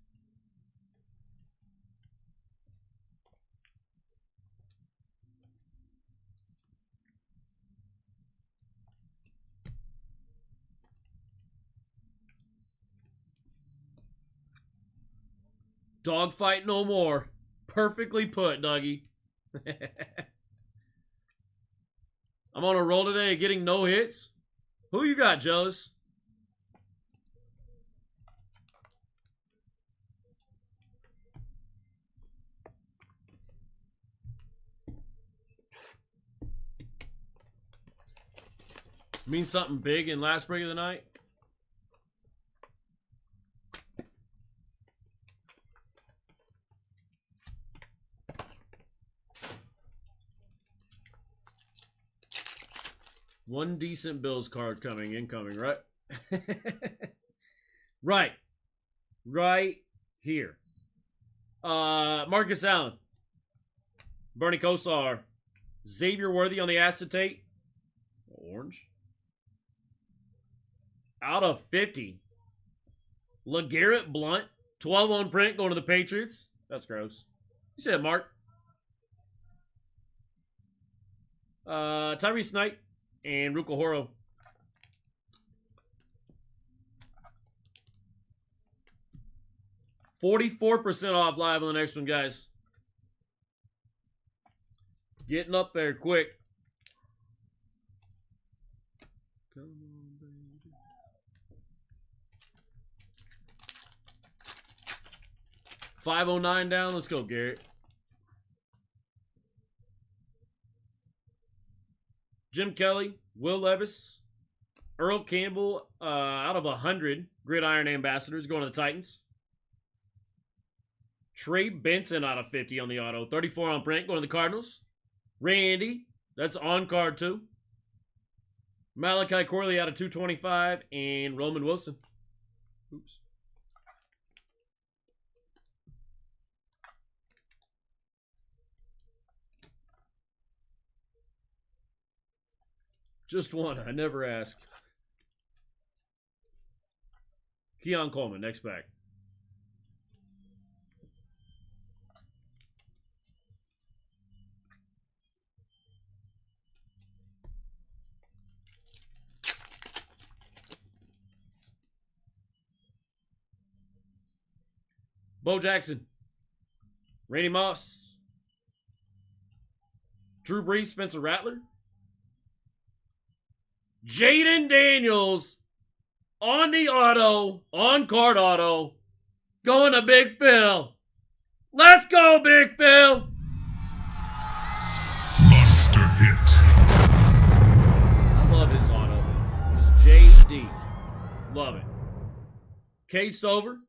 Dogfight no more. Perfectly put, Dougie. I'm on a roll today, getting no hits. Who you got, Jealous? Means something big in last break of the night? One decent Bills card incoming, right? Right. Right here. Marcus Allen. Bernie Kosar. Xavier Worthy on the acetate. Orange. Out of 50. LeGarrette Blount. 12 on print going to the Patriots. That's gross. You said Mark. Tyrese Knight and Ruka Horo. $44% off live on the next one, guys. Getting up there quick. Come on, baby. $509 down. Let's go, Garrett. Jim Kelly, Will Levis, Earl Campbell, out of 100 Gridiron Ambassadors going to the Titans. Trey Benson out of 50 on the auto. 34 on print going to the Cardinals. Randy, that's on card too. Malachi Corley out of 225 and Roman Wilson. Oops. Just one. I never ask. Keon Coleman, next back. Bo Jackson. Randy Moss. Drew Brees, Spencer Rattler. Jaden Daniels on the auto, on card auto, going to Big Phil. Let's go, Big Phil. Monster hit. I love his auto. Just JD. Love it. Cade Stover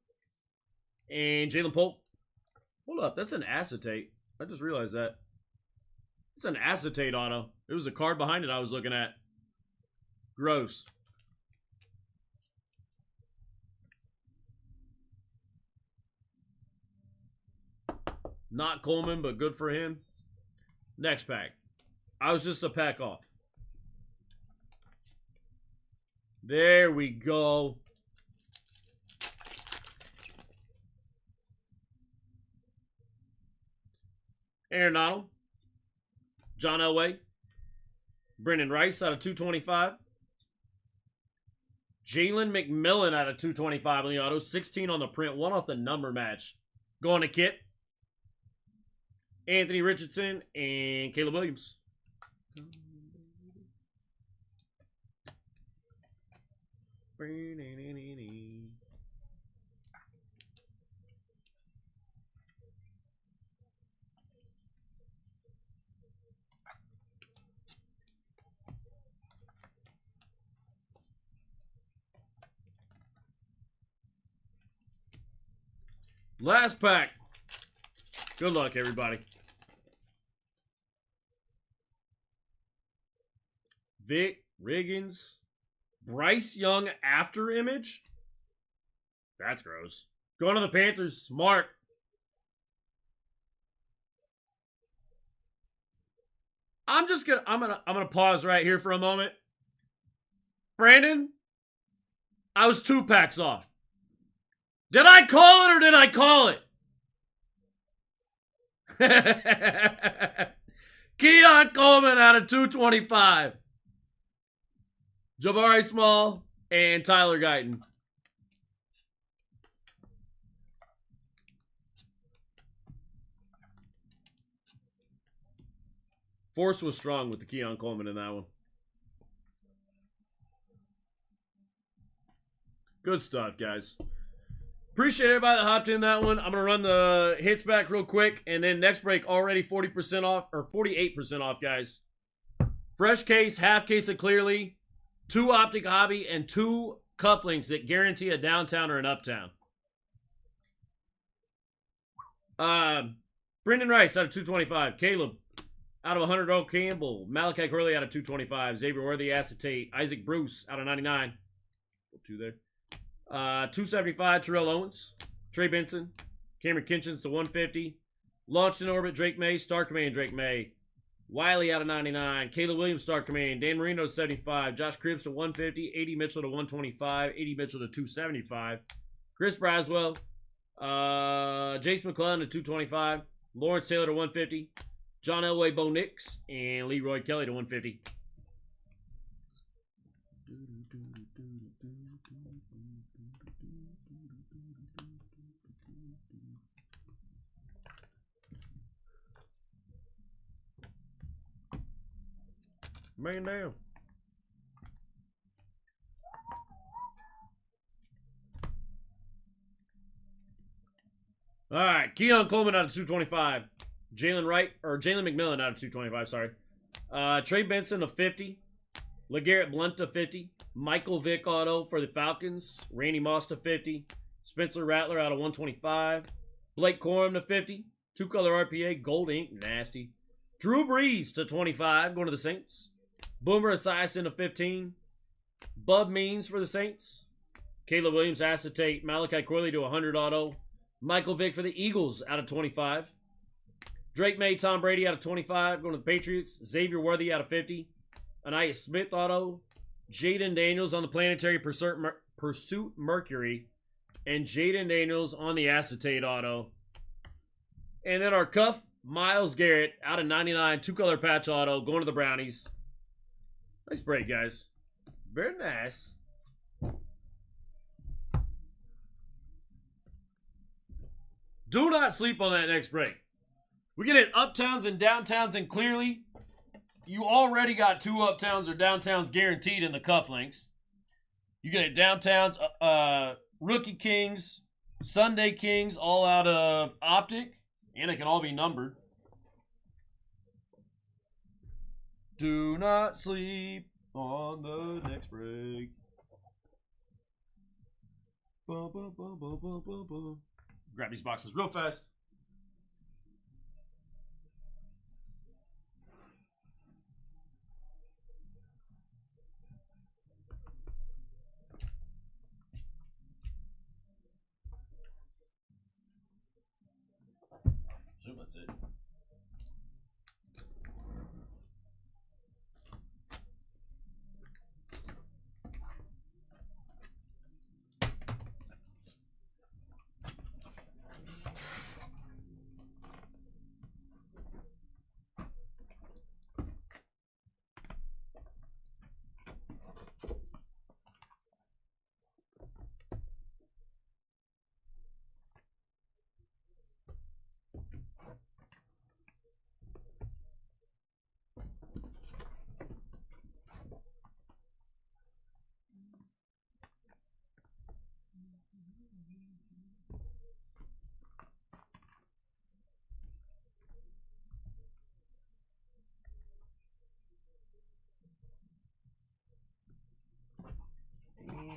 and Jalen Pope. Hold up, that's an acetate. I just realized that. It's an acetate auto. There was a card behind it I was looking at. Gross. Not Coleman, but good for him. Next pack. I was just a pack off. There we go. Aaron Donald. John Elway. Brendan Rice out of 225. Jalen McMillan out of 225 on the auto. 16 on the print. 1 off the number match. Going to Kit. Anthony Richardson and Caleb Williams. Last pack. Good luck, everybody. Vic Riggins. Bryce Young after image. That's gross. Going to the Panthers. Mark. I'm gonna pause right here for a moment. Brandon, I was 2 packs off. Did I call it or did I call it? Keon Coleman out of 225. Jabari Small and Tyler Guyton. Force was strong with the Keon Coleman in that one. Good stuff, guys. Appreciate everybody that hopped in that one. I'm going to run the hits back real quick. And then next break, already 40% off, or 48% off, guys. Fresh case, half case of Clearly, 2 Optic Hobby, and 2 cufflinks that guarantee a downtown or an uptown. Brendan Rice out of 225. Caleb out of 100. Earl Campbell. Malachi Corley out of 225. Xavier Worthy, Acetate. Isaac Bruce out of 99. 2 there. 275, Terrell Owens. Trey Benson. Cameron Kinchins to 150. Launched in Orbit, Drake May. Star Command, Drake May. Wiley out of 99. Caleb Williams, Star Command. Dan Marino to 75. Josh Cribbs to 150. 80 Mitchell to 125. 80 Mitchell to 275. Chris Braswell. Jace McClellan to 225. Lawrence Taylor to 150. John Elway, Bo Nix. And Leroy Kelly to 150. Man down. All right, Keon Coleman out of 225. Jalen McMillan out of 225, sorry. Trey Benson to 50. LeGarrette Blunt to 50. Michael Vick auto for the Falcons. Randy Moss to 50. Spencer Rattler out of 125. Blake Corum to 50. 2-color RPA, gold ink, nasty. Drew Brees to 25, going to the Saints. Boomer Esiason to 15. Bub Means for the Saints. Caleb Williams, Acetate. Malachi Corley to 100 auto. Michael Vick for the Eagles out of 25. Drake May, Tom Brady out of 25, going to the Patriots. Xavier Worthy out of 50. Anaya Smith auto. Jaden Daniels on the Planetary Pursuit Mercury. And Jaden Daniels on the Acetate auto. And then our cuff, Myles Garrett out of 99, 2-color patch auto, going to the Brownies. Nice break, guys. Very nice. Do not sleep on that next break. We get it uptowns and downtowns, and Clearly, you already got 2 uptowns or downtowns guaranteed in the cufflinks. You get it downtowns, Rookie Kings, Sunday Kings, all out of Optic, and it can all be numbered. Do not sleep on the next break. Grab these boxes real fast. Assume that's it.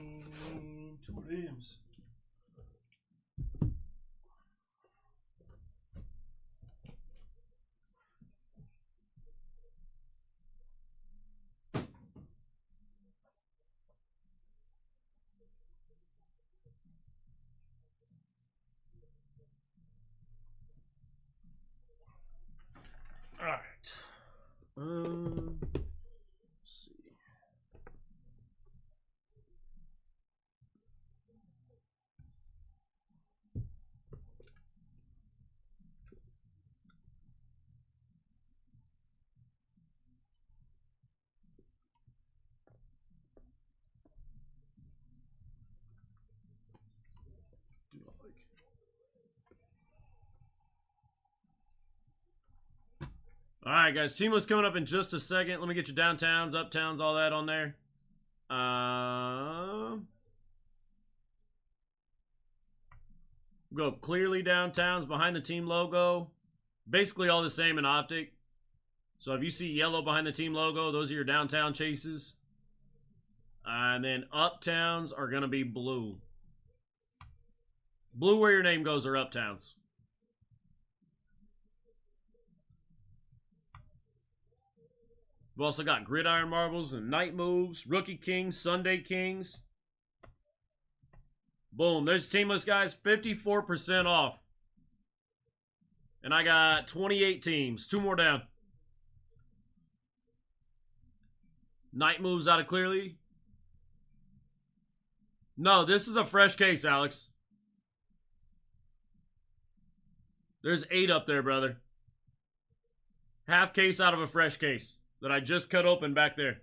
And 2 of them's. All right. Let's see. right, guys. Team list coming up in just a second. Let me get your downtowns, uptowns, all that on there. Go clearly downtowns behind the team logo. Basically all the same in optic. So if you see yellow behind the team logo, those are your downtown chases. And then uptowns are going to be blue. Blue where your name goes are uptowns. We've also got gridiron marbles and night moves, rookie kings, Sunday kings. Boom, there's team list, guys. 54% off. And I got 28 teams. 2 more down. Night moves out of clearly. No, this is a fresh case, Alex. There's 8 up there, brother. Half case out of a fresh case that I just cut open back there.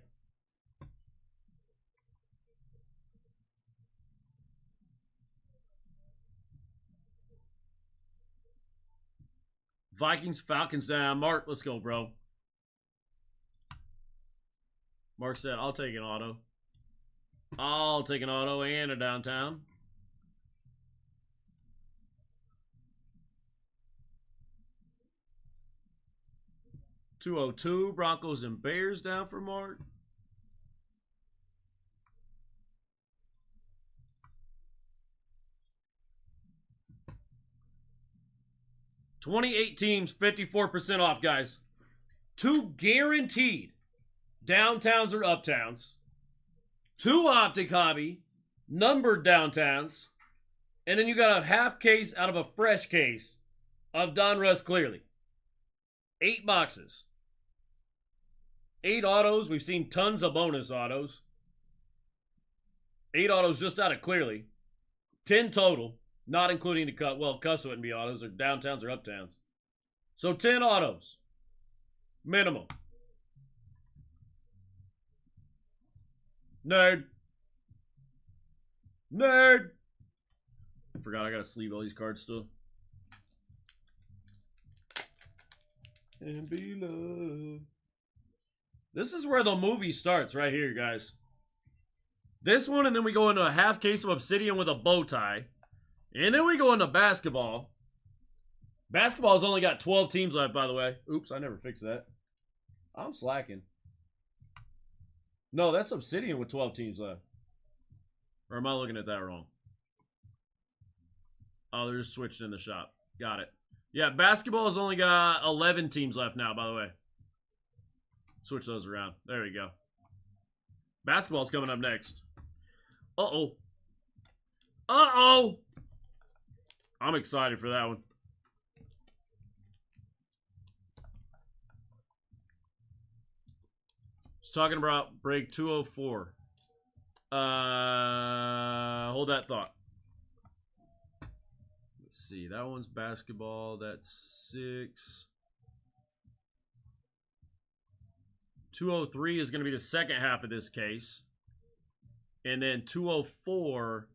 Vikings, Falcons down. Mark, let's go, bro. Mark said, I'll take an auto. I'll take an auto and a downtown. $202, Broncos and Bears down for Mark. $28 teams, 54% off, guys. 2 guaranteed downtowns or uptowns. 2 optic hobby, numbered downtowns. And then you got a half case out of a fresh case of Donruss clearly. 8 boxes. 8 autos. We've seen tons of bonus autos. 8 autos just out of clearly. 10 total. Not including the cup. Well, cups wouldn't be autos, or downtowns or uptowns. So 10 autos. Minimum. Nerd. Nerd. I forgot I gotta sleeve all these cards still. And be loved. This is where the movie starts right here, guys. This one, and then we go into a half case of Obsidian with a bow tie. And then we go into basketball. Basketball's only got 12 teams left, by the way. Oops, I never fixed that. I'm slacking. No, that's Obsidian with 12 teams left. Or am I looking at that wrong? Oh, they're just switched in the shop. Got it. Yeah, basketball's only got 11 teams left now, by the way. Switch those around. There we go. Basketball's coming up next. Uh-oh. Uh-oh! I'm excited for that one. Just talking about break 204. Hold that thought. Let's see. That one's basketball. That's 6. 203 is going to be the second half of this case. And then 204...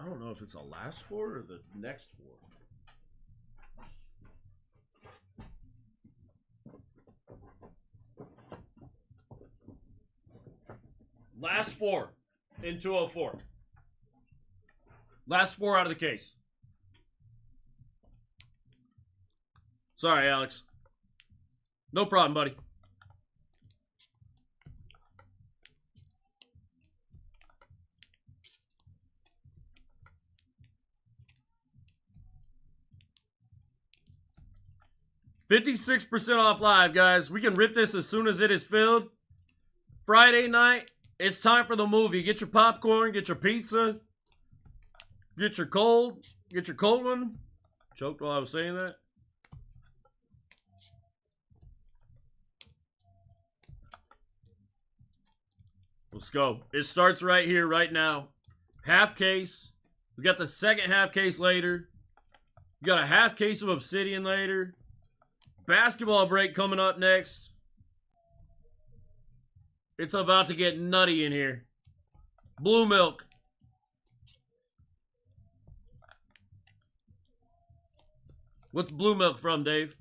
I don't know if it's the last 4 or the next 4. Last 4 in 204. Last 4 out of the case. Sorry, Alex. No problem, buddy. $56% off live, guys. We can rip this as soon as it is filled. Friday night, it's time for the movie. Get your popcorn, get your pizza, get your cold one. Choked while I was saying that. Let's go. It starts right here, right now. Half case. We got the second half case later. We got a half case of Obsidian later. Basketball break coming up next. It's about to get nutty in here. Blue milk. What's blue milk from, Dave?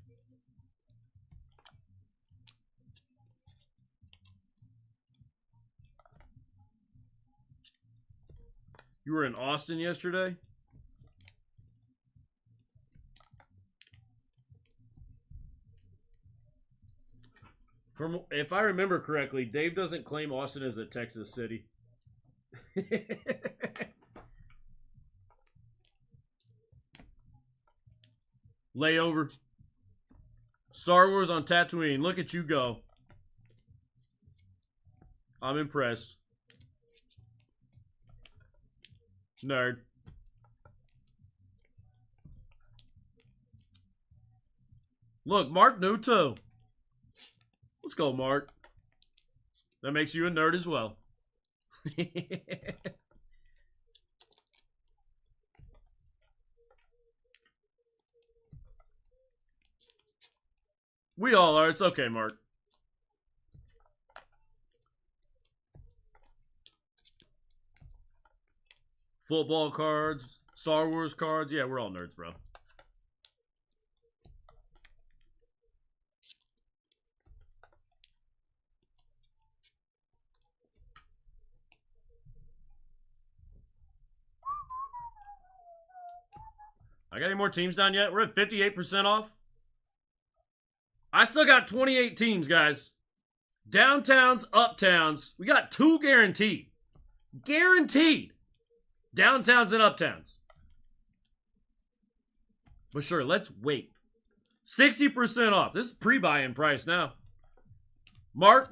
You were in Austin yesterday? From, if I remember correctly, Dave doesn't claim Austin as a Texas city. Layover. Star Wars on Tatooine. Look at you go. I'm impressed. Nerd. Look, Mark knew too. Let's go, Mark. That makes you a nerd as well. We all are. It's okay, Mark. Football cards, Star Wars cards. Yeah, we're all nerds, bro. I got any more teams down yet? We're at 58% off. I still got 28 teams, guys. Downtowns, uptowns. We got 2 guaranteed. Guaranteed. Downtowns and uptowns. But sure, let's wait. 60% off. This is pre-buy-in price now. Mark,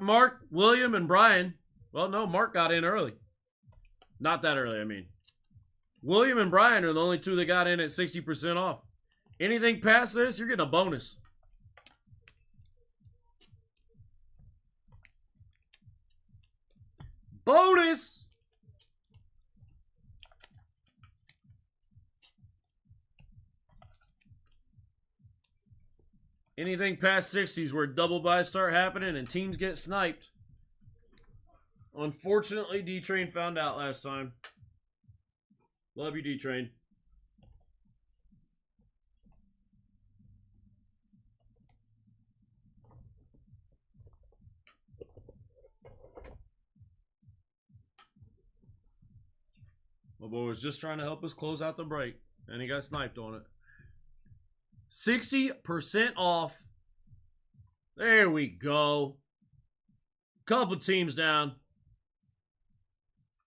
William, and Brian. Well, no, Mark got in early. Not that early, I mean. William and Brian are the only 2 that got in at 60% off. Anything past this, you're getting a bonus. Bonus! Anything past 60s where double buys start happening and teams get sniped. Unfortunately, D-Train found out last time. Love you, D-Train. My boy was just trying to help us close out the break, and he got sniped on it. 60% off. There we go. Couple teams down.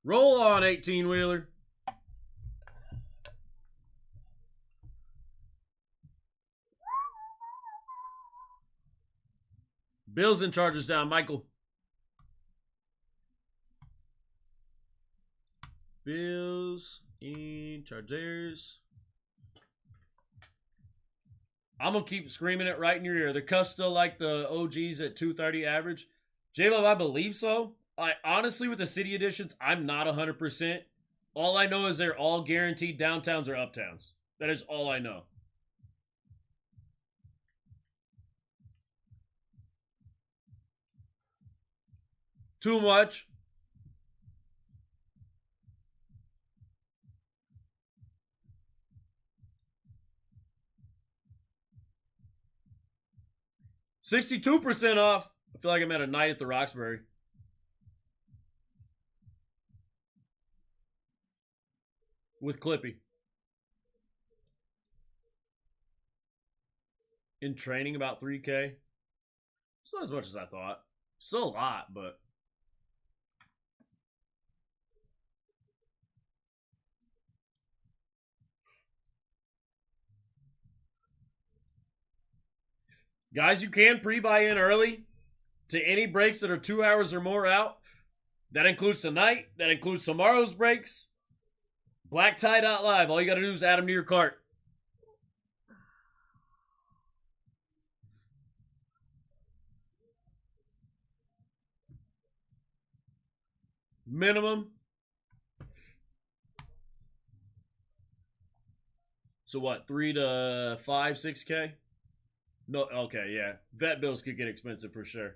Roll on, 18-wheeler. Bills and Chargers down, Michael. Bills and Chargers. I'm going to keep screaming it right in your ear. The cuffs still like the OGs at 230 average. J-Love, I believe so. I honestly, with the city editions, I'm not 100%. All I know is they're all guaranteed downtowns or uptowns. That is all I know. Too much. $62% off. I feel like I'm at a night at the Roxbury. With Clippy. In training, about 3K. It's not as much as I thought. Still a lot, but... Guys, you can pre-buy in early to any breaks that are 2 hours or more out. That includes tonight. That includes tomorrow's breaks. BlackTie.live. All you got to do is add them to your cart. Minimum. So what, 3 to 5, 6K? No, okay, yeah. Vet bills could get expensive for sure.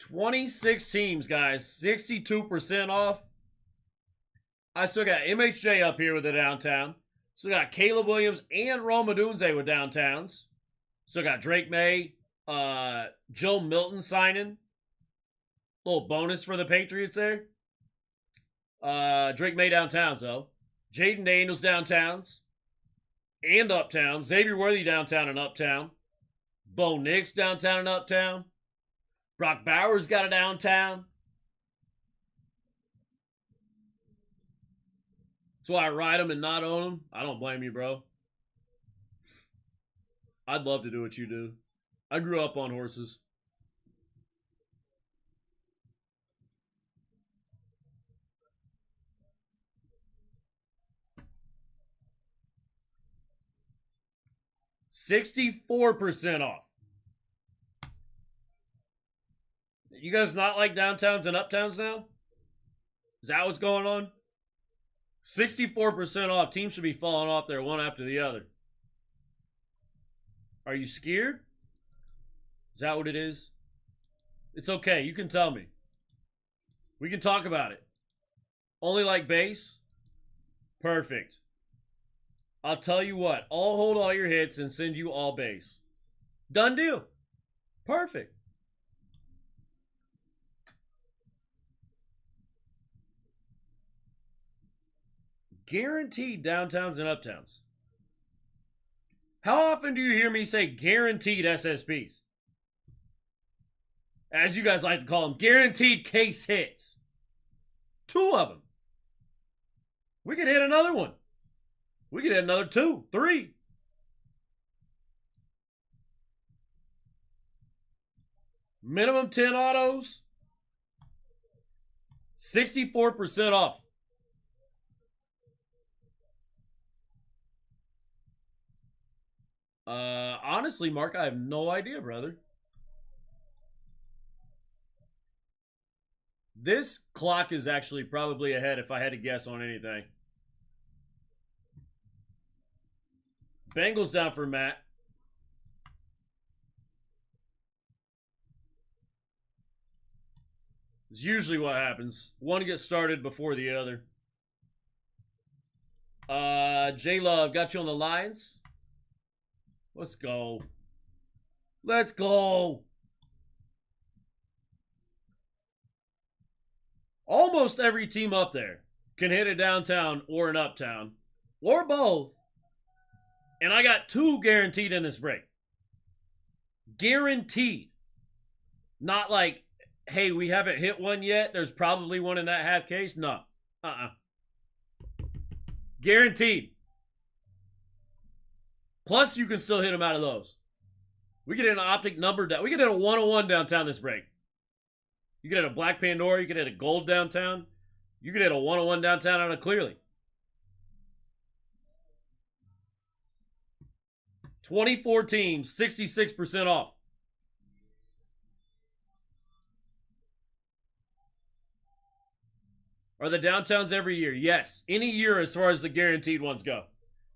$26 teams, guys. 62% off. I still got MHJ up here with the downtown. Still got Caleb Williams and Rome Odunze with downtowns. Still got Drake May, Joe Milton signing. Little bonus for the Patriots there. Drake May downtowns, though. Jaden Daniels downtowns. And uptown. Xavier Worthy downtown and uptown. Bo Nix downtown and uptown. Brock Bowers got a downtown. That's why I ride them and not own them. I don't blame you, bro. I'd love to do what you do. I grew up on horses. $64% off. You guys not like downtowns and uptowns now? Is that what's going on? 64% off. Teams should be falling off there one after the other. Are you scared? Is that what it is? It's okay. You can tell me. We can talk about it. Only like base? Perfect. I'll tell you what. I'll hold all your hits and send you all base. Done deal. Perfect. Guaranteed downtowns and uptowns. How often do you hear me say guaranteed SSPs? As you guys like to call them, guaranteed case hits. 2 of them. We could hit another one. We could hit another 2, 3. Minimum 10 autos. 64% off. Honestly, Mark, I have no idea, brother. This clock is actually probably ahead if I had to guess on anything. Bengals down for Matt. It's usually what happens. One gets started before the other. J-Love, got you on the Lions. Let's go. Let's go. Almost every team up there can hit a downtown or an uptown. Or both. And I got 2 guaranteed in this break. Guaranteed. Not like, hey, we haven't hit one yet. There's probably one in that half case. No. Guaranteed. Plus, you can still hit them out of those. We could hit an optic number down. We could hit a 101 downtown this break. You could hit a Black Pandora. You could hit a gold downtown. You could hit a 101 downtown out of Clearly. 24 teams, 66% off. Are the downtowns every year? Yes. Any year as far as the guaranteed ones go.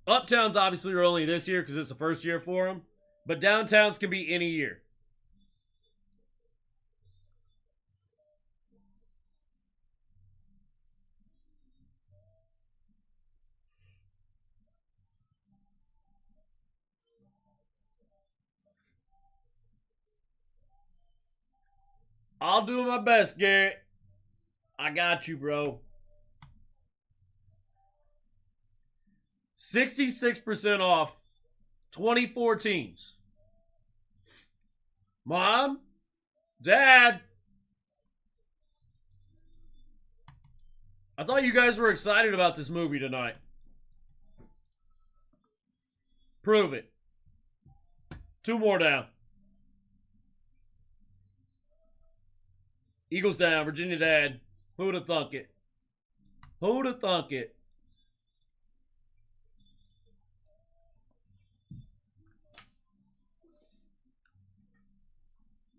Uptowns obviously are only this year because it's the first year for them. But downtowns can be any year. I'll do my best, Garrett. I got you, bro. 66% off. 24 teams. Mom? Dad? I thought you guys were excited about this movie tonight. Prove it. 2 more down. Eagles down. Virginia Dad. Who'd have thunk it? Who'd have thunk it?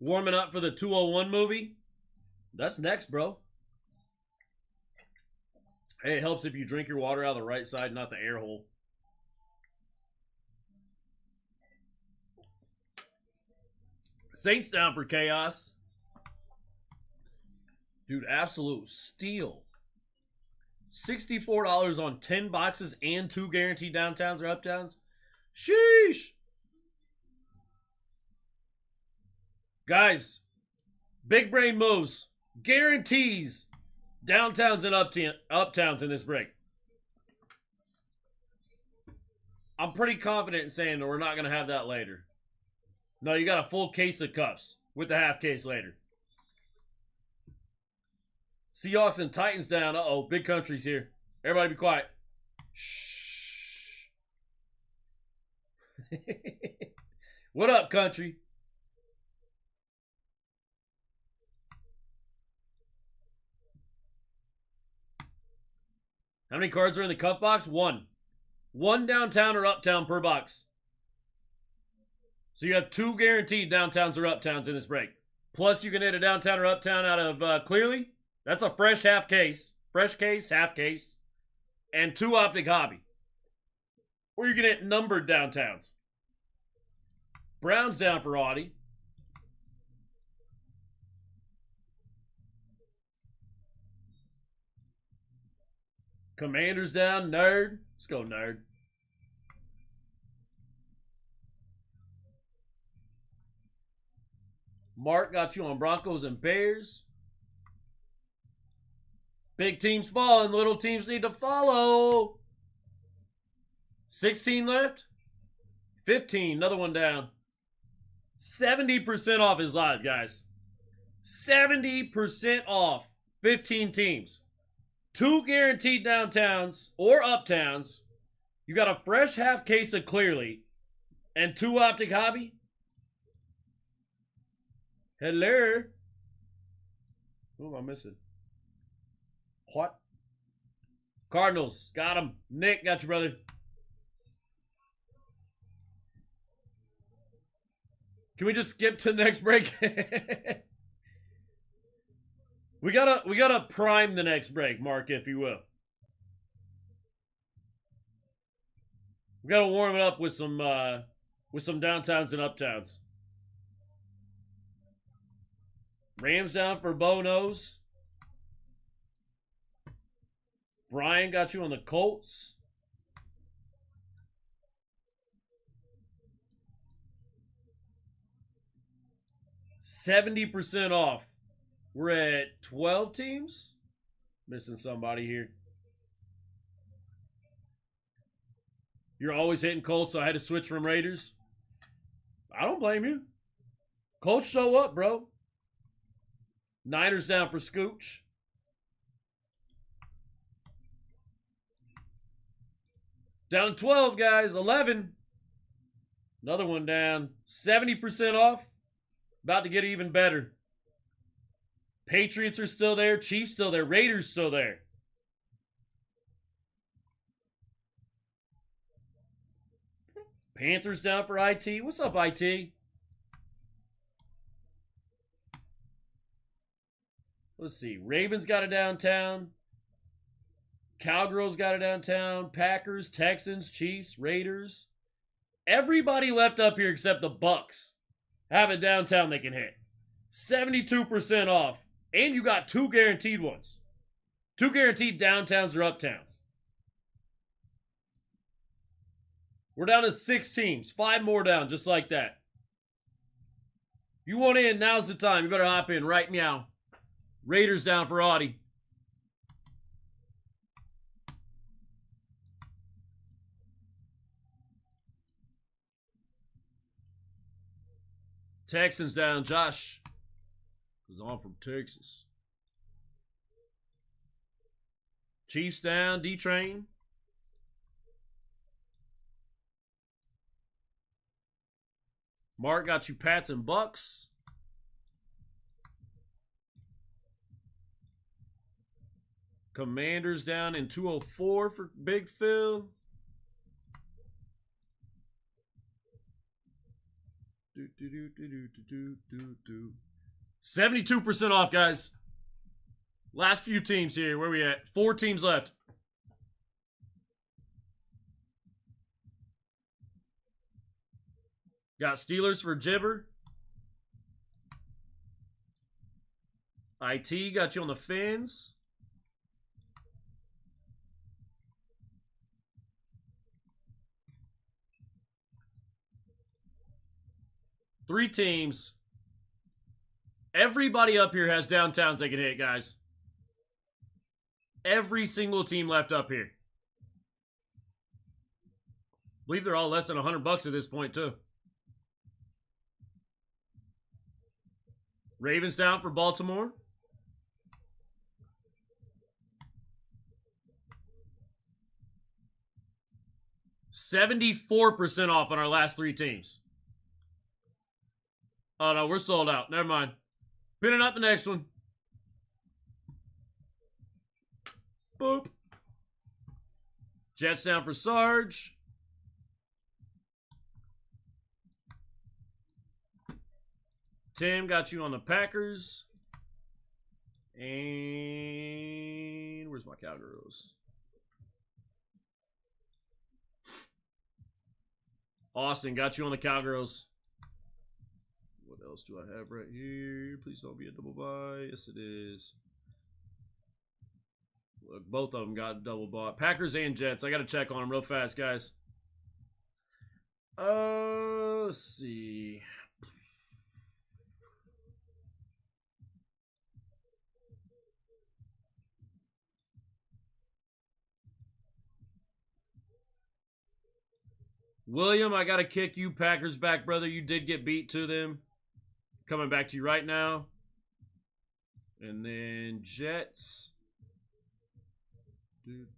Warming up for the 201 movie? That's next, bro. Hey, it helps if you drink your water out of the right side, not the air hole. Saints down for chaos. Dude, absolute steal. $64 on 10 boxes and 2 guaranteed downtowns or uptowns. Sheesh. Guys, big brain moves. Guarantees downtowns and uptowns in this break. I'm pretty confident in saying that we're not going to have that later. No, you got a full case of cups with the half case later. Seahawks and Titans down. Uh-oh, big country's here. Everybody be quiet. Shh. What up, country? How many cards are in the cup box? 1. 1 downtown or uptown per box. So you have 2 guaranteed downtowns or uptowns in this break. Plus you can hit a downtown or uptown out of Clearly. That's a fresh half case. Fresh case, half case. And 2 Optic Hobby. Or you can hit numbered downtowns. Browns down for Audie. Commanders down, Nerd. Let's go, Nerd. Mark got you on Broncos and Bears. Big teams falling, little teams need to follow. 16 left. 15, another one down. 70% off is live, guys. 70% off. 15 teams. 2 guaranteed downtowns or uptowns. You got a fresh half case of Clearly. And 2 Optic Hobby. Hello. Who am I missing? What? Cardinals. Got him. Nick, got you, brother. Can we just skip to the next break? We gotta prime the next break, Mark, if you will. We gotta warm it up with some downtowns and uptowns. Rams down for Bo Nose. Brian got you on the Colts. $70% off. We're at 12 teams. Missing somebody here. You're always hitting Colts, so I had to switch from Raiders. I don't blame you. Colts show up, bro. Niners down for Scooch. Down to 12, guys. 11. Another one down. 70% off. About to get even better. Patriots are still there. Chiefs still there. Raiders still there. Panthers down for IT. What's up, IT? Let's see. Ravens got a downtown. Cowgirls got a downtown. Packers, Texans, Chiefs, Raiders. Everybody left up here except the Bucks have a downtown they can hit. 72% off. And you got 2 guaranteed ones. 2 guaranteed downtowns or uptowns. We're down to 6 teams. 5 more down, just like that. If you want in, now's the time. You better hop in right now. Raiders down for Audie. Texans down, Josh. Because I'm from Texas. Chiefs down, D-Train. Mark got you Pats and Bucks. Commanders down in 204 for Big Phil. 72% off, guys. Last few teams here. Where we at? 4 teams left. Got Steelers for Jibber. IT got you on the Fins. 3 teams. Everybody up here has downtowns they can hit, guys. Every single team left up here. I believe they're all less than $100 at this point, too. Ravens down for Baltimore. $74% off on our last 3 teams. Oh, no, we're sold out. Never mind. Pinning up the next one. Boop. Jets down for Sarge. Tim got you on the Packers. And where's my Cowgirls? Austin got you on the Cowgirls. What else do I have right here? Please don't be a double buy. Yes, it is. Look, both of them got double bought. Packers and Jets. I got to check on them real fast, guys. Let's see. William, I got to kick you Packers back, brother. You did get beat to them. Coming back to you right now. And then Jets. Nick,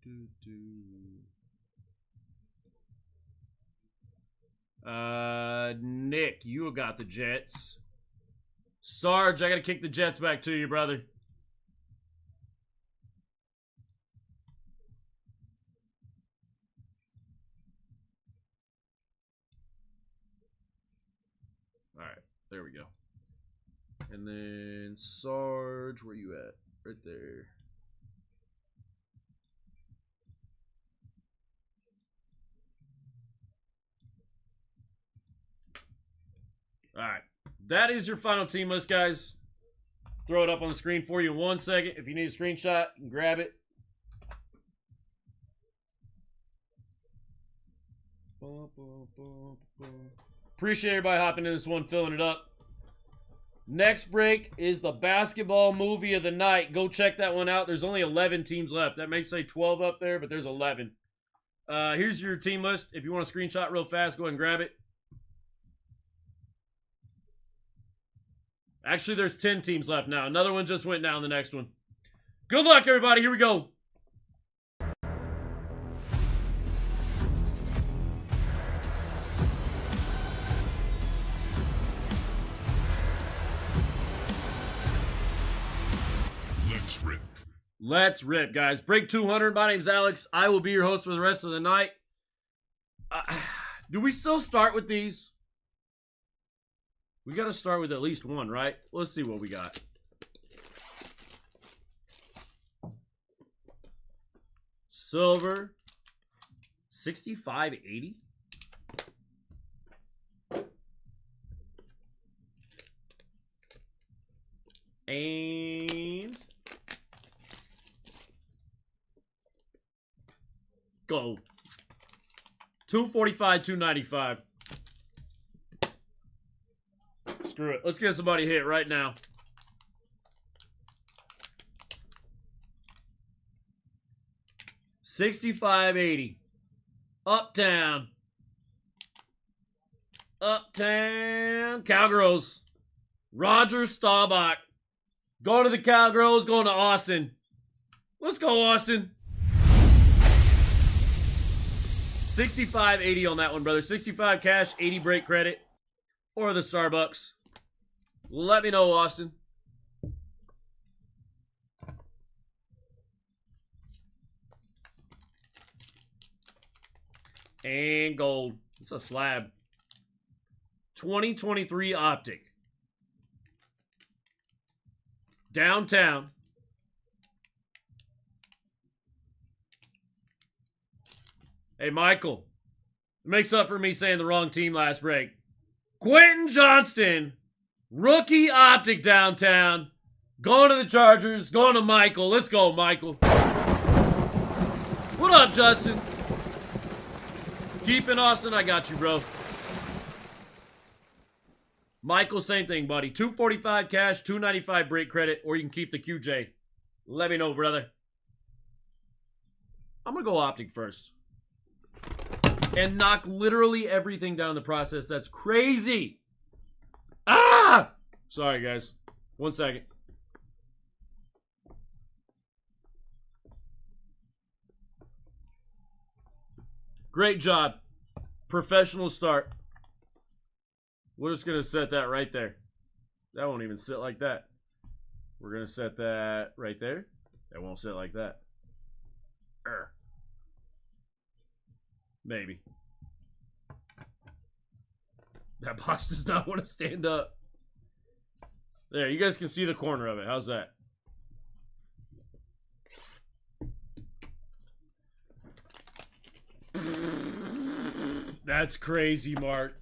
you got the Jets. Sarge, I got to kick the Jets back to you, brother. There we go. And then Sarge, where you at? Right there. All right. That is your final team list, guys. Throw it up on the screen for you in 1 second. If you need a screenshot, you can grab it. Appreciate everybody hopping in this one, filling it up. Next break is the basketball movie of the night. Go check that one out. There's only 11 teams left. That may say 12 up there, but there's 11. Here's your team list. If you want a screenshot real fast, go ahead and grab it. Actually, there's 10 teams left now. Another one just went down the next one. Good luck, everybody. Here we go. Let's rip, guys. Break 200. My name's Alex. I will be your host for the rest of the night. Do we still start with these? We got to start with at least one, right? Let's see what we got. Silver. 65.80. And gold. 245, 295. Screw it. Let's get somebody hit right now. $65.80. Uptown. Uptown. Cowgirls. Roger Staubach. Going to the Cowgirls. Going to Austin. Let's go, Austin. $65.80 on that one, brother. 65 cash, 80 break credit. Or the Starbucks. Let me know, Austin. And gold. It's a slab. 2023 Optic. Downtown. Hey, Michael. It makes up for me saying the wrong team last break. Quentin Johnston. Rookie Optic downtown. Going to the Chargers. Going to Michael. Let's go, Michael. What up, Justin? Keeping Austin. I got you, bro. Michael, same thing, buddy. 245 cash, 295 break credit, or you can keep the QJ. Let me know, brother. I'm going to go Optic first. And knock literally everything down in the process. That's crazy. Ah! Sorry, guys. 1 second. Great job. Professional start. We're just going to set that right there. That won't even sit like that. We're going to set that right there. That won't sit like that. Maybe. That box does not want to stand up. There, you guys can see the corner of it. How's that? That's crazy, Mark.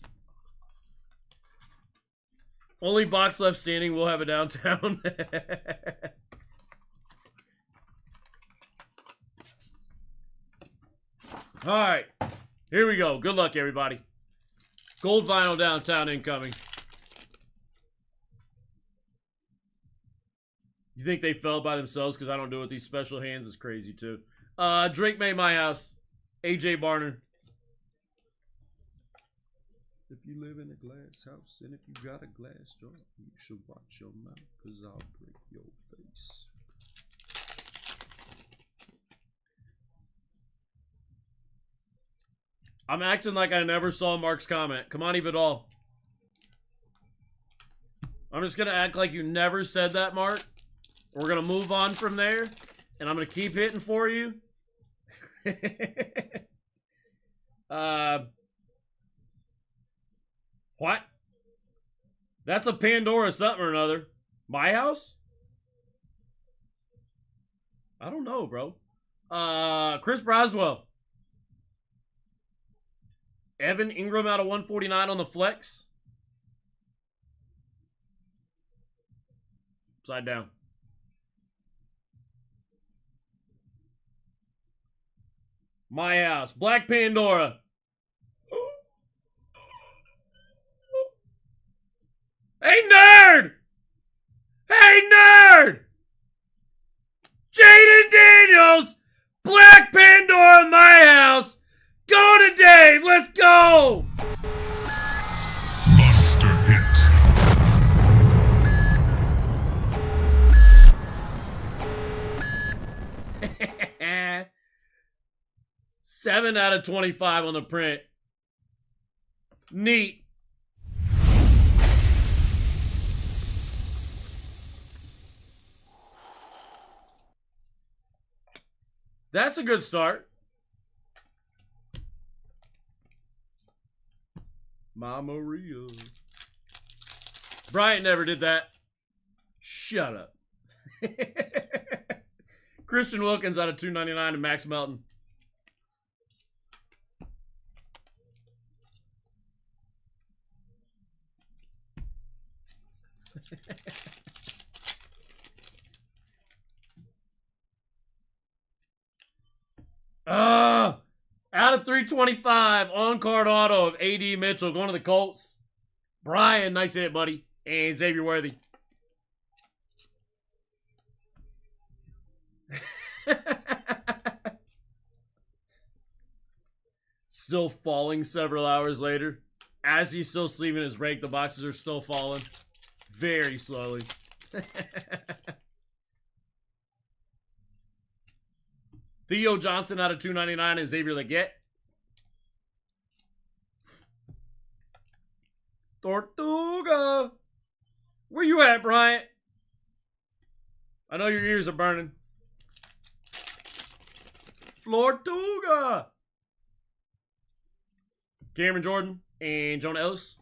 Only box left standing. We'll have a downtown. All right. Here we go. Good luck, everybody. Gold vinyl downtown incoming. You think they fell by themselves because I don't do it? These special hands is crazy, too. Drake made my house. AJ Barner. If you live in a glass house and if you got a glass jar, you should watch your mouth because I'll break your face. I'm acting like I never saw Mark's comment. Come on, Evidal. I'm just going to act like you never said that, Mark. We're going to move on from there. And I'm going to keep hitting for you. What? That's a Pandora something or another. My house? I don't know, bro. Chris Braswell. Evan Ingram out of 149 on the flex. Upside down. My house. Black Pandora. Hey, nerd! Hey, nerd! Jaden Daniels! Black Pandora in my house! Go to Dave! Let's go! Monster hit. 7 out of 25 on the print. Neat. That's a good start. Mama Maria. Bryant never did that. Shut up. Christian Wilkins out of 299 and Max Melton. Out of 325, on-card auto of A.D. Mitchell going to the Colts. Brian, nice hit, buddy. And Xavier Worthy. Still falling several hours later. As he's still sleeving his break, the boxes are still falling. Very slowly. Theo Johnson out of 299 and Xavier Leggett. Tortuga. Where you at, Bryant? I know your ears are burning. Flortuga. Cameron Jordan and Jonah Ellis.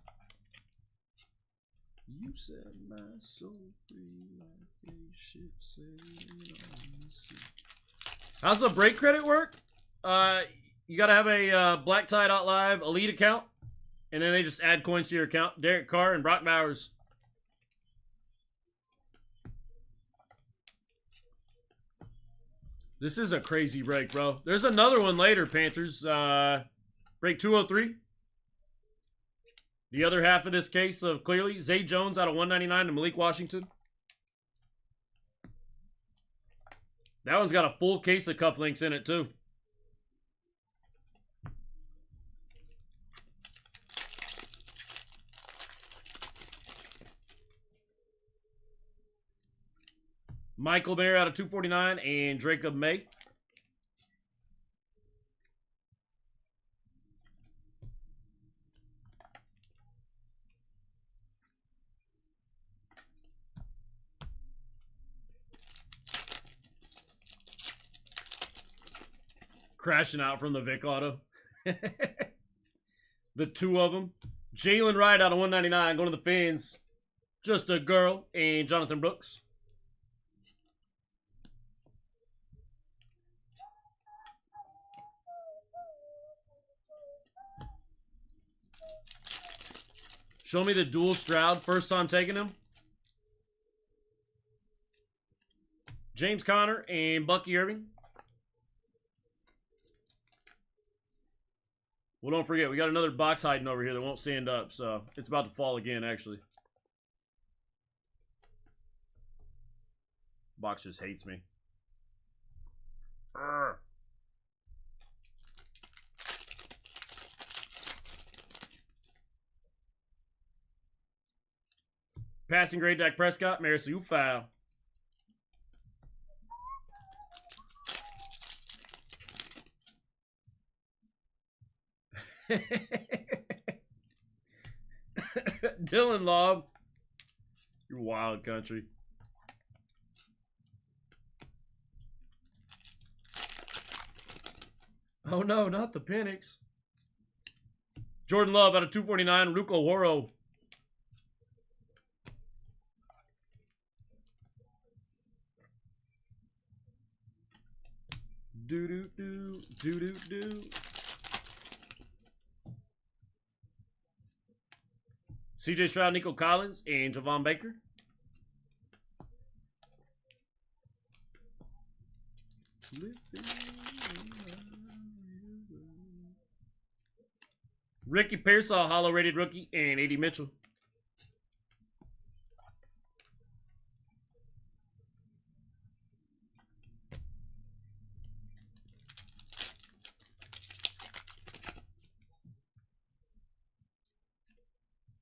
You set my soul free like a ship sailing on the sea. How's the break credit work? You gotta have a BlackTie.live elite account, and then they just add coins to your account. Derek Carr and Brock Bowers. This is a crazy break, bro. There's another one later, Panthers. Break 203. The other half of this case of clearly, Zay Jones out of 199 to Malik Washington. That one's got a full case of cufflinks in it, too. Michael Mayer out of 249 and Jacob May. Crashing out from the Vic Auto. The two of them. Jalen Wright out of 199 going to the Fins. Just a Girl and Jonathan Brooks. Show me the dual Stroud. First time taking him. James Conner and Bucky Irving. Well, don't forget, we got another box hiding over here that won't stand up, so it's about to fall again, actually. Box just hates me. Urgh. Passing grade, Dak Prescott. Marissa, you foul. Dylan Lobb. You're wild, country. Oh no, not the Penix. Jordan Love out of 249. Ruko Waro. Do-do-do. Do-do-do. CJ Stroud, Nico Collins, and Javon Baker. Ricky Pearsall, hollow rated rookie, and A.D. Mitchell.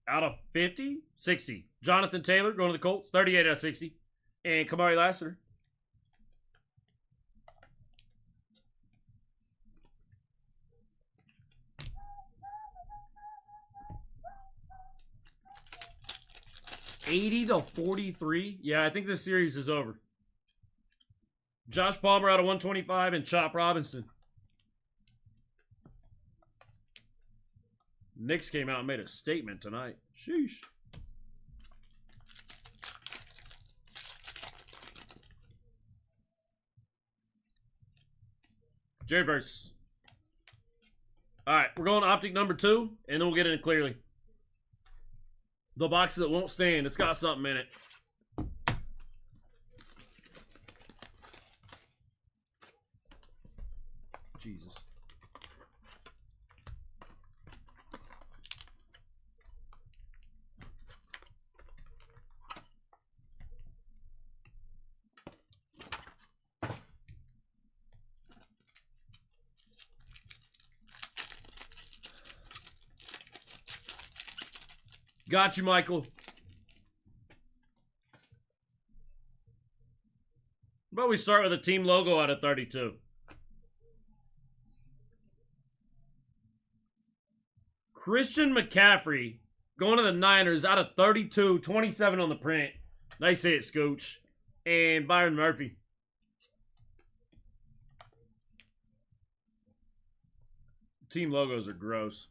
Out of 50? 60. Jonathan Taylor going to the Colts. 38 out of 60. And Kamari Lassiter. $80-43. Yeah, I think this series is over. Josh Palmer out of 125 and Chop Robinson. Knicks came out and made a statement tonight. Sheesh. Jared Verse. All right, we're going to optic number 2, and then we'll get in clearly. The box that won't stand. It's got something in it. Jesus. Got you, Michael. But we start with a team logo out of 32. Christian McCaffrey going to the Niners out of 32, 27 on the print. Nice hit, Scooch. And Byron Murphy. Team logos are gross.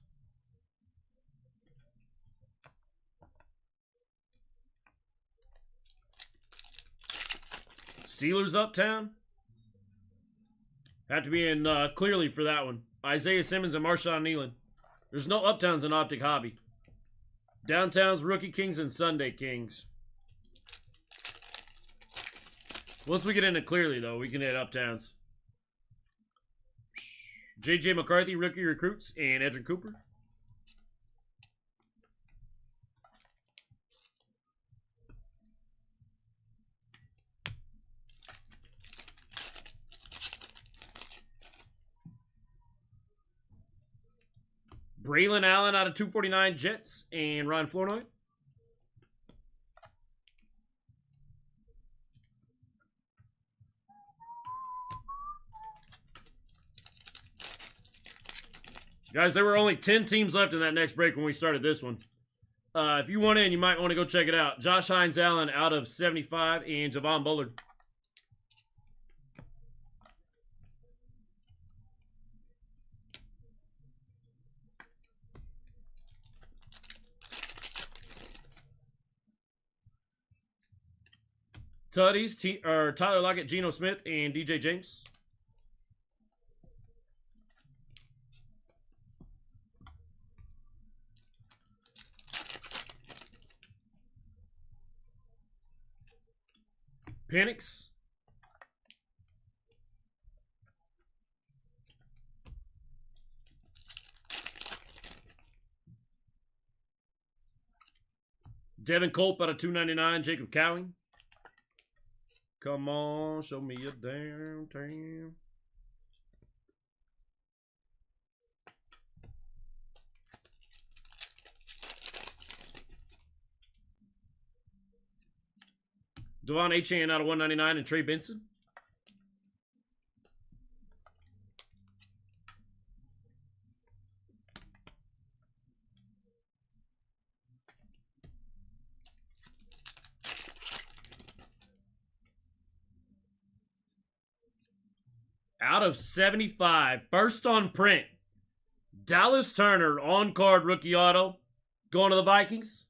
Steelers Uptown. Have to be in clearly for that one. Isaiah Simmons and Marshawn Nealon. There's no Uptowns in Optic Hobby. Downtown's Rookie Kings and Sunday Kings. Once we get into clearly, though, we can hit Uptowns. J.J. McCarthy, Rookie Recruits, and Edrin Cooper. Braylon Allen out of 249 Jets and Ryan Flournoy. Guys, there were only 10 teams left in that next break when we started this one. If you want in, you might want to go check it out. Josh Hines Allen out of 75 and Javon Bullard. Tutties, Tyler Lockett, Geno Smith, and DJ James. Penix. Devin Culp out of 299, Jacob Cowing. Come on, show me your downtown. Devon Achane out of 199 and Trey Benson. Out of 75, first on print, Dallas Turner on card rookie auto, going to the Vikings.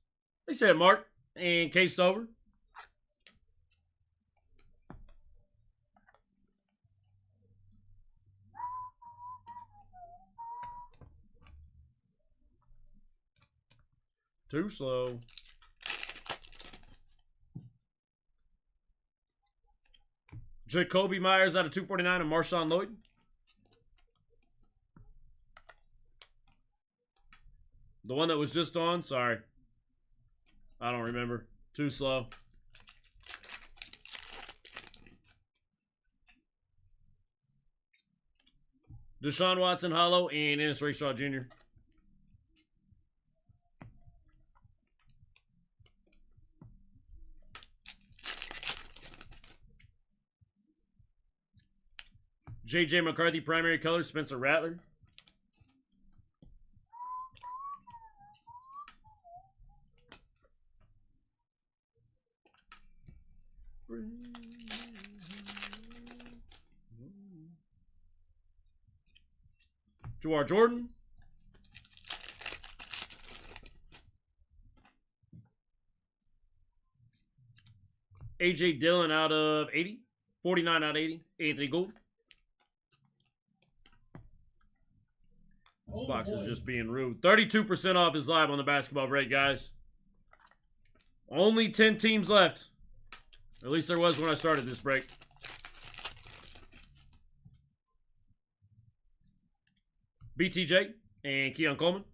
They said Mark and cased over. Too slow. Jacoby Myers out of 249 and Marshawn Lloyd. The one that was just on? Sorry. I don't remember. Too slow. Deshaun Watson hollow and Ennis Rayshaw Jr. J.J. McCarthy, primary color, Spencer Rattler. Jawar Jordan. A.J. Dillon out of 80. 49 out of 80. Anthony Gould. This box is just being rude. 32% off is live on the basketball break, guys. Only 10 teams left. At least there was when I started this break. BTJ and Keon Coleman.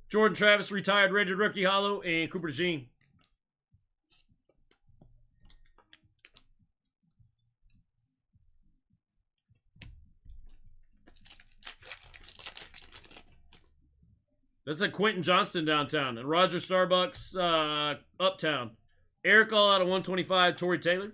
Jordan Travis, retired, rated rookie hollow, and Cooper DeJean. That's a Quentin Johnston downtown. And Roger Starbucks uptown. Eric all out of 125, Torrey Taylor.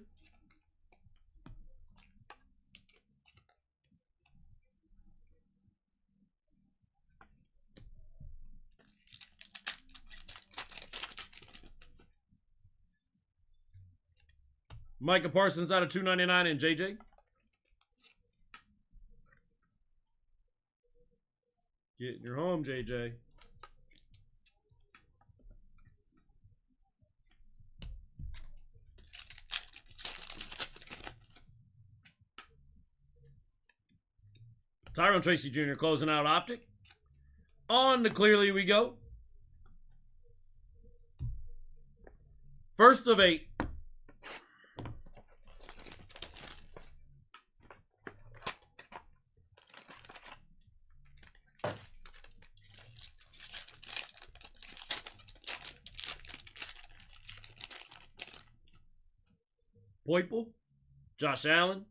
Micah Parsons out of 299 and JJ. Get in your home, JJ. Tyrone Tracy Jr. closing out optic. On to Clearly we go. First of 8. Poiple, Josh Allen,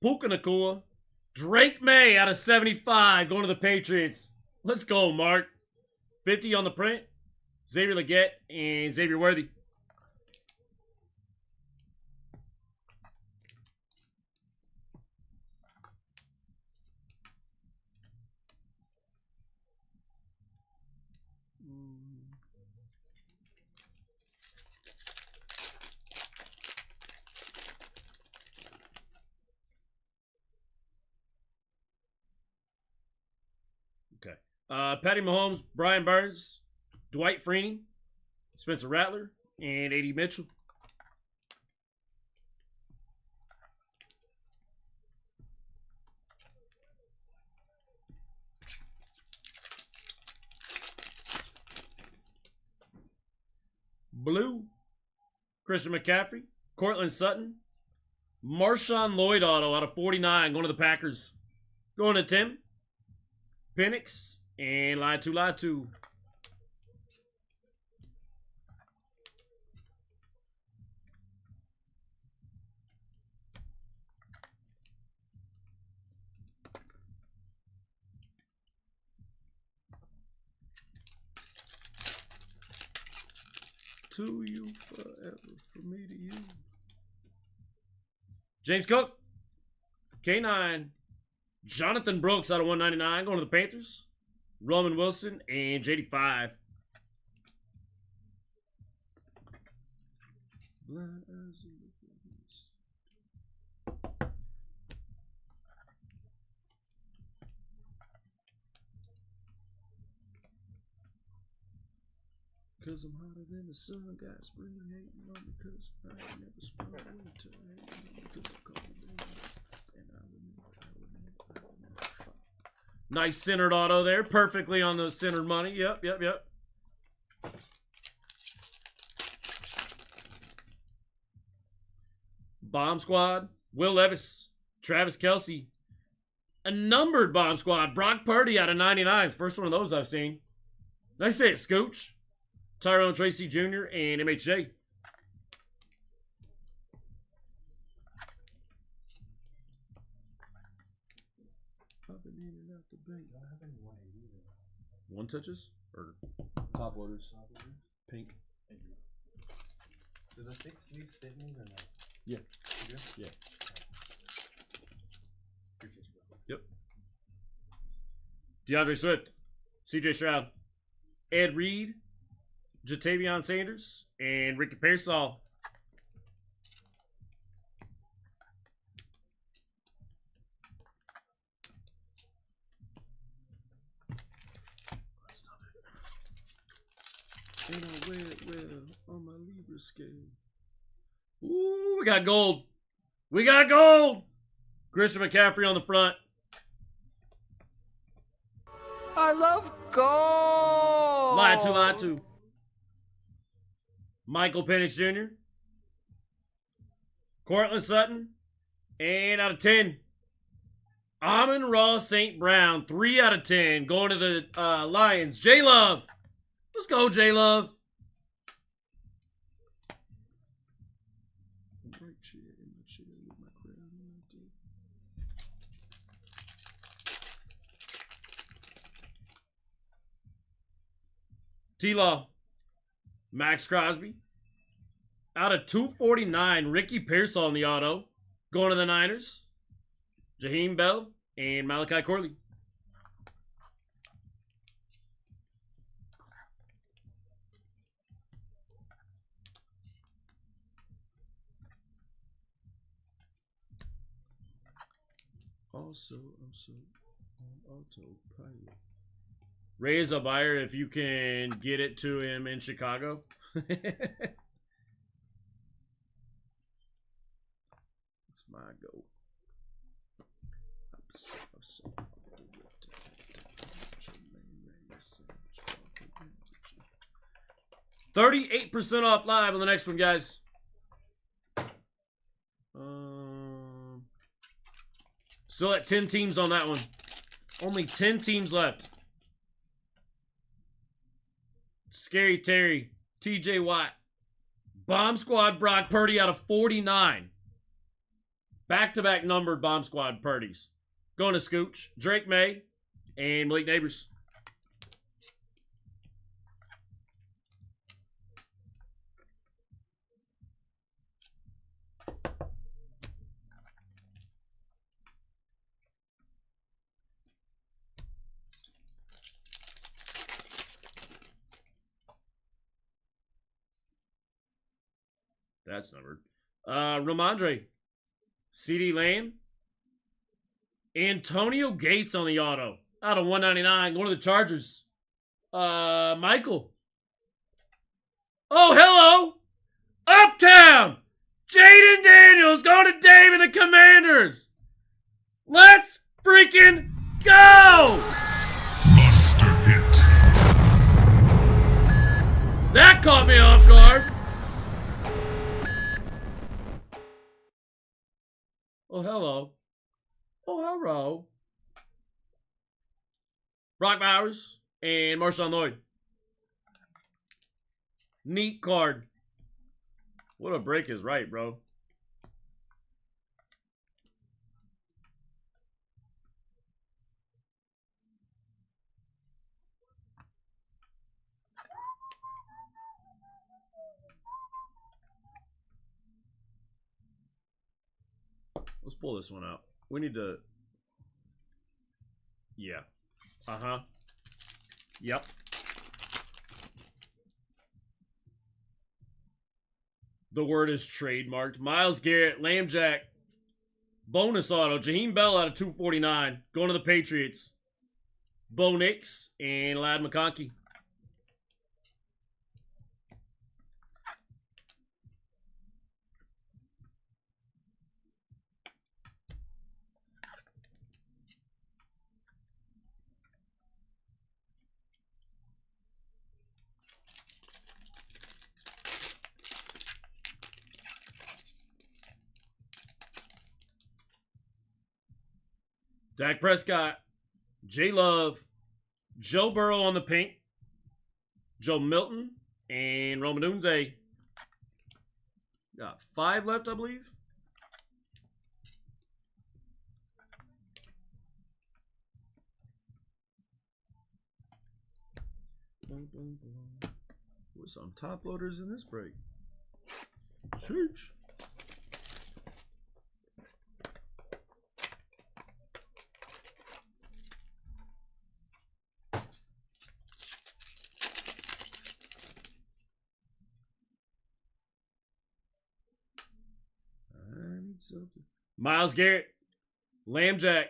Puka Nakua, Drake May out of 75 going to the Patriots. Let's go, Mark. 50 on the print. Xavier Legette and Xavier Worthy. Okay. Patty Mahomes, Brian Burns, Dwight Freeney, Spencer Rattler, and A.D. Mitchell. Blue, Christian McCaffrey, Cortland Sutton, Marshawn Lloyd auto out of 49 going to the Packers. Going to Tim, Penix, and Latu. To you forever, from me to you. James Cook, K9, Jonathan Brooks out of 199 going to the Panthers. Roman Wilson and JD5. Blind as a Cause I'm hotter than the sun, got spring hating on me, cause I ain't never sprung winter hating on me, cause I'm cold and I remember. Nice centered auto there, perfectly on the centered money. Yep. Bomb Squad, Will Levis, Travis Kelce, a numbered Bomb Squad, Brock Purdy out of 99. First one of those I've seen. Nice hit, Scooch. Tyrone Tracy Jr. and MHJ. I've been in and out the bank. One touches or top loaders? Pink. Do the 6 weeks fit me or not? Yeah. You do? Yeah. Appreciate you, bro. Yep. DeAndre Swift, CJ Stroud, Ed Reed, Jatavion Sanders, and Ricky Pearsall. And I wear it well on my Libra scale. Ooh, we got gold. We got gold. Christian McCaffrey on the front. I love gold. Latu. Michael Penix Jr. Cortland Sutton. And out of 10, Amon-Ra St. Brown. 3 out of 10. Going to the Lions. J-Love. Let's go, J-Love. T-Law. Max Crosby. Out of 249, Ricky Pearsall on the auto. Going to the Niners. Jaheim Bell and Malachi Corley. Also, I'm so on autopilot. Raise a buyer if you can get it to him in Chicago. It's my goal. 38% off live on the next one, guys. Still at 10 teams on that one. Only 10 teams left. Scary Terry, TJ Watt, Bomb Squad Brock Purdy out of 49. Back-to-back numbered Bomb Squad Purdy's. Going to Scooch, Drake May, and Malik Neighbors. That's numbered. Ramondre. CD Lamb. Antonio Gates on the auto. Out of 199. Going to the Chargers. Michael. Oh, hello. Uptown. Jaden Daniels going to Dave and the Commanders. Let's freaking go. Monster hit. That caught me off guard. Oh, hello. Oh, hello. Brock Bowers and Marshawn Lloyd. Neat card. What a break is right, bro. Let's pull this one out. We need to... Yeah. Uh-huh. Yep. The word is trademarked. Myles Garrett, Lambjack, bonus auto. Jaheim Bell out of 249. Going to the Patriots. Bo Nix and Ladd McConkey. Dak Prescott, J Love, Joe Burrow on the pink, Joe Milton, and Rome Odunze. Got 5 left, I believe. With some top loaders in this break. Sheesh. Myles Garrett, Lambjack,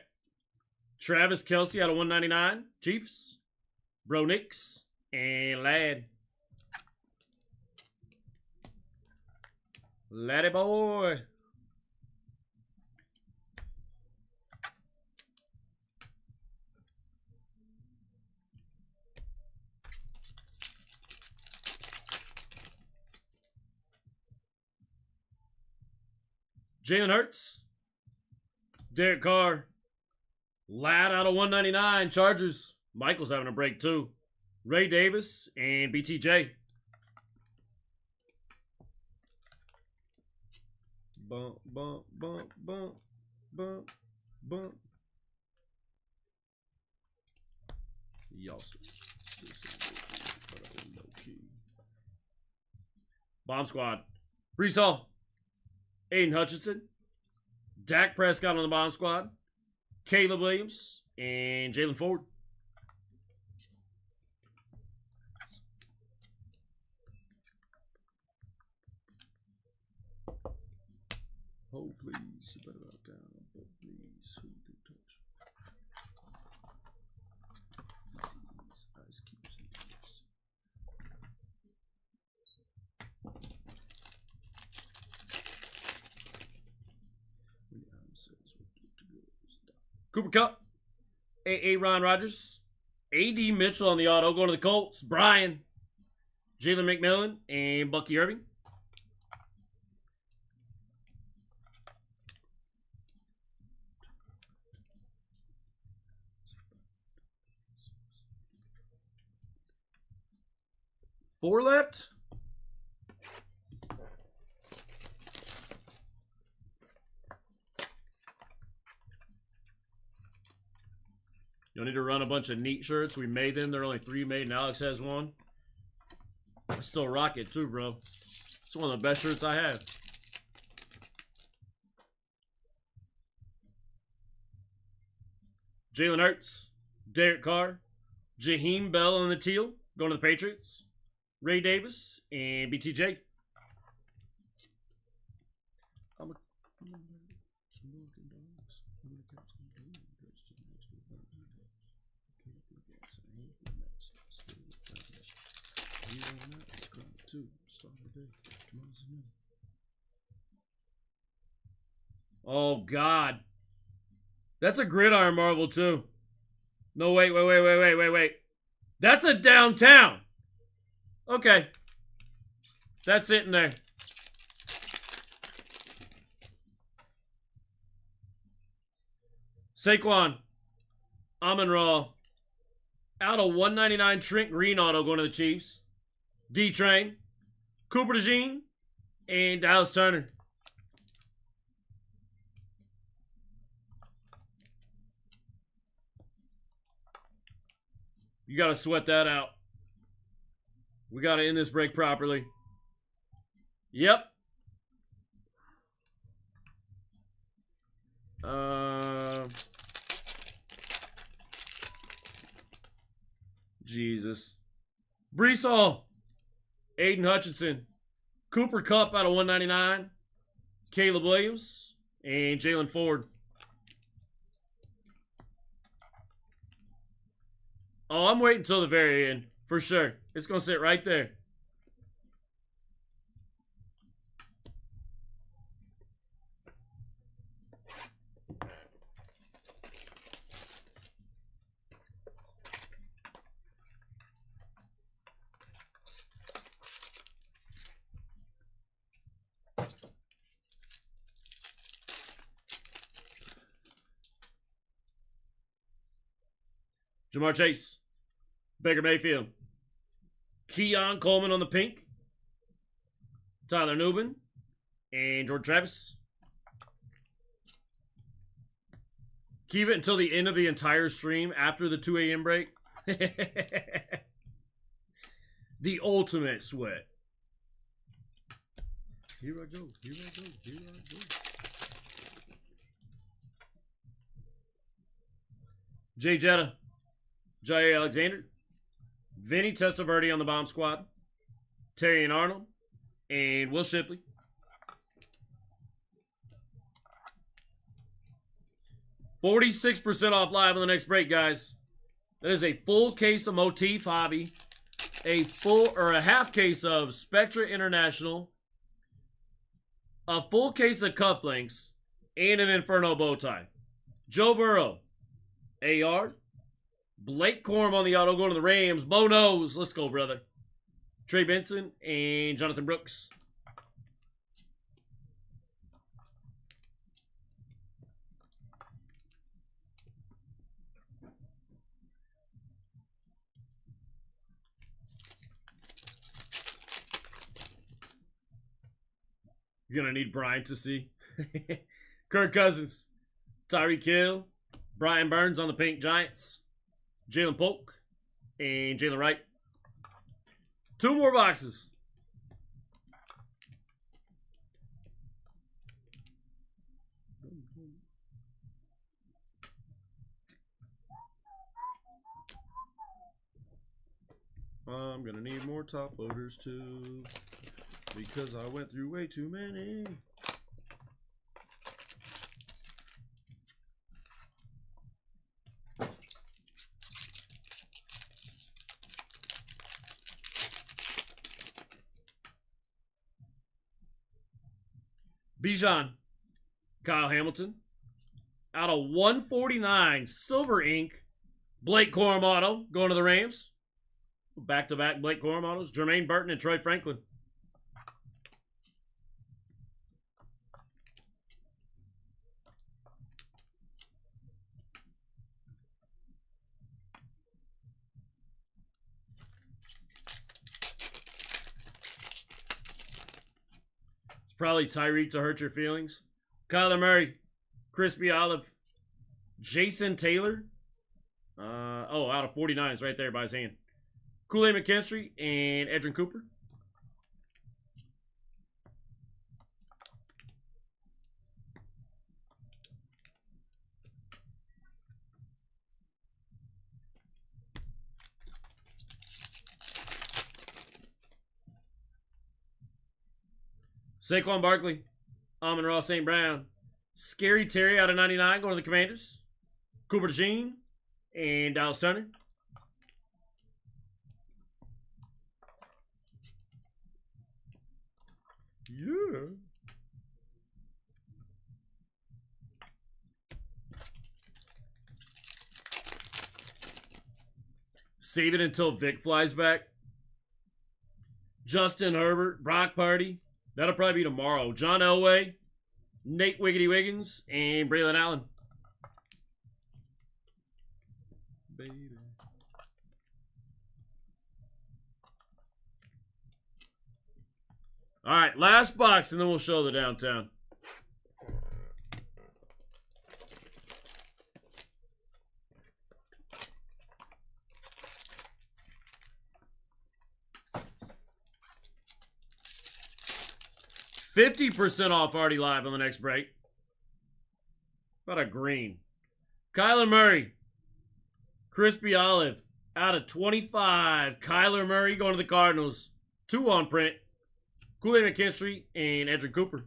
Travis Kelce out of 199, Chiefs, Bro Nix, and Ladd. Laddie boy. Jalen Hurts, Derek Carr, Ladd out of 199, Chargers. Michael's having a break too. Ray Davis and BTJ. Bump, bump, bump, bump, bump, bump. Y'all Bomb Squad. Brees Hall. Aiden Hutchinson, Dak Prescott on the Bomb Squad, Caleb Williams, and Jalen Ford. Oh, please, you better not down. Oh, please, who did touch? These ice cubes and tears. Cooper Kupp, A.A. Ron Rodgers, A.D. Mitchell on the auto, going to the Colts, Brian, Jalen McMillan, and Bucky Irving. Four left. You'll need to run a bunch of neat shirts. We made them. There are only 3 made, and Alex has one. I still rock it too, bro. It's one of the best shirts I have. Jalen Hurts, Derek Carr, Jaheim Bell and the Teal going to the Patriots. Ray Davis and BTJ. Oh, God. That's a gridiron marble, too. No, wait. That's a downtown. Okay. That's it in there. Saquon. Amon-Ra. Out of 199 Trent Green auto going to the Chiefs. D-Train. Cooper DeJean. And Dallas Turner. You got to sweat that out. We got to end this break properly. Yep. Jesus. Brees Hall. Aiden Hutchinson. Cooper Kupp out of 199. Caleb Williams. And Jalen Ford. Oh, I'm waiting until the very end. For sure. It's going to sit right there. Jamar Chase. Baker Mayfield. Keon Coleman on the pink. Tyler Newman. And Jordan Travis. Keep it until the end of the entire stream after the 2 a.m. break. The ultimate sweat. Here I go. Jay Jetta. Jair Alexander. Vinny Testaverde on the bomb squad. Terry and Arnold. And Will Shipley. $46% off live on the next break, guys. That is a full case of Motif Hobby. A half case of Spectra International. A full case of cufflinks. And an Inferno bow tie. Joe Burrow. AR. Blake Corum on the auto going to the Rams. Bo knows. Let's go, brother. Trey Benson and Jonathan Brooks. You're going to need Brian to see. Kirk Cousins. Tyreek Hill. Brian Burns on the pink Giants. Jalen Polk and Jalen Wright. 2 more boxes. I'm gonna need more top loaders too, because I went through way too many. Bijan, Kyle Hamilton, out of 149, silver ink, Blake Corum auto, going to the Rams. Back-to-back Blake Corum autos, Jermaine Burton and Troy Franklin. Probably Tyreek to hurt your feelings. Kyler Murray, Crispy Olive, Jason Taylor Oh, out of 49s right there by his hand. Kool-Aid McKinstry and Edrin Cooper. Saquon Barkley, Amon-Ra St. Brown, Scary Terry out of 99 going to the Commanders. Cooper DeJean and Dallas Turner. Yeah. Save it until Vic flies back. Justin Herbert, Brock Purdy. That'll probably be tomorrow. John Elway, Nate Wiggity Wiggins, and Braylon Allen. Baby. All right, last box, and then we'll show the downtown. $50% off already live on the next break. About a green. Kyler Murray. Crispy Olive. Out of 25. Kyler Murray going to the Cardinals. 2 on print. Kool-Aid McKinstry and Edrin Cooper.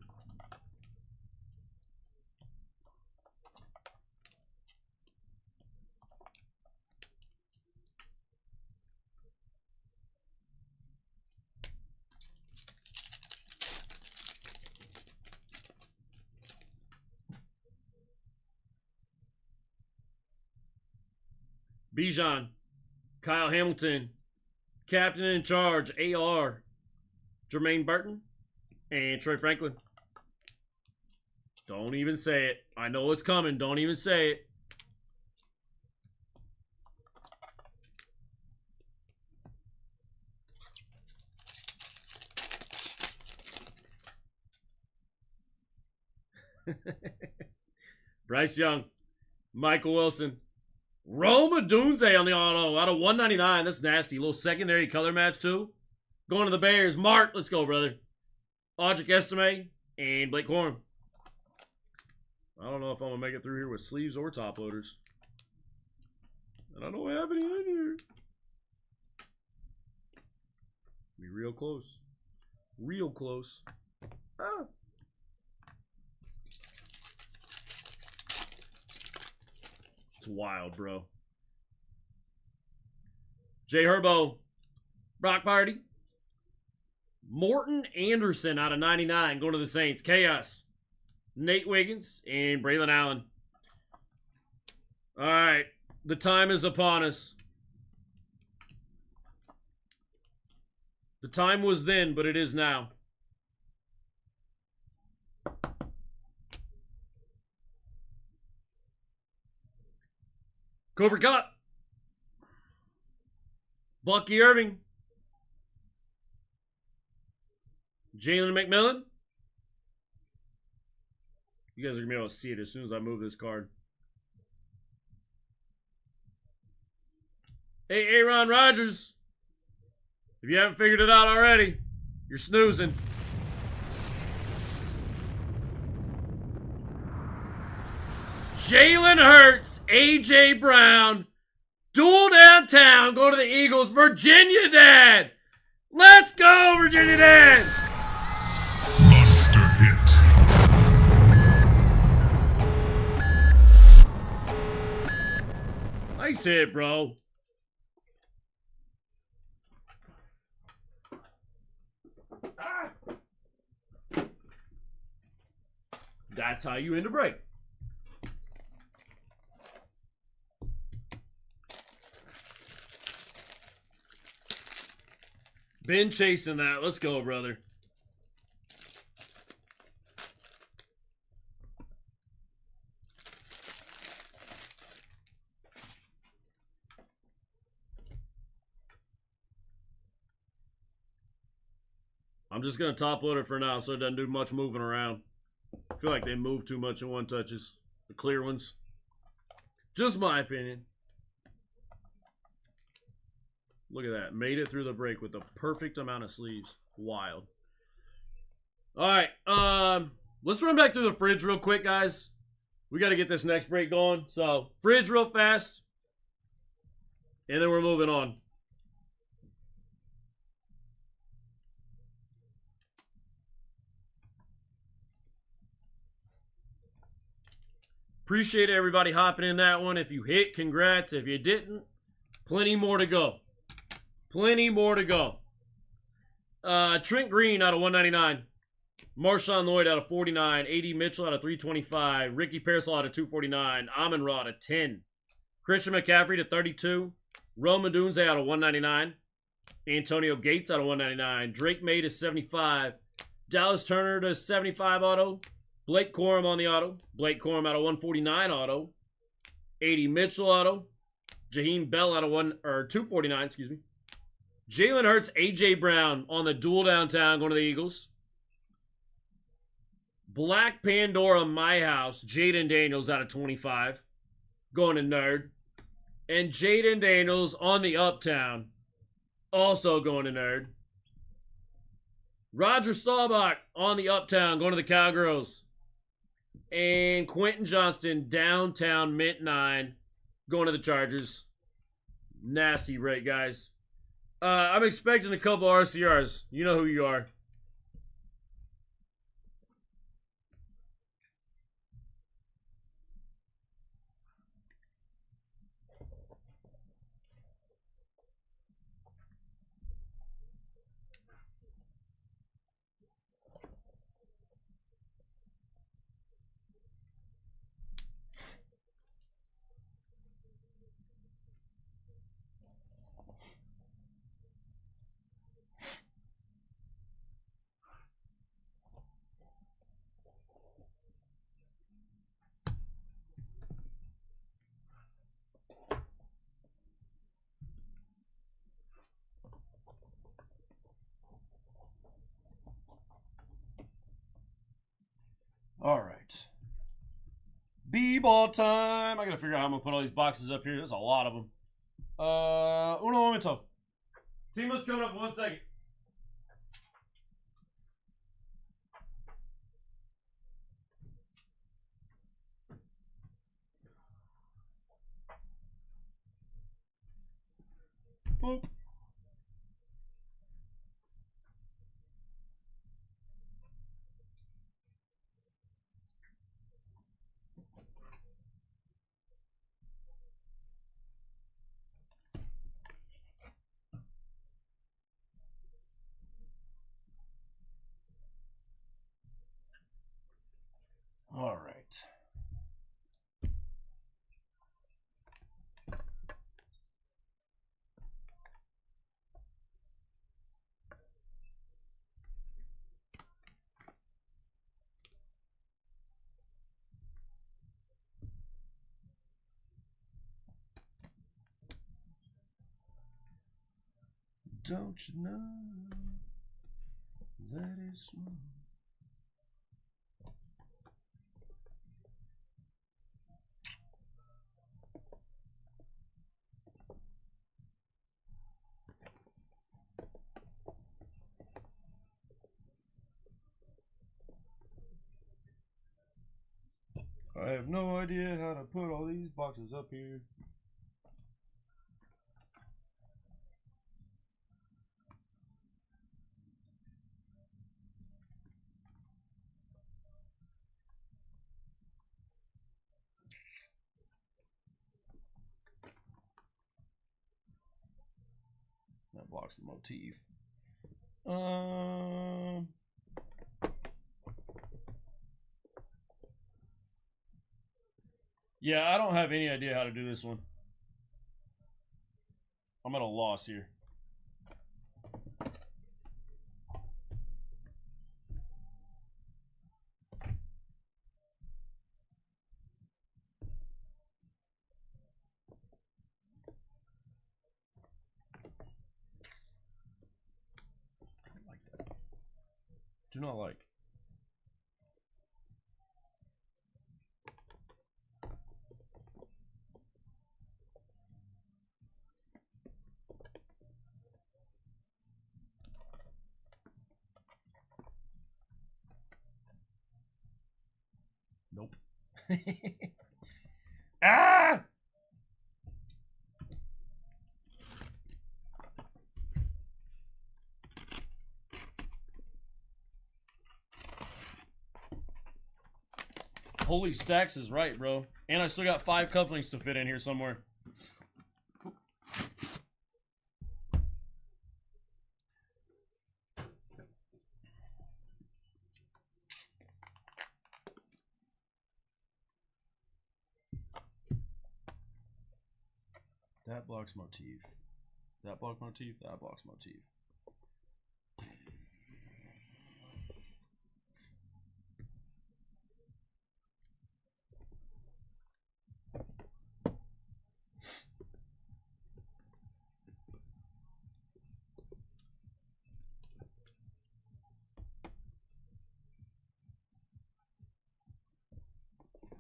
Bijan, Kyle Hamilton, Captain in Charge, AR, Jermaine Burton, and Troy Franklin. Don't even say it. I know it's coming. Don't even say it. Bryce Young, Michael Wilson, Rome Odunze on the auto out of 199. That's nasty. Little secondary color match, too. Going to the Bears. Mark, let's go, brother. Audric Estime and Blake Corum. I don't know if I'm going to make it through here with sleeves or top loaders. And I don't have any in here. Be real close. Real close. Ah. It's wild, bro. Jay Herbo, Brock Purdy, Morton Anderson out of 99 going to the Saints. Chaos, Nate Wiggins, and Braylon Allen. All right, the time is upon us. The time was then, but it is now. Cooper Kupp, Bucky Irving, Jalen McMillan. You guys are going to be able to see it as soon as I move this card. Hey, Aaron Rodgers. If you haven't figured it out already, you're snoozing. Jalen Hurts, A.J. Brown, dual downtown, go to the Eagles. Virginia Dad. Let's go, Virginia Dad. Monster hit. Nice hit, bro. That's how you end a break. Been chasing that. Let's go, brother. I'm just going to top load it for now so it doesn't do much moving around. I feel like they move too much in one touches. The clear ones. Just my opinion. Look at that. Made it through the break with the perfect amount of sleeves. Wild. All right. Let's run back through the fridge real quick, guys. We got to get this next break going. So, fridge real fast. And then we're moving on. Appreciate everybody hopping in that one. If you hit, congrats. If you didn't, plenty more to go. Plenty more to go. Trent Green out of 199. Marshawn Lloyd out of 49. A.D. Mitchell out of 325. Ricky Pearsall out of 249. Amon Ra to 10. Christian McCaffrey to 32. Rome Odunze out of 199. Antonio Gates out of 199. Drake May to 75. Dallas Turner to 75 auto. Blake Corum on the auto. Blake Corum out of 149 auto. A.D. Mitchell auto. Jaheim Bell out of 249, excuse me. Jalen Hurts, A.J. Brown on the dual downtown going to the Eagles. Black Pandora My House, Jaden Daniels out of 25. Going to Nerd. And Jaden Daniels on the Uptown. Also going to Nerd. Roger Staubach on the Uptown going to the Cowgirls. And Quentin Johnston, downtown Mint 9, going to the Chargers. Nasty break, guys. I'm expecting a couple RCRs. You know who you are. All right. B-ball time. I gotta figure out how I'm gonna put all these boxes up here. There's a lot of them. Uno momento. Timo's coming up in 1 second. Boop. All right. Don't you know that it's small? I have no idea how to put all these boxes up here. That blocks the motif. Yeah, I don't have any idea how to do this one. I'm at a loss here. I don't like that. Do not like. Ah! Holy stacks is right, bro. And I still got 5 cufflinks to fit in here somewhere. That blocks motif. That block motif. That blocks motif.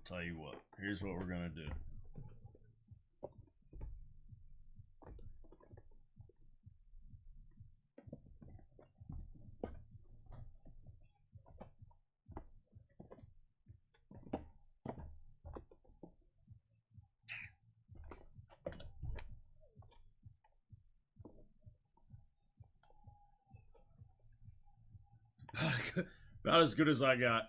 Tell you what, here's what we're gonna do. About as good as I got.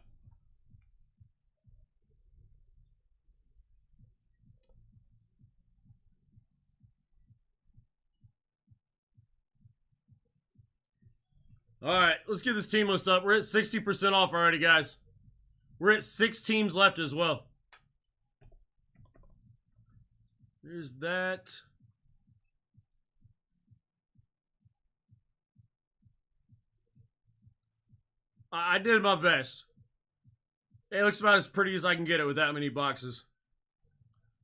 All right, let's get this team list up. We're at 60% off already, guys. We're at 6 teams left as well. There's that. I did my best. It looks about as pretty as I can get it with that many boxes.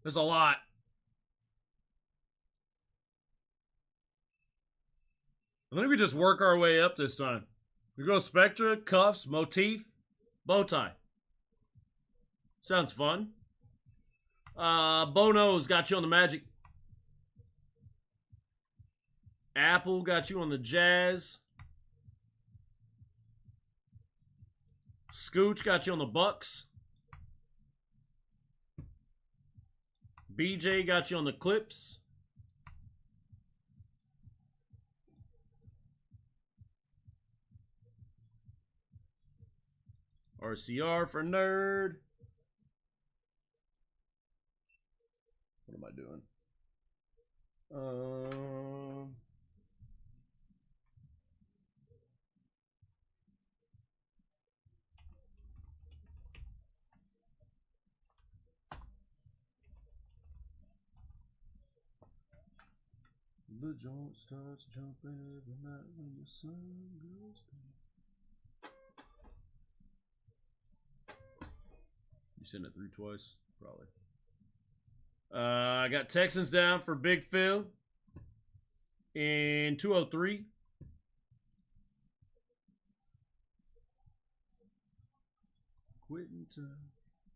There's a lot. I think we just work our way up this time. We go Spectra, Cuffs, Motif, Bowtie. Sounds fun. Bono's got you on the Magic. Apple got you on the Jazz. Scooch got you on the Bucks. BJ got you on the Clips. RCR for Nerd. What am I doing? The joint starts jumping every night when the sun goes down. You sent it through twice? Probably. I got Texans down for Big Phil in 203. Quitting time.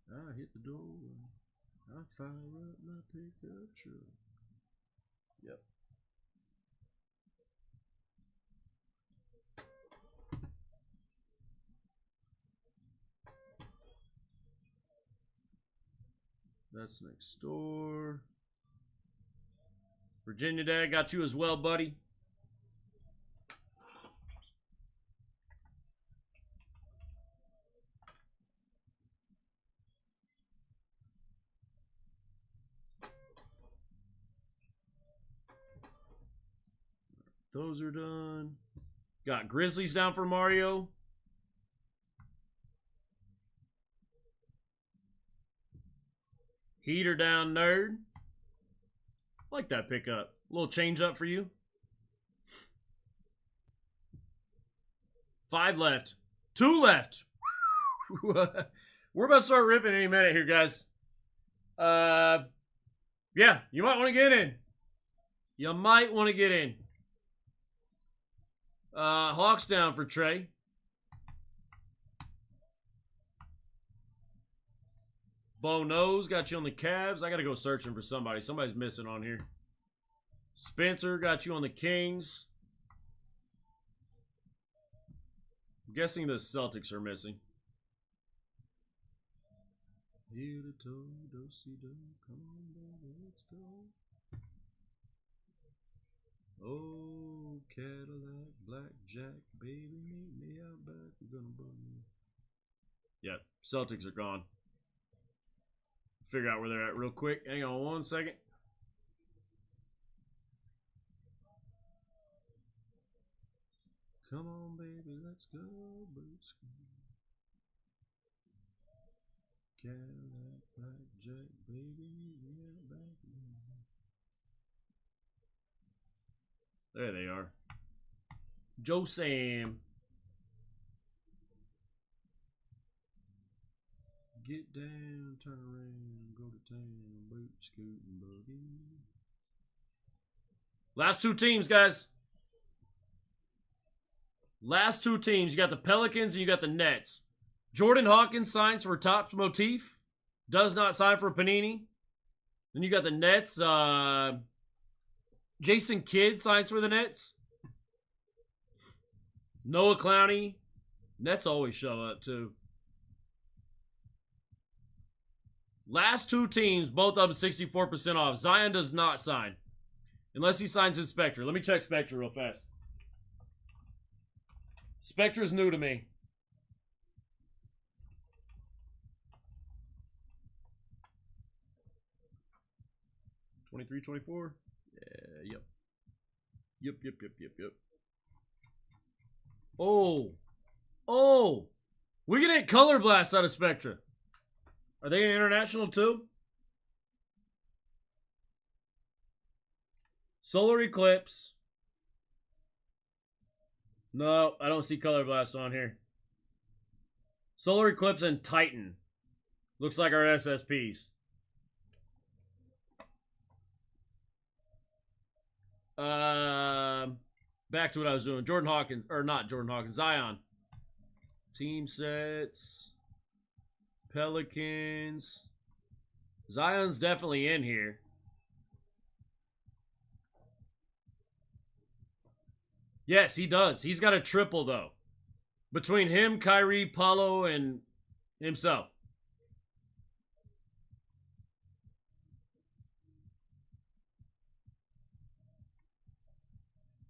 I hit the door. I fire up my pickup truck. Yep. That's next door. Virginia Dad got you as well, buddy. Those are done. Got Grizzlies down for Mario. Heater down, Nerd. Like that pickup. A little change up for you. 5 left. 2 left. We're about to start ripping any minute here, guys. Yeah, you might want to get in. You might want to get in. Hawks down for Trey. Bo Nose got you on the Cavs. I got to go searching for somebody. Somebody's missing on here. Spencer got you on the Kings. I'm guessing the Celtics are missing. Heel to toe, do-si-do, come on, baby, let's go. Oh, Cadillac, blackjack, baby, meet me out back, we're gonna burn you. Yep, Celtics are gone. Figure out where they're at real quick. Hang on 1 second. Come on, baby, let's go, boots. Cadillac, blackjack, baby, meet me out back. There they are. Joe Sam. Get down, turn around, go to town, boot, scoot, and boogie. Last two teams, guys. Last two teams. You got the Pelicans and you got the Nets. Jordan Hawkins signs for Topps Motif. Does not sign for Panini. Then you got the Nets. Jason Kidd signs for the Nets. Noah Clowney. Nets always show up, too. Last two teams, both of them 64% off. Zion does not sign. Unless he signs in Spectre. Let me check Spectre real fast. Spectre's new to me. $23, $24? Yeah, yep. Yep. Oh! We can hit Color Blast out of Spectra. Are they an international too? Solar Eclipse. No, I don't see Color Blast on here. Solar Eclipse and Titan. Looks like our SSPs. Back to what I was doing. Jordan Hawkins, or not Jordan Hawkins, Zion. Team sets. Pelicans. Zion's definitely in here. Yes, he does. He's got a triple, though. Between him, Kyrie, Paulo, and himself.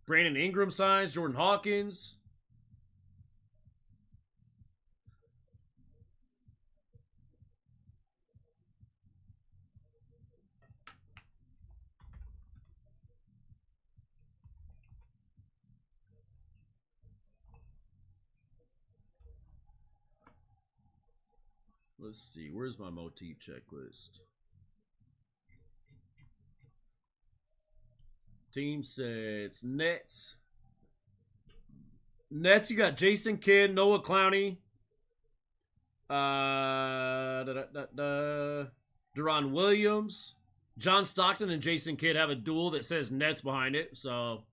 Brandon Ingram signs. Jordan Hawkins. Let's see. Where's my motif checklist? Team sets. Nets. Nets, you got Jason Kidd, Noah Clowney. Deron Williams. John Stockton and Jason Kidd have a duel that says Nets behind it. So,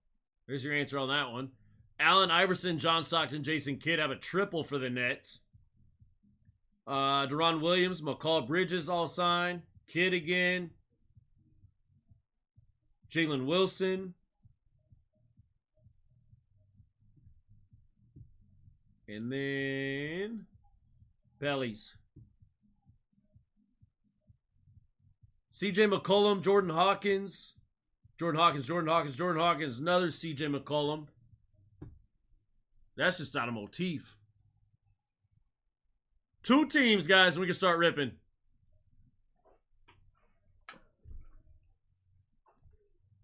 there's your answer on that one. Allen Iverson, John Stockton, Jason Kidd have a triple for the Nets. Deron Williams, McCall Bridges all signed. Kidd again. Jalen Wilson. And then Bellies. CJ McCollum, Jordan Hawkins. Jordan Hawkins. Another CJ McCollum. That's just out of motif. Two teams, guys, and we can start ripping.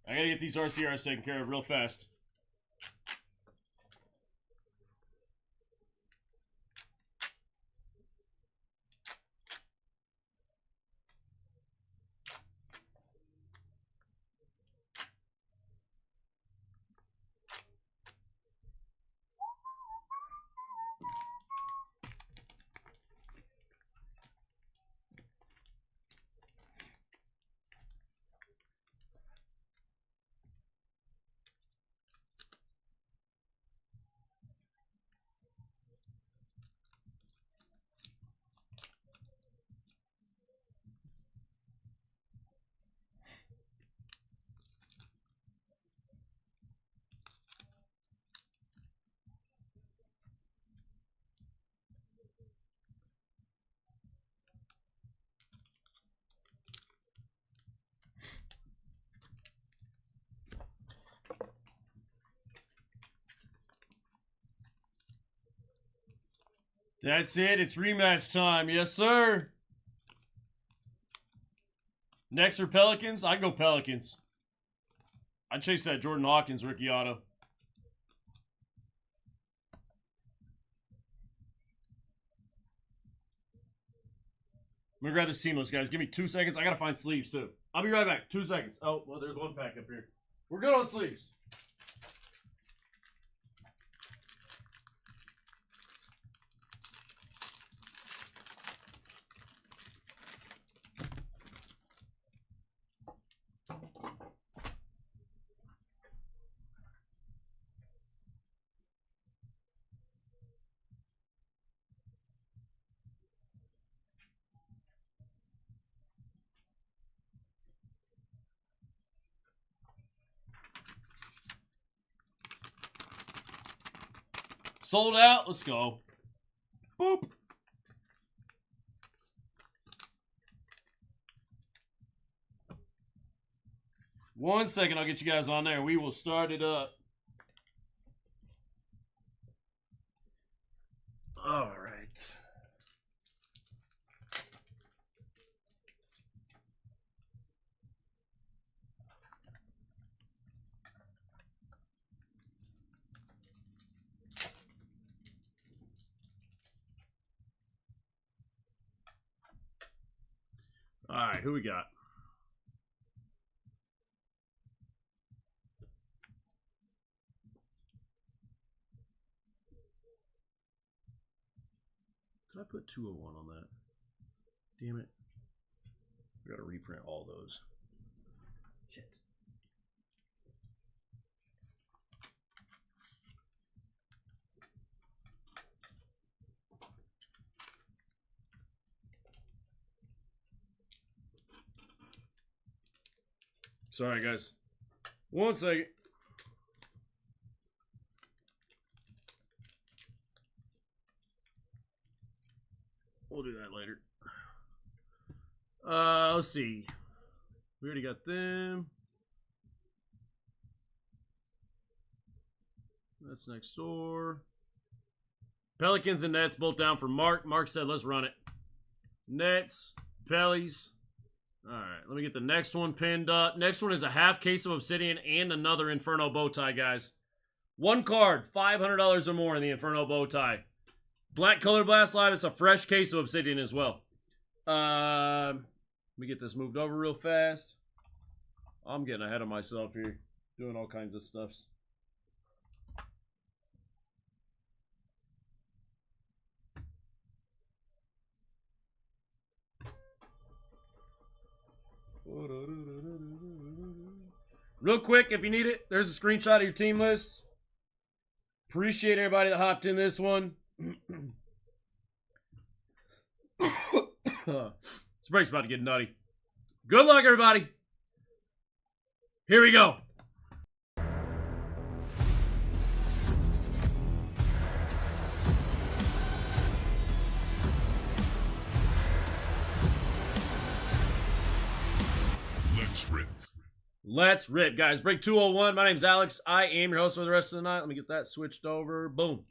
I gotta get these RCRs taken care of real fast. That's it. It's rematch time. Yes, sir. Next are Pelicans. I go Pelicans. I'd chase that Jordan Hawkins rookie auto. I'm going to grab this seamless, guys. Give me 2 seconds. I got to find sleeves, too. I'll be right back. 2 seconds. Oh, well, there's one pack up here. We're good on sleeves. Sold out. Let's go. Boop. One second, I'll get you guys on there. We will start it up. All right. All right, who we got? Did I put 201 on that? Damn it. I gotta reprint all those. Shit. Sorry, guys. 1 second. We'll do that later. Let's see. We already got them. That's next door. Pelicans and Nets both down for Mark. Mark said, let's run it. Nets, Pellies. All right, let me get the next one pinned up. Next one is a half case of Obsidian and another Inferno bow tie, guys. One card, $500 or more in the Inferno bow tie. Black Color Blast Live, it's a fresh case of Obsidian as well. Let me get this moved over real fast. I'm getting ahead of myself here, doing all kinds of stuffs. Real quick, if you need it, there's a screenshot of your team list. Appreciate everybody that hopped in this one. This break's about to get nutty. Good luck, everybody. Here we go. Let's rip. Let's rip, guys. Break 201. My name's Alex. I am your host for the rest of the night. Let me get that switched over. Boom.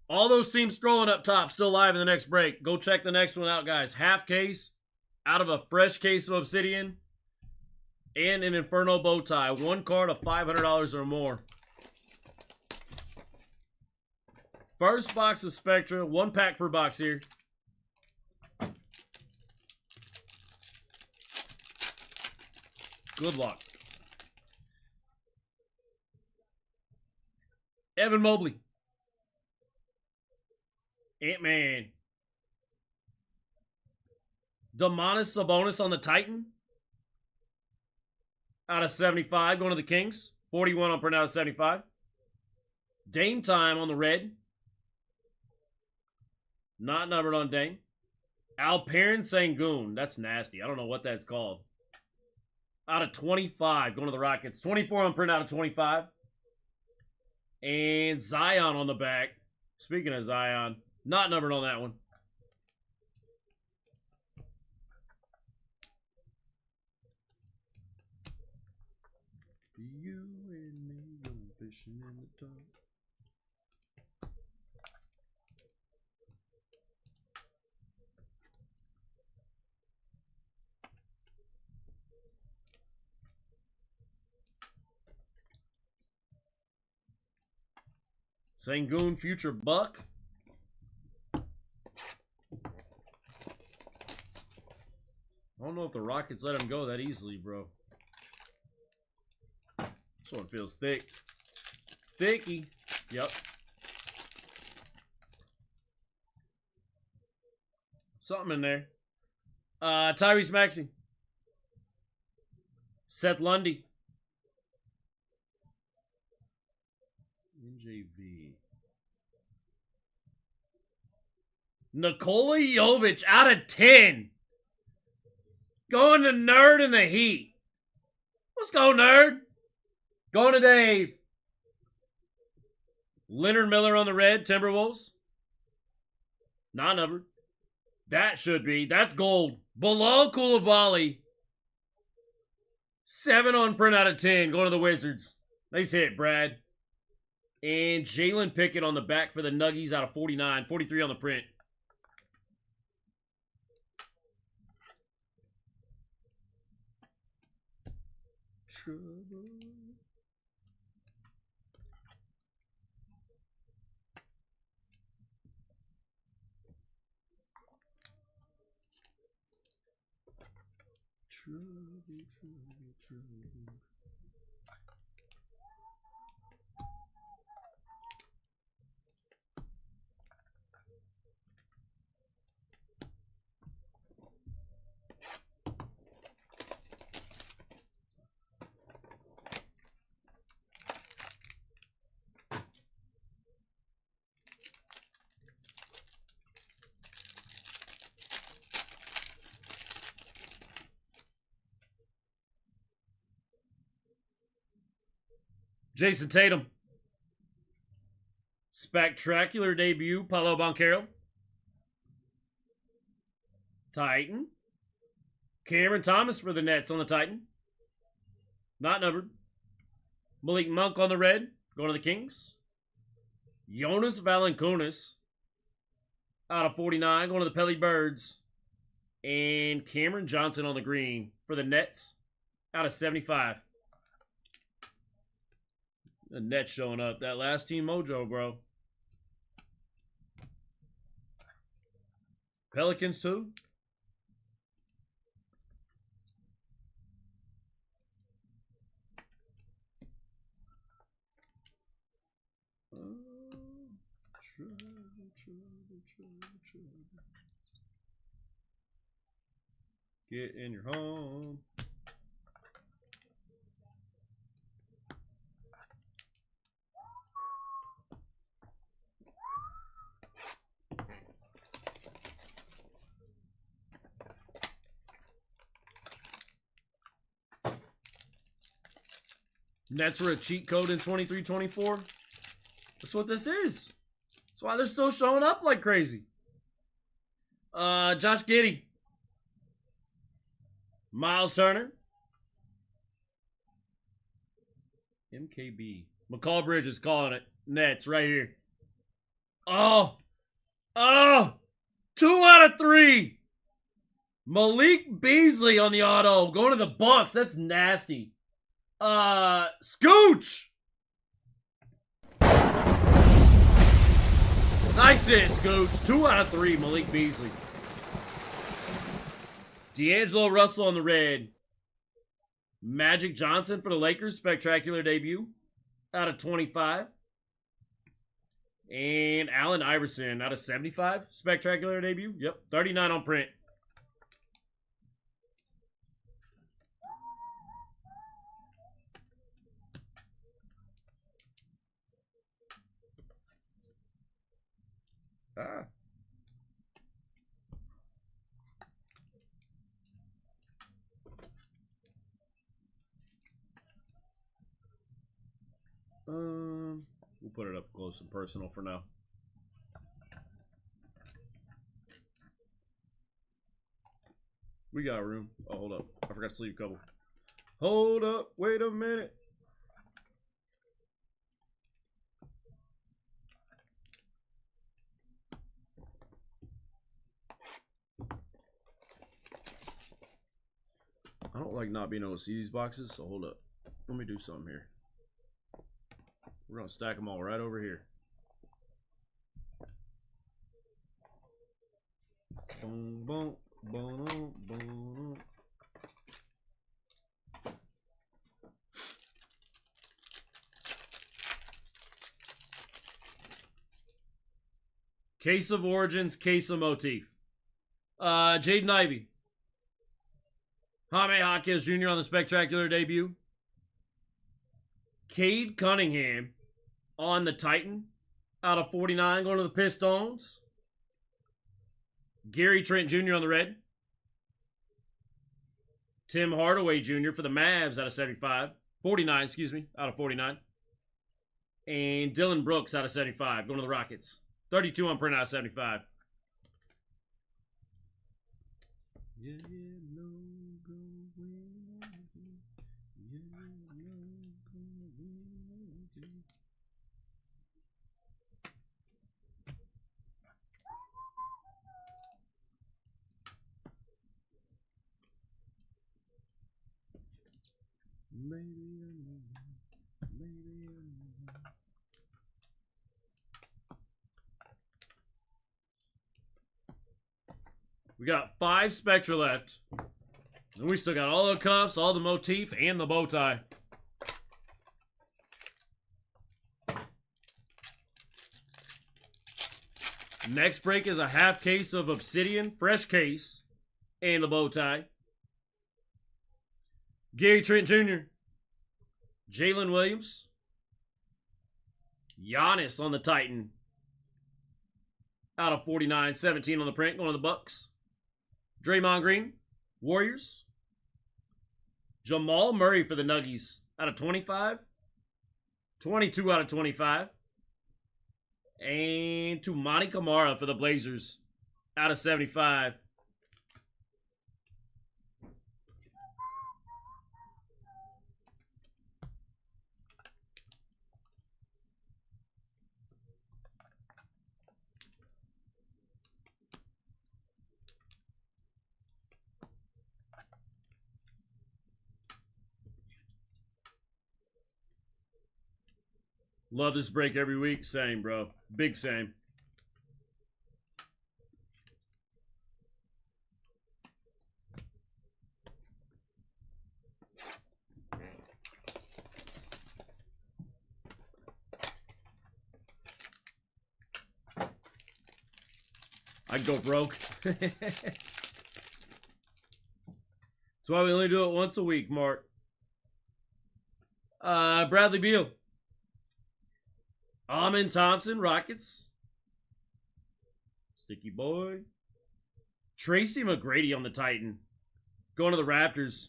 All those teams scrolling up top, still live in the next break. Go check the next one out, guys. Half case out of a fresh case of Obsidian and an Inferno bow tie. One card of $500 or more. First box of Spectra. 1 pack per box here. Good luck. Evan Mobley. Ant-Man. Domantas Sabonis on the Titan. Out of 75, going to the Kings. 41 on print out of 75. Dame Time on the red. Not numbered on Dame. Alperen Sengun. That's nasty. I don't know what that's called. Out of 25, going to the Rockets. 24 on print out of 25. And Zion on the back. Speaking of Zion, not numbered on that one. You and me go fishing in the dark. Sangoon Future Buck. I don't know if the Rockets let him go that easily, bro. This one feels thick. Thicky. Yep. Something in there. Tyrese Maxey. Seth Lundy. NJV. Nikola Jovic out of 10. Going to Nerd in the Heat. Let's go, Nerd. Going to Dave. Leonard Miller on the red, Timberwolves. Not numbered. That should be. That's gold. Below Koulibaly. 7 on print out of 10. Going to the Wizards. Nice hit, Brad. And Jalen Pickett on the back for the Nuggies out of 49. 43 on the print. Trouble. Trouble. Jason Tatum. Spectacular debut, Paolo Banchero. Titan. Cameron Thomas for the Nets on the Titan. Not numbered. Malik Monk on the red, going to the Kings. Jonas Valanciunas out of 49, going to the Pelly Birds. And Cameron Johnson on the green for the Nets out of 75. The Nets showing up. That last team mojo, bro. Pelicans too. Get in your home. Nets were a cheat code in 23-24. That's what this is. That's why they're still showing up like crazy. Josh Giddey. Miles Turner. MKB. McCall Bridges calling it. Nets right here. Oh. 2 out of 3. Malik Beasley on the auto. Going to the Bucks. That's nasty. Scooch! Nice hit, Scooch. 2 out of 3, Malik Beasley. D'Angelo Russell on the red. Magic Johnson for the Lakers, spectacular debut. Out of 25. And Allen Iverson out of 75, spectacular debut. Yep, 39 on print. We'll put it up close and personal for now. We got room. Oh, hold up. I forgot to leave a couple. Hold up. Wait a minute. I don't like not being able to see these boxes, so hold up. Let me do something here. We're going to stack them all right over here. Boom, boom, boom, boom. Case of Origins, case of Motif. Jaden Ivey. Jaime Jaquez Jr. on the spectacular debut. Cade Cunningham on the Titan out of 49 going to the Pistons. Gary Trent Jr. on the red. Tim Hardaway Jr. for the Mavs out of 49, out of 49. And Dylan Brooks out of 75 going to the Rockets. 32 on print out of 75. Yeah, no, go We got 5 Spectra left. And we still got all the cuffs, all the motif, and the bow tie. Next break is a half case of Obsidian, fresh case, and the bow tie. Gary Trent Jr., Jalen Williams, Giannis on the Titan, out of 49, 17 on the print, going to the Bucks. Draymond Green, Warriors. Jamal Murray for the Nuggies, out of 25. 22 out of 25. And Tumani Kamara for the Blazers, out of 75. Love this break every week. Same, bro. Big same. I'd go broke. That's why we only do it once a week, Mark. Bradley Beal. Amin Thompson, Rockets. Sticky boy. Tracy McGrady on the Titan. Going to the Raptors.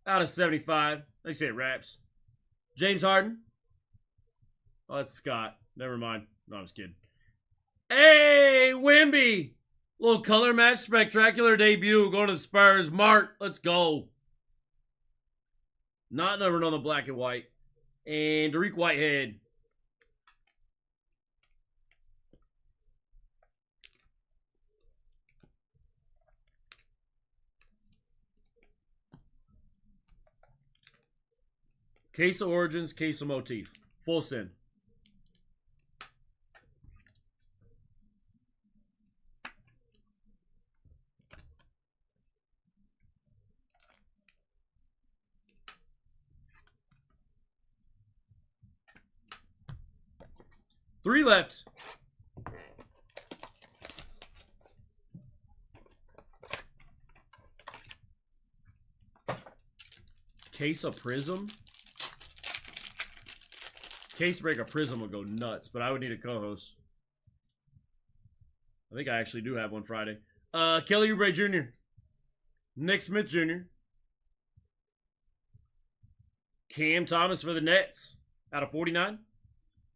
Out of 75. They say it Raps. James Harden. Oh, that's Scott. Never mind. No, I'm just kidding. Hey, Wimby. Little color match spectacular debut. Going to the Spurs. Mark, let's go. Not numbered on the black and white. And Dariq Whitehead. Case of Origins, case of Motif. Full sin. Three left. Case of Prism. Case break a Prism would go nuts, but I would need a co-host. I think I actually do have one Friday. Kelly Oubre Jr. Nick Smith Jr. Cam Thomas for the Nets. Out of 49.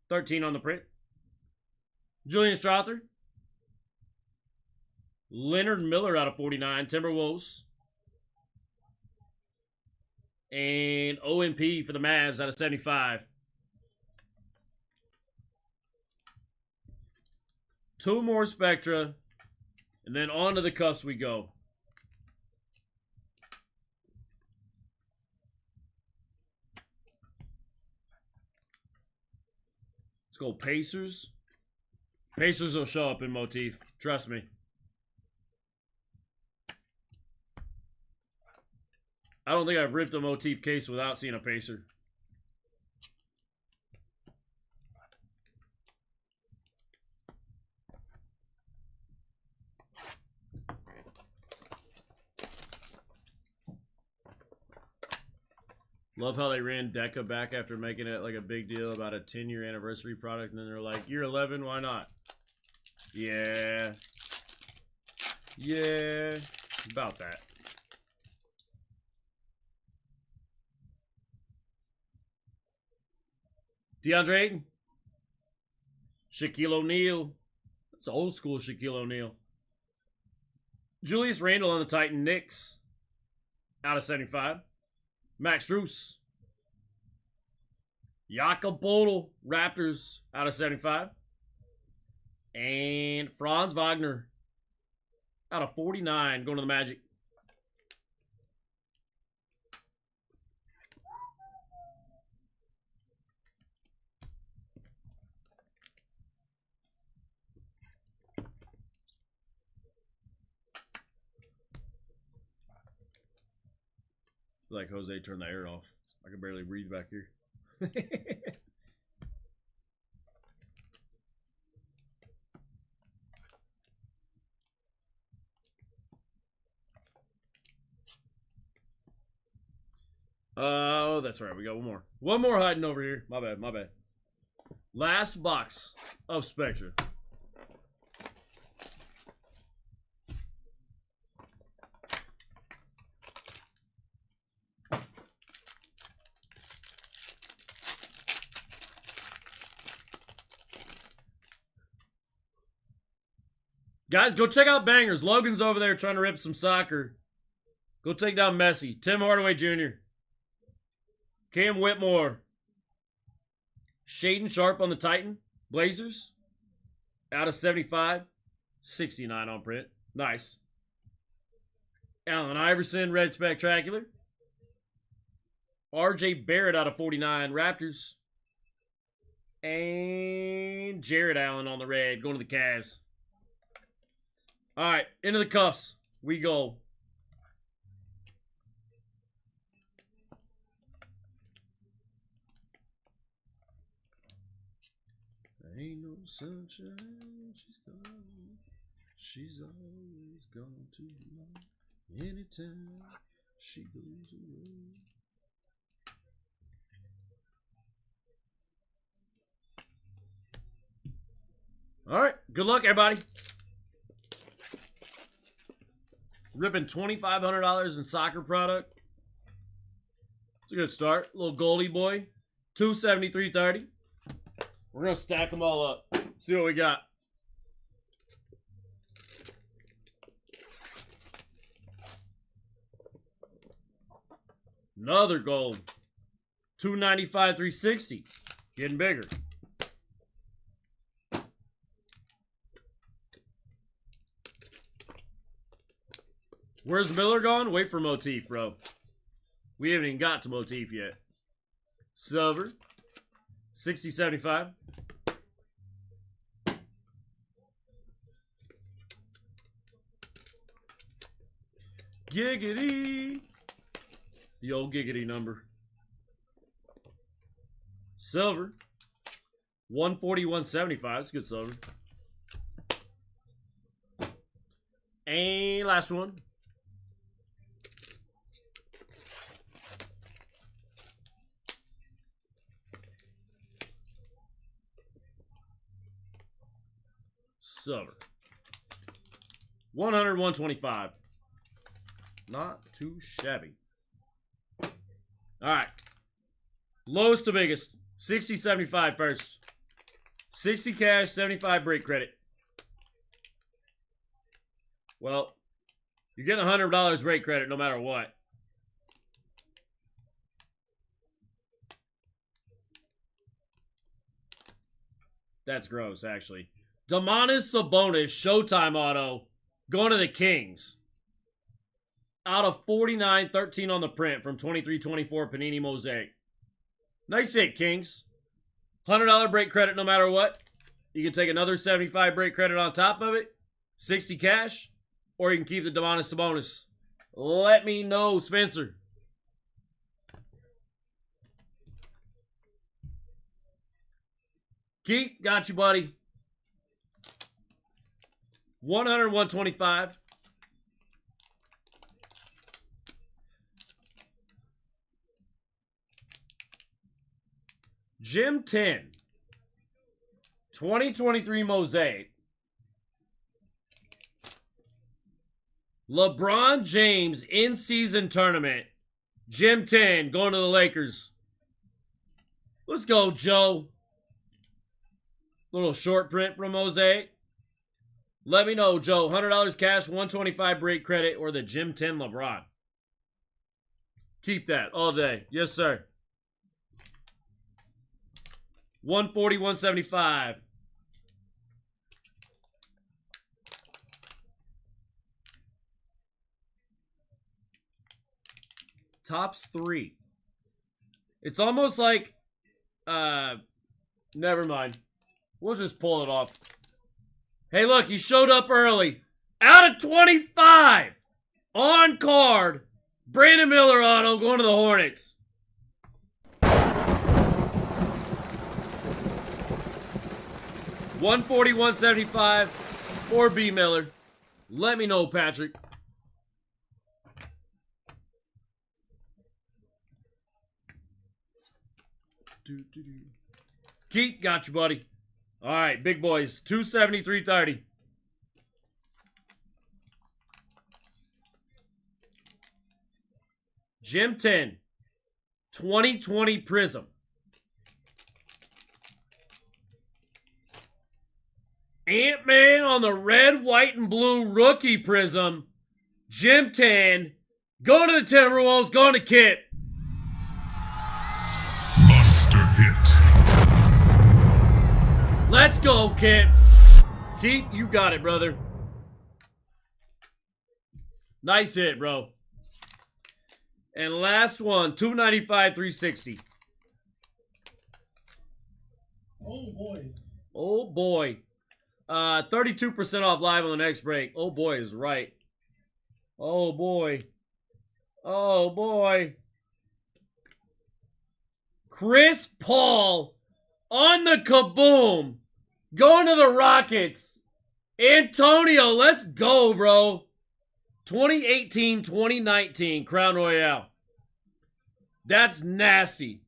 13 on the print. Julian Strother. Leonard Miller out of 49. Timberwolves. And OMP for the Mavs out of 75. 2 more Spectra, and then on to the cuffs we go. Let's go Pacers. Pacers will show up in Motif. Trust me. I don't think I've ripped a motif case without seeing a Pacer. Love how they ran Deca back after making it like a big deal about a 10-year anniversary product, and then they're like, year 11, why not? Yeah. Yeah. About that. DeAndre Ayton. Shaquille O'Neal. That's old school Shaquille O'Neal. Julius Randle on the Titan Knicks. Out of 75. Max Strus. Jakob Poeltl, Raptors, out of 75. And Franz Wagner, out of 49, going to the Magic. Like Jose turned the air off. I can barely breathe back here. Oh, that's right. We got one more. One more hiding over here. My bad, my bad. Last box of Spectra. Guys, go check out Bangers. Logan's over there trying to rip some soccer. Go take down Messi. Tim Hardaway Jr. Cam Whitmore. Shaden Sharp on the Titan. Blazers. Out of 75. 69 on print. Nice. Allen Iverson, Red Spectacular. RJ Barrett out of 49. Raptors. And Jared Allen on the red. Going to the Cavs. All right, into the cuffs we go. There ain't no sunshine, she's gone. She's always gone too long. Anytime she goes away. All right, good luck, everybody. Ripping $2,500 in soccer product. It's a good start. Little Goldie boy. 273.30. We're going to stack them all up. See what we got. Another gold. 295.360. Getting bigger. Where's Miller gone? Wait for Motif, bro. We haven't even got to Motif yet. Silver. 60.75. Giggity. The old giggity number. Silver. 141.75. It's good silver. And last one. Silver. 100, 125. Not too shabby. All right. Lowest to biggest. 60, 75 first. 60 cash, 75 break credit. Well, you're getting $100 break credit no matter what. That's gross, actually. Domantas Sabonis, Showtime auto, going to the Kings. Out of 49, 13 on the print from 23-24 Panini Mosaic. Nice hit, Kings. $100 break credit no matter what. You can take another 75 break credit on top of it. 60 cash. Or you can keep the Domantas Sabonis. Let me know, Spencer. Keith, got you, buddy. 100, 125. Jim 10. 2023 Mosaic. LeBron James in-season tournament. Jim 10 going to the Lakers. Let's go, Joe. Little short print from Mosaic. Let me know, Joe. $100 cash, $125 break credit, or the Jim 10 LeBron. Keep that all day. Yes, sir. 140, 175. Tops 3. It's almost like, never mind. We'll just pull it off. Hey, look, he showed up early. Out of 25. On card. Brandon Miller auto going to the Hornets. $140, $175 or B Miller. Let me know, Patrick. Keith, got you, buddy. All right, big boys. 270, 330. Jim 10. 2020 Prism. Ant-Man on the red, white, and blue rookie Prism. Jim 10. Going to the Timberwolves. Going to Kit. Monster hit. Let's go, Kit. Keith, you got it, brother. Nice hit, bro. And last one, 295, 360. Oh boy. Oh boy. 32% off live on the next break. Oh boy is right. Oh boy. Oh boy. Chris Paul on the kaboom. Going to the Rockets. Antonio, let's go, bro. 2018-2019 Crown Royale. That's nasty.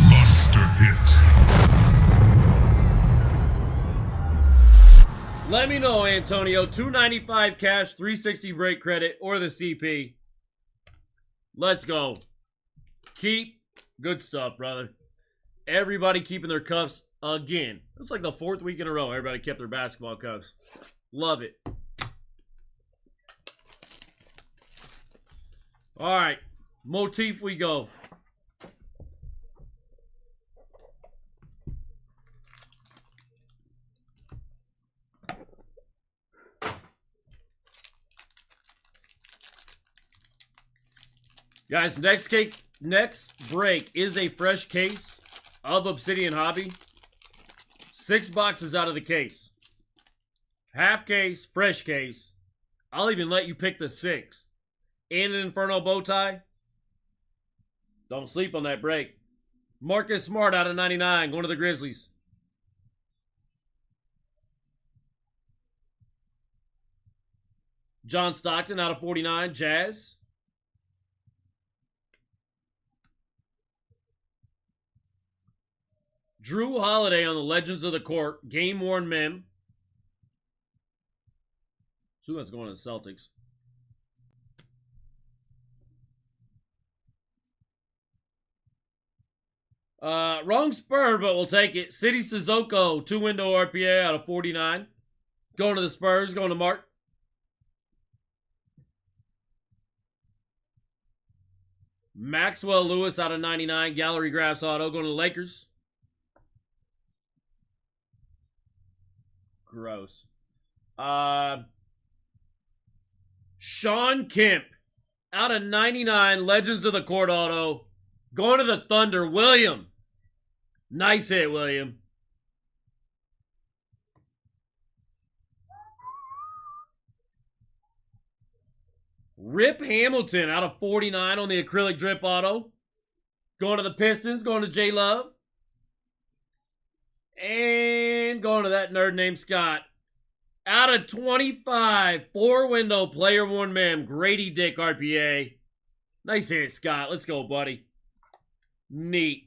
Monster hit. Let me know, Antonio. 295 cash, 360 break credit, or the CP. Let's go. Keep. Good stuff, brother. Everybody keeping their cuffs again. It's like the 4th week in a row. Everybody kept their basketball cuffs. Love it. All right. Motif we go. Guys, next break is a fresh case of Obsidian Hobby. 6 boxes out of the case. Half case, fresh case. I'll even let you pick the 6. And an Inferno bow tie. Don't sleep on that break. Marcus Smart out of 99, going to the Grizzlies. John Stockton out of 49, Jazz. Drew Holiday on the Legends of the Court, game-worn mem. So that's going to the Celtics. Wrong Spur, but we'll take it. City Sissoko, 2-window RPA out of 49. Going to the Spurs, going to Mark. Maxwell Lewis out of 99. Gallery Graphs auto, going to the Lakers. Gross. Sean Kemp out of 99. Legends of the Court auto. Going to the Thunder. William. Nice hit, William. Rip Hamilton out of 49 on the acrylic drip auto. Going to the Pistons. Going to J Love. And going to that nerd named Scott. Out of 25, 4-window player worn mem, Grady Dick RPA. Nice hit, Scott. Let's go, buddy. Neat.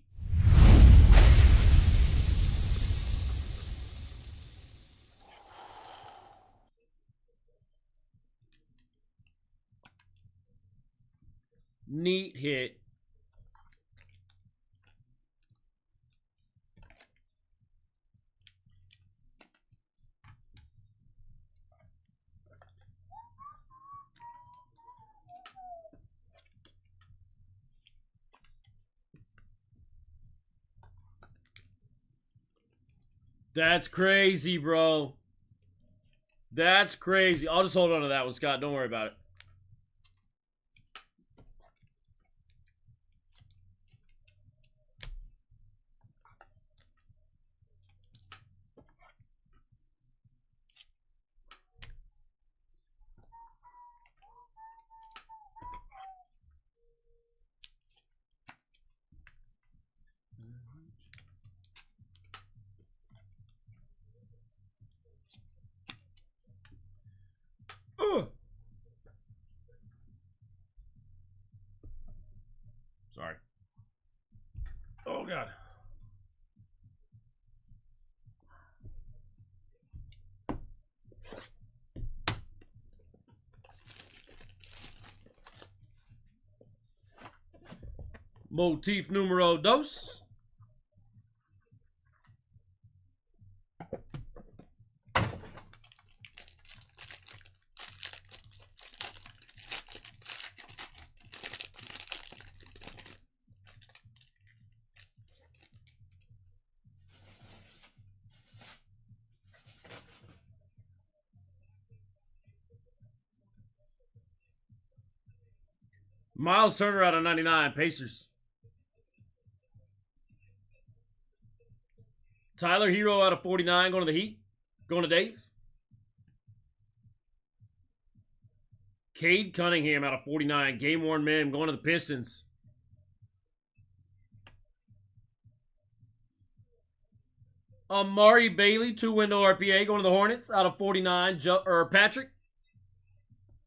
Neat hit. That's crazy, bro. That's crazy. I'll just hold on to that one, Scott. Don't worry about it. Sorry. Oh, God. Motif numero dos. Miles Turner out of 99, Pacers. Tyler Hero out of 49, going to the Heat. Going to Dave. Cade Cunningham out of 49, game-worn mem, going to the Pistons. Amari Bailey, 2-window RPA, going to the Hornets out of 49, Patrick.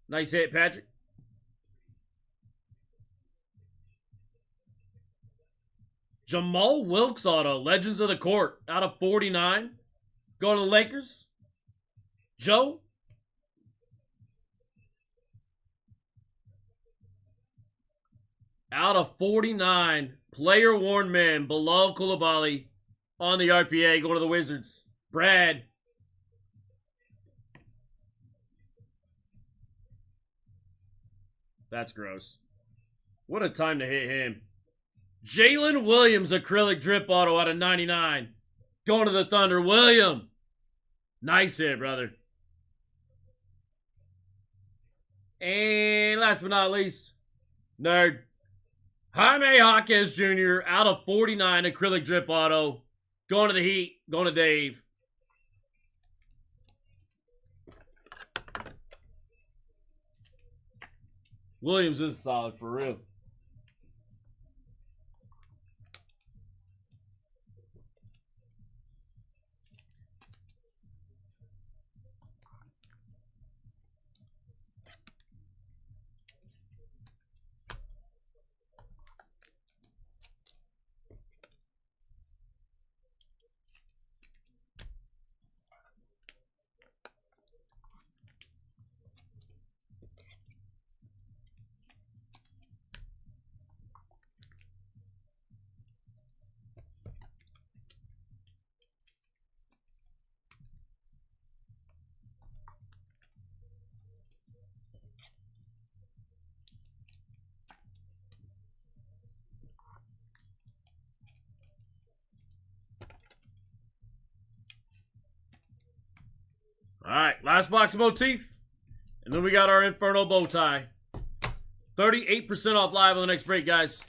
Nice hit, Patrick. Jamal Wilkes auto, Legends of the Court, out of 49. Going to the Lakers. Joe. Out of 49. Player worn men, Bilal Coulibaly on the RPA, going to the Wizards. Brad. That's gross. What a time to hit him. Jalen Williams, acrylic drip auto out of 99. Going to the Thunder. William. Nice hit, brother. And last but not least, nerd. Jaime Jaquez Jr. out of 49, acrylic drip auto. Going to the Heat. Going to Dave. Williams is solid for real. All right, last box of motif. And then we got our Inferno bow tie. 38% off live on the next break, guys.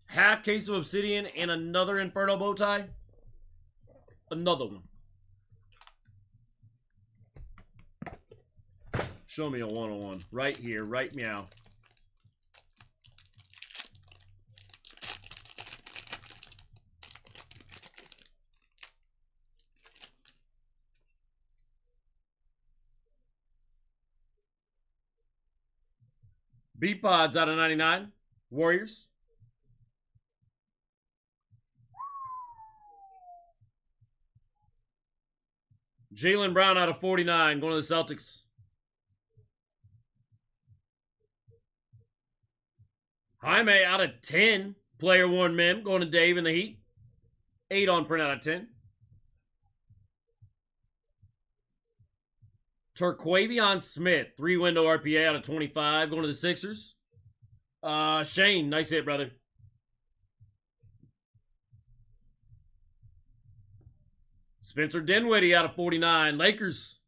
Half case of Obsidian and another Inferno bow tie. Another one. Show me a 101. Right here, right meow. B-Pods out of 99. Warriors. Jaylen Brown out of 49. Going to the Celtics. Jaime out of 10. Player 1 mem. Going to Dave in the Heat. 8 on print out of 10. Terquavion Smith. 3-window RPA out of 25. Going to the Sixers. Shane, nice hit, brother. Spencer Dinwiddie out of 49. Lakers.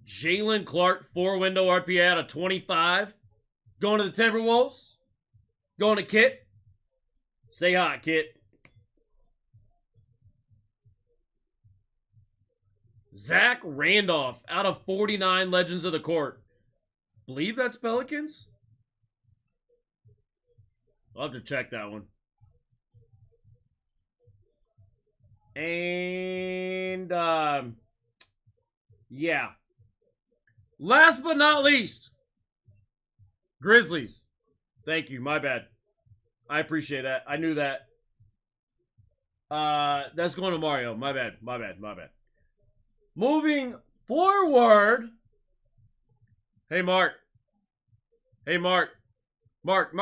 Jalen Clark, 4-window RPA out of 25. Going to the Timberwolves. Going to Kit. Stay hot, Kit. Zach Randolph out of 49. Legends of the Court. Believe that's Pelicans? I'll have to check that one. And, yeah. Last but not least, Grizzlies. Thank you. My bad. I appreciate that. I knew that. That's going to Mario. My bad. My bad. My bad. Moving forward. Hey, Mark. Hey, Mark. Mark.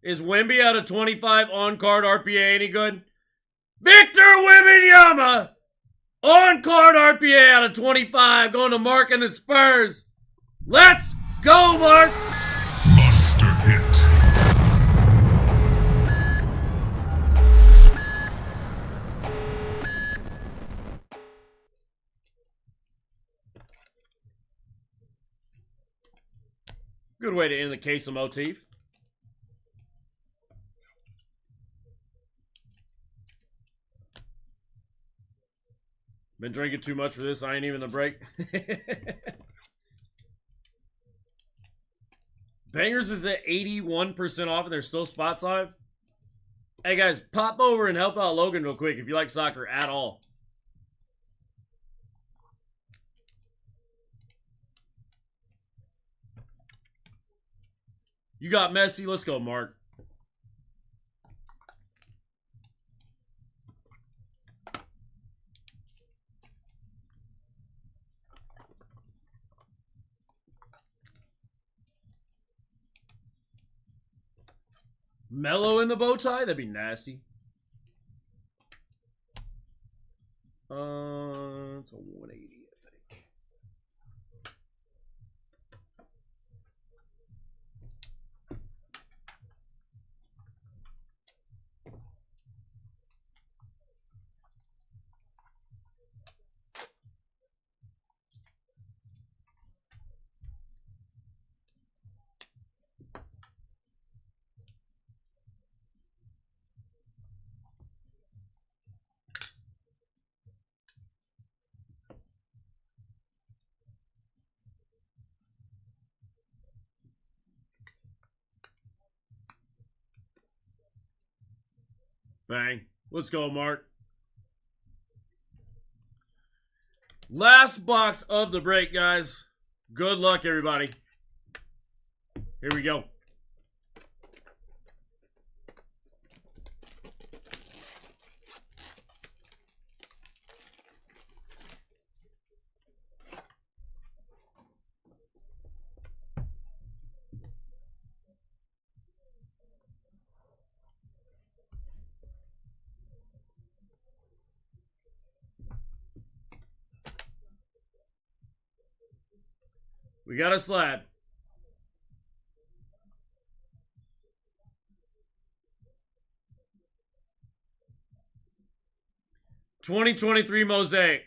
Is Wemby out of 25 on-card RPA any good? Victor Wembanyama! On-card RPA out of 25 going to Mark and the Spurs. Let's go, Mark! Monster hit. Good way to end the case of motif. Been drinking too much for this. I ain't even the break. Bangers is at 81% off and there's still spots live. Hey guys, pop over and help out Logan real quick if you like soccer at all. You got Messi. Let's go, Mark. Mellow in the bow tie? That'd be nasty. It's a 180, I think. Bang. Let's go, Mark. Last box of the break, guys. Good luck, everybody. Here we go. We got a slab. '23 Mosaic.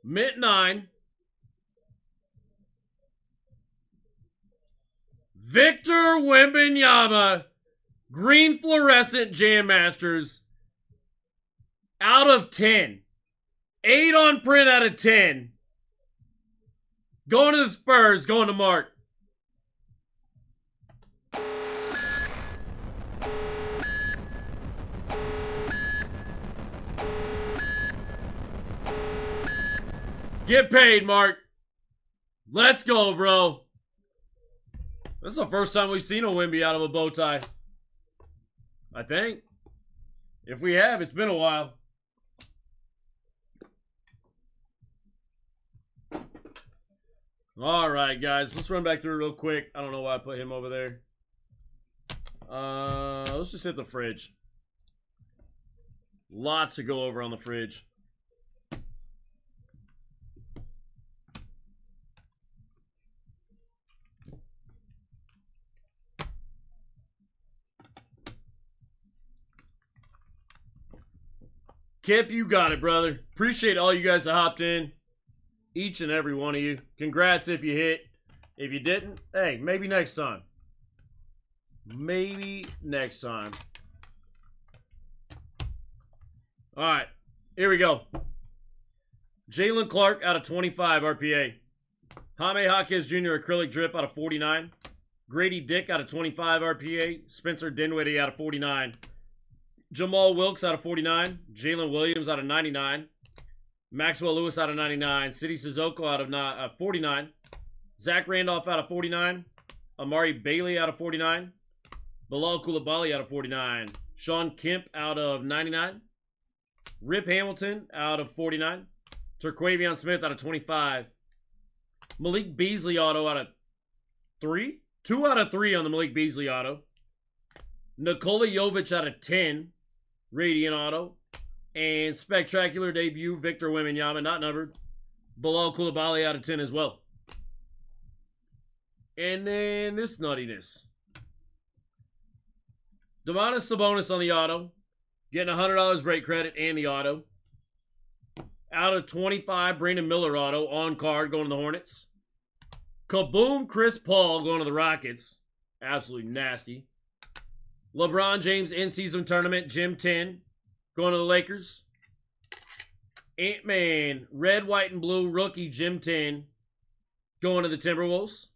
Mint 9. Victor Wembanyama. Green fluorescent Jam Masters. Out of 10. 8 on print out of 10. Going to the Spurs. Going to Mark. Get paid, Mark. Let's go, bro. This is the first time we've seen a Wimby out of a bow tie. I think. If we have, it's been a while. All right, guys. Let's run back through real quick. I don't know why I put him over there. Let's just hit the fridge. Lots to go over on the fridge. Kip, you got it, brother. Appreciate all you guys that hopped in. Each and every one of you. Congrats if you hit. If you didn't, hey, maybe next time. Maybe next time. All right, here we go. Jalen Clark out of 25 RPA. Jaime Jaquez Jr. acrylic drip out of 49. Grady Dick out of 25 RPA. Spencer Dinwiddie out of 49. Jamal Wilkes out of 49. Jalen Williams out of 99. Maxwell Lewis out of 99. City Sissoko out of 49. Zach Randolph out of 49. Amari Bailey out of 49. Bilal Coulibaly out of 49. Sean Kemp out of 99. Rip Hamilton out of 49. Terquavion Smith out of 25. Malik Beasley auto out of 3. 2 out of 3 on the Malik Beasley auto. Nikola Jovic out of 10. Radiant auto. And spectacular debut, Victor Wembanyama, not numbered. Bilal Coulibaly out of 10 as well. And then this nuttiness. Domantas Sabonis on the auto. Getting $100 break credit and the auto. Out of 25, Brandon Miller auto on card going to the Hornets. Kaboom, Chris Paul going to the Rockets. Absolutely nasty. LeBron James in-season tournament, Gym 10 going to the Lakers. Ant-Man, red, white, and blue rookie, Gym 10 going to the Timberwolves.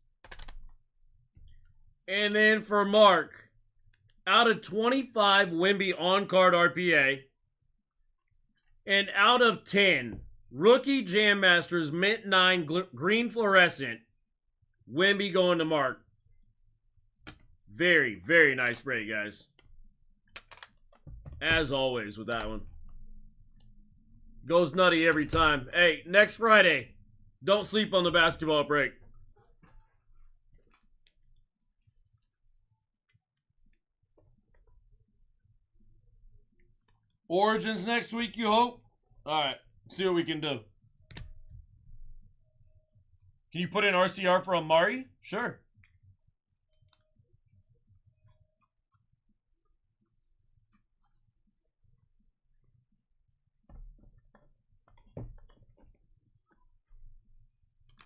And then for Mark, out of 25, Wemby on-card RPA. And out of 10, rookie Jam Masters, Mint 9, green fluorescent, Wemby going to Mark. Very, very nice break, guys. As always with that one. Goes nutty every time. Hey, next Friday, don't sleep on the basketball break. Origins next week, you hope? Alright, see what we can do. Can you put in RCR for Amari? Sure.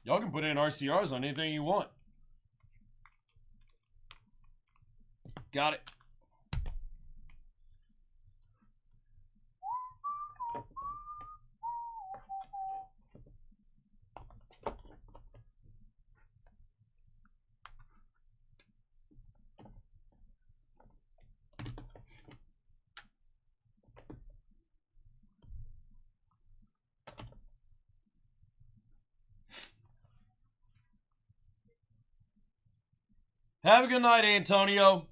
Y'all can put in RCRs on anything you want. Got it. Have a good night, Antonio.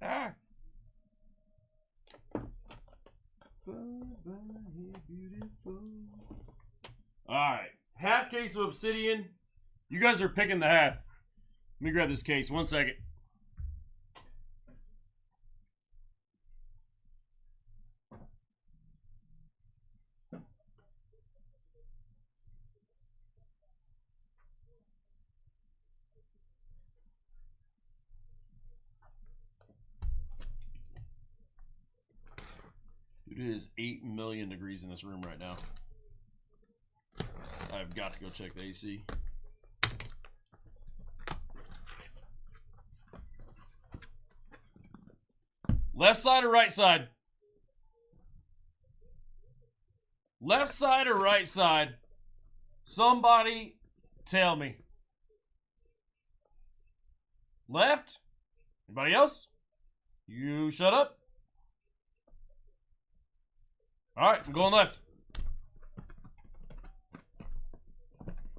Ah. Alright. Half case of Obsidian. You guys are picking the half. Let me grab this case. 1 second. It is 8 million degrees in this room right now. I've got to go check the AC. Left side or right side? Left side or right side? Somebody tell me. Left? Anybody else? You shut up. All right, I'm going left.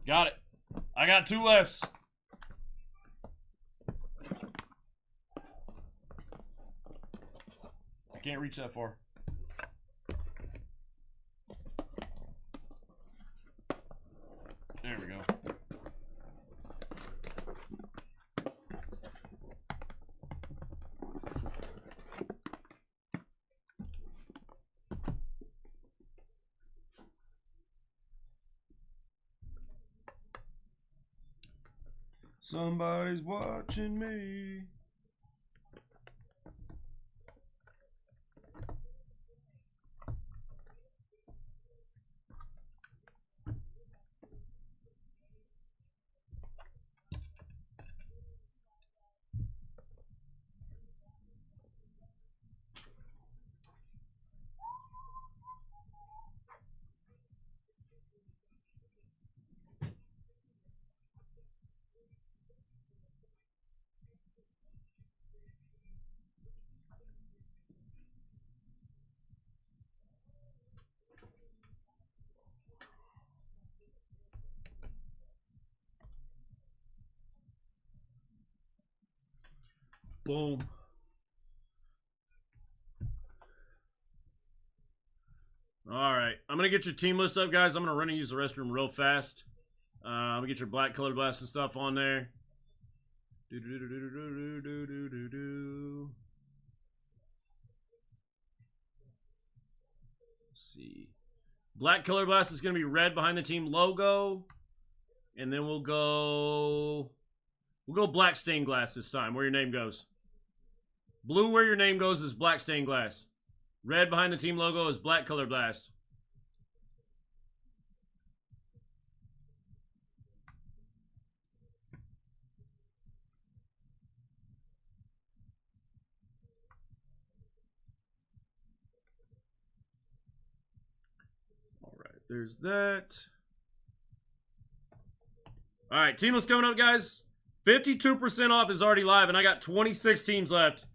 Got it. I got 2 lefts. I can't reach that far. There we go. Somebody's watching me. Boom. All right. I'm going to get your team list up, guys. I'm going to run and use the restroom real fast. I'm going to get your black color blast and stuff on there. Let's see. Black color blast is going to be red behind the team logo. And then we'll go black stained glass this time, where your name goes. Blue where your name goes is black stained glass. Red behind the team logo is black color blast. All right, there's that. All right, team list coming up, guys. 52% off is already live, and I got 26 teams left.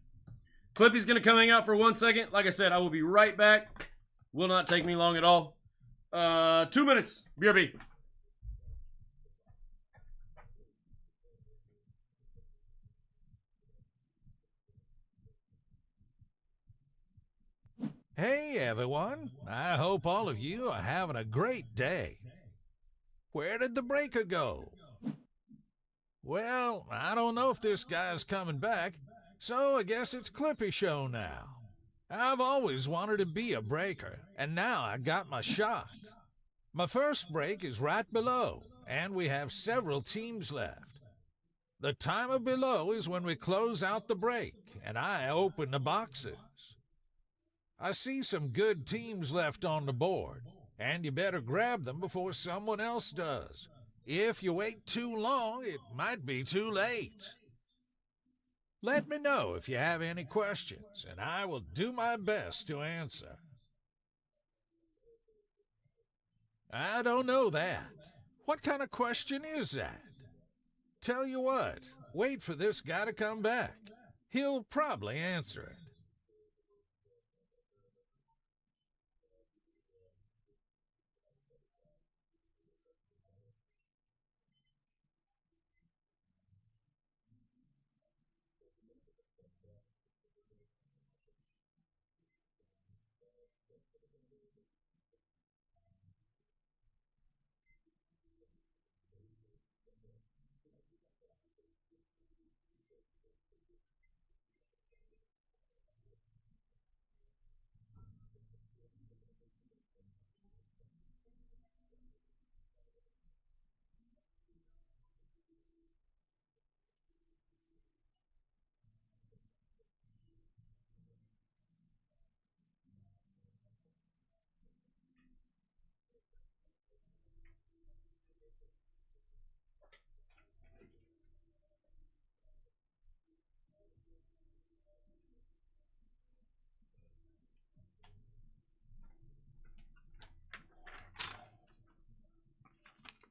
Clippy's going to come hang out for 1 second. Like I said, I will be right back. Will not take me long at all. 2 minutes. BRB. Hey, everyone. I hope all of you are having a great day. Where did the breaker go? Well, I don't know if this guy's coming back, so I guess it's Clippy show now. I've always wanted to be a breaker, and now I got my shot. My first break is right below, and we have several teams left. The timer below is when we close out the break, and I open the boxes. I see some good teams left on the board, and you better grab them before someone else does. If you wait too long, it might be too late. Let me know if you have any questions, and I will do my best to answer. I don't know that. What kind of question is that? Tell you what, wait for this guy to come back. He'll probably answer it.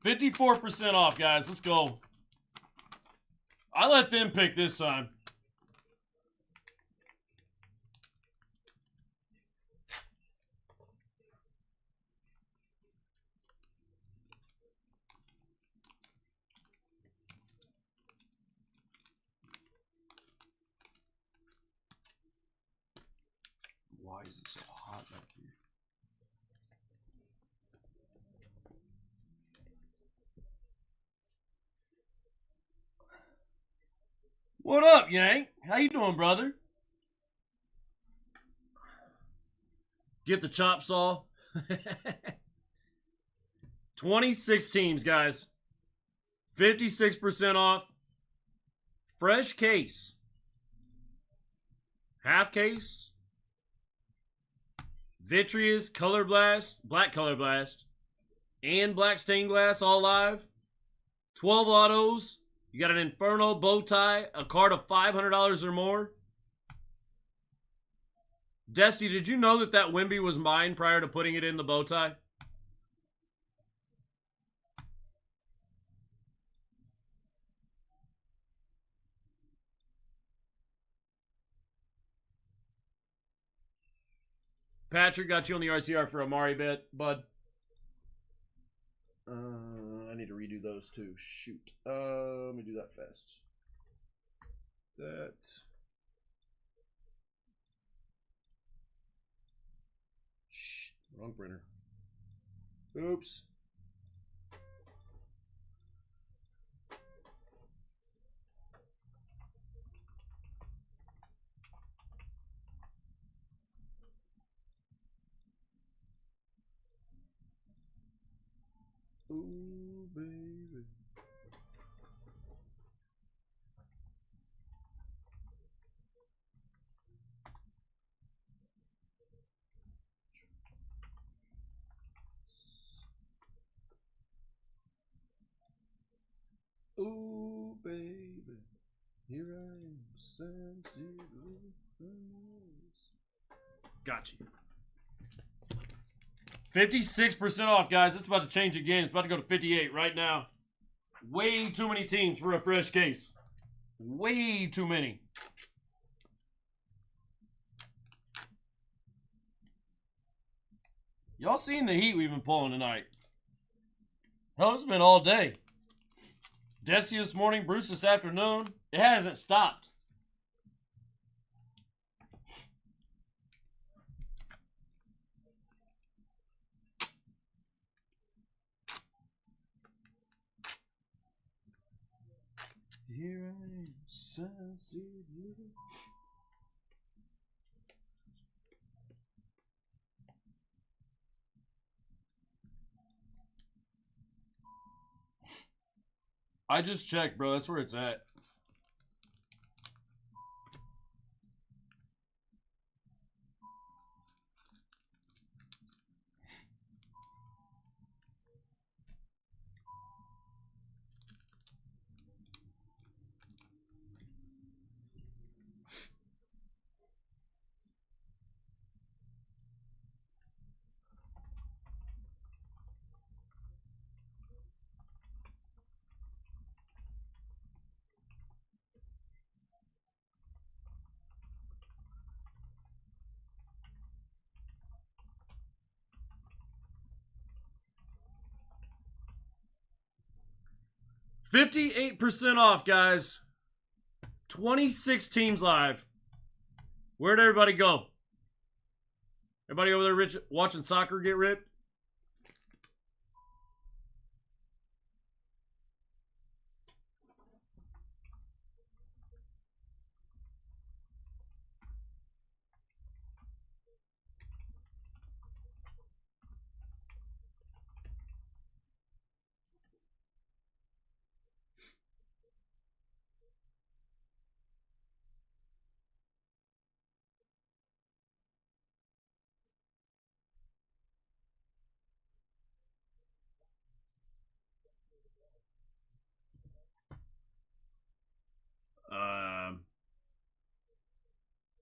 54% off, guys. Let's go. I let them pick this time. Why is it so hot back here? What up, Yank? How you doing, brother? Get the chop saw. 26 teams, guys. 56% off. Fresh case. Half case. Vitreous, Color Blast, Black Color Blast, and Black Stained Glass all live. 12 autos. You got an Inferno bow tie, a card of $500 or more. Dusty, did you know that that Wimby was mine prior to putting it in the bow tie? Patrick, got you on the RCR for Amari bet, bud. I need to redo those too. Shoot. Let me do that fast. That. Shh, wrong printer. Oops. Ooh, baby. Ooh, baby. Here I am, sincerely. Got you. 56% off, guys. It's about to change again. It's about to go to 58 right now. Way too many teams for a fresh case. Way too many. Y'all seen the heat we've been pulling tonight? Hell, it's been all day. Desi this morning, Bruce this afternoon. It hasn't stopped. Here I am, sensitive. I just checked, bro. That's where it's at. $58% off, guys. 26 teams live. Where'd everybody go? Everybody over there watching soccer get ripped?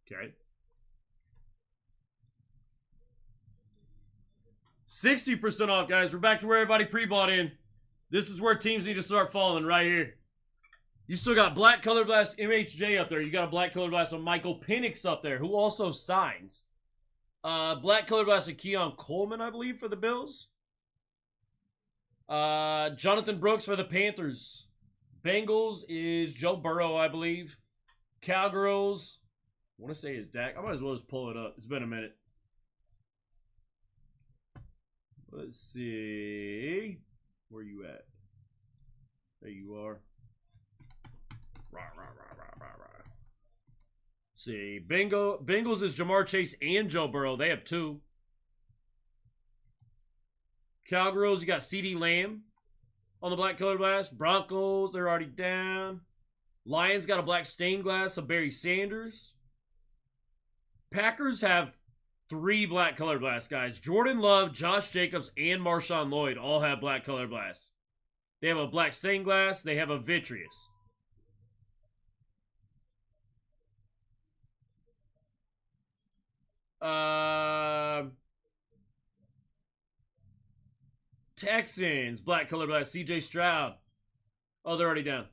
Okay. 60% off, guys. We're back to where everybody pre-bought in. This is where teams need to start falling right here. You still got Black Color Blast MHJ up there. You got a Black Color Blast of Michael Penix up there, who also signs. Black Color Blast of Keon Coleman, I believe, for the Bills. Jonathan Brooks for the Panthers. Bengals is Joe Burrow, I believe. Cowgirls, I want to say is Dak. I might as well just pull it up. It's been a minute. Let's see. Where you at? There you are. Rah, rah, rah, rah, rah, rah. See, Bengals is Jamar Chase and Joe Burrow. They have 2. Cowgirls, you got CeeDee Lamb on the Black Color Blast. Broncos, they're already down. Lions got a black stained glass of Barry Sanders. Packers have 3 black color blasts, guys. Jordan Love, Josh Jacobs, and Marshawn Lloyd all have black color blasts. They have a black stained glass. They have a vitreous. Texans, black color blast, CJ Stroud. Oh, they're already down.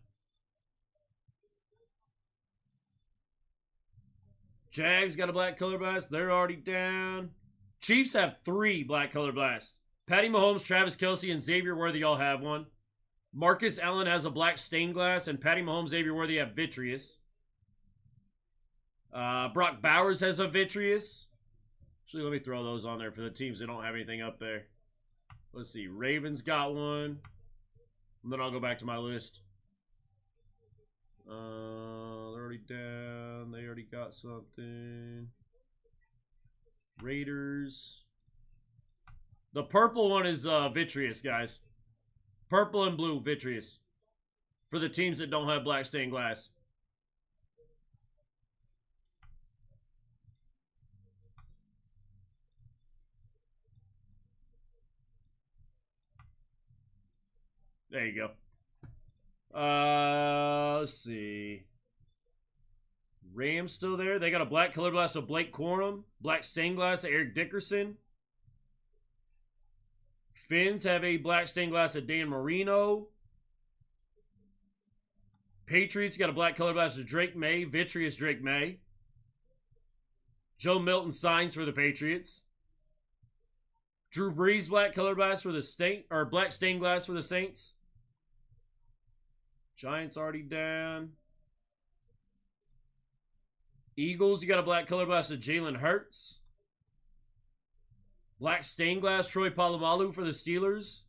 Jags got a black color blast. They're already down. Chiefs have 3 black color blasts. Patty Mahomes, Travis Kelce, and Xavier Worthy all have one. Marcus Allen has a black stained glass, and Patty Mahomes, Xavier Worthy have vitreous. Brock Bowers has a vitreous. Actually, let me throw those on there for the teams that don't have anything up there. Let's see. Ravens got one. And then I'll go back to my list. They're already down. They already got something. Raiders. The purple one is vitreous, guys. Purple and blue vitreous. For the teams that don't have black stained glass. There you go. Let's see. Rams still there. They got a black color blast of Blake Corum. Black stained glass of Eric Dickerson. Finns have a black stained glass of Dan Marino. Patriots got a black color blast of Drake May. Vitreous Drake May. Joe Milton signs for the Patriots. Drew Brees black color blast for the black stained glass for the Saints. Giants already down. Eagles, you got a black color blast of Jalen Hurts. Black stained glass Troy Polamalu for the Steelers.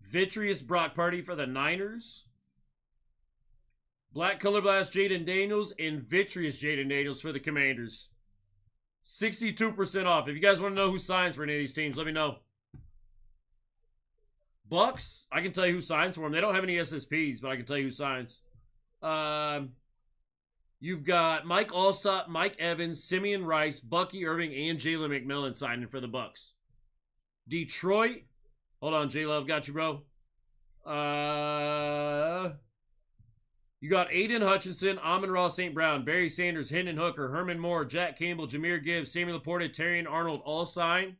Vitreous Brock Purdy for the Niners. Black color blast Jaden Daniels and vitreous Jaden Daniels for the Commanders. 62% off. If you guys want to know who signs for any of these teams, let me know. Bucks, I can tell you who signs for them. They don't have any SSPs, but I can tell you who signs. You've got Mike Allstott, Mike Evans, Simeon Rice, Bucky Irving, and Jalen McMillan signing for the Bucks. Detroit, hold on, J-Love, got you, bro. You got Aiden Hutchinson, Amon-Ra St. Brown, Barry Sanders, Hendon Hooker, Herman Moore, Jack Campbell, Jameer Gibbs, Samuel Laporta, Terrion Arnold all sign.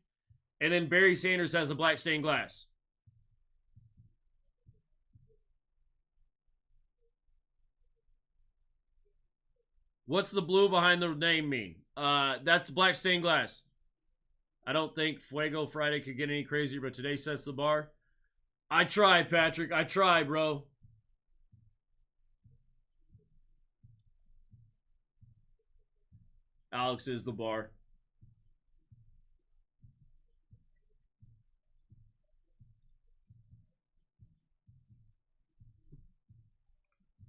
And then Barry Sanders has a black stained glass. What's the blue behind the name mean? That's black stained glass. I don't think Fuego Friday could get any crazier, but today sets the bar. I tried, Patrick. I tried, bro. Alex is the bar.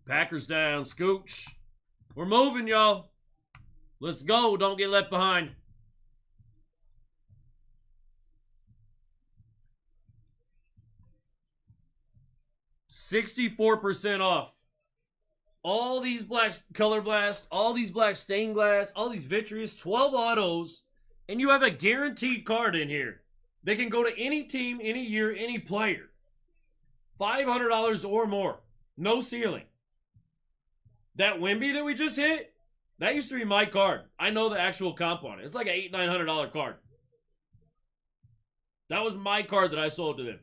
Packers down. Scooch. We're moving, y'all. Let's go. Don't get left behind. $64% off. All these black color blast, all these black stained glass, all these vitreous, 12 autos, and you have a guaranteed card in here. They can go to any team, any year, any player. $500 or more. No ceiling. That Wemby that we just hit, that used to be my card. I know the actual comp on it. It's like an $800-900 card. That was my card that I sold to them.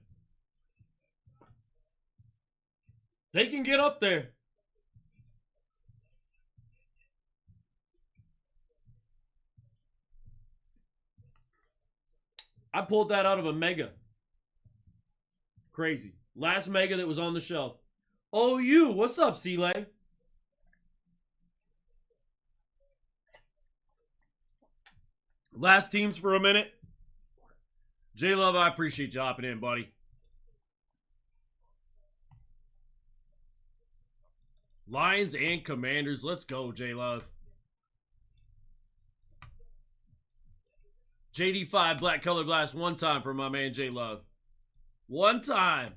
They can get up there. I pulled that out of a mega. Crazy. Last mega that was on the shelf. OU, what's up, C-Lay? Last teams for a minute. J-Love, I appreciate you hopping in, buddy. Lions and Commanders. Let's go, J-Love. JD5 Black Color Blast one time for my man J-Love. One time.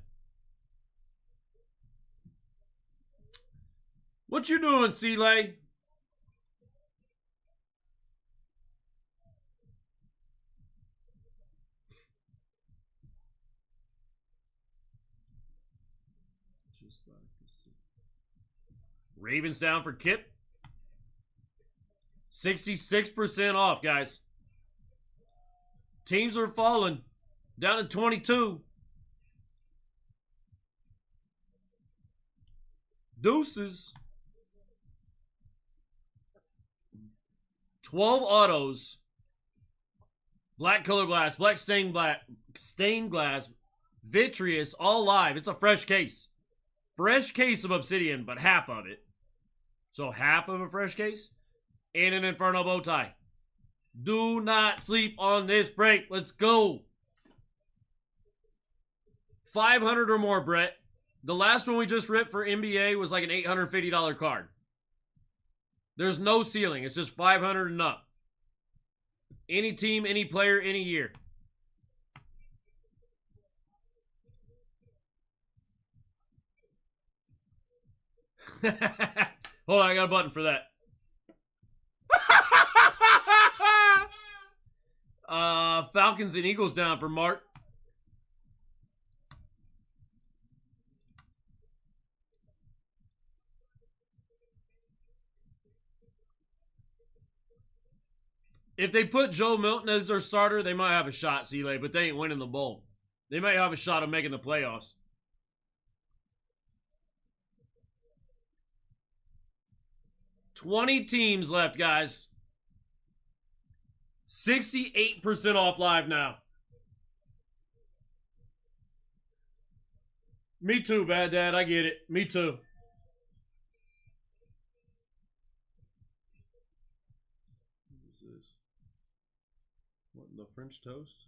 What you doing, C-Lay? Just like this. Ravens down for Kip. 66% off, guys. Teams are falling. Down to 22. Deuces. 12 autos. Black color glass, black stained glass, vitreous, all live. It's a fresh case. Fresh case of Obsidian, but half of it. So half of a fresh case and an Inferno bow tie. Do not sleep on this break. Let's go. 500 or more, Brett. The last one we just ripped for NBA was like an $850 card. There's no ceiling. It's just 500 and up. Any team, any player, any year. Hold on, I got a button for that. Falcons and Eagles down for Mark. If they put Joe Milton as their starter, they might have a shot, C-Lay, but they ain't winning the bowl. They might have a shot of making the playoffs. $20 teams left, guys. 68% off live now. Me too, Bad Dad. I get it. Me too. What is this? What in the French toast?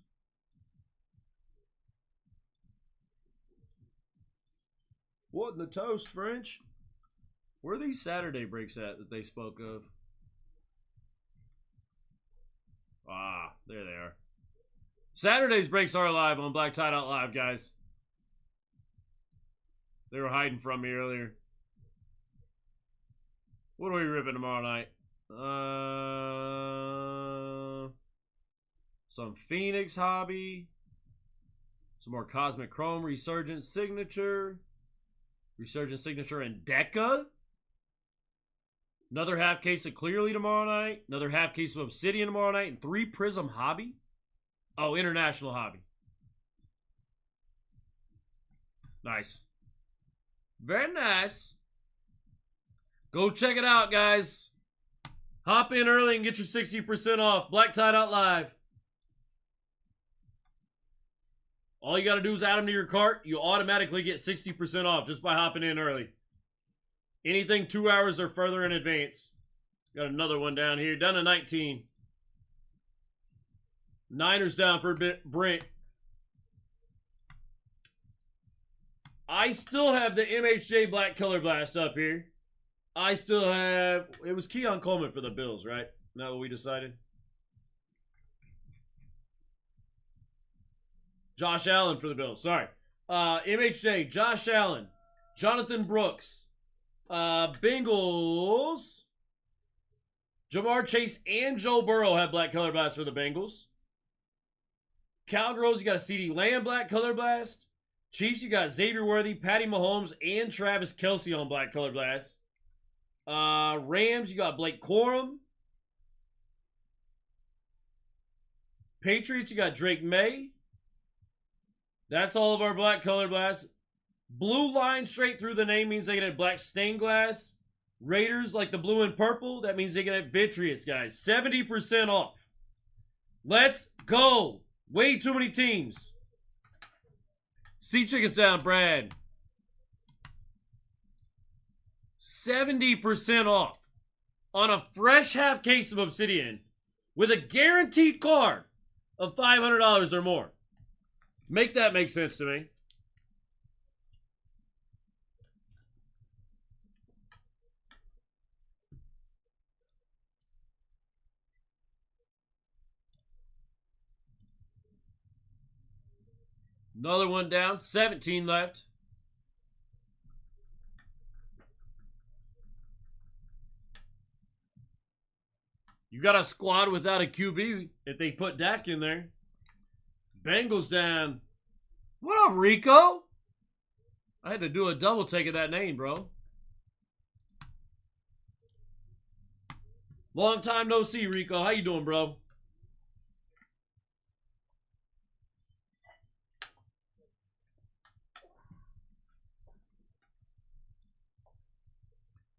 What in the toast, French? Where are these Saturday breaks at that they spoke of? Ah, there they are. Saturday's breaks are live on BlackTie.live, guys. They were hiding from me earlier. What are we ripping tomorrow night? Some Phoenix hobby. Some more Cosmic Chrome Resurgence Signature. Resurgence Signature and Deca. Another half case of Clearly tomorrow night. Another half case of Obsidian tomorrow night. And 3 Prism Hobby. Oh, International Hobby. Nice. Very nice. Go check it out, guys. Hop in early and get your 60% off. BlackTie.live. All you got to do is add them to your cart. You automatically get 60% off just by hopping in early. Anything 2 hours or further in advance. Got another one down here. Down to 19. Niners down for Brent. I still have the MHJ Black Color Blast up here. I still have... It was Keon Coleman for the Bills, right? Not what we decided? Josh Allen for the Bills. Sorry. MHJ, Josh Allen, Jonathan Brooks, Bengals. Jamar Chase and Joe Burrow have Black Color Blast for the Bengals. Cowgirls, you got a CeeDee Lamb Black Color Blast. Chiefs, you got Xavier Worthy, Patty Mahomes, and Travis Kelce on Black Color Blast. Rams, you got Blake Corum. Patriots, you got Drake May. That's all of our Black Color Blast. Blue line straight through the name means they get a black stained glass. Raiders, like the blue and purple, that means they get a vitreous, guys. 70% off. Let's go. Way too many teams. Sea Chickens down, Brad. 70% off on a fresh half case of Obsidian with a guaranteed card of $500 or more. Make that make sense to me. Another one down, 17 left. You got a squad without a QB if they put Dak in there. Bengals down. What up, Rico? I had to do a double take of that name, bro. Long time no see, Rico. How you doing, bro?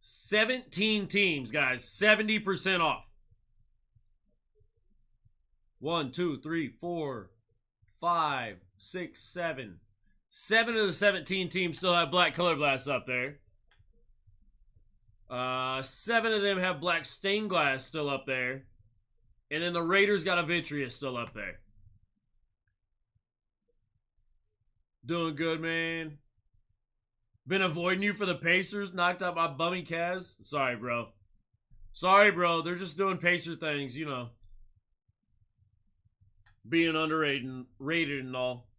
$17 teams, guys. 70% off. 1, 2, 3, 4, 5, 6, 7. 7 of the 17 teams still have black color glass up there. 7 of them have black stained glass still up there. And then the Raiders got a vitreous still up there. Doing good, man. Been avoiding you for the Pacers. Knocked out my bummy Cavs. Sorry, bro. Sorry, bro. They're just doing Pacer things, you know. Being underrated rated and all.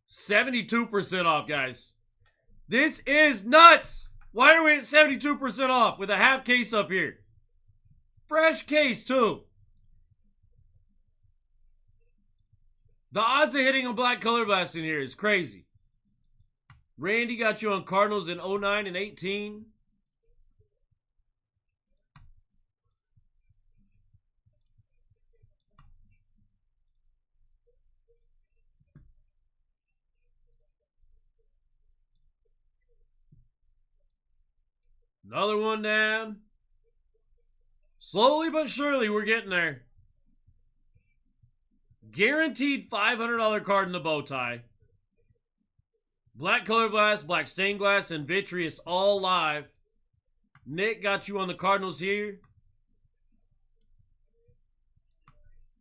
72% off, guys. This is nuts. Why are we at 72% off with a half case up here? Fresh case, too. The odds of hitting a black color blast in here is crazy. Randy got you on Cardinals in 09 and 18. Another one down. Slowly but surely, we're getting there. Guaranteed $500 card in the bow tie. Black color glass, black stained glass, and vitreous all live. Nick got you on the Cardinals here.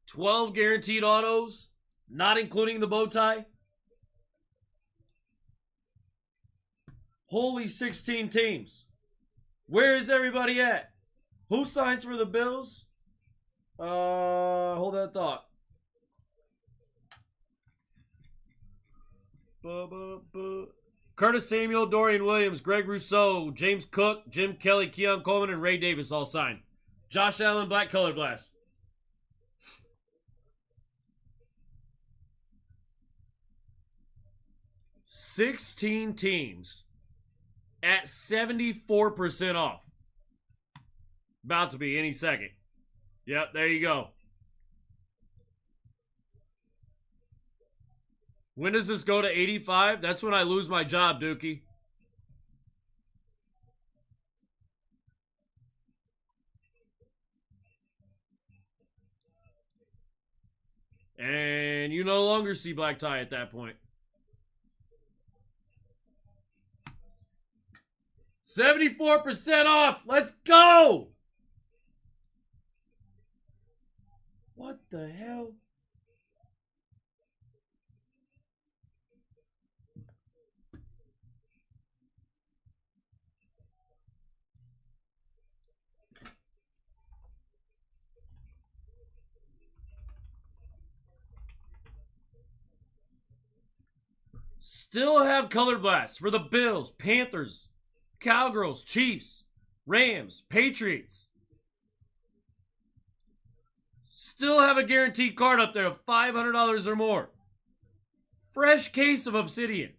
12 guaranteed autos, not including the bow tie. Holy 16 teams. Where is everybody at? Who signs for the Bills? Hold that thought. Curtis Samuel, Dorian Williams, Greg Rousseau, James Cook, Jim Kelly, Keon Coleman, and Ray Davis all signed. Josh Allen, black color blast. $16 teams at 74% off. About to be any second. Yep, there you go. When does this go to 85? That's when I lose my job, Dookie. And you no longer see BlackTie at that point. 74% off. Let's go. What the hell? Still have color blasts for the Bills, Panthers, Cowgirls, Chiefs, Rams, Patriots. Still have a guaranteed card up there of $500 or more. Fresh case of Obsidian.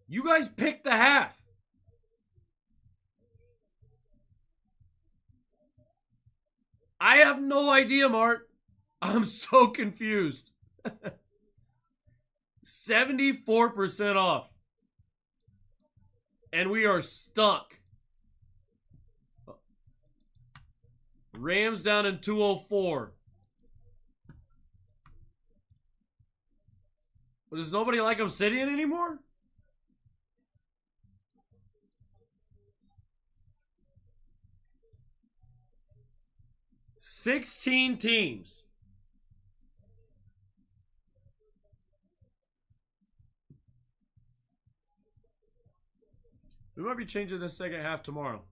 You guys picked the half. I have no idea, Mark. I'm so confused. 74% off. And we are stuck. Rams down in 204. Does nobody like Obsidian anymore? $16 teams. We might be changing the second half tomorrow.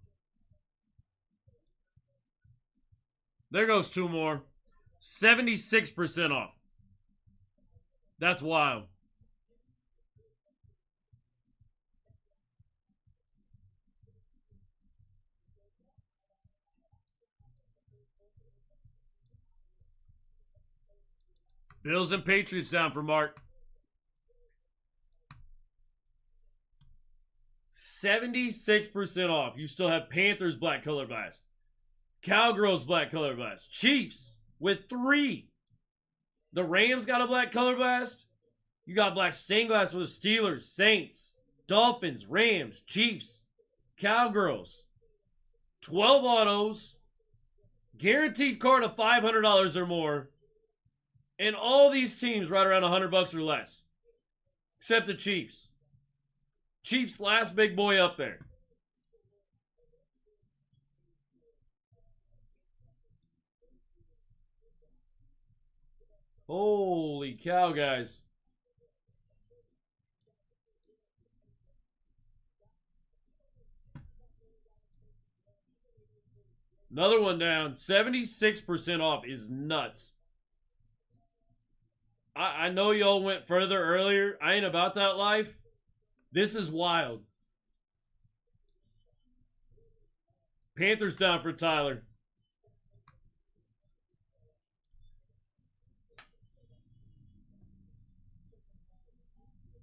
There goes two more. 76% off. That's wild. Bills and Patriots down for Mark. 76% off. You still have Panthers black color blast. Cowgirls black color blast. Chiefs with 3. The Rams got a black color blast. You got black stained glass with the Steelers, Saints, Dolphins, Rams, Chiefs, Cowgirls. 12 autos. Guaranteed card of $500 or more. And all these teams right around $100 or less. Except the Chiefs. Chiefs last big boy up there. Holy cow, guys. Another one down. 76% off is nuts. I know y'all went further earlier. I ain't about that life. This is wild. Panthers down for Tyler.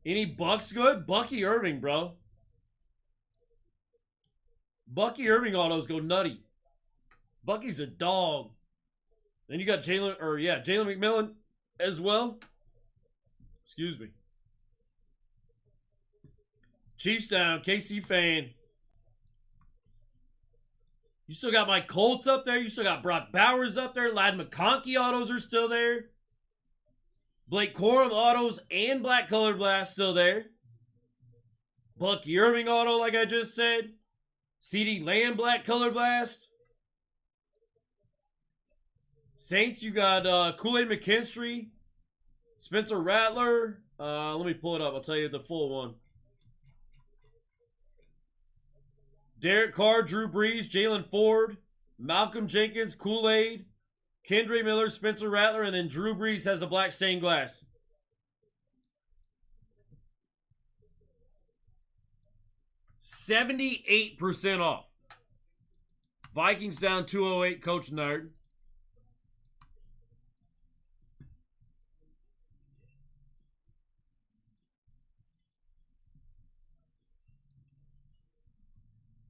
Any Bucks good? Bucky Irving, bro. Bucky Irving autos go nutty. Bucky's a dog. Then you got Jalen McMillan as well. Excuse me. Chiefs down. KC fan. You still got my Colts up there. You still got Brock Bowers up there. Ladd McConkey autos are still there. Blake Corum autos and black colored blast still there. Bucky Irving auto, like I just said. CD Lamb black colored blast. Saints, you got Kool-Aid McKinstry, Spencer Rattler. Let me pull it up. I'll tell you the full one. Derek Carr, Drew Brees, Jalen Ford, Malcolm Jenkins, Kool-Aid, Kendre Miller, Spencer Rattler, and then Drew Brees has a black stained glass. $78% off. Vikings down 208, Coach Nerd.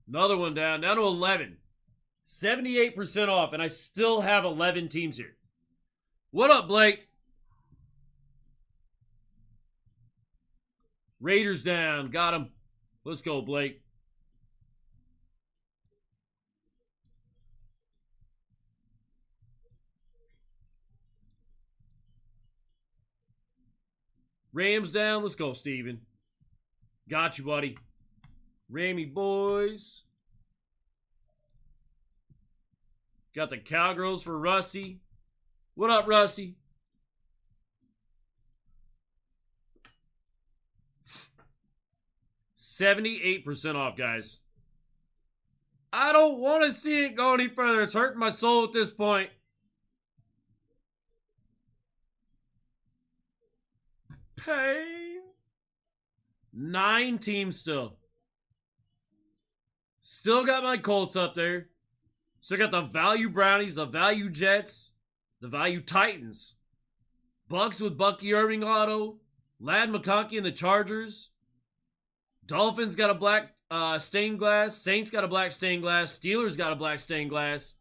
Another one down to 11. 78% off, and I still have 11 teams here. What up, Blake? Raiders down. Got him. Let's go, Blake. Rams down. Let's go, Steven. Got you, buddy. Rammy boys. Got the Cowgirls for Rusty. What up, Rusty? $78% off, guys. I don't want to see it go any further. It's hurting my soul at this point. Pain. 9 teams still. Still got my Colts up there. Still got the value Brownies, the value Jets, the value Titans. Bucks with Bucky Irving auto. Ladd McConkey and the Chargers. Dolphins got a black stained glass. Saints got a black stained glass. Steelers got a black stained glass.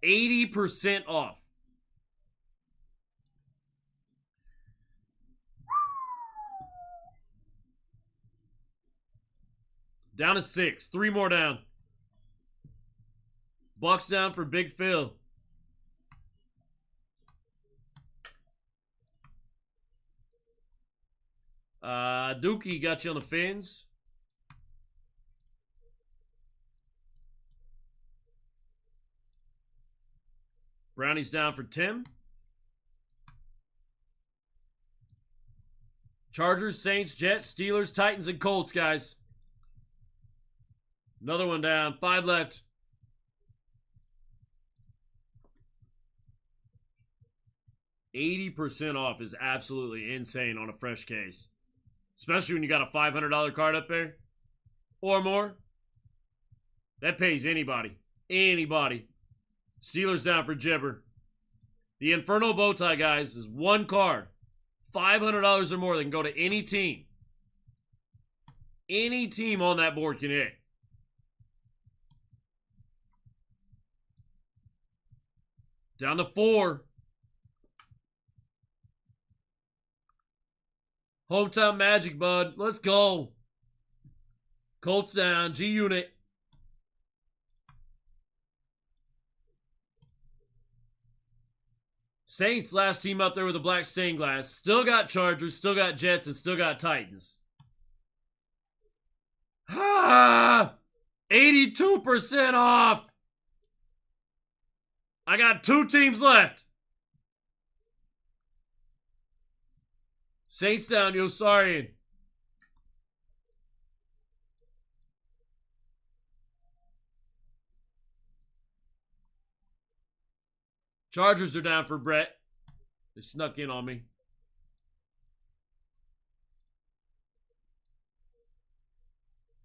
80% off. Down to 6. 3 more down. Bucks down for Big Phil. Dookie got you on the fins. Brownie's down for Tim. Chargers, Saints, Jets, Steelers, Titans, and Colts, guys. Another one down. 5 left. $80% off is absolutely insane on a fresh case. Especially when you got a $500 card up there. Or more. That pays anybody. Anybody. Steelers down for Jibber. The Inferno Bowtie, guys, is 1 card. $500 or more. They can go to any team. Any team on that board can hit. Down to 4. Hometown Magic, bud. Let's go. Colts down. G-Unit. Saints, last team up there with a black stained glass. Still got Chargers, still got Jets, and still got Titans. Ah! 82% off! I got 2 teams left. Saints down, yo, sorry. Chargers are down for Brett. They snuck in on me.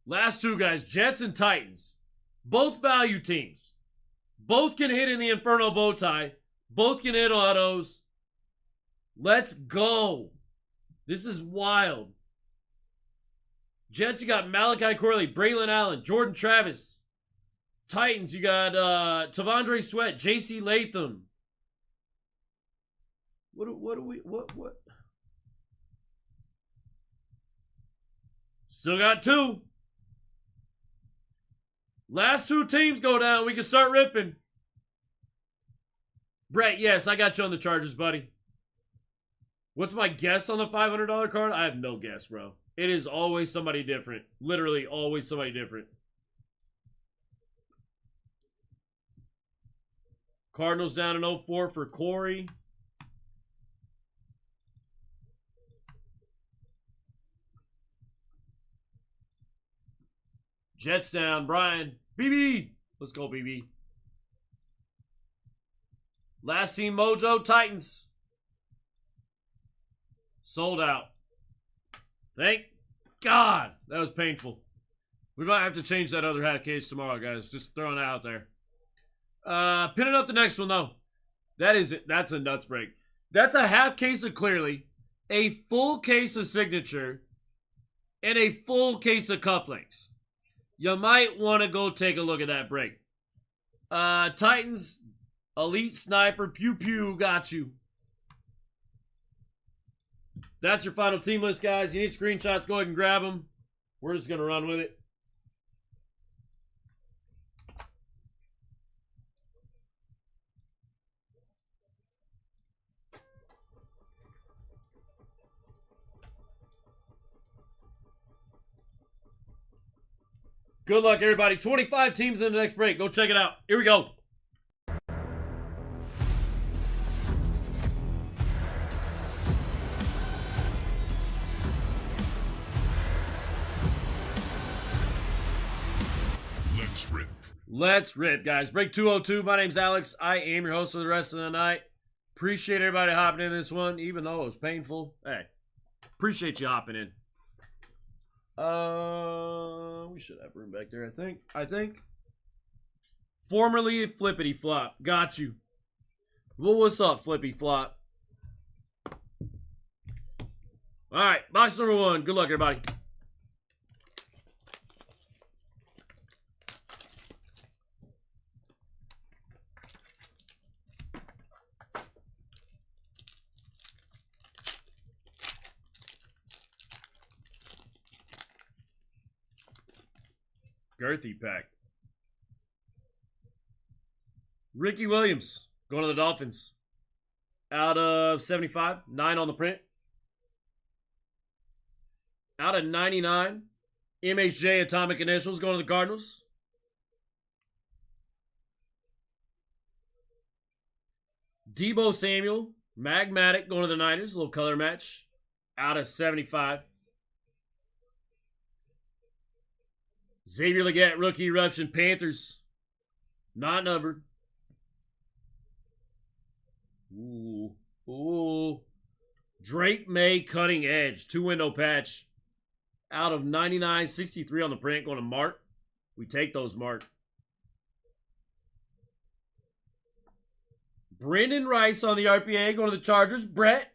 Last 2 guys, Jets and Titans. Both value teams. Both can hit in the Inferno Bowtie. Both can hit autos. Let's go. This is wild. Jets, you got Malachi Corley, Braylon Allen, Jordan Travis. Titans, you got Tavondre Sweat, J.C. Latham. What? Still got 2. Last 2 teams go down. We can start ripping. Brett, yes, I got you on the Chargers, buddy. What's my guess on the $500 card? I have no guess, bro. It is always somebody different. Literally always somebody different. Cardinals down in 04 for Corey. Jets down, Brian. BB. Let's go, BB. Last team, Mojo, Titans. Sold out. Thank God. That was painful. We might have to change that other hat case tomorrow, guys. Just throwing it out there. Pinning up the next one, though. That's a nuts break. That's a half case of Clearly, a full case of Signature, and a full case of Cufflinks. You might want to go take a look at that break. Titans, Elite Sniper, Pew Pew, got you. That's your final team list, guys. You need screenshots, go ahead and grab them. We're just going to run with it. Good luck, everybody. 25 teams in the next break. Go check it out. Here we go. Let's rip, guys. Break 202. My name's Alex. I am your host for the rest of the night. Appreciate everybody hopping in this one, even though it was painful. Hey, appreciate you hopping in. We should have room back there, I think. Formerly Flippity Flop. Got you. Well, what's up, Flippy Flop? All right, box number 1. Good luck, everybody. Girthy pack. Ricky Williams going to the Dolphins. Out of 75. 9 on the print. Out of 99. MHJ Atomic Initials going to the Cardinals. Debo Samuel, Magmatic going to the Niners. A little color match. Out of 75. Xavier Legette, rookie eruption, Panthers. Not numbered. Ooh. Ooh. Drake May, cutting edge. 2-window patch. Out of 99, 63 on the print. Going to Mark. We take those, Mark. Brendan Rice on the RPA. Going to the Chargers. Brett.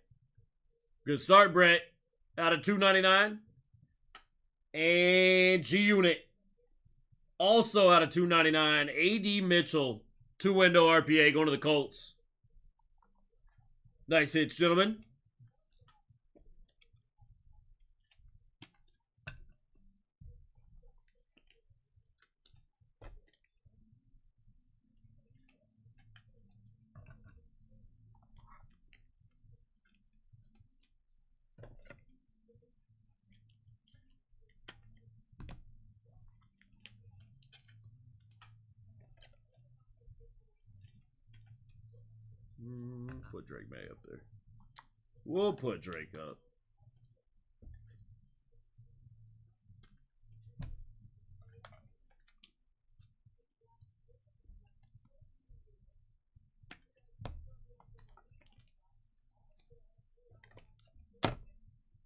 Good start, Brett. Out of 299. And G-Unit. Also out of 299. A.D. Mitchell. 2-window RPA. Going to the Colts. Nice hits, gentlemen. Put Drake May up there. We'll put Drake up.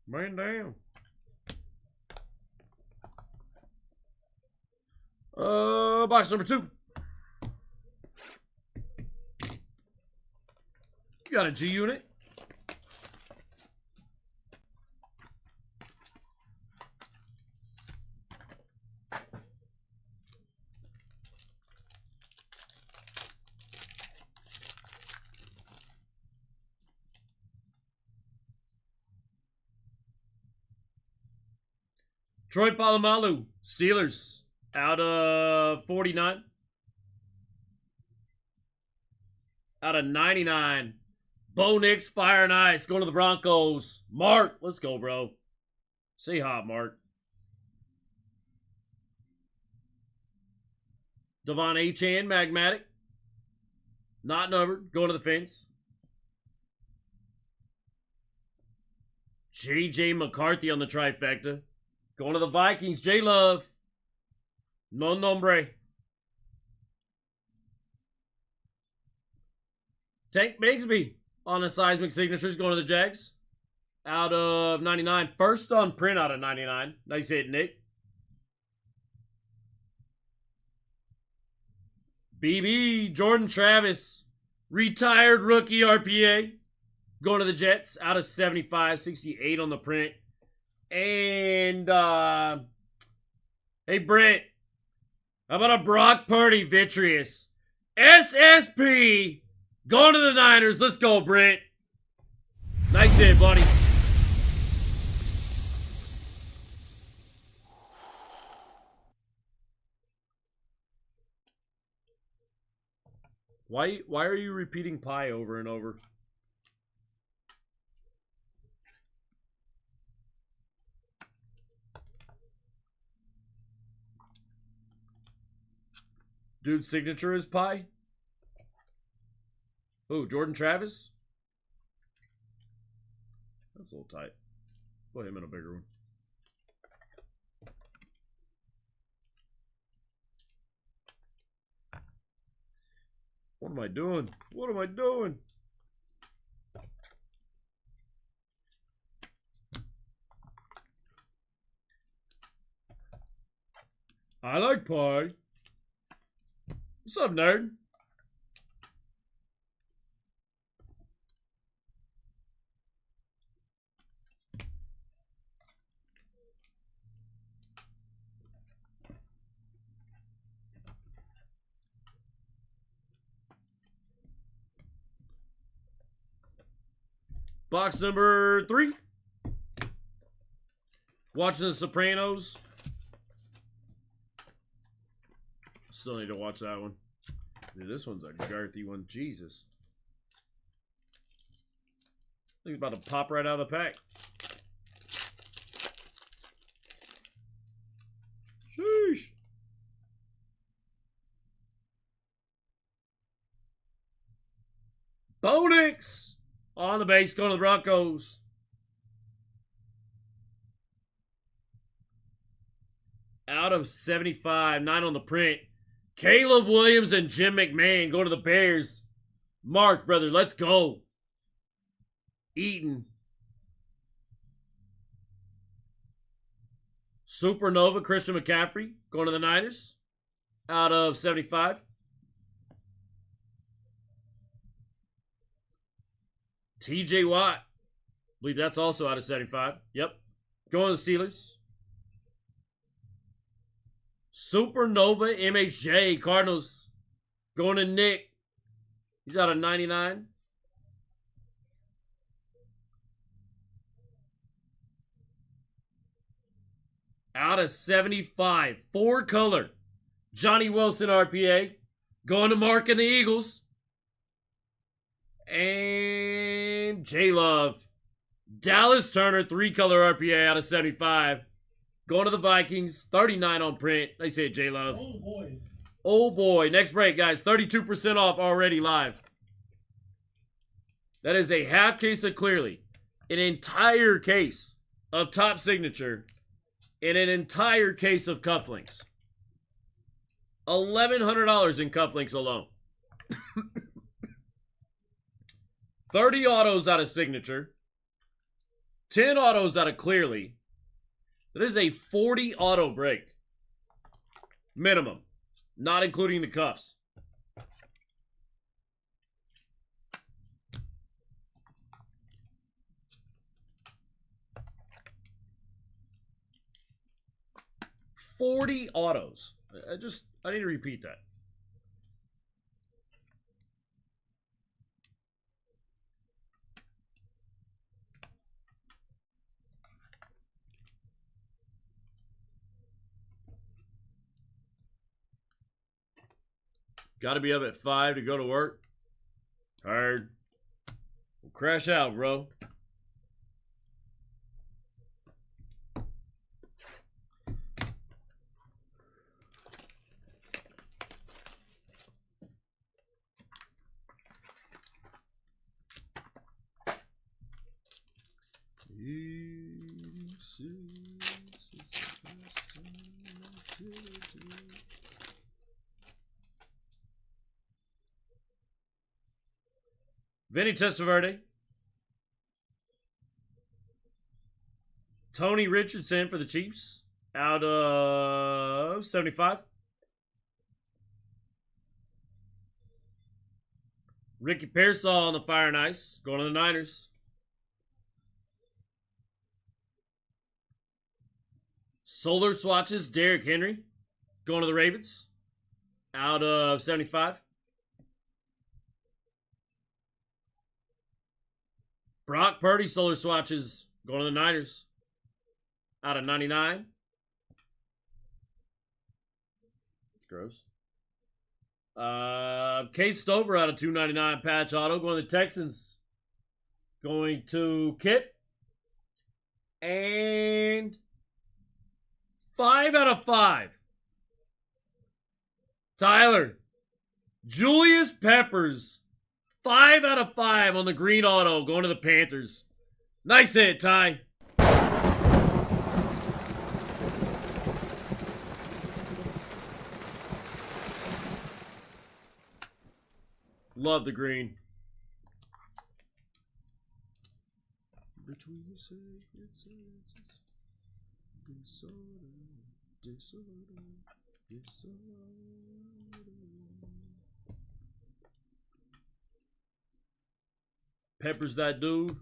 Man down. Box number 2. You got a G-Unit. Troy Polamalu, Steelers, out of 49. Out of 99. Bo Nix, Fire and Ice, going to the Broncos. Mark, let's go, bro. Say hot, Mark. Devon Achane, Magmatic. Not numbered, going to the fence. J.J. McCarthy on the trifecta. Going to the Vikings, J-Love. No nombre. Tank Bigsby on the seismic signatures, going to the Jags. Out of 99. First on print out of 99. Nice hit, Nick. BB, Jordan Travis. Retired rookie RPA. Going to the Jets. Out of 75. 68 on the print. And, hey, Brent. How about a Brock Purdy Vitreous? SSP. Going to the Niners. Let's go, Brent. Nice hit, buddy. Why are you repeating pie over and over? Dude's signature is pie? Oh, Jordan Travis? That's a little tight. Put him in a bigger one. What am I doing? What am I doing? I like pie. What's up, nerd? Box number 3. Watching The Sopranos. Still need to watch that one. Dude, this one's a girthy one. Jesus. He's about to pop right out of the pack. Sheesh. Bonix on the base, going to the Broncos. Out of 75, 9 on the print. Caleb Williams and Jim McMahon go to the Bears. Mark, brother, let's go. Eaton. Supernova, Christian McCaffrey, going to the Niners. Out of 75. TJ Watt. I believe that's also out of 75. Yep. Going to the Steelers. Supernova MHJ Cardinals. Going to Nick. He's out of 99. Out of 75. 4 color. Johnny Wilson RPA. Going to Mark and the Eagles. And J-Love. Dallas Turner, 3 color RPA out of 75. Going to the Vikings. 39 on print. They say J-Love. Oh boy. Oh boy. Next break, guys. 32% off already live. That is a half case of Clearly. An entire case of Top Signature. And an entire case of cufflinks. $1,100 in cufflinks alone. 30 autos out of Signature. 10 autos out of Clearly. That is a 40 auto break. Minimum. Not including the cuffs. $40 autos. I need to repeat that. Got to be up at 5 to go to work. Tired. We'll crash out, bro. Vinny Testaverde. Tony Richardson for the Chiefs. Out of 75. Ricky Pearsall on the Fire and Ice. Going to the Niners. Solar Swatches. Derrick Henry. Going to the Ravens. Out of 75. Brock Purdy, Solar Swatches, going to the Niners. Out of 99. That's gross. Kate Stover out of 299 patch auto, going to the Texans. Going to Kit. And 5 out of 5. Tyler. Julius Peppers. 5 out of 5 on the green auto going to the Panthers. Nice hit, Ty. Love the green. Between disorder. Peppers that dude.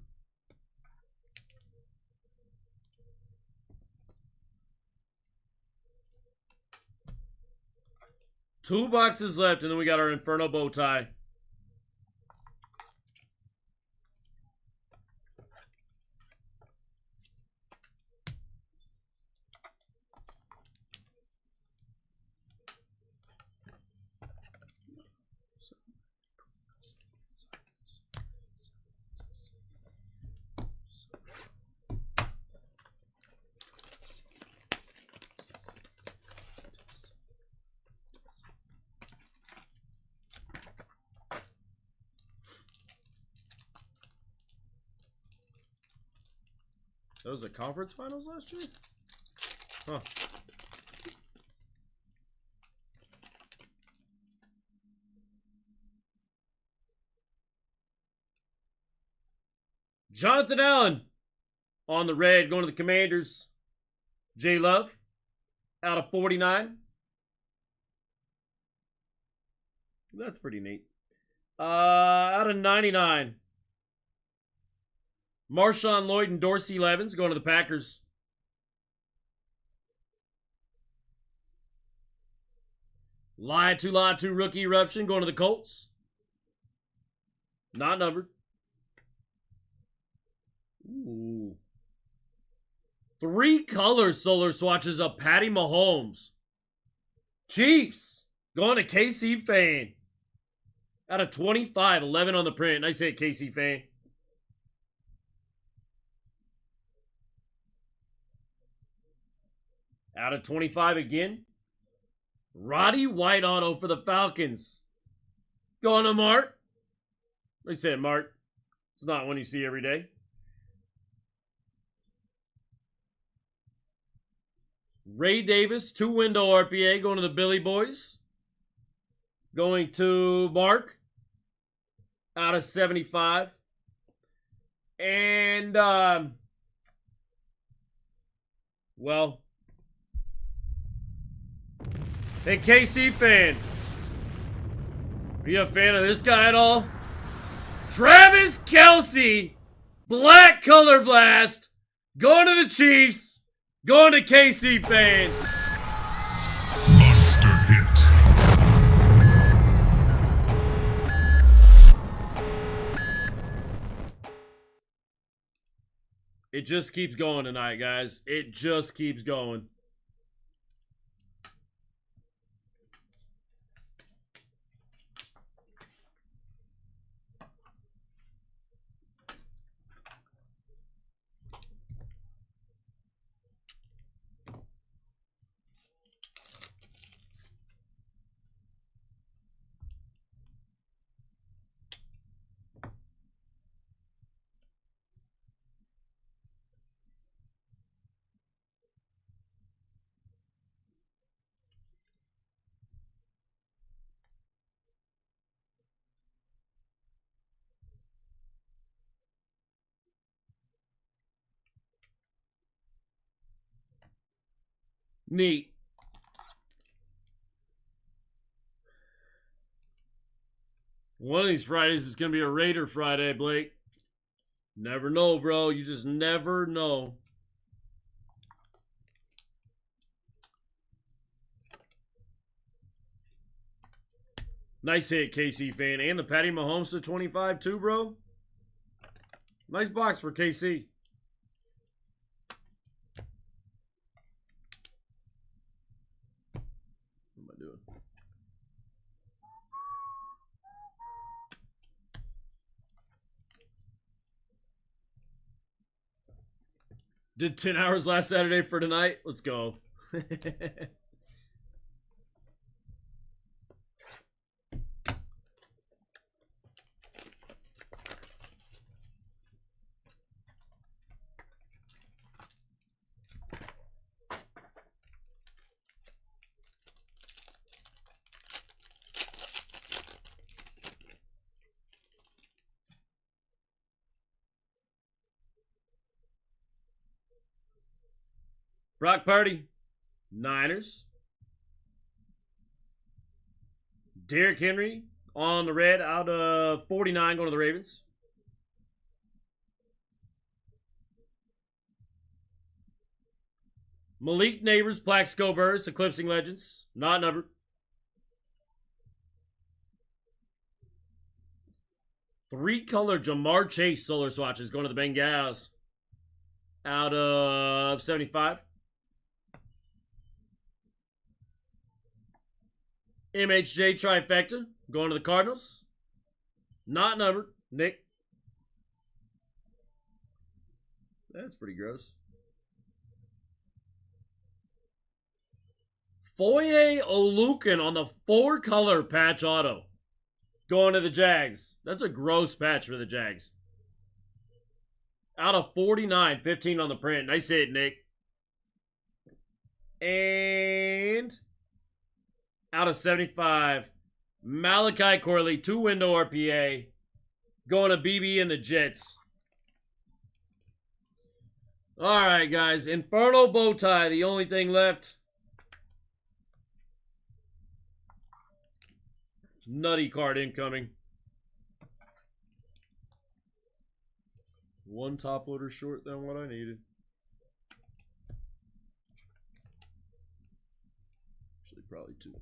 Two boxes left, and then we got our Inferno bow tie. That was the conference finals last year? Huh. Jonathan Allen on the red, going to the Commanders. J Love out of 49. That's pretty neat. Out of 99. Marshawn Lloyd and Dorsey Levens going to the Packers. Latu rookie eruption going to the Colts. Not numbered. Ooh. 3 color solar swatches of Patty Mahomes. Chiefs going to KC Fan. Out of 25, 11 on the print. Nice hit, KC Fan. Out of 25 again. Roddy White auto for the Falcons. Going to Mark. Nice hit, Mark. It's not one you see every day. Ray Davis, 2-window RPA, going to the Billy Boys. Going to Mark. Out of 75. And, well. Hey, KC fan. Are you a fan of this guy at all? Travis Kelce, Black Color Blast, going to the Chiefs, going to KC fan. Monster hit. It just keeps going tonight, guys. It just keeps going. Neat. One of these Fridays is going to be a Raider Friday, Blake. Never know, bro. You just never know. Nice hit, KC fan. And the Patty Mahomes to 25 too, bro. Nice box for KC. What am I doing? Did 10 hours last Saturday for tonight? Let's go. Brock Purdy, Niners. Derrick Henry on the red out of 49 going to the Ravens. Malik Neighbors, Plaxico Burrs, Eclipsing Legends. Not numbered. Three-color Jamar Chase solar swatches going to the Bengals out of 75. MHJ trifecta going to the Cardinals. Not numbered. Nick. That's pretty gross. Foye Olukin on the 4-color patch auto. Going to the Jags. That's a gross patch for the Jags. Out of 49, 15 on the print. Nice hit, Nick. And out of 75, Malachi Corley, 2-window RPA. Going to BB and the Jets. All right, guys. Inferno Bowtie, the only thing left. Nutty card incoming. One top loader short than what I needed. Actually, probably two.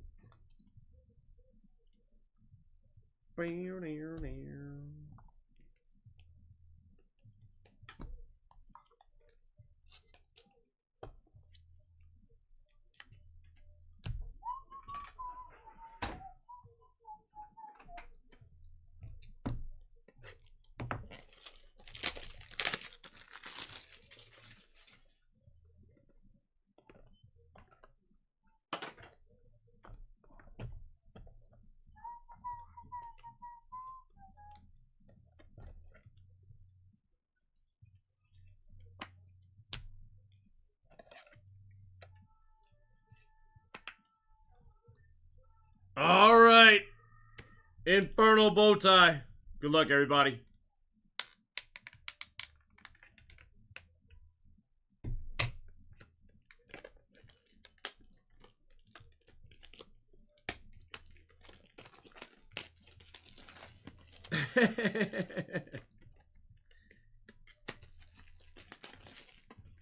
All right. Inferno Bowtie. Good luck, everybody.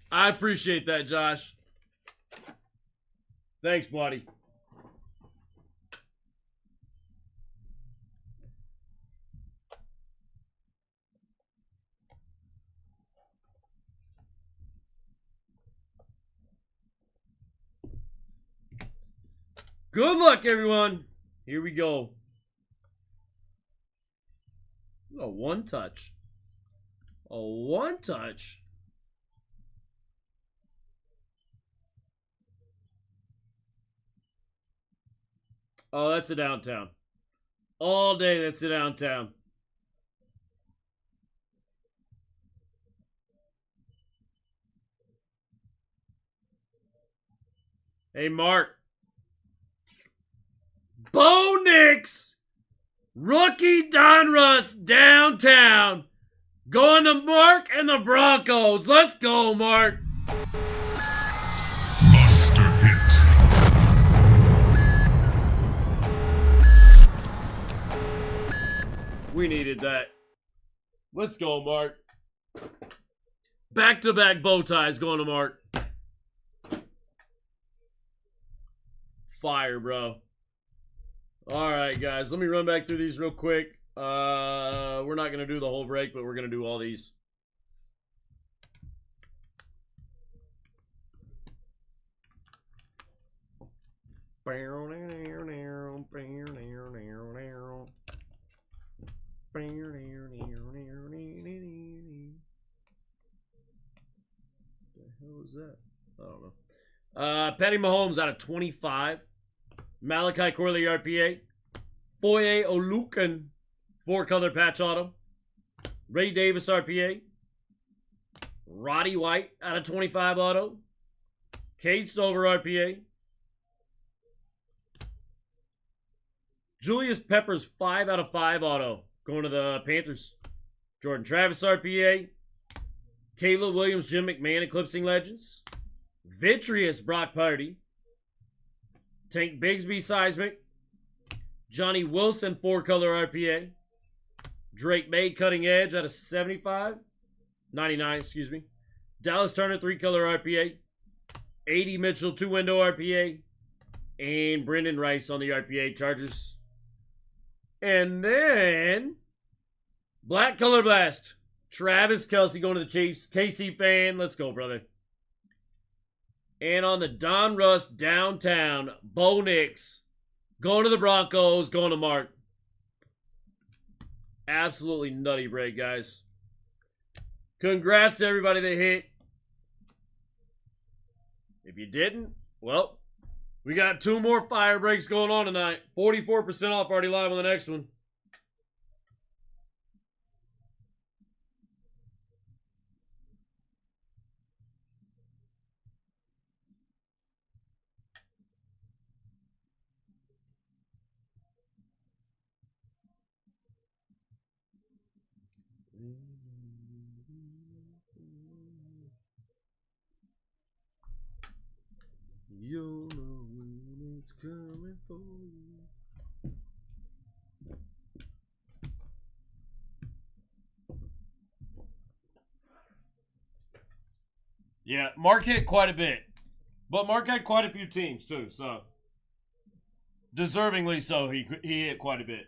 I appreciate that, Josh. Thanks, buddy. Good luck, everyone. Here we go. A one touch. A one touch. Oh, that's a downtown. All day, that's a downtown. Hey, Mark. Bo Nix, rookie Donruss downtown. Going to Mark and the Broncos. Let's go, Mark. Monster hit. We needed that. Let's go, Mark. Back-to-back bow ties going to Mark. Fire, bro. All right, guys. Let me run back through these real quick. We're not going to do the whole break, but we're going to do all these. What the hell is that? I don't know. Patty Mahomes out of 25. Malachi Corley RPA. Foye Olukan 4-color patch auto. Ray Davis RPA. Roddy White out of 25 auto. Cade Stover RPA. Julius Peppers 5 out of 5 auto. Going to the Panthers. Jordan Travis RPA. Caleb Williams, Jim McMahon, Eclipsing Legends. Vitreous Brock Purdy. Tank Bigsby Seismic. Johnny Wilson 4-color RPA. Drake May Cutting Edge out of 75. 99, excuse me. Dallas Turner 3-color RPA. 80 Mitchell 2-window RPA. And Brendan Rice on the RPA Chargers. And then Black Color Blast. Travis Kelce going to the Chiefs. KC fan. Let's go, brother. And on the Donruss downtown, Bo Nix. Going to the Broncos. Going to Mark. Absolutely nutty break, guys. Congrats to everybody that hit. If you didn't, well, we got 2 more fire breaks going on tonight. 44% off already live on the next one. You'll know when it's coming for you. Yeah, Mark hit quite a bit. But Mark had quite a few teams too, so deservingly so, he hit quite a bit.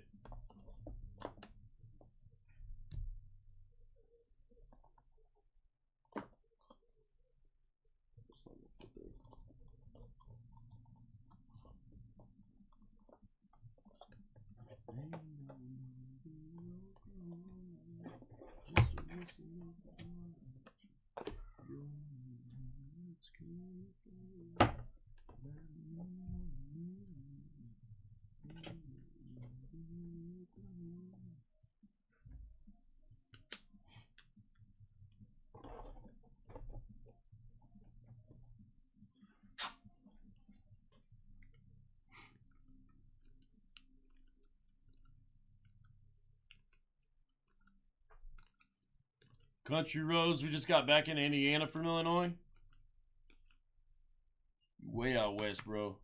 Country roads, we just got back in Indiana from Illinois. Way out west, bro.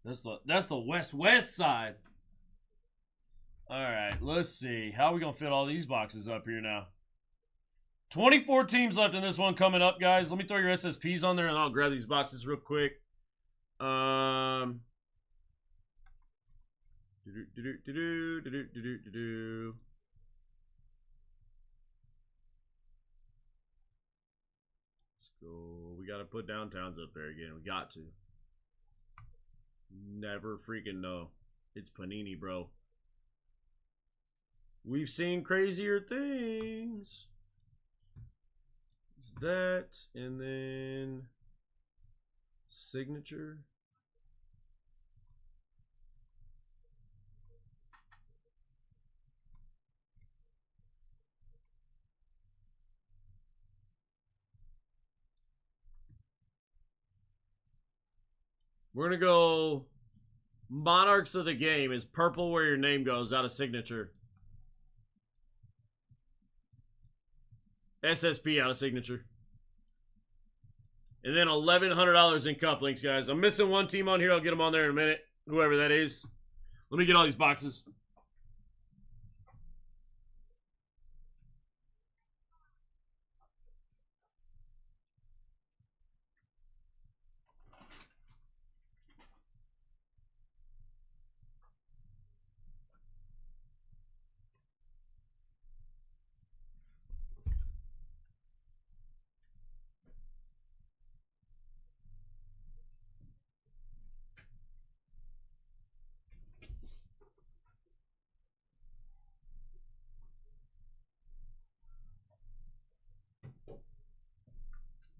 That's the west side. Alright, let's see. How are we gonna fit all these boxes up here now? 24 teams left in this one coming up, guys. Let me throw your SSPs on there and I'll grab these boxes real quick. So we gotta put downtowns up there again. We got to. Never freaking know. It's Panini, bro. We've seen crazier things. That, and then signature. We're going to go Monarchs of the Game is purple where your name goes out of signature. SSP out of signature. And then $1,100 in cufflinks, guys. I'm missing one team on here. I'll get them on there in a minute. Whoever that is. Let me get all these boxes.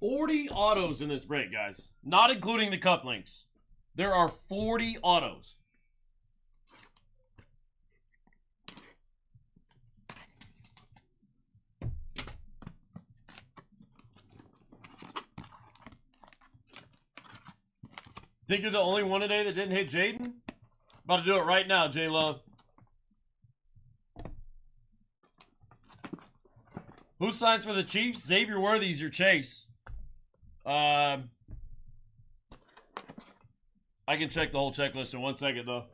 $40 autos in this break, guys. Not including the cufflinks. There are 40 autos. Think you're the only one today that didn't hit Jaden? About to do it right now, J-Love. Who signs for the Chiefs? Xavier Worthy's your chase. I can check the whole checklist in 1 second, though.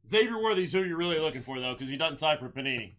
Xavier Worthy's who you're really looking for, though, because he doesn't sign for Panini.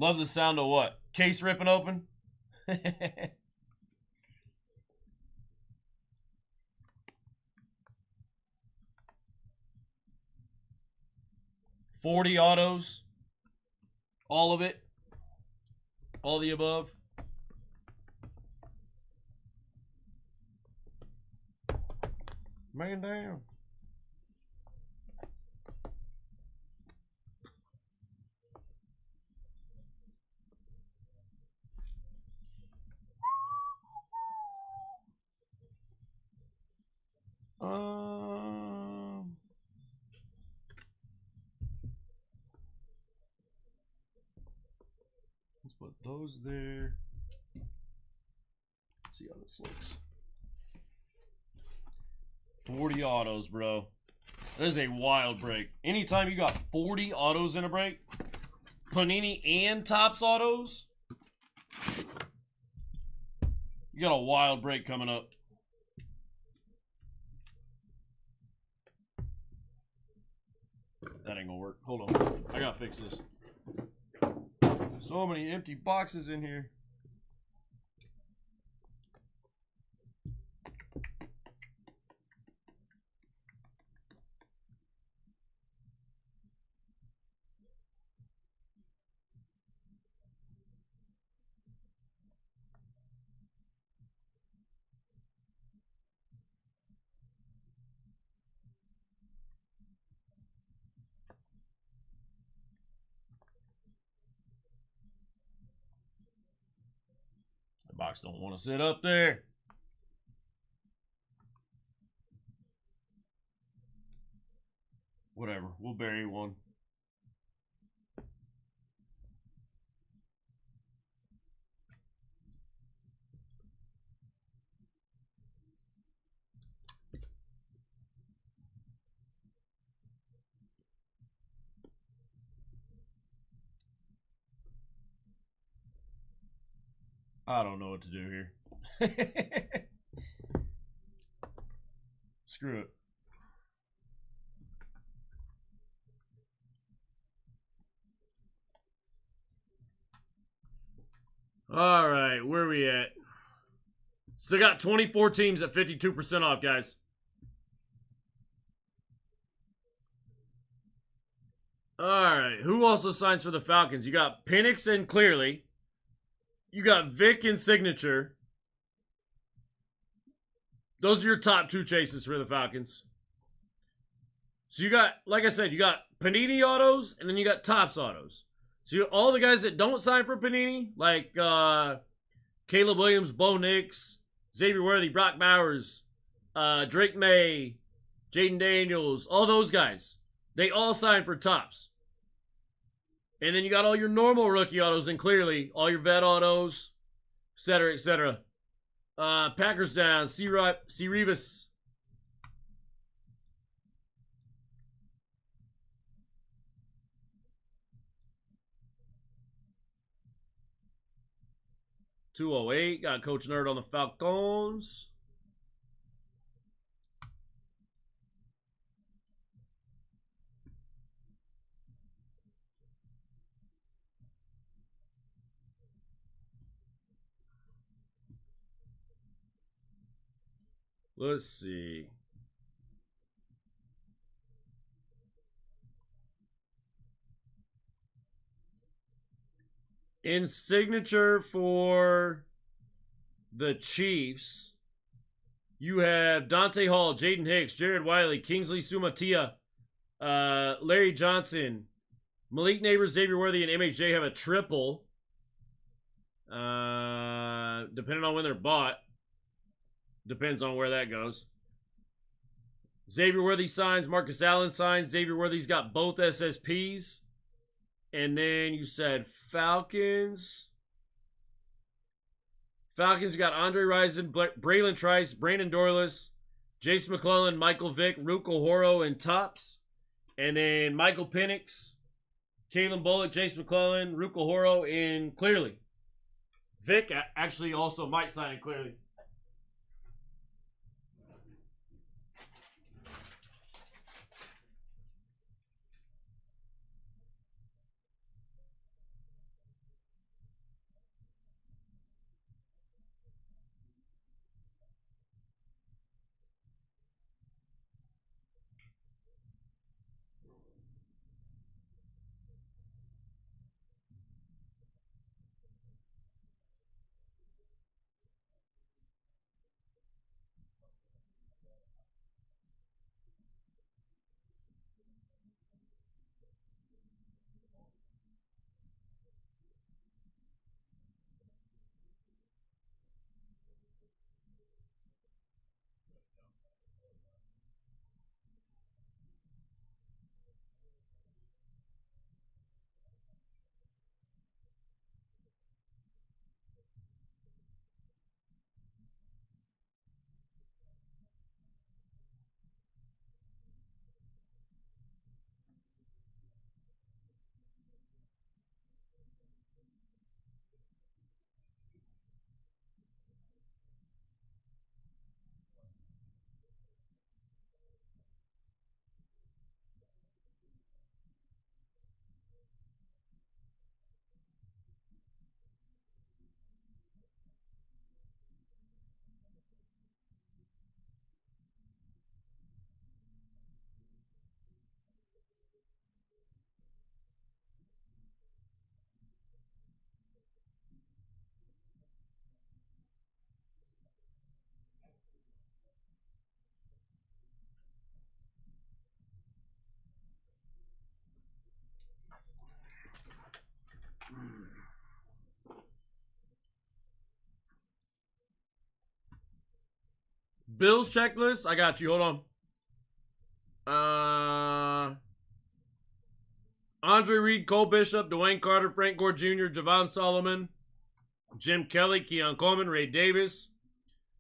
Love the sound of what? Case ripping open? $40 autos. All of it. All the above. Man down. Let's put those there. Let's see how this looks. 40 autos, bro. That is a wild break. Anytime you got 40 autos in a break, Panini and Topps autos, you got a wild break coming up. That ain't gonna work. Hold on. I gotta fix this. So many empty boxes in here. The box don't want to sit up there. Whatever, we'll bury one. I don't know what to do here. Screw it. All right, where are we at? Still got 24 teams at 52% off, guys. All right, who also signs for the Falcons? You got Penix and Clearly. You got Vic and Signature. Those are your top two chases for the Falcons. So you got, like I said, you got Panini autos and then you got Topps autos. So you, all the guys that don't sign for Panini, like Caleb Williams, Bo Nix, Xavier Worthy, Brock Bowers, Drake May, Jaden Daniels, all those guys, they all sign for Topps. And then you got all your normal rookie autos and Clearly, all your vet autos, etc., etc. Packers down, C. Revis. $208, got Coach Nerd on the Falcons. Let's see. In signature for the Chiefs, you have Dante Hall, Jaden Hicks, Jared Wiley, Kingsley Sumatia, Larry Johnson, Malik Neighbors, Xavier Worthy, and MHJ have a triple. Depending on when they're bought. Depends on where that goes. Xavier Worthy signs. Marcus Allen signs. Xavier Worthy's got both SSPs. And then you said Falcons. Falcons got Andre Rison, Braylon Trice, Brandon Dorless, Jason McClellan, Michael Vick, Ruko Horo, and Topps. And then Michael Penix, Kalen Bullock, Jason McClellan, Ruko Horo, and Clearly. Vic actually also might sign it Clearly. Bills checklist. I got you. Hold on. Andre Reed, Cole Bishop, Dwayne Carter, Frank Gore Jr., Javon Solomon, Jim Kelly, Keon Coleman, Ray Davis.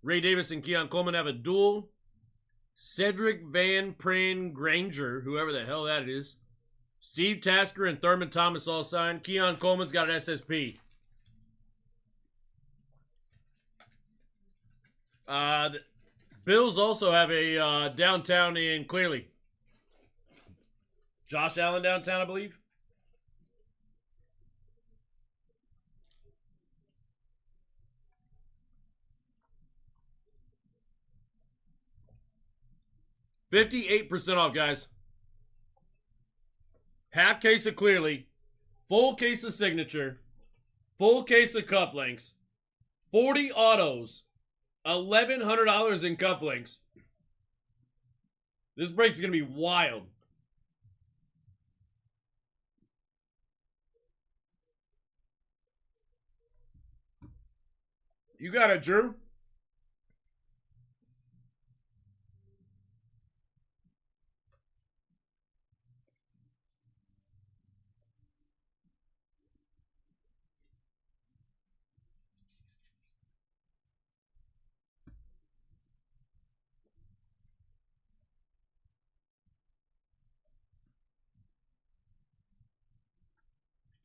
Ray Davis and Keon Coleman have a duel. Cedric Van Pran Granger, whoever the hell that is. Steve Tasker and Thurman Thomas all signed. Keon Coleman's got an SSP. The Bills also have a downtown in Clearly. Josh Allen downtown, I believe. $58% off, guys. Half case of Clearly, full case of Signature, full case of cufflinks, 40 autos, $1,100 in cufflinks. This break's gonna be wild. You got it, Drew.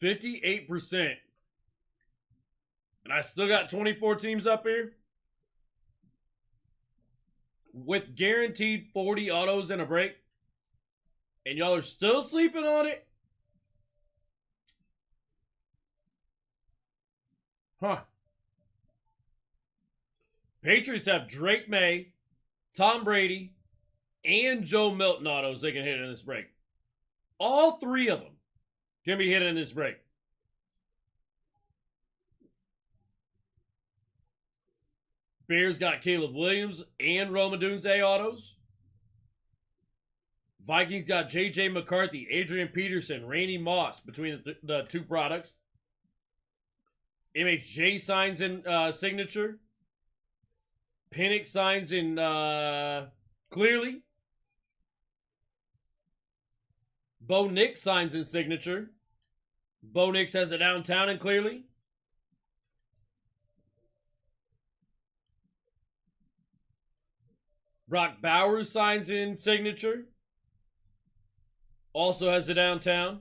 $58%. And I still got 24 teams up here with guaranteed 40 autos in a break. And y'all are still sleeping on it? Huh. Patriots have Drake May, Tom Brady, and Joe Milton autos they can hit in this break. All three of them can be hit in this break. Bears got Caleb Williams and Rome Odunze autos. Vikings got J.J. McCarthy, Adrian Peterson, Randy Moss between the two products. MHJ signs in Signature. Penix signs in Clearly. Bo Nix signs in Signature. Bo Nix has a downtown in Clearly. Brock Bowers signs in Signature. Also has a downtown.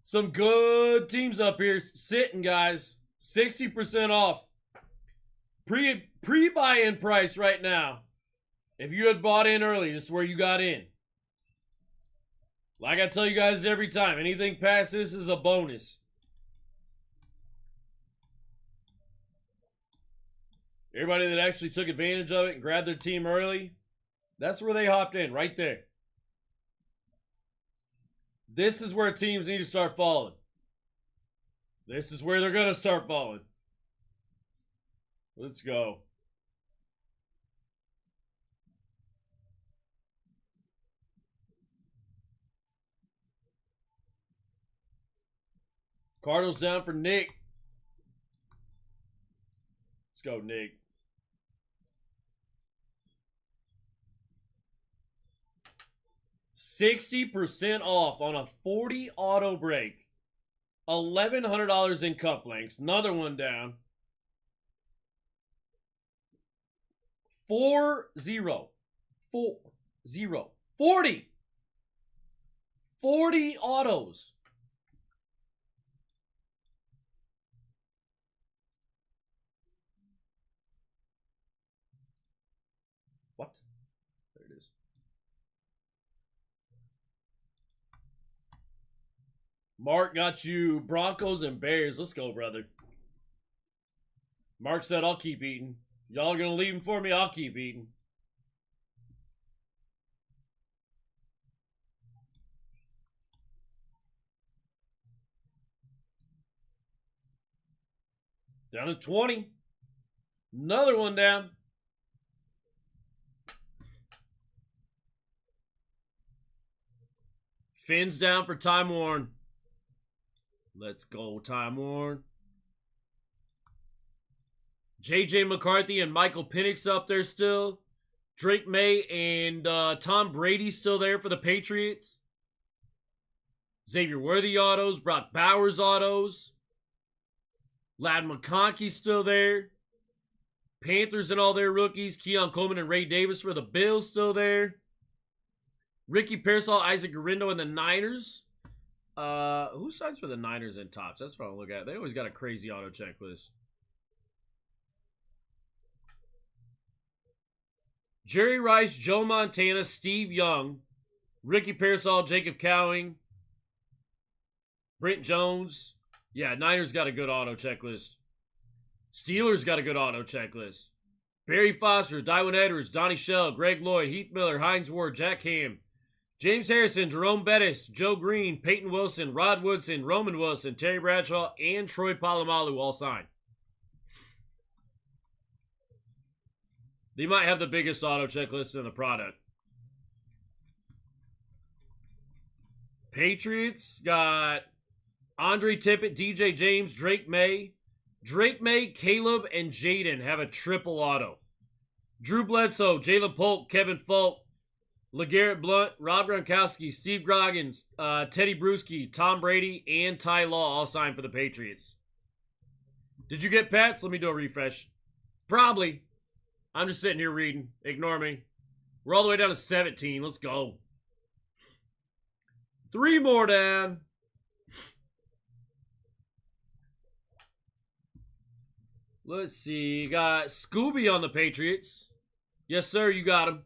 Some good teams up here sitting, guys. 60% off. Pre-buy-in price right now. If you had bought in early, this is where you got in. Like I tell you guys every time, anything past this is a bonus. Everybody that actually took advantage of it and grabbed their team early, that's where they hopped in, right there. This is where teams need to start falling. This is where they're going to start falling. Let's go. Cardinals down for Nick. Let's go, Nick. $60% off on a 40 auto break. $1,100 in cufflinks. Another one down. 40. 40 autos. What? There it is. Mark got you Broncos and Bears. Let's go, brother. Mark said, I'll keep eating. Y'all are going to leave him for me? I'll keep eating. Down to 20. Another one down. Fins down for Time Warren. Let's go, Time Warren. J.J. McCarthy and Michael Penix up there still. Drake May and Tom Brady still there for the Patriots. Xavier Worthy autos. Brock Bowers autos. Lad McConkey still there. Panthers and all their rookies. Keon Coleman and Ray Davis for the Bills still there. Ricky Pearsall, Isaac Garindo, and the Niners. Who signs for the Niners in tops? That's what I'll look at. They always got a crazy auto checklist. Jerry Rice, Joe Montana, Steve Young, Ricky Pearsall, Jacob Cowing, Brent Jones. Yeah, Niners got a good auto checklist. Steelers got a good auto checklist. Barry Foster, Dywan Edwards, Donnie Shell, Greg Lloyd, Heath Miller, Hines Ward, Jack Ham, James Harrison, Jerome Bettis, Joe Green, Peyton Wilson, Rod Woodson, Roman Wilson, Terry Bradshaw, and Troy Polamalu all signed. They might have the biggest auto checklist in the product. Patriots got Andre Tippett, DJ James, Drake May. Drake May, Caleb, and Jaden have a triple auto. Drew Bledsoe, Jalen Polk, Kevin Falk, LeGarrette Blunt, Rob Gronkowski, Steve Groggins, Teddy Bruschi, Tom Brady, and Ty Law all signed for the Patriots. Did you get Pats? Let me do a refresh. Probably. I'm just sitting here reading. Ignore me. We're all the way down to 17. Let's go. 3 more down. Let's see. You got Scooby on the Patriots. Yes, sir. You got him.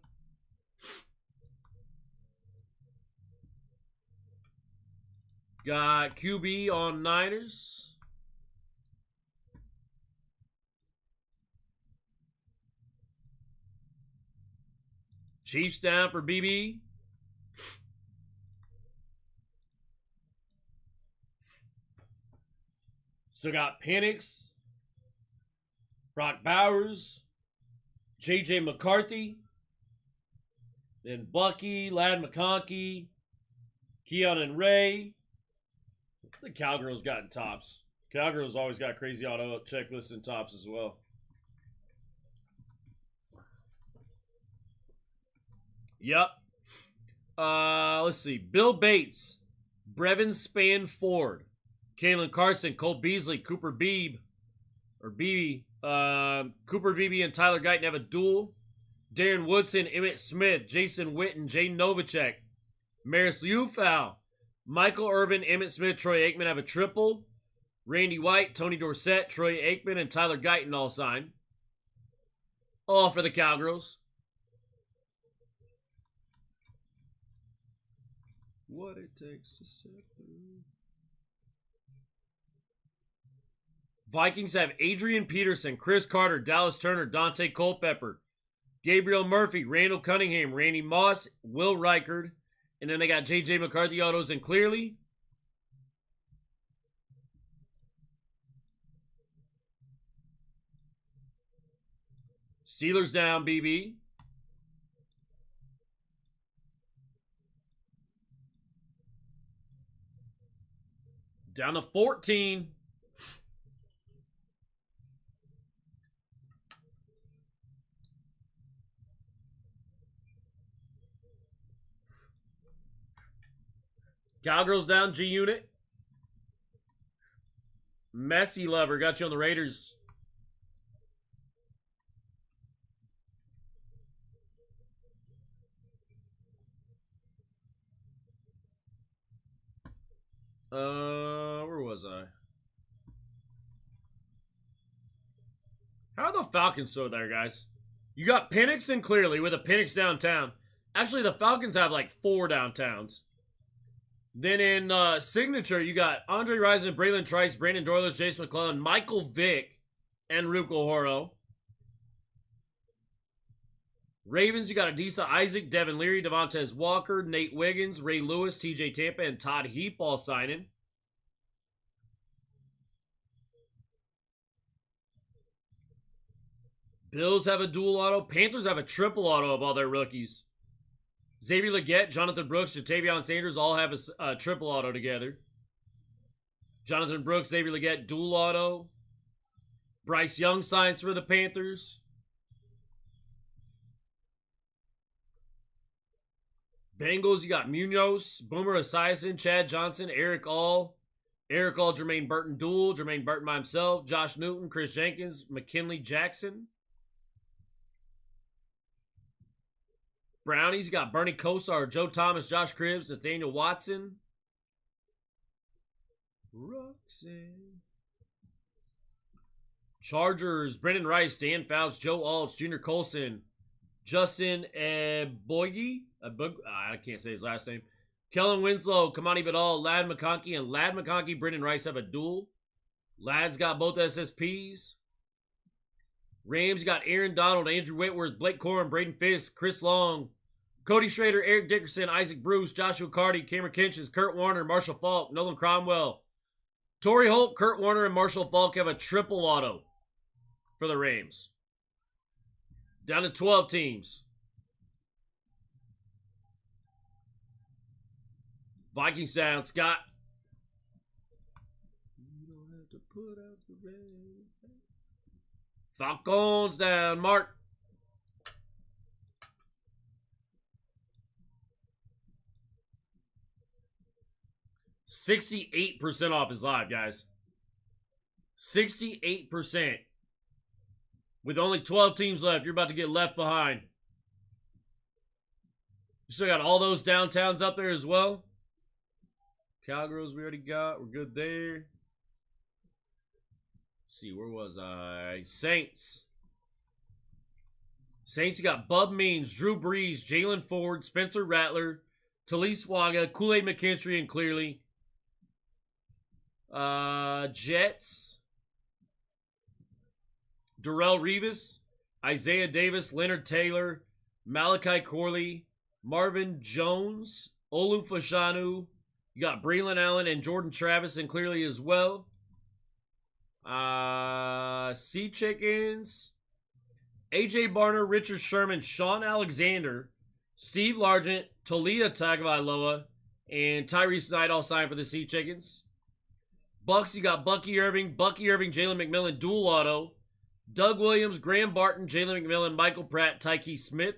Got QB on Niners. Chiefs down for BB. Still got Penix, Brock Bowers, J.J. McCarthy, then Bucky, Lad McConkey, Keon and Ray. The Cowgirls got in tops. Cowgirls always got crazy auto checklists in tops as well. Yep. Let's see. Bill Bates, Brevin Span Ford, Kalen Carson, Cole Beasley, Cooper Beebe, Cooper Beebe and Tyler Guyton have a duel. Darren Woodson, Emmett Smith, Jason Witten, Jay Novacek, Maris Ufal, Michael Irvin, Emmett Smith, Troy Aikman have a triple. Randy White, Tony Dorsett, Troy Aikman, and Tyler Guyton all signed. All for the Cowgirls. What it takes to set through. Vikings have Adrian Peterson, Chris Carter, Dallas Turner, Dante Culpepper, Gabriel Murphy, Randall Cunningham, Randy Moss, Will Reichard, and then they got J.J. McCarthy autos and Clearly. Steelers down, BB. Down to 14. Cowgirls down, G Unit. Messi Lover got you on the Raiders. Where was I? How are the Falcons so there, guys? You got Penix and Clearly with a Penix downtown. Actually, the Falcons have like 4 downtowns. Then in Signature, you got Andre Rison, Braylon Trice, Brandon Dorless, Jace McClellan, Michael Vick, and Ruko Horo. Ravens, you got Adisa Isaac, Devin Leary, Devontae Walker, Nate Wiggins, Ray Lewis, TJ Tampa, and Todd Heap all signing. Bills have a dual auto. Panthers have a triple auto of all their rookies. Xavier Legette, Jonathan Brooks, Jatavion Sanders all have a triple auto together. Jonathan Brooks, Xavier Legette, dual auto. Bryce Young signs for the Panthers. Bengals, you got Munoz, Boomer Esiason, Chad Johnson, Eric All, Jermaine Burton duel, Jermaine Burton by himself, Josh Newton, Chris Jenkins, McKinley Jackson. Brownies, you got Bernie Kosar, Joe Thomas, Josh Cribbs, Nathaniel Watson. Roxanne. Chargers, Brendan Rice, Dan Fouts, Joe Alts, Junior Colson, Justin Boyge. I can't say his last name. Kellen Winslow, Kamani Vidal, Lad McConkey, and Lad McConkey, Brendan Rice have a duel. Lad's got both SSPs. Rams got Aaron Donald, Andrew Whitworth, Blake Corum, Braden Fisk, Chris Long, Cody Schrader, Eric Dickerson, Isaac Bruce, Joshua Carty, Cameron Kinchins, Kurt Warner, Marshall Falk, Nolan Cromwell. Torrey Holt, Kurt Warner, and Marshall Falk have a triple auto for the Rams. Down to 12 teams. Vikings down, Scott. You don't have to put out the red. Falcons down, Mark. $68% off is live, guys. 68%. With only 12 teams left, you're about to get left behind. You still got all those downtowns up there as well. Cowgirls we already got. We're good there. Let's see, where was I? Saints. Saints, you got Bub Means, Drew Brees, Jalen Ford, Spencer Rattler, Talise Waga, Kool-Aid McKinstry, and Clearly. Jets. Darrell Revis, Isaiah Davis, Leonard Taylor, Malachi Corley, Marvin Jones, Olu Fashanu. You got Breland Allen and Jordan Travis and Clearly as well. Sea Chickens, AJ Barner, Richard Sherman, Sean Alexander, Steve Largent, Talia Tagovailoa, and Tyrese Knight all signed for the Sea Chickens. Bucks, you got Bucky Irving, Jalen McMillan, dual auto. Doug Williams, Graham Barton, Jalen McMillan, Michael Pratt, Tyke Smith.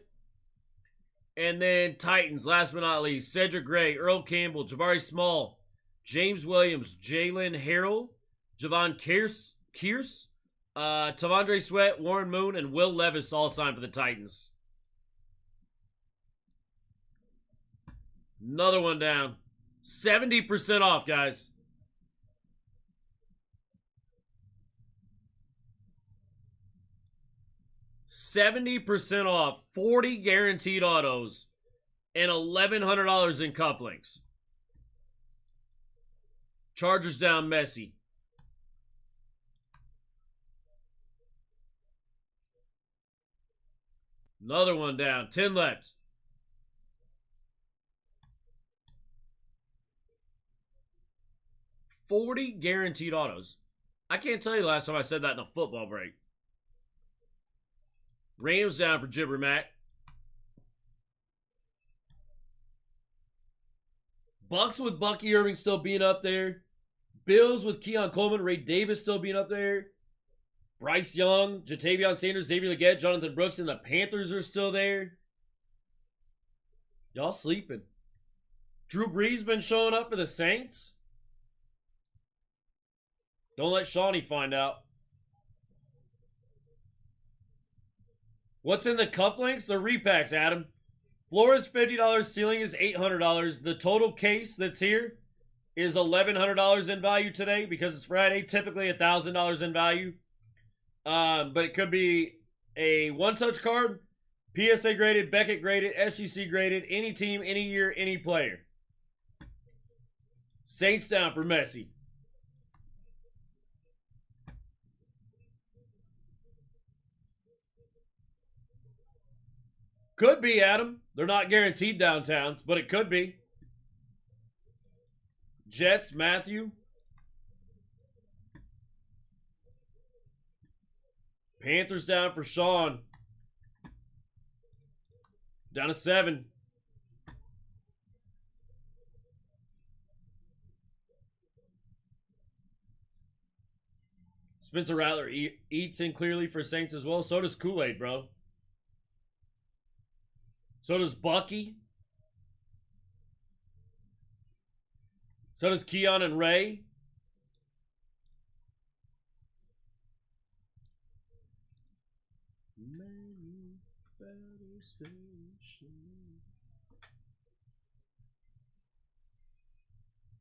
And then Titans, last but not least, Cedric Gray, Earl Campbell, Jabari Small, James Williams, Jalen Harrell, Javon Kearse, Tavondre Sweat, Warren Moon, and Will Levis all signed for the Titans. Another one down. 70% off, guys. $70% off, 40 guaranteed autos, and $1,100 in cufflinks. Chargers down, Messi. Another one down, 10 left. $40 guaranteed autos. I can't tell you last time I said that in a football break. Rams down for Jibber Mac. Bucks with Bucky Irving still being up there. Bills with Keon Coleman, Ray Davis still being up there. Bryce Young, Jatavion Sanders, Xavier Legette, Jonathan Brooks, and the Panthers are still there. Y'all sleeping. Drew Brees been showing up for the Saints. Don't let Shawnee find out. What's in the cufflinks? The repacks, Adam. Floor is $50. Ceiling is $800. The total case that's here is $1,100 in value today because it's Friday. Typically $1,000 in value. But it could be a one-touch card, PSA graded, Beckett graded, SGC graded, any team, any year, any player. Saints down for Messi. Could be, Adam. They're not guaranteed downtowns, but it could be. Jets, Matthew. Panthers down for Sean. Down to 7. Spencer Rattler eats in clearly for Saints as well. So does Kool-Aid, bro. So does Bucky. So does Keon and Ray. Manufacturing.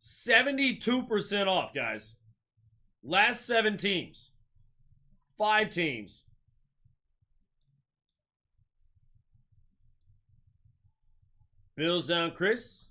72% off, guys. Last 7 teams. 5 teams. Bills down, Chris.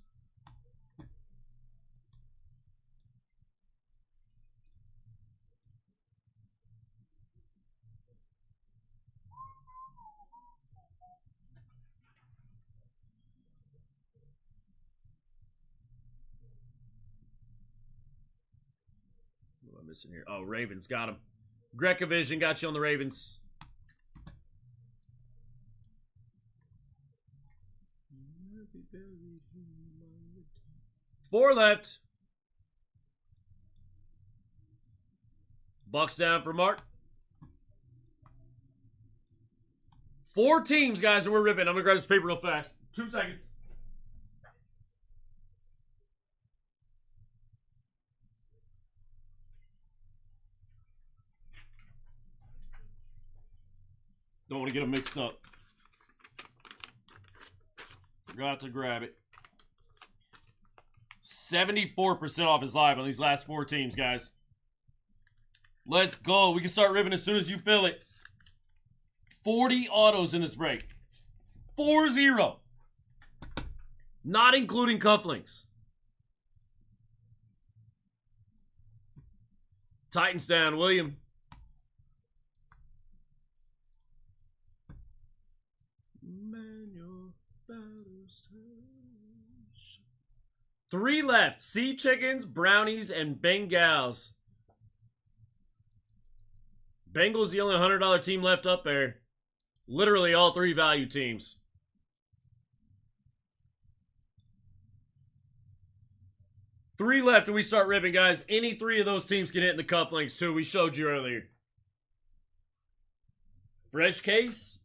What am I missing here? Oh, Ravens got him. Greca Vision got you on the Ravens. Four left. Bucks down for Mark. 4 teams, guys, and we're ripping. I'm going to grab this paper real fast. 2 seconds. Don't want to get them mixed up. Forgot to grab it. 74% off is live on these last 4 teams, guys. Let's go. We can start ripping as soon as you fill it. 40 autos in this break. 4-0. Not including cufflinks. Titans down, William. Three left. Sea Chickens, Brownies, and Bengals. Bengals the only $100 team left up there. Literally all 3 value teams. Three left and we start ripping, guys. Any 3 of those teams can hit in the cufflinks too. We showed you earlier. Fresh case.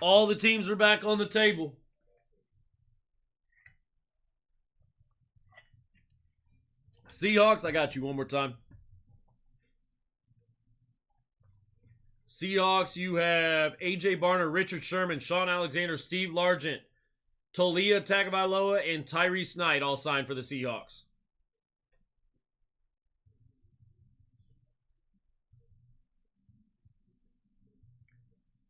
All the teams are back on the table. Seahawks, I got you one more time. Seahawks, you have A.J. Barner, Richard Sherman, Sean Alexander, Steve Largent, Talia Tagovailoa, and Tyrese Knight all signed for the Seahawks.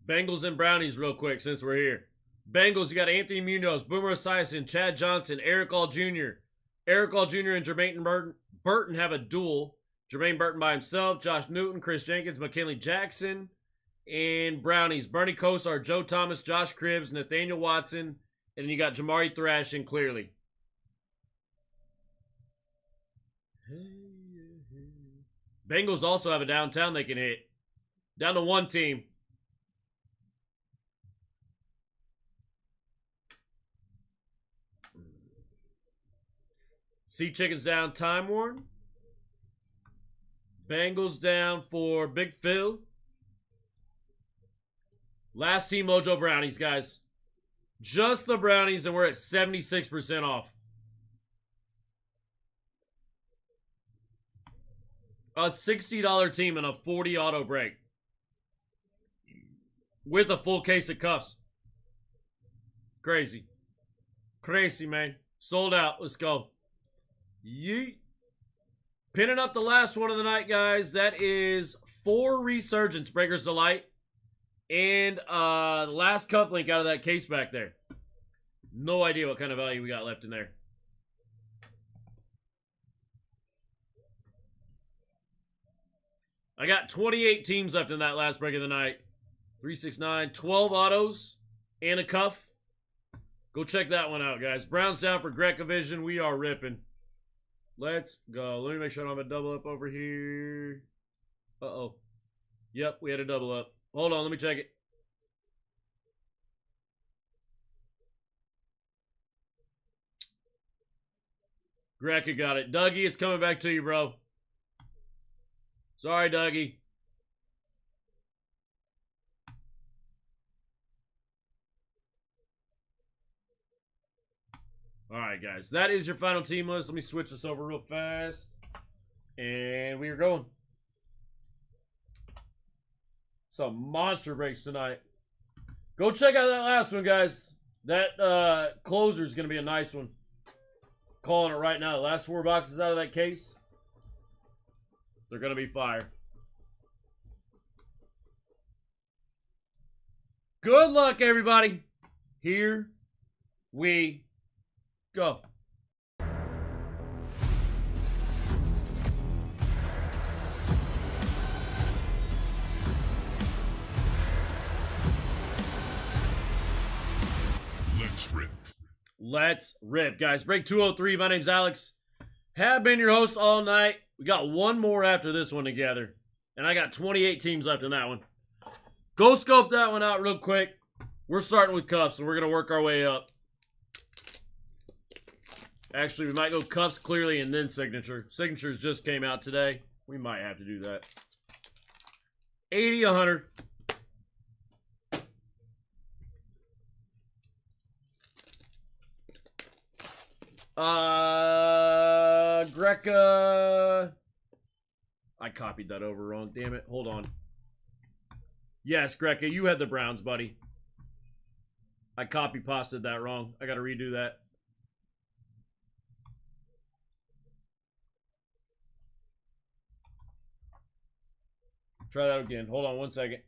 Bengals and Brownies real quick since we're here. Bengals, you got Anthony Munoz, Boomer Esiason, Chad Johnson, Eric All Jr., Eric All Jr. and Jermaine Burton have a duel. Jermaine Burton by himself, Josh Newton, Chris Jenkins, McKinley Jackson, and Brownies. Bernie Kosar, Joe Thomas, Josh Cribbs, Nathaniel Watson, and then you got Jamari Thrash in clearly. Bengals also have a downtown they can hit. Down to 1 team. Sea Chickens down, Time Warn. Bengals down for Big Phil. Last team Mojo Brownies, guys. Just the Brownies, and we're at 76% off. A $60 team and a 40 auto break. With a full case of cuffs. Crazy. Crazy, man. Sold out. Let's go. Yeet. Pinning up the last one of the night, guys. That is 4 Resurgence Breakers Delight. And the last cup link out of that case back there. No idea what kind of value we got left in there. I got 28 teams left in that last break of the night. 3, 6, 9, 12 autos and a cuff. Go check that one out, guys. Browns down for Greca Vision. We are ripping. Let's go. Let me make sure I don't have a double up over here. Uh-oh. Yep, we had a double up. Hold on, let me check it. Greca got it. Dougie, it's coming back to you, bro. Sorry, Dougie. All right, guys. That is your final team list. Let me switch this over real fast. And we are going. Some monster breaks tonight. Go check out that last one, guys. That closer is going to be a nice one. Calling it right now. The last 4 boxes out of that case, they're going to be fire. Good luck, everybody. Here we go. Let's rip. Let's rip, guys. Break 203. My name's Alex. Have been your host all night. We got one more after this one together. And I got 28 teams left in that one. Go scope that one out real quick. We're starting with cups, and we're going to work our way up. Actually, we might go cups clearly and then signature. Signatures just came out today. We might have to do that. 80, 100. Greca. I copied that over wrong. Damn it. Hold on. Yes, Greca, you had the Browns, buddy. I copy-pasted that wrong. I got to redo that. Try that again. Hold on one second.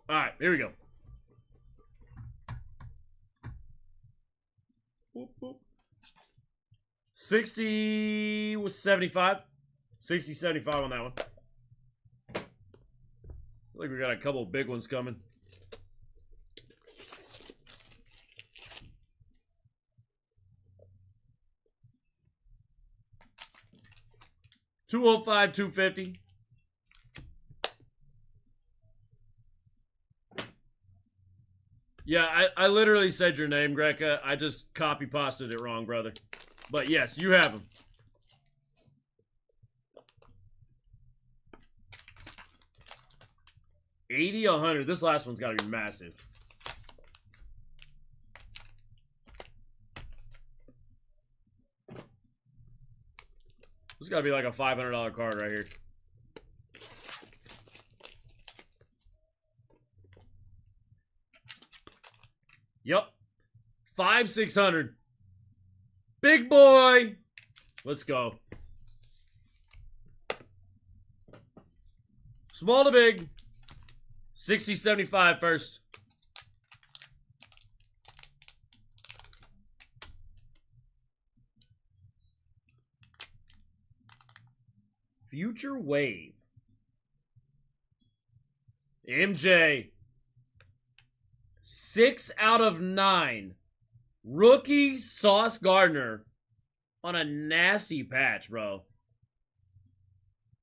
All right, here we go. Boop, boop. 60 was 75. 60, 75 on that one. I feel like we got a couple of big ones coming. $205, $250. Yeah, I literally said your name, Greca. I just copy-pasted it wrong, brother. But yes, you have them. $80, $100. This last one's got to be massive. This got to be like a $500 card right here. Yep. 5, 600. Big boy. Let's go. Small to big. 60, 75 first. Future Wave. MJ. 6 out of 9. Rookie Sauce Gardner on a nasty patch, bro.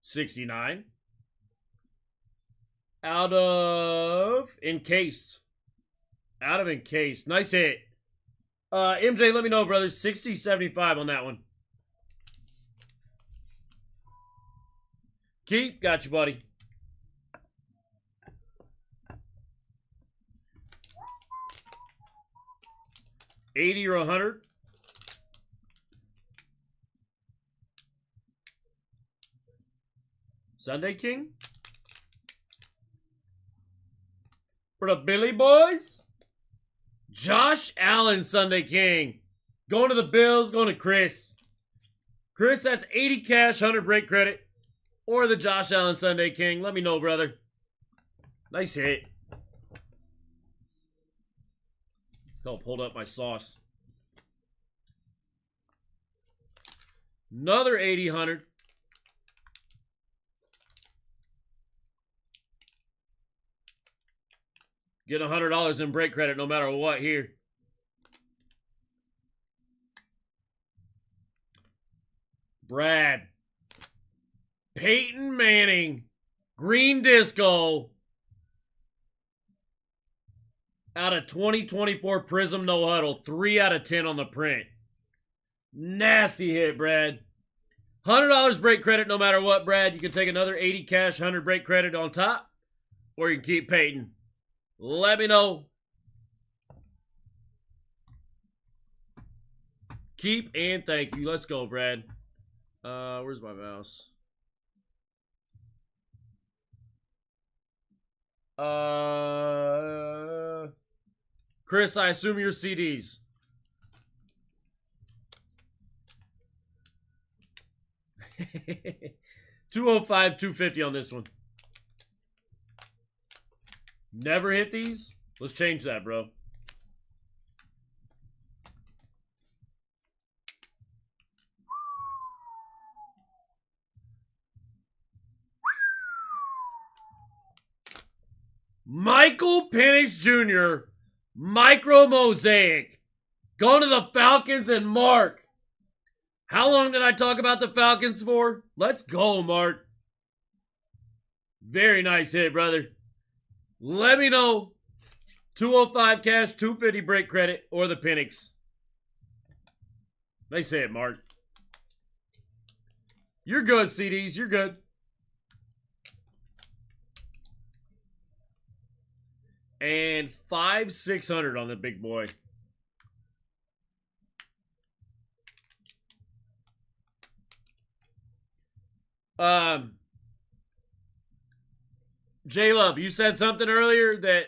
69. Out of Encased. Out of Encased. Nice hit. MJ, let me know, brother. 60, 75 on that one. Keep. Got you, buddy. $80 or $100. Sunday King. For the Billy Boys. Josh Allen, Sunday King. Going to the Bills, going to Chris. Chris, that's 80 cash, 100 break credit. Or the Josh Allen Sunday King. Let me know, brother. Nice hit. Help hold up my sauce. Another 80, 100. Get $100 in break credit no matter what here. Brad. Peyton Manning. Green Disco. out of 2024 Prism No Huddle. 3 out of 10 on the print. Nasty hit, Brad. $100 break credit no matter what, Brad. You can take another 80 cash, 100 break credit on top, or you can keep Peyton. Let me know. Keep and thank you. Let's go, Brad. Where's my mouse? Chris, I assume your CDs. $205, $250 on this one. Never hit these? Let's change that, bro. Michael Penix Jr. Micro Mosaic. Going to the Falcons and Mark. How long did I talk about the Falcons for? Let's go, Mark. Very nice hit, brother. Let me know. 205 cash, 250 break credit, or the Penix. They say it, Mark. You're good, CDs. You're good. And 5,600 on the big boy. J-Love, you said something earlier that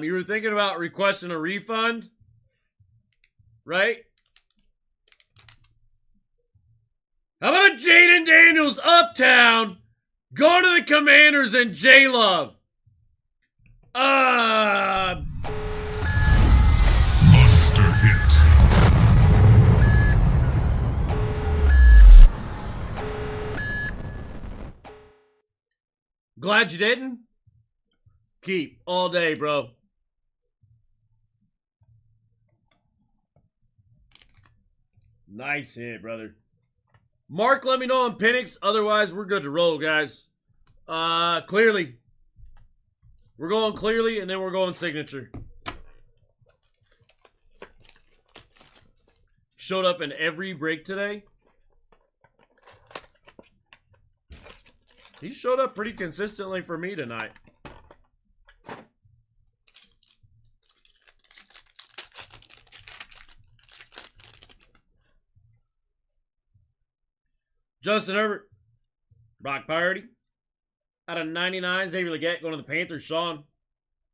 you were thinking about requesting a refund, right? How about a Jaden Daniels Uptown going to the Commanders and J-Love? Monster hit. Glad you didn't? Keep all day, bro. Nice hit, brother. Mark, let me know on Penix. Otherwise, we're good to roll, guys. Clearly. We're going clearly, and then we're going signature. Showed up in every break today. He showed up pretty consistently for me tonight. Justin Herbert. Brock Purdy. Out of 99, Xavier Legette going to the Panthers. Sean.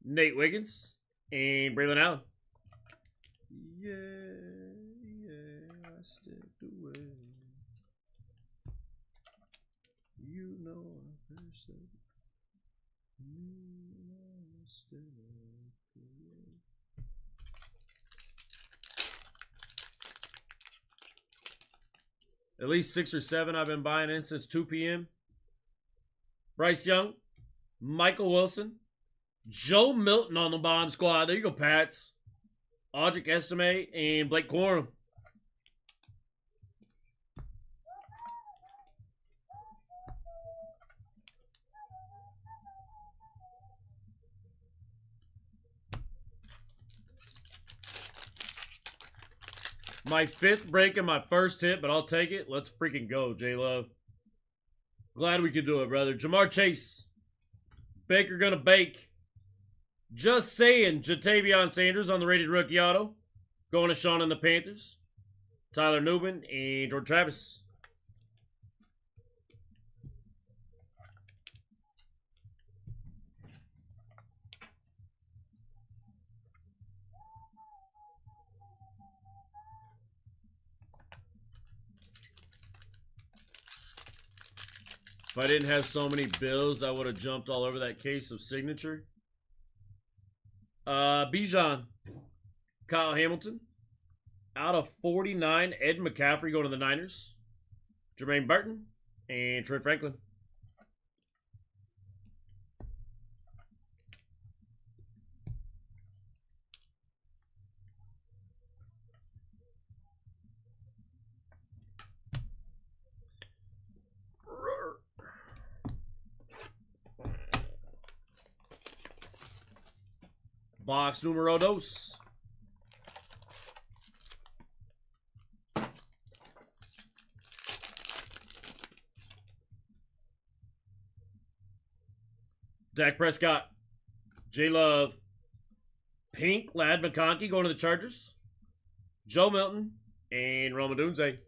Nate Wiggins. And Braylon Allen. Yeah, I stepped away. You know I first said at least 6 or 7 I've been buying in since 2 p.m. Bryce Young, Michael Wilson, Joe Milton on the bomb squad. There you go, Pats. Audric Estime and Blake Corum. My 5th break and my first hit, but I'll take it. Let's freaking go, J-Love. Glad we could do it, brother. Jamar Chase. Baker gonna bake. Just saying, Jatavion Sanders on the rated rookie auto. Going to Sean and the Panthers. Tyler Newman and George Travis. If I didn't have so many bills, I would have jumped all over that case of signature. Bijan. Kyle Hamilton. Out of 49, Ed McCaffrey going to the Niners. Jermaine Burton and Trent Franklin. Box numero dos. Dak Prescott. J-Love. Pink. Lad McConkey going to the Chargers. Joe Milton. And Roma Dunze.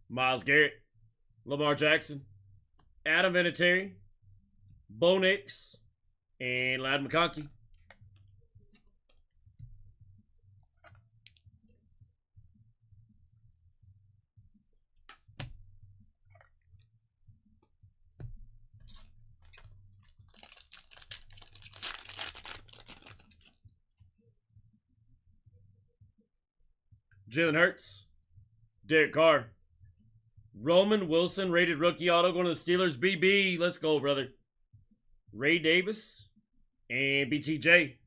Myles Garrett, Lamar Jackson, Adam Vinatieri, Bo Nix, and Lad McConkey. Jalen Hurts, Derek Carr, Roman Wilson, rated rookie auto going to the Steelers. BB, let's go, brother. Ray Davis and BTJ.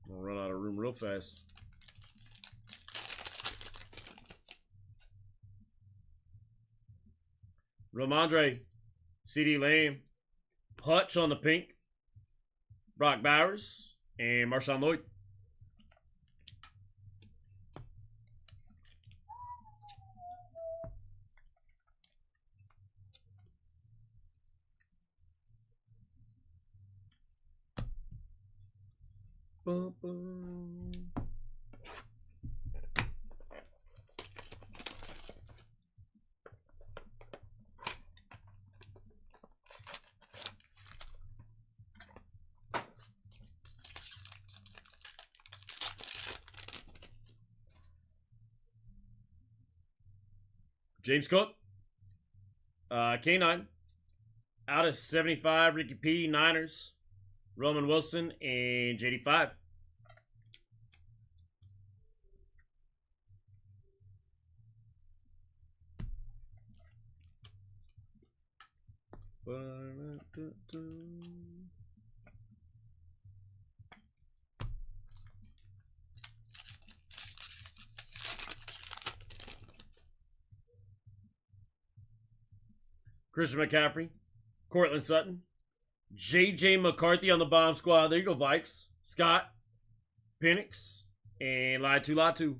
I'll run out of room real fast. Ramondre, CD Lamb, Hutch on the pink, Brock Bowers, and Marshawn Lloyd. Bum, bum. James Cook, K9, out of 75, Ricky P, Niners, Roman Wilson, and JD5. Christian McCaffrey, Cortland Sutton, J.J. McCarthy on the bomb squad. There you go, Vikes. Scott, Penix, and Latu.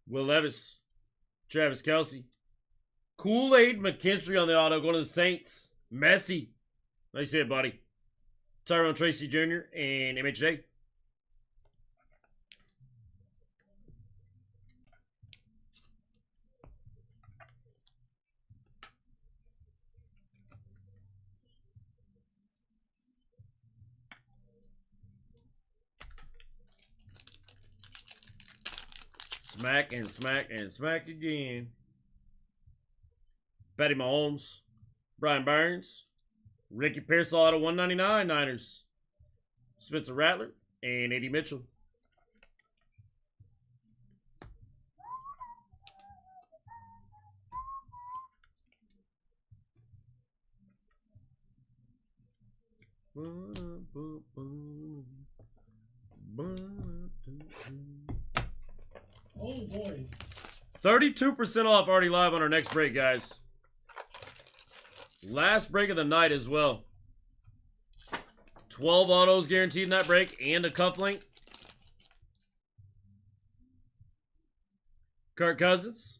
Will Levis, Travis Kelce, Kool-Aid McKinstry on the auto going to the Saints. Messi, nice hit, buddy. Tyrone Tracy Jr. and MHJ. Smack and smack and smack again. Patty Mahomes, Brian Burns, Ricky Pearsall out of 199 Niners, Spencer Rattler, and A.D. Mitchell. Oh boy. 32% off already live on our next break, guys. Last break of the night as well. 12 autos guaranteed in that break and a cufflink. Kirk Cousins,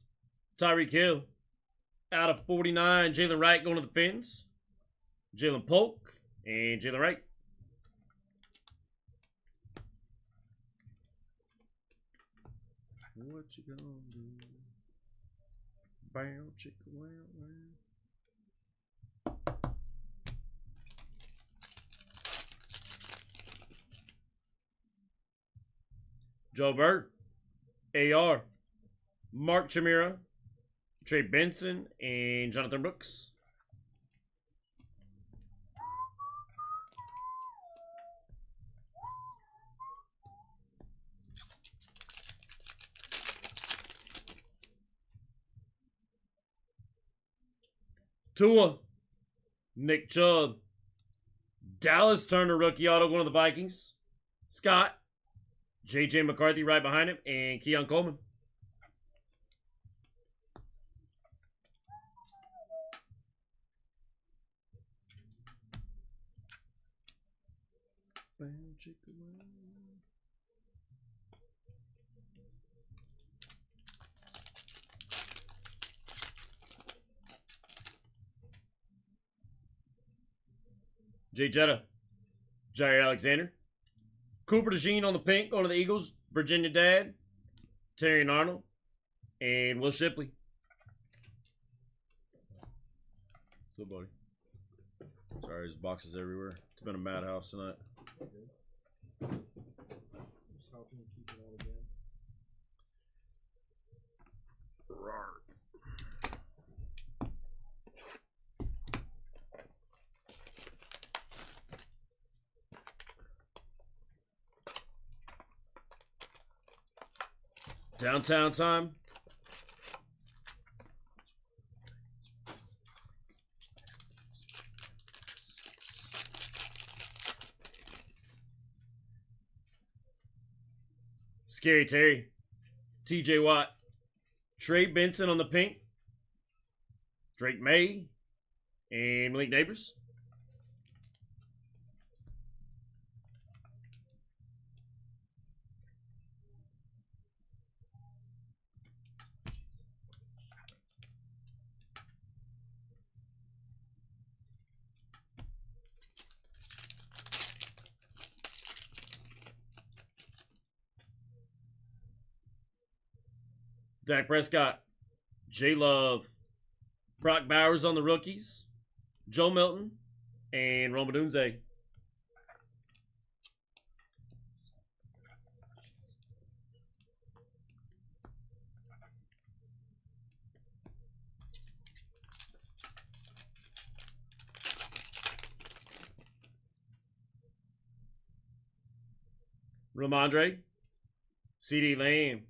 Tyreek Hill, out of 49, Jalen Wright going to the Fins, Jalen Polk, and Jalen Wright. What you gonna do? Bow, chicka, wow, wow. Joe Bird, AR, Mark Chimera, Trey Benson, and Jonathan Brooks. Tua, Nick Chubb, Dallas Turner rookie auto, one of the Vikings. Scott, J.J. McCarthy right behind him, and Keon Coleman. Jay Jetta, Jair Alexander, Cooper DeJean on the pink, going to the Eagles, Virginia Dad, Terry Arnold, and Will Shipley. So, buddy. Sorry, there's boxes everywhere. It's been a madhouse tonight. Just helping you keep it all together. Downtown time. Scary Terry, TJ Watt, Trey Benson on the pink, Drake May, and Malik Neighbors. Dak Prescott, J Love, Brock Bowers on the rookies, Joe Milton, and Roma Dunze. Ramondre, CD Lamb,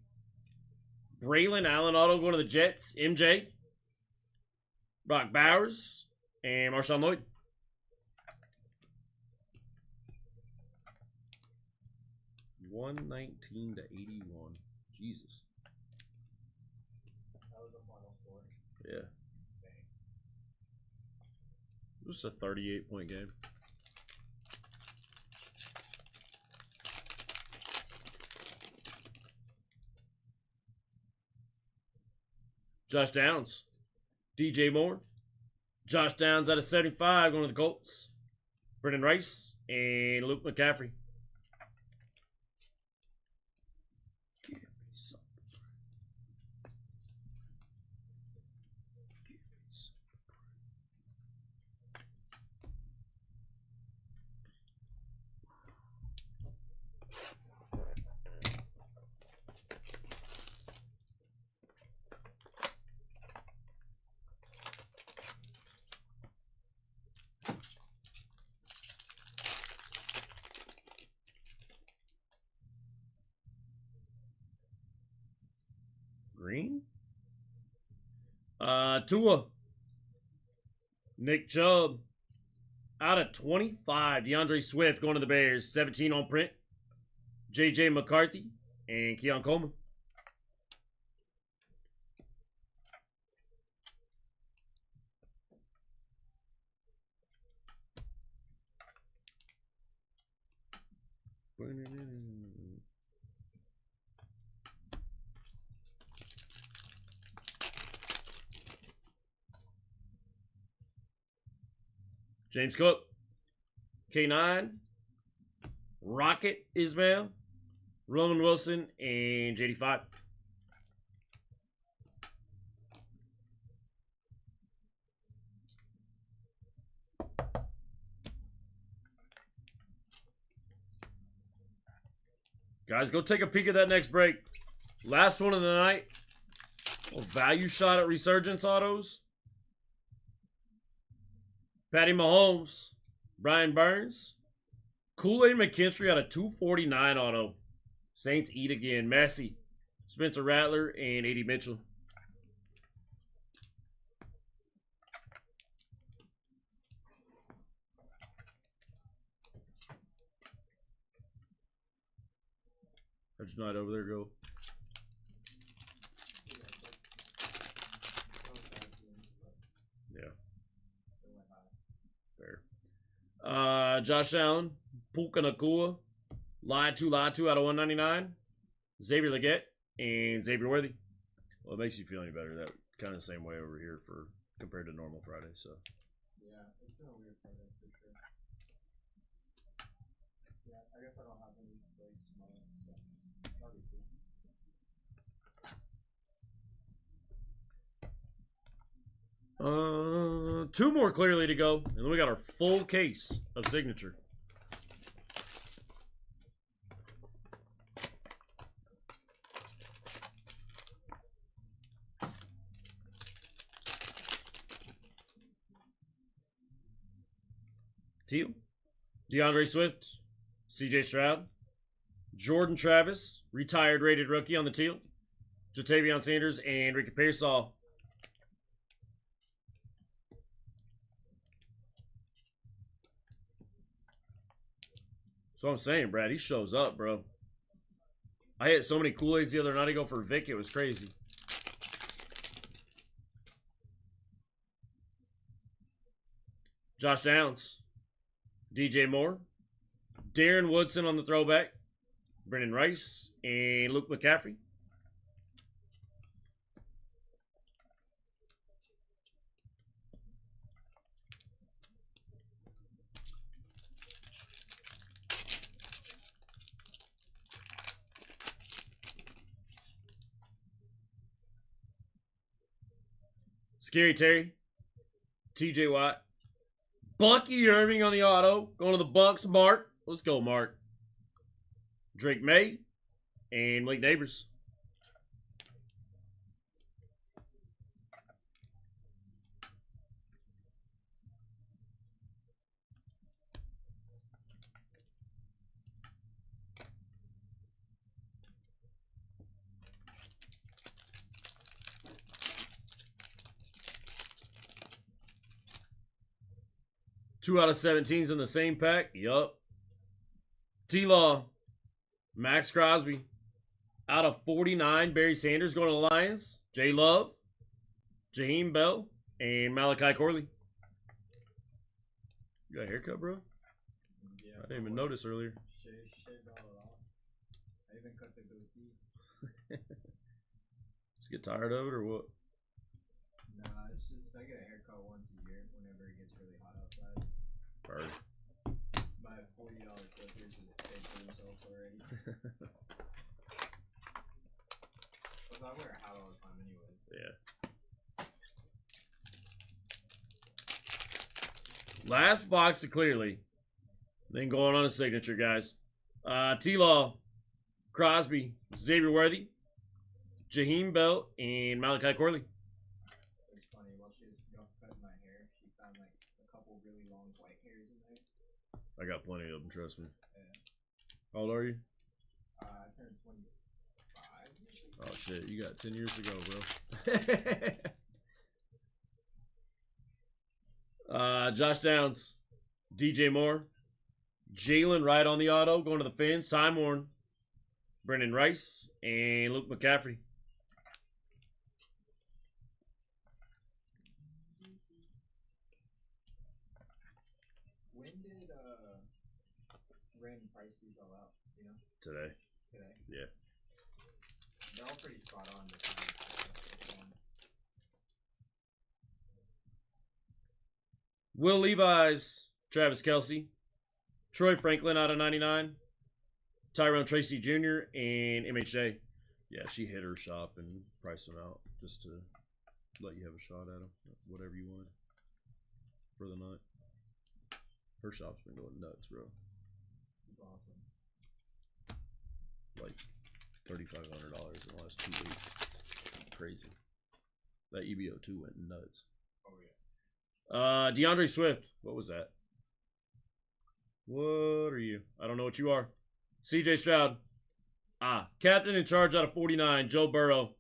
Braylon Allen auto going to the Jets, MJ, Brock Bowers, and Marshawn Lloyd. $119 to $81. Jesus. That was the final score. Yeah. Just a 38-point game. Josh Downs, DJ Moore, Josh Downs out of 75 going to the Colts, Brendan Rice, and Luke McCaffrey. Give me some. Give me some. Green. Tua. Nick Chubb. Out of 25. DeAndre Swift going to the Bears. 17 on print. J.J. McCarthy and Keon Coleman. James Cook, K9, Rocket Ismail, Roman Wilson, and JD5. Guys, go take a peek at that next break. Last one of the night. A value shot at Resurgence autos. Patty Mahomes. Brian Burns. Kool-Aid McKinstry out of 249 auto. Saints eat again. Messi. Spencer Rattler and A.D. Mitchell. How'd your night over there go? Yeah. Fair. Josh Allen, Puka Nakua, Latu out of 199, Xavier Leggett, and Xavier Worthy. Well, it makes you feel any better. That kind of the same way over here for compared to normal Friday. So. Yeah, it's been a weird Friday for sure. Yeah, I guess I don't have any breaks tomorrow, so that'll be cool. Two more clearly to go, and then we got our full case of signature. Teal, DeAndre Swift, CJ Stroud, Jordan Travis, retired rated rookie on the teal, Jatavion Sanders, and Ricky Pearsall. So I'm saying, Brad, he shows up, bro. I hit so many Kool-Aids the other night ago for Vic, it was crazy. Josh Downs, DJ Moore, Darren Woodson on the throwback, Brendan Rice, and Luke McCaffrey. Scary Terry, TJ Watt, Bucky Irving on the auto, going to the Bucks. Mark, let's go, Mark. Drake May, and Malik Neighbors. Two out of 17s in the same pack. Yup. T-Law. Max Crosby. Out of 49, Barry Sanders going to the Lions. J Love. Jaheim Bell. And Malachi Corley. You got a haircut, bro? Yeah, I didn't even notice earlier. Shaved all it off. I even cut the goatee. Just get tired of it or what? Nah, it's just I get a haircut once a year whenever it gets really hot outside. Bird. My $40 clippers is paid for themselves already. Because I wear a hat all the time anyways. Yeah. Last box of clearly. Then going on a signature, guys. T-Law, Crosby, Xavier Worthy, Jaheim Bell, and Malachi Corley. It's funny, while she was cutting my hair, she found like a couple really long white hairs in there. I got plenty of them, trust me. Yeah. How old are you? I turned 25. Oh shit, you got 10 years to go, bro. Josh Downs, DJ Moore, Jalen Wright on the auto, going to the Fins, Ty Moore, Brendan Rice, and Luke McCaffrey. When did Ren price these all out? You know? Today. Today. Yeah. They're all pretty spot on this time. Will Levi's, Travis Kelce, Troy Franklin out of 99, Tyrone Tracy Jr., and MHJ. Yeah, she hit her shop and priced them out just to let you have a shot at them, whatever you wanted for the night. Her shop's been going nuts, bro. Awesome. $3,500 in the last 2 weeks. Crazy. That EBO2 went nuts. Oh yeah. DeAndre Swift. What was that? What are you? I don't know what you are. CJ Stroud. Captain in charge out of 49. Joe Burrow.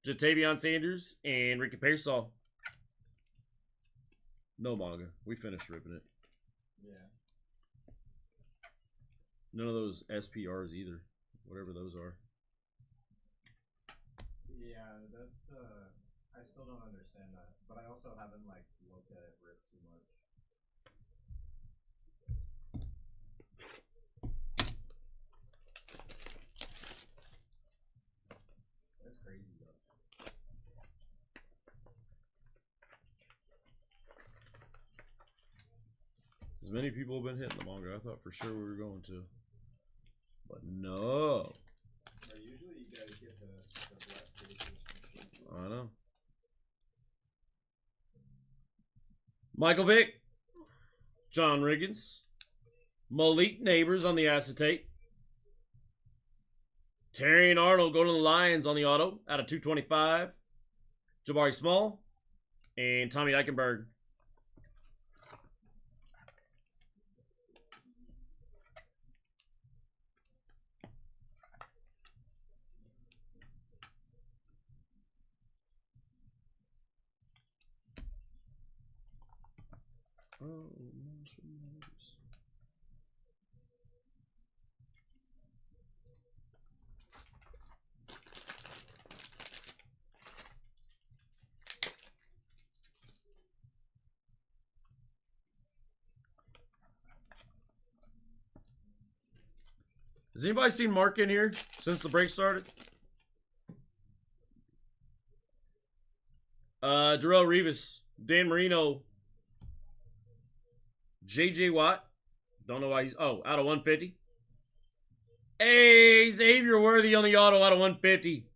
Jatavion Sanders and Ricky Pearsall. No manga. We finished ripping it. Yeah. None of those SPRs either. Whatever those are. Yeah, that's I still don't understand that, but I also haven't like looked at it rip too much. That's crazy though. As many people have been hitting the manga. I thought for sure we were going to. But no. But usually you guys get the blessed cases from Sheets. I know. Michael Vick. John Riggins. Malik Neighbors on the acetate. Terry and Arnold going to the Lions on the auto out of 225. Jabari Small. And Tommy Eichenberg. Oh, mushrooms. Has anybody seen Mark in here since the break started? Darrell Revis, Dan Marino, JJ Watt. Don't know why he's... Oh, out of 150. Hey, Xavier Worthy on the auto out of 150.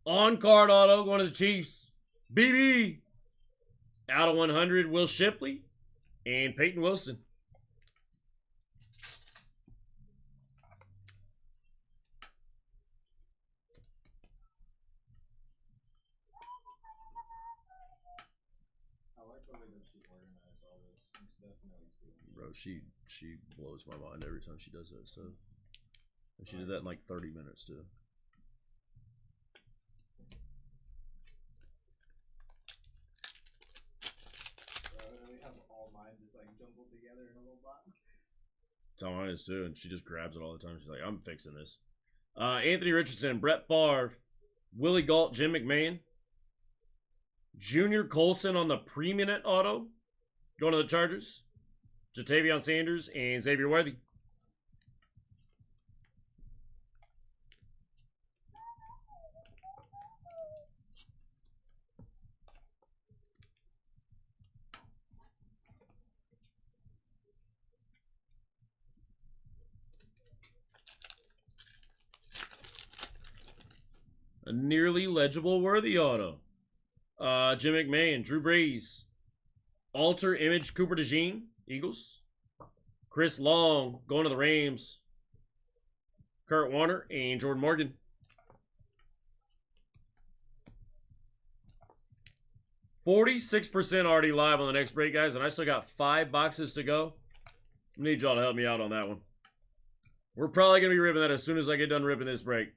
On-card auto going to the Chiefs. BB. Out of 100, Will Shipley. And Peyton Wilson. I like the way that she organized all this. It's definitely stealing. Bro, she blows my mind every time she does that stuff. And she did that in like 30 minutes too. I literally have all mine just like jumbled together in a little box. That's how mine is too, and she just grabs it all the time. She's like, I'm fixing this. Anthony Richardson, Brett Favre, Willie Galt, Jim McMahon, Junior Colson on the pre-minute auto, going to the Chargers, Jatavion Sanders, and Xavier Worthy. A nearly legible Worthy auto. Jim McMahon, Drew Brees, Alter Image, Cooper DeJean, Eagles, Chris Long going to the Rams, Kurt Warner, and Jordan Morgan. $46% already live on the next break, guys, and I still got 5 boxes to go. I need y'all to help me out on that one. We're probably going to be ripping that as soon as I get done ripping this break.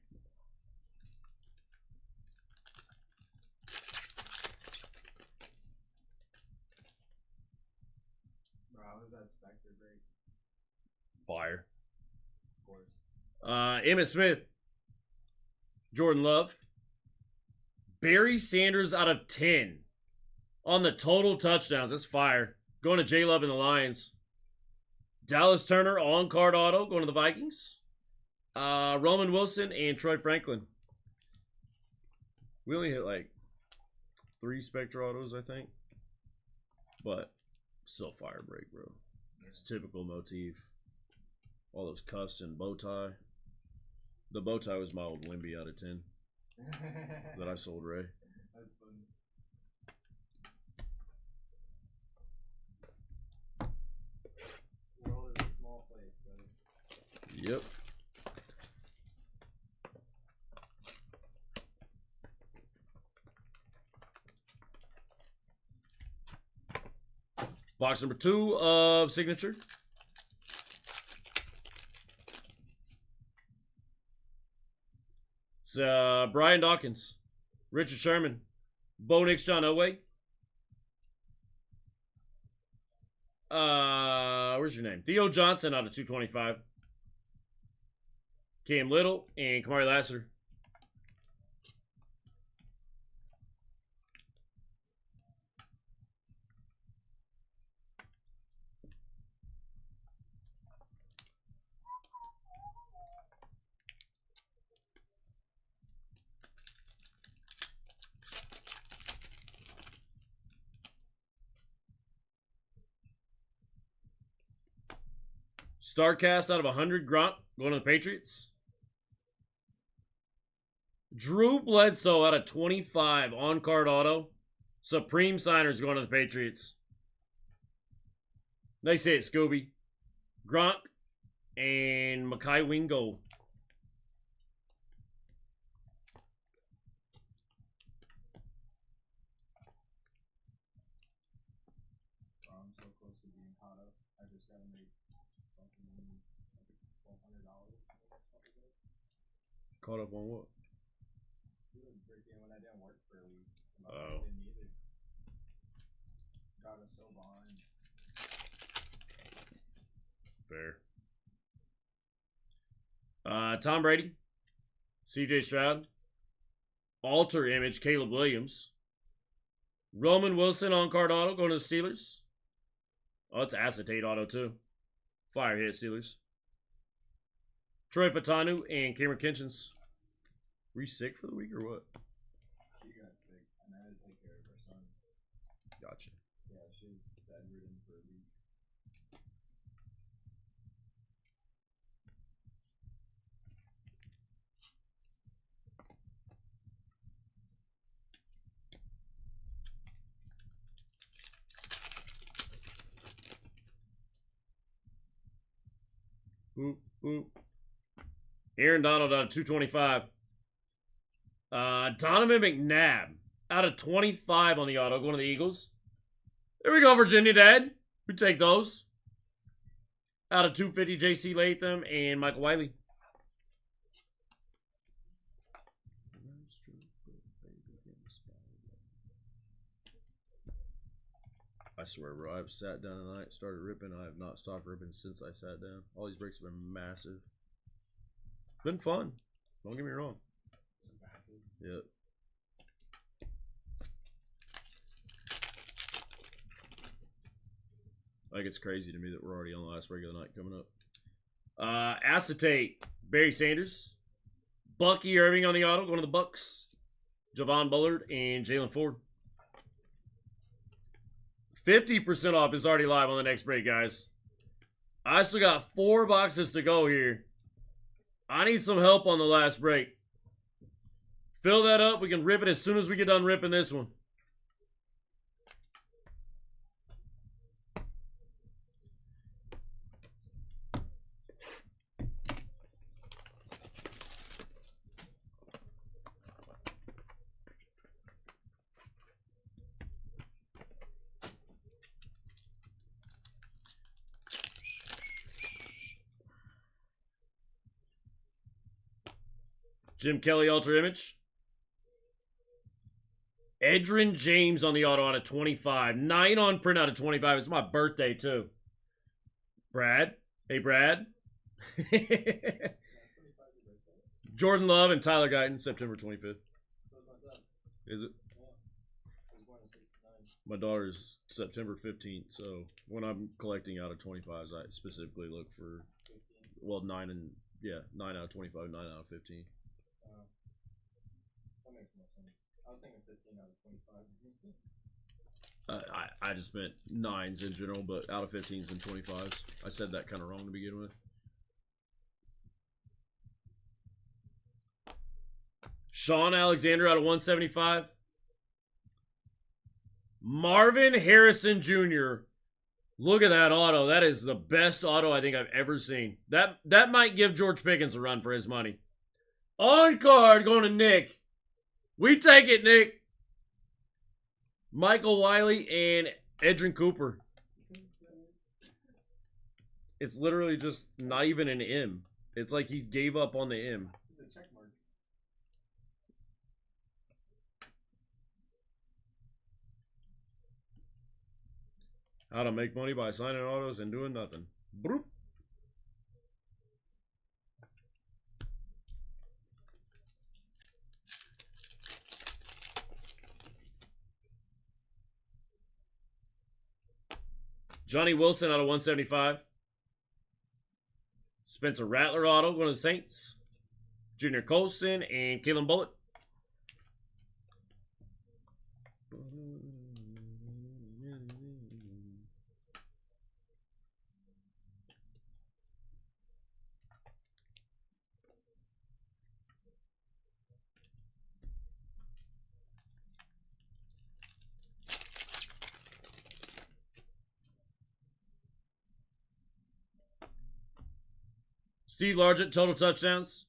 How was that Spectre break? Fire. Of course. Emmitt Smith, Jordan Love, Barry Sanders out of 10 on the total touchdowns. That's fire. Going to J Love and the Lions. Dallas Turner on card auto going to the Vikings. Roman Wilson and Troy Franklin. We only hit like 3 Spectre autos, I think, but still fire break, bro. It's typical motif. All those cuffs and bow tie. The bow tie was my old Wimby out of 10 that I sold Ray. That's funny. World is a small place, buddy. Yep. Box number 2 of signature. It's Brian Dawkins, Richard Sherman, Bo Nix, John Elway. Where's your name? Theo Johnson out of 225. Cam Little and Kamari Lassiter. Starcast out of 100, Grunt, going to the Patriots. Drew Bledsoe out of 25, on-card auto. Supreme Signers going to the Patriots. They say it's Scooby. Grunt and Makai Wingo. I'm so close to being caught up. I just gotta make fucking $1,200. Caught up on what? Freaking when I didn't work for a week. Oh. Didn't either. Got us so behind. Fair. Tom Brady. CJ Stroud. Alter image, Caleb Williams. Roman Wilson on-card auto going to the Steelers. Oh, it's acetate auto too. Fire hit Steelers. Troy Fatanu and Cameron Kinchins. Were you sick for the week or what? She got sick and I had to take care of her son. Gotcha. Yeah, she's bedridden for a week. Boop, boop. Aaron Donald out of 225. Donovan McNabb out of 25 on the auto, going to the Eagles. There we go, Virginia Dad. We take those. Out of 250, J.C. Latham and Michael Wiley. I swear, bro, I've sat down tonight, started ripping. I have not stopped ripping since I sat down. All these breaks have been massive. Been fun. Don't get me wrong. Yep. Like, it's crazy to me that we're already on the last break of the night coming up. Acetate, Barry Sanders. Bucky Irving on the auto, going to the Bucks. Javon Bullard and Jalen Ford. 50% off is already live on the next break, guys. I still got 4 boxes to go here. I need some help on the last break. Fill that up. We can rip it as soon as we get done ripping this one. Jim Kelly Ultra Image. Edrin James on the auto out of 25. 9 on print out of 25. It's my birthday, too. Brad. Hey, Brad. Jordan Love and Tyler Guyton, September 25th. Is it? My daughter's September 15th, so when I'm collecting out of 25s, I specifically look for, well, 9 out of 25, 9 out of 15. That makes more sense. I was thinking 15 out of 25. I just meant 9s in general, but out of 15s and 25s. I said that kind of wrong to begin with. Sean Alexander out of 175. Marvin Harrison Jr. Look at that auto. That is the best auto I think I've ever seen. That might give George Pickens a run for his money. On card going to Nick. We take it, Nick. Michael Wiley and Edrin Cooper. It's literally just not even an M. It's like he gave up on the M. It's a check mark. How to make money by signing autos and doing nothing. Broop. Johnny Wilson out of 175. Spencer Rattler auto, one of the Saints. Junior Colson and Kalen Bullitt. Steve Largent, total touchdowns.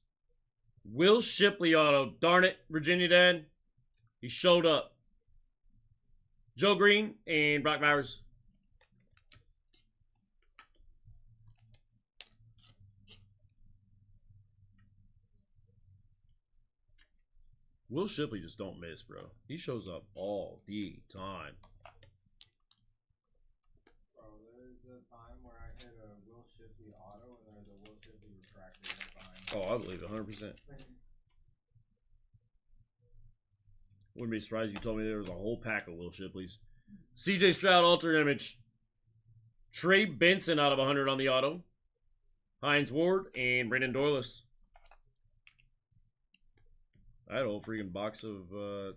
Will Shipley auto. Darn it, Virginia Dad. He showed up. Joe Green and Brock Bowers. Will Shipley just don't miss, bro. He shows up all the time. Bro, there's a time where I hit a Will Shipley auto and there's a Will Shipley refractor right behind. Oh, I believe it 100%. Wouldn't be surprised if you told me there was a whole pack of Will Shipleys. CJ Stroud, alter image. Trey Benson out of 100 on the auto. Hines Ward and Brandon Doylis. I had a whole freaking box of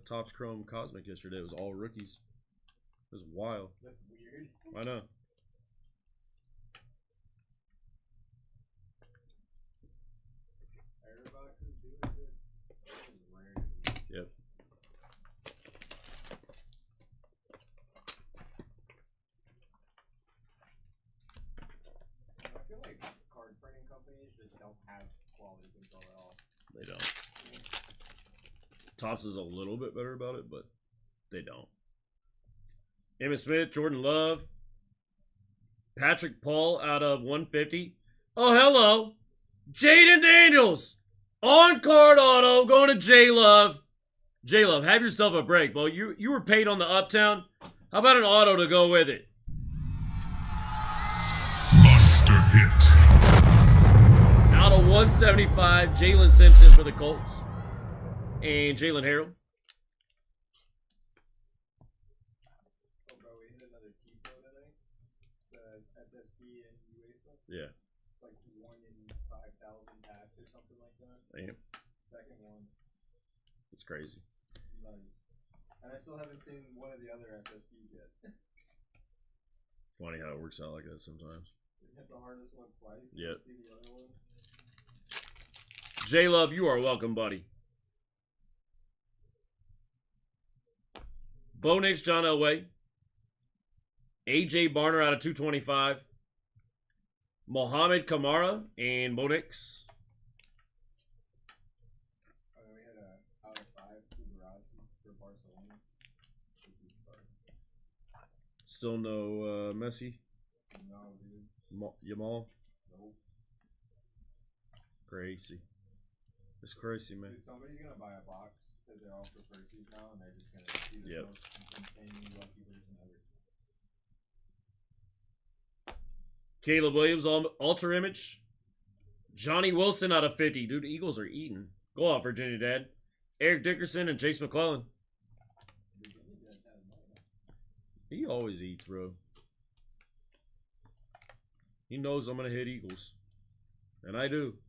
Topps Chrome Cosmic yesterday. It was all rookies. It was wild. That's weird. I know. Airboxes doing this. That is rare. Yep. I feel like card printing companies just don't have quality control at all. They don't. Topps is a little bit better about it, but they don't. Emmitt Smith, Jordan Love. Patrick Paul out of 150. Oh, hello. Jaden Daniels. On-card auto going to J-Love. J-Love, have yourself a break, bro. You were paid on the Uptown. How about an auto to go with it? Monster hit. Out of 175, Jalen Simpson for the Colts. And Jalen Harrell. Oh, bro, we hit another T-Pro tonight. The SSB and UEFA. Yeah. Like 1 in 5,000 packs or something like that. Damn. Second one. It's crazy. Nice. And I still haven't seen one of the other SSBs yet. Funny how it works out like that sometimes. We hit the hardest one twice. Yep. See the other one. J-Love, you are welcome, buddy. Bo Nix, John Elway. AJ Barner out of 225. Mohamed Kamara and Bo Nix. And then we had a out of 5 Kubarasi for Barcelona. Still no Messi. No, dude. Yamal. Nope. Crazy. It's crazy, man. Dude, somebody's gonna buy a box because they're all for Percy's now, and they're just gonna see the Yep. most insanely lucky person ever. Caleb Williams, alter image. Johnny Wilson out of 50. Dude, Eagles are eating. Go out, Virginia Dad. Eric Dickerson and Chase McClellan. He always eats, bro. He knows I'm going to hit Eagles. And I do.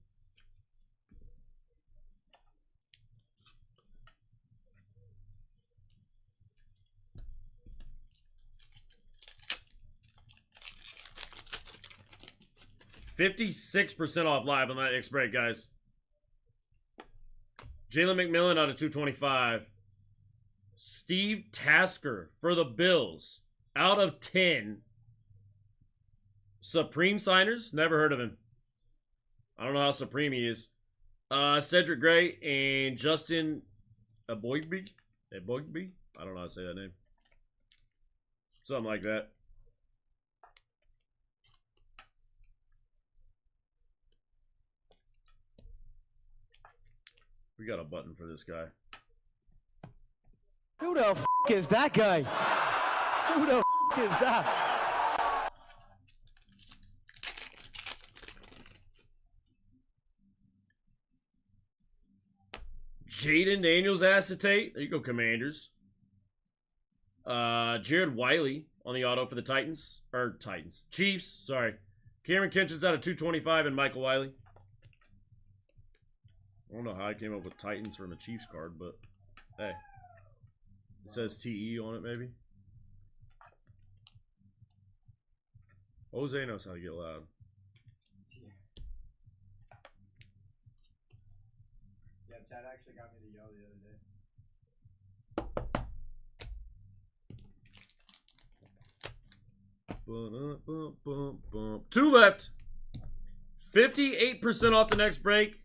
$56% off live on that X-Break, guys. Jalen McMillan out of 225. Steve Tasker for the Bills out of 10. Supreme Signers, never heard of him. I don't know how supreme he is. Cedric Gray and Justin Aboigbe. Aboigbe? I don't know how to say that name. Something like that. We got a button for this guy. Who the f is that guy? Who the f is that? Jaden Daniels acetate. There you go, Commanders. Jared Wiley on the auto for the Titans. Or Titans. Chiefs, sorry. Cameron Kitchens out of 225 and Michael Wiley. I don't know how I came up with Titans from a Chiefs card, but hey. It says TE on it, maybe. Jose knows how to get loud. Yeah, Chad actually got me to yell the other day. Two left. 58% off the next break.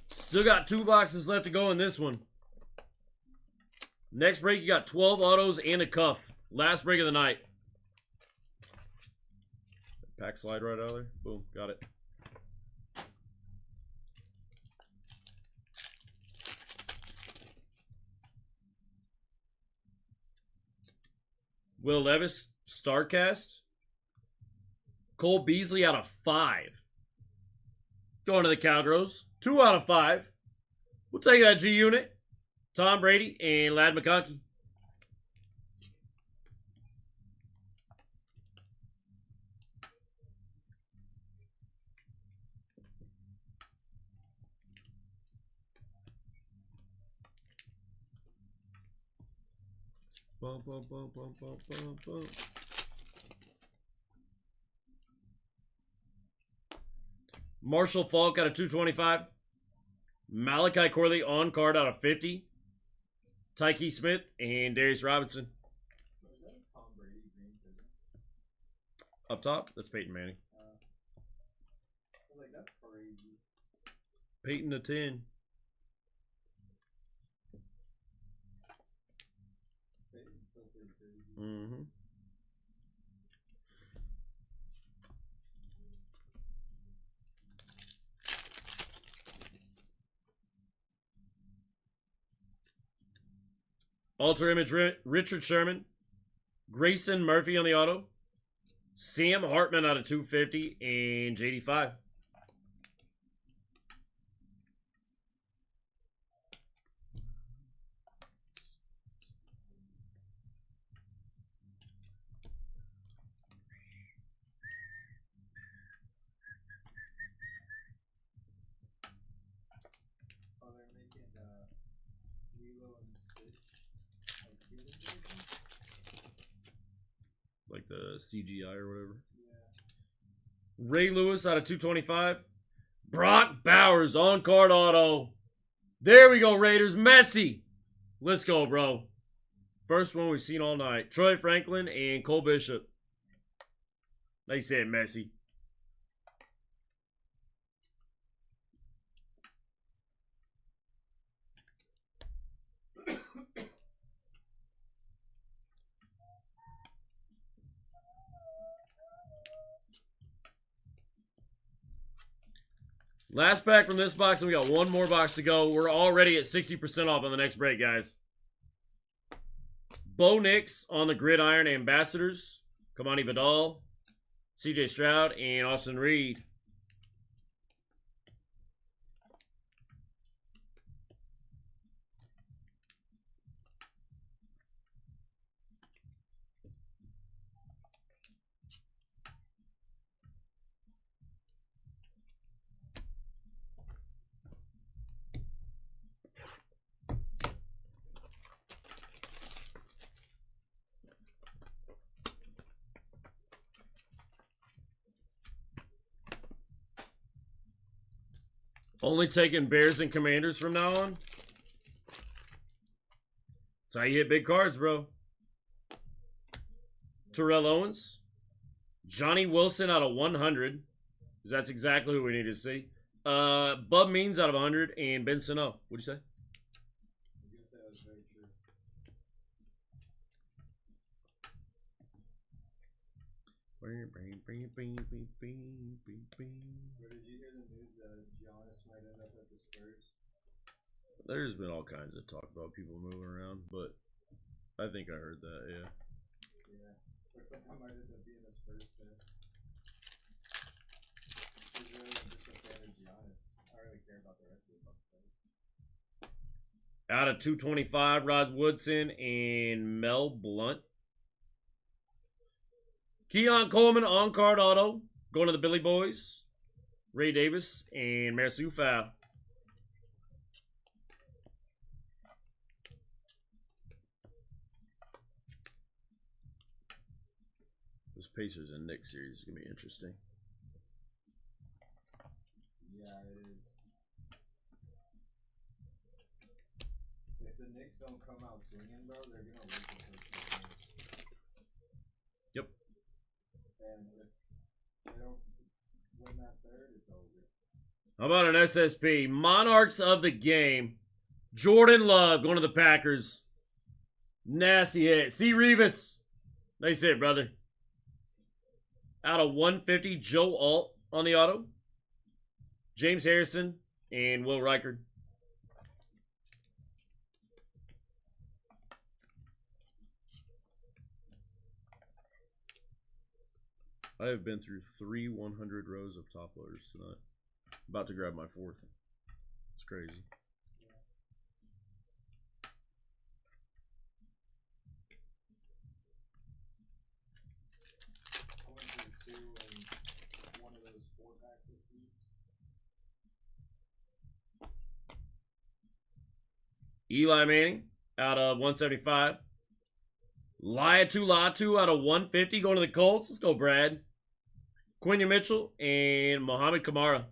Still got 2 boxes left to go in this one. Next break, you got 12 autos and a cuff. Last break of the night. Pack slide right out of there. Boom, got it. Will Levis, StarCast. Cole Beasley out of 5. Going to the Cowgirls. 2 out of 5. We'll take that G Unit. Tom Brady and Ladd McConkey. Bum, bum, bum, bum, bum, bum, bum. Marshall Falk out of 225. Malachi Corley on card out of 50. Tyke Smith and Darius Robinson. Was that a Tom Brady green prison? Up top, that's Peyton Manning. I was like, that's crazy. Peyton to 10. Peyton's still pretty crazy. Mm-hmm. Alter Image Richard Sherman. Grayson Murphy on the auto. Sam Hartman out of 250 and JD5. Oh, they're making Lilo and Stitch like human version? Like the CGI or whatever. Yeah. Ray Lewis out of 225. Brock Bowers on card auto. There we go, Raiders. Messi. Let's go, bro. First one we've seen all night. Troy Franklin and Cole Bishop. They said Messi. Last pack from this box, and we got one more box to go. We're already at 60% off on the next break, guys. Bo Nix on the Gridiron Ambassadors. Kamani Vidal, CJ Stroud, and Austin Reed. Only taking Bears and Commanders from now on. That's how you hit big cards, bro. Terrell Owens. Johnny Wilson out of 100. Because that's exactly who we need to see. Bub Means out of 100. And Ben Sano. What'd you say? I was gonna say that was very true. Where did you hear the news that Giannis might end up at the Spurs? There's been all kinds of talk about people moving around, but I think I heard that, yeah. Yeah. Or somehow might end up being his first pick. He's really just a fan of Giannis. I don't really care about the rest of the Bucks players. Out of 225, Rod Woodson and Mel Blunt. Keon Coleman on card auto. Going to the Billy Boys. Ray Davis and Marcel Fowl. This Pacers and Knicks series is going to be interesting. Yeah, it is. If the Knicks don't come out swinging, bro, they're gonna lose the first game. Yep. And if they don't win that third, it's over. How about an SSP? Monarchs of the game. Jordan Love going to the Packers. Nasty hit. C. Revis. Nice hit, brother. Out of 150, Joe Alt on the auto. James Harrison and Will Reichard. I have been through 3 100 rows of top loaders tonight. About to grab my 4th. It's crazy. I went through 2 and one of those 4-packs this week. Eli Manning out of 175. Latu out of 150 going to the Colts. Let's go, Brad. Quenya Mitchell and Mohamed Kamara.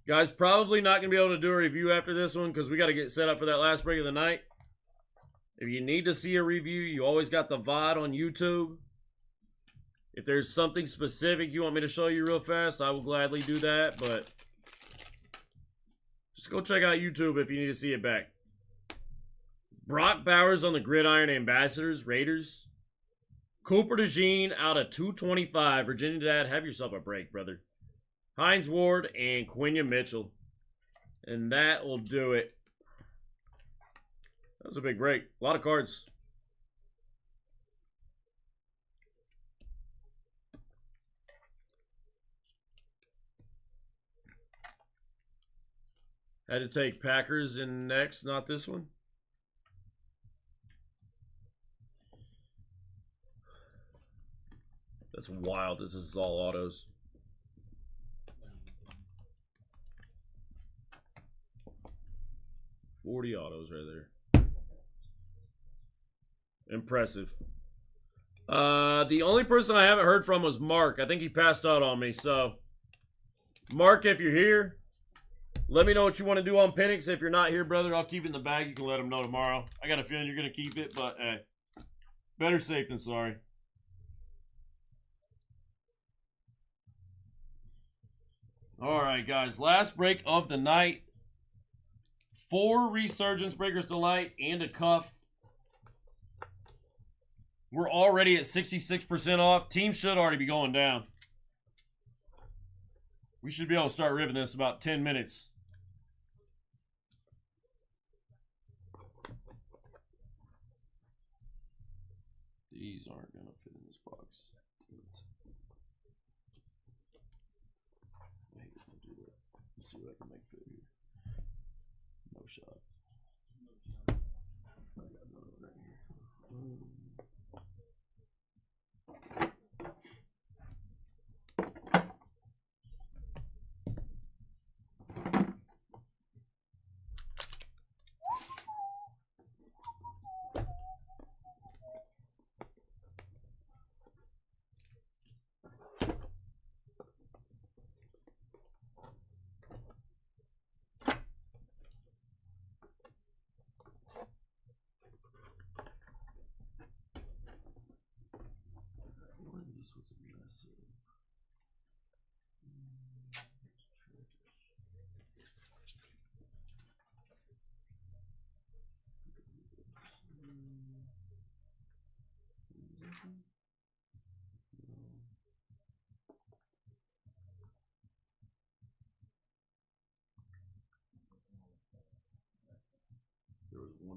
Guys, probably not going to be able to do a review after this one because we got to get set up for that last break of the night. If you need to see a review, you always got the VOD on YouTube. If there's something specific you want me to show you real fast, I will gladly do that, but just go check out YouTube if you need to see it back. Brock Bowers on the Gridiron Ambassadors, Raiders. Cooper DeJean out of 225. Virginia Dad, have yourself a break, brother. Hines Ward and Quenya Mitchell. And that will do it. That was a big break. A lot of cards. Had to take Packers in next, not this one. That's wild. This is all autos. $40 autos right there. Impressive. The only person I haven't heard from was Mark. I think he passed out on me. So, Mark, if you're here, let me know what you want to do on Penix. If you're not here, brother, I'll keep it in the bag. You can let him know tomorrow. I got a feeling you're going to keep it, but hey, better safe than sorry. All right, guys. Last break of the night. 4 Resurgence Breakers Delight and a cuff. We're already at 66% off. Team should already be going down. We should be able to start ripping this in about 10 minutes. These aren't going to fit in this box. I hate when I do that. Let's see what I can make fit here. No shot. I got another one right here.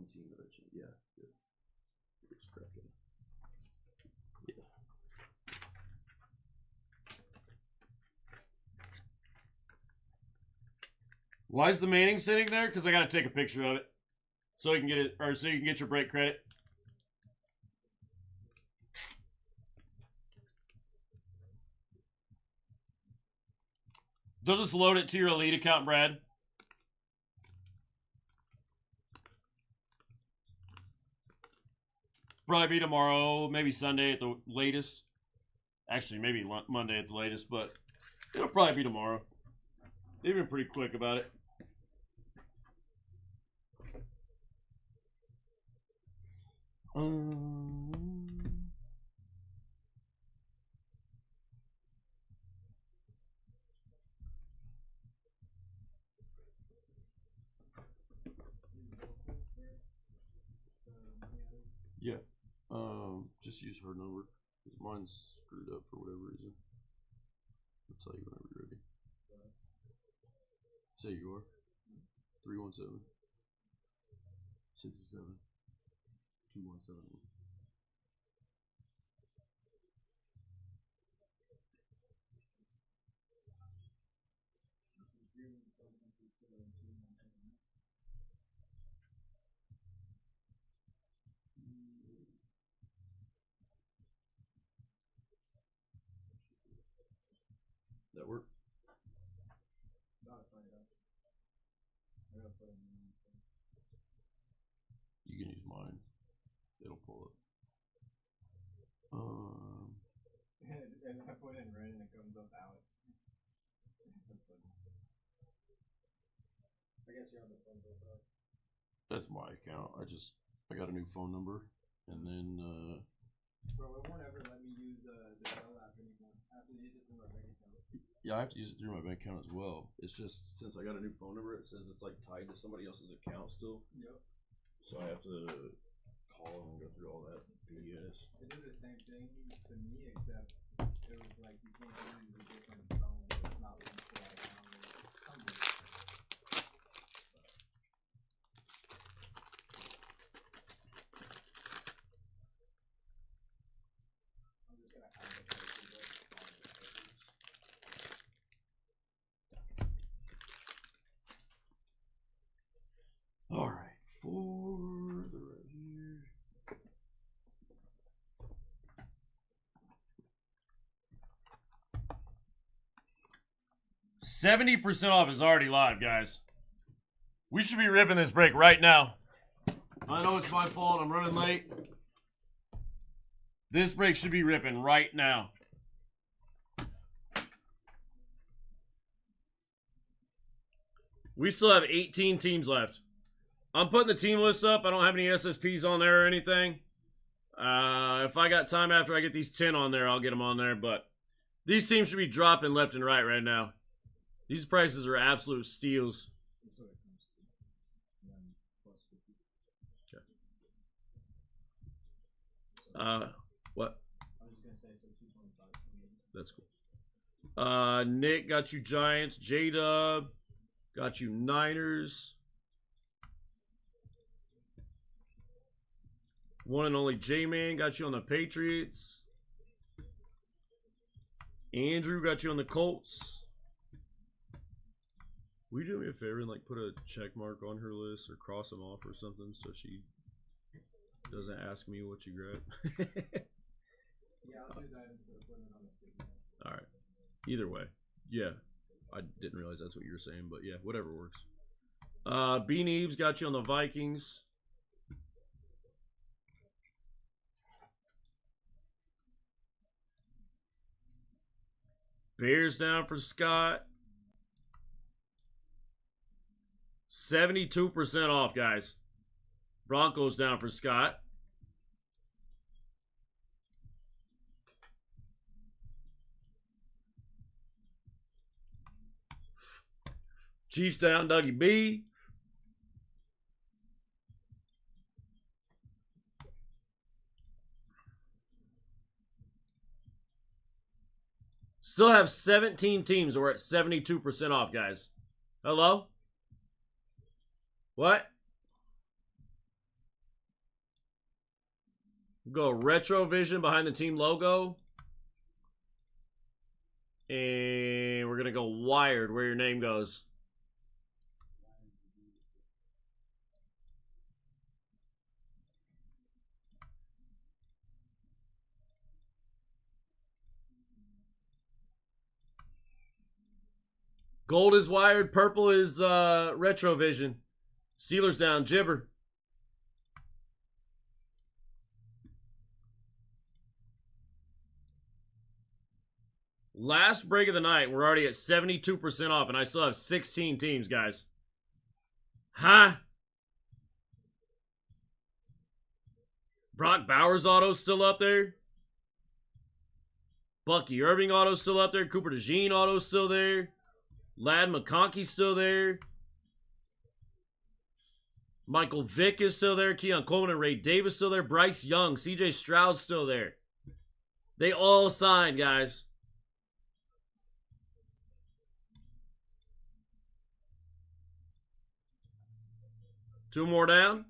one team that I changed. Yeah. It's cracking. Yeah. Why is the Manning sitting there? Because I got to take a picture of it, so you can get it, or so you can get your break credit. They'll just load it to your Elite account, Brad. Probably be tomorrow, maybe Sunday at the latest. Actually, maybe Monday at the latest, but it'll probably be tomorrow. They've been pretty quick about it. Yeah. Just use her number. Because mine's screwed up for whatever reason. I'll tell you whenever you're ready. Say you are. 317 67 2171. That work? You can use mine. It'll pull up. And I put in red and it comes up Alex. I guess you're on the phone profile. That's my account. I got a new phone number, and then Bro, it won't ever let me use the Bell app anymore. I have to use it through my bank account. yeah, I have to use it through my bank account as well. It's just since I got a new phone number, it says it's like tied to somebody else's account still. Yep. So I have to call them and go through all that BS. It did the same thing to me, except it was like you can't use a different phone. It's not linked to that account or something. I'm just gonna have it. All right, for the right here. $70% off is already live, guys. We should be ripping this break right now. I know it's my fault. I'm running late. This break should be ripping right now. We still have 18 teams left. I'm putting the team list up. I don't have any SSPs on there or anything. If I got time after I get these 10 on there, I'll get them on there. But these teams should be dropping left and right now. These prices are absolute steals. Okay. What? I was just gonna say so 225. That's cool. Nick got you Giants. J-Dub got you Niners. One and only J-Man got you on the Patriots. Andrew got you on the Colts. Will you do me a favor and like put a check mark on her list or cross them off or something so she doesn't ask me what you grabbed? Yeah, I'll do that instead of putting it on the sticky. All right. Either way. Yeah. I didn't realize that's what you were saying, but yeah, whatever works. B Neebs got you on the Vikings. Bears down for Scott. 72% off, guys. Broncos down for Scott. Chiefs down, Dougie B. Still have 17 teams. We're at 72% off, guys. Hello? What? Go Retro Vision behind the team logo. And we're going to go Wired, where your name goes. Gold is Wired, purple is Retro Vision. Steelers down, Jibber. Last break of the night, we're already at 72% off, and I still have 16 teams, guys. Huh? Brock Bowers auto still up there. Bucky Irving auto still up there. Cooper DeJean auto still there. Lad McConkey still there. Michael Vick is still there. Keon Coleman and Ray Davis still there. Bryce Young, CJ Stroud still there. They all signed, guys. Two more down.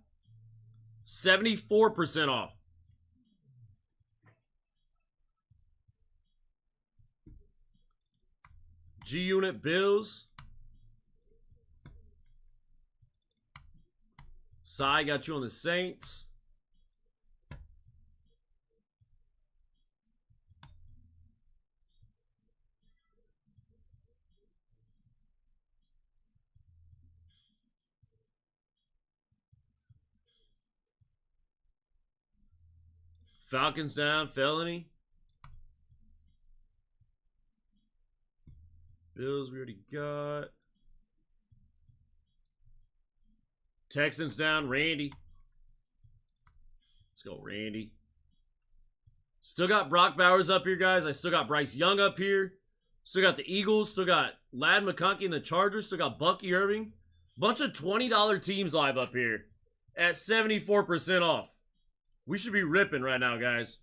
74% off. G-Unit Bills. Cy got you on the Saints. Falcons down, Felony. Bills we already got. Texans down, Randy. Let's go, Randy. Still got Brock Bowers up here, guys. I still got Bryce Young up here. Still got the Eagles. Still got Lad McConkey and the Chargers. Still got Bucky Irving. Bunch of $20 teams live up here at 74% off. We should be ripping right now, guys.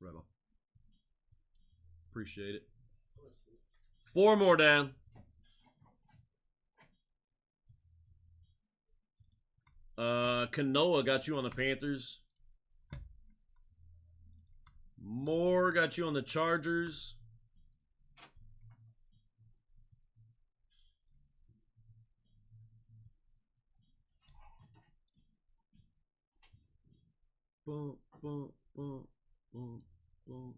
Right on. Appreciate it. 4 more down. Kanoa got you on the Panthers. Moore got you on the Chargers. Boom, boom, boom, boom, boom.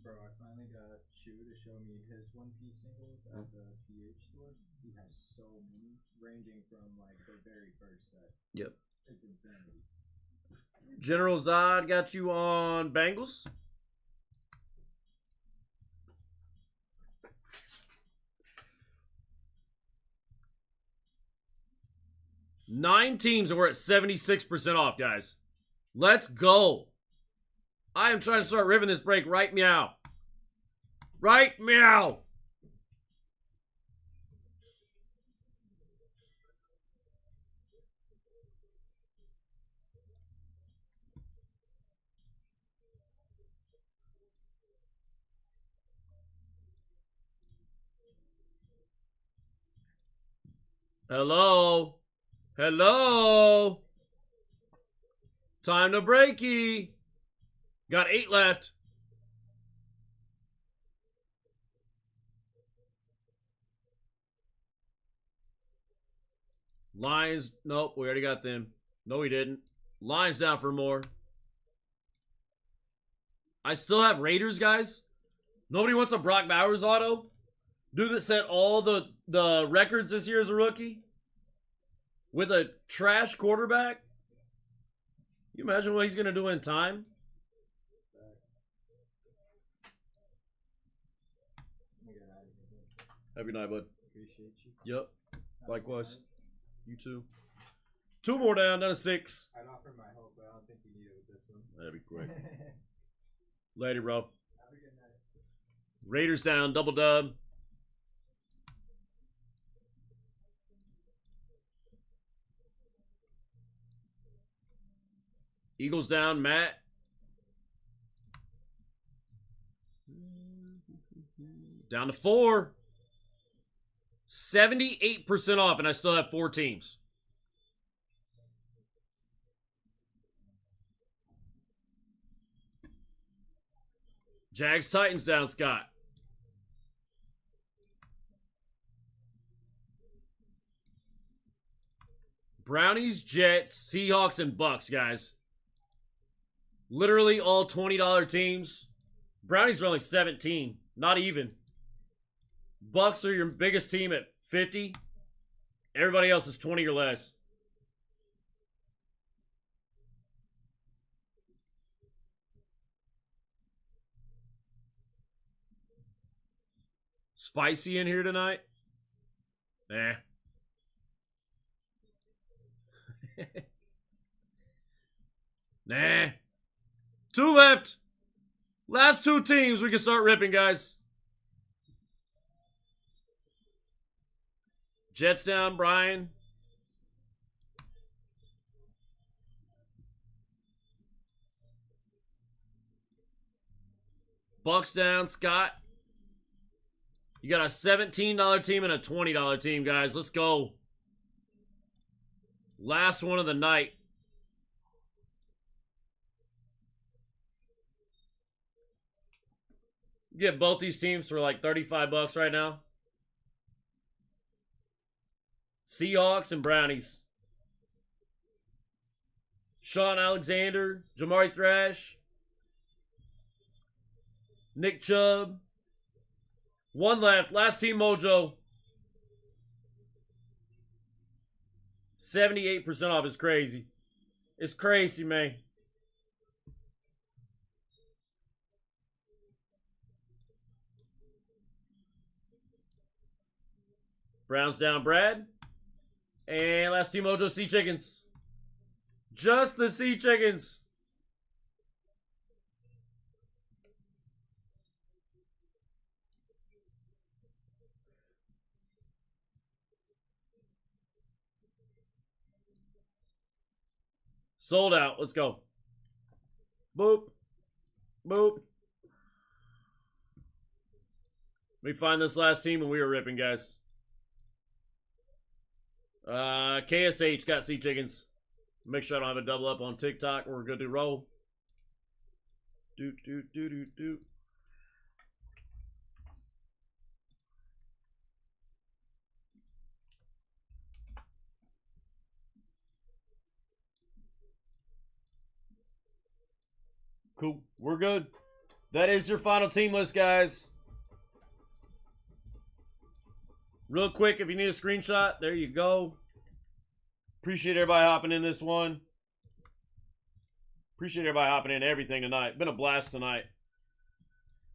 Bro, I finally got Shu to show me his One Piece singles at the TH store. He has so many, ranging from like the very first set. Yep. It's insanity. General Zod got you on Bengals. Nine teams and we're at 76% off, guys. Let's go. I am trying to start ripping this break right meow. Right meow. Hello. Hello. Time to breaky. Got 8 left. Lions. Nope, we already got them. No, we didn't. Lions down for more. I still have Raiders, guys. Nobody wants a Brock Bowers auto. Dude that set all the records this year as a rookie. With a trash quarterback. You imagine what he's going to do in time? Have a good night, bud. Appreciate you. Yep. Likewise. You too. 2 more down to 6. I'd offer my help, but I don't think you need it with this one. That'd be quick. Later, bro. Have a good night. Raiders down, double dub. Eagles down, Matt. Down to 4. 78% off, and I still have 4 teams. Jags Titans down, Scott. Brownies, Jets, Seahawks, and Bucks, guys. Literally all $20 teams. Brownies are only 17. Not even. Bucks are your biggest team at 50. Everybody else is 20 or less. Spicy in here tonight? Nah. Nah. 2 left. Last 2 teams we can start ripping, guys. Jets down, Brian. Bucks down, Scott. You got a $17 team and a $20 team, guys. Let's go. Last one of the night. Get both these teams for like 35 bucks right now. Seahawks and Brownies. Sean Alexander, Jamari Thrash, Nick Chubb. 1 left. Last team mojo. 78% off is crazy. It's crazy, man. Browns down, Brad. And last team mojo, Sea Chickens. Just the Sea Chickens. Sold out. Let's go. Boop. Boop. Let me find this last team and we are ripping, guys. KSH got Sea Chickens. Make sure I don't have a double up on TikTok. We're good to roll. Do. Cool. We're good. That is your final team list, guys. Real quick, if you need a screenshot, there you go. Appreciate everybody hopping in this one. Appreciate everybody hopping in everything tonight. Been a blast tonight.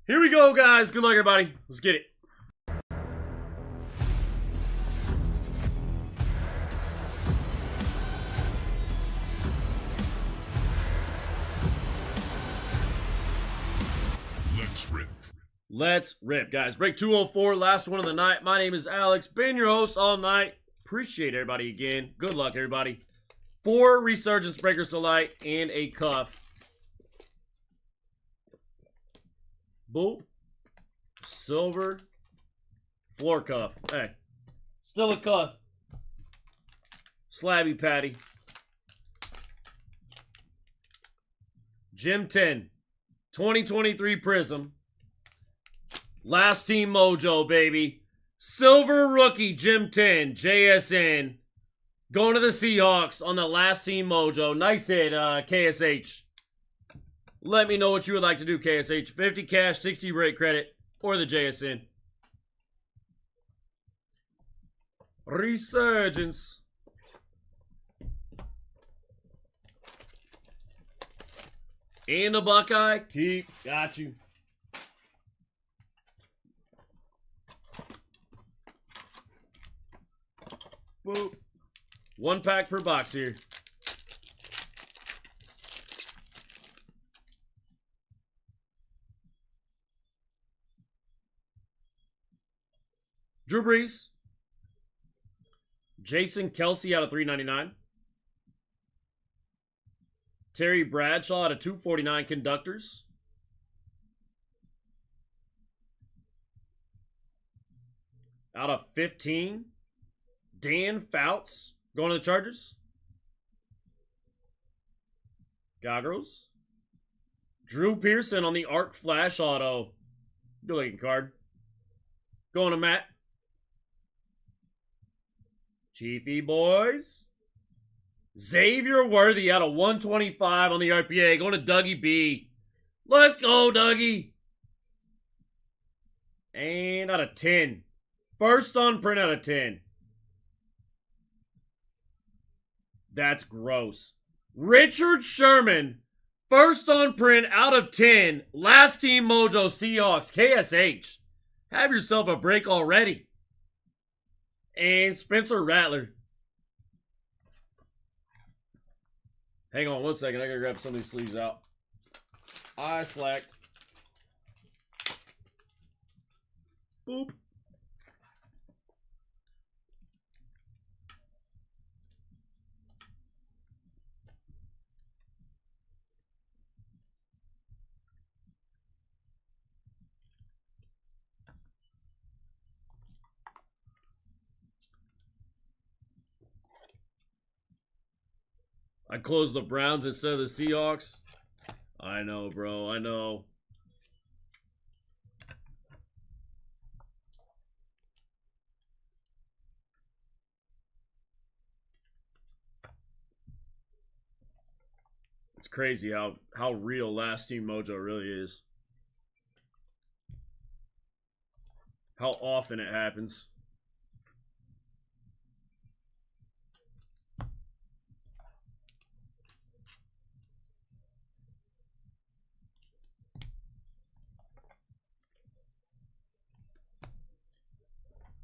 Here we go, guys. Good luck, everybody. Let's get it. Let's rip, guys. Break 204, last one of the night. My name is Alex. Been your host all night. Appreciate everybody again. Good luck, everybody. 4 Resurgence Breakers to light and a cuff. Boop. Silver. Floor cuff. Hey. Still a cuff. Slabby Patty. Gym 10. 2023 Prism. Last team mojo, baby. Silver rookie, Gym 10, JSN. Going to the Seahawks on the last team mojo. Nice hit, KSH. Let me know what you would like to do, KSH. 50 cash, 60 break credit, or the JSN. Resurgence. And a Buckeye. Keep. Got you. Boop. 1 pack per box here. Drew Brees. Jason Kelsey out of 399. Terry Bradshaw out of 249 conductors. Out of 15. Dan Fouts going to the Chargers. Goggles. Drew Pearson on the Arc Flash Auto. Good looking card. Going to Matt. Chiefy boys. Xavier Worthy out of 125 on the RPA. Going to Dougie B. Let's go, Dougie. And out of 10. First on print out of 10. That's gross. Richard Sherman. First on print out of 10. Last team mojo Seahawks. KSH. Have yourself a break already. And Spencer Rattler. Hang on one second. I gotta grab some of these sleeves out. I slacked. Boop. I closed the Browns instead of the Seahawks. I know, bro. I know. It's crazy how real Last Team Mojo really is. How often it happens.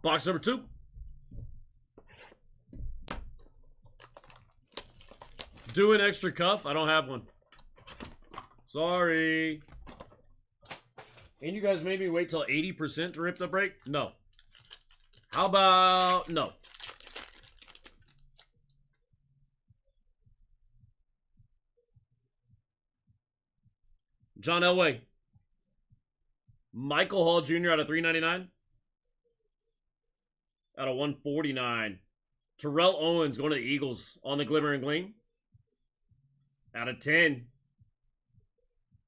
Box number 2. Do an extra cuff. I don't have one. Sorry. And you guys made me wait till 80% to rip the break? No. How about no? John Elway. Michael Hall Jr. out of 399. Out of 149. Terrell Owens going to the Eagles on the Glimmer and Gleam. Out of 10.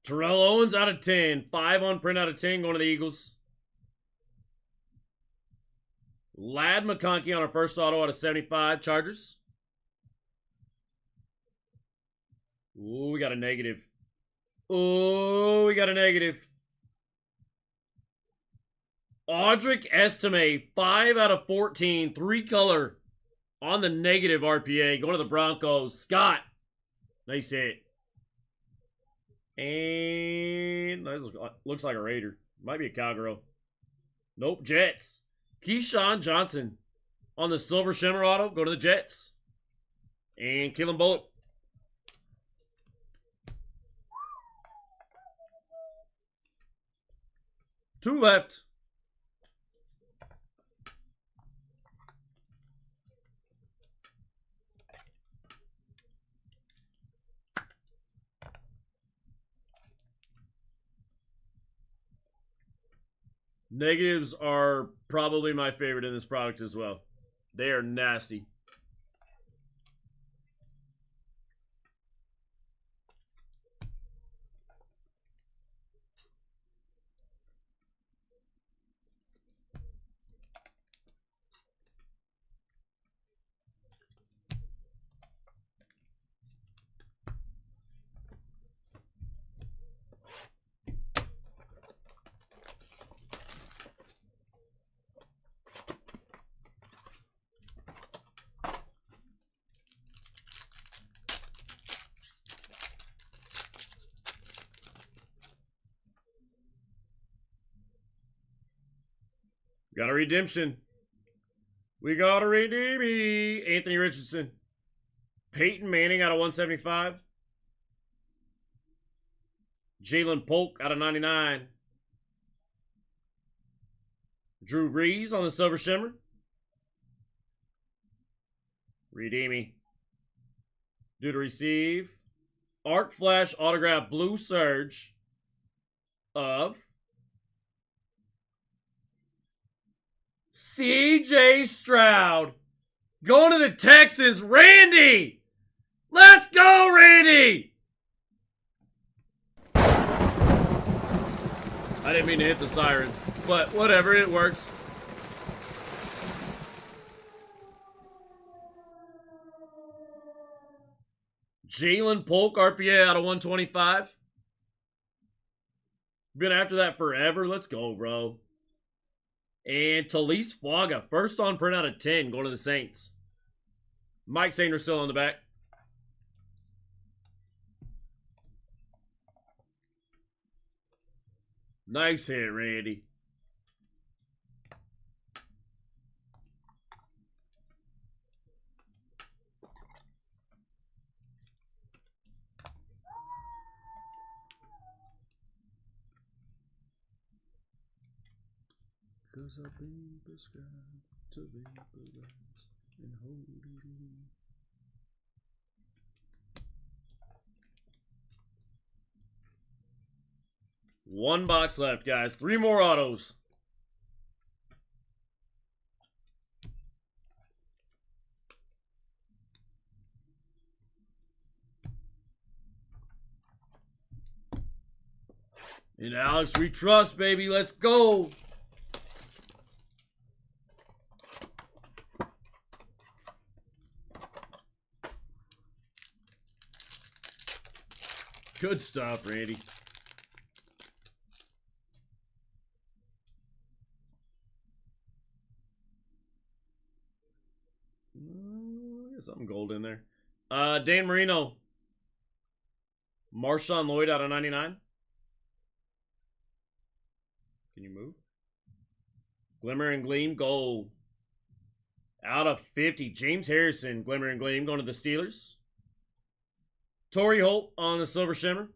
Terrell Owens out of 10. 5 on print out of 10 going to the Eagles. Ladd McConkey on our first auto out of 75. Chargers. Ooh, we got a negative. Ooh, we got a negative. Audric Estime, 5 out of 14, 3-color on the negative RPA. Going to the Broncos. Scott, nice hit. And looks like a Raider. Might be a Cowgirl. Nope, Jets. Keyshawn Johnson on the Silver Shimmer auto. Go to the Jets. And Killing Bullet. Two left. Negatives are probably my favorite in this product as well. They are nasty. Got a redemption. We got a redeemie. Anthony Richardson. Peyton Manning out of 175. Jalen Polk out of 99. Drew Brees on the Silver Shimmer. Redeemie. Due to receive. Arc Flash autograph Blue Surge of CJ Stroud. Going to the Texans. Randy. Let's go, Randy. I didn't mean to hit the siren, but whatever, it works. Jalen Polk, RPA out of 125. Been after that forever. Let's go, bro. And Talise Flaga, first on print out of 10, going to the Saints. Mike Sainer still on the back. Nice hit, Randy. Cause I've been prescribed to vaporize and hold it in. One box left, guys. 3 more autos. And Alex, we trust, baby. Let's go. Good stuff, Randy. Something gold in there. Dan Marino. Marshawn Lloyd out of 99. Can you move? Glimmer and Gleam, gold. Out of 50. James Harrison, Glimmer and Gleam, going to the Steelers. Torrey Holt on the Silver Shimmer.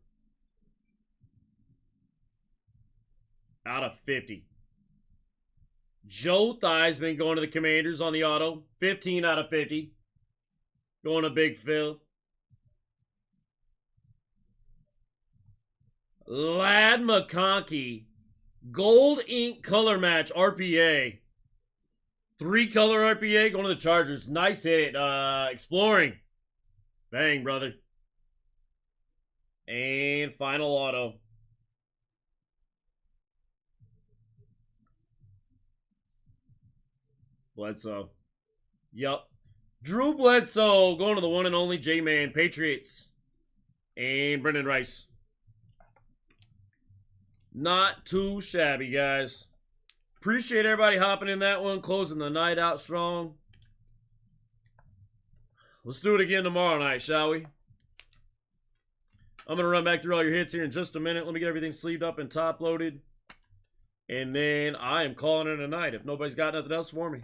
Out of 50. Joe Theismann going to the Commanders on the auto. 15 out of 50. Going to Big Phil. Lad McConkey. Gold ink color match RPA. 3 color RPA going to the Chargers. Nice hit. Exploring. Bang, brother. And final auto. Bledsoe. Yup. Drew Bledsoe going to the one and only J-Man Patriots. And Brendan Rice. Not too shabby, guys. Appreciate everybody hopping in that one. Closing the night out strong. Let's do it again tomorrow night, shall we? I'm going to run back through all your hits here in just a minute. Let me get everything sleeved up and top loaded. And then I am calling it a night if nobody's got nothing else for me.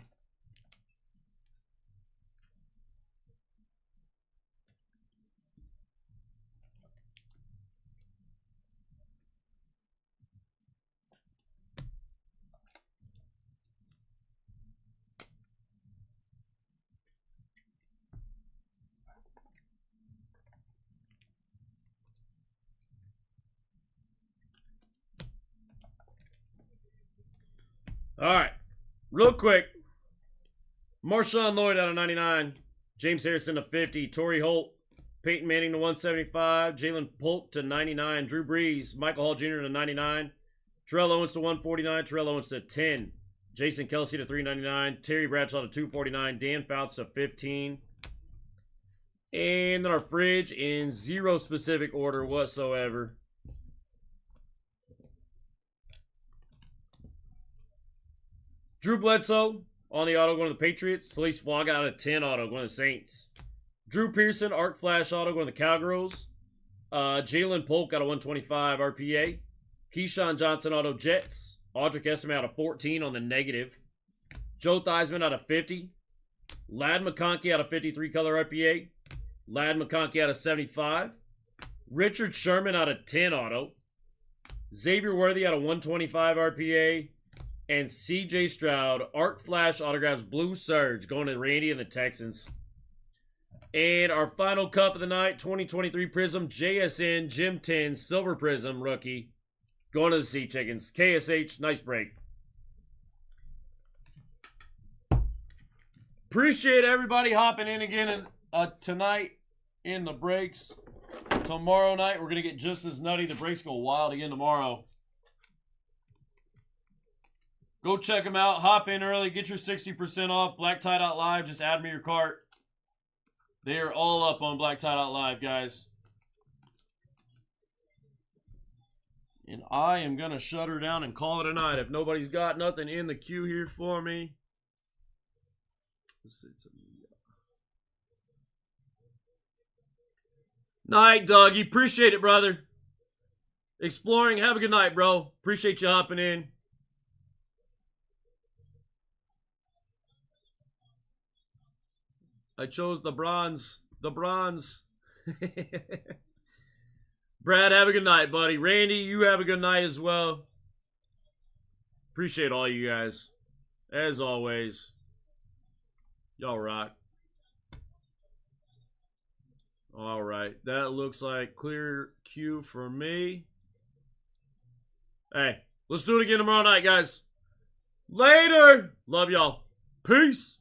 All right, real quick. Marshawn Lloyd out of 99. James Harrison to 50. Torrey Holt. Peyton Manning to 175. Jalen Polk to 99. Drew Brees. Michael Hall Jr. to 99. Terrell Owens to 149. Terrell Owens to 10. Jason Kelsey to 399. Terry Bradshaw to 249. Dan Fouts to 15. And then our fridge in zero specific order whatsoever. Drew Bledsoe on the auto going to the Patriots. Talise Flaga out of 10 auto going to the Saints. Drew Pearson, Arc Flash auto going to the Cowgirls. Jalen Polk out of 125 RPA. Keyshawn Johnson auto Jets. Audric Estime out of 14 on the negative. Joe Theismann out of 50. Lad McConkey out of 53 color RPA. Lad McConkey out of 75. Richard Sherman out of 10 auto. Xavier Worthy out of 125 RPA. And CJ Stroud, Arc Flash autographs, Blue Surge, going to Randy and the Texans. And our final cup of the night, 2023 Prism, JSN, Jim 10, Silver Prism, rookie, going to the Sea Chickens. KSH, nice break. Appreciate everybody hopping in again tonight in the breaks. Tomorrow night, we're going to get just as nutty. The breaks go wild again tomorrow. Go check them out. Hop in early. Get your 60% off. BlackTie.live. Just add me your cart. They are all up on BlackTie.live, guys. And I am going to shut her down and call it a night. If nobody's got nothing in the queue here for me. Night, Dougie. Appreciate it, brother. Exploring. Have a good night, bro. Appreciate you hopping in. I chose the bronze. The bronze. Brad, have a good night, buddy. Randy, you have a good night as well. Appreciate all you guys. As always. Y'all rock. All right. That looks like clear queue for me. Hey, let's do it again tomorrow night, guys. Later. Love y'all. Peace.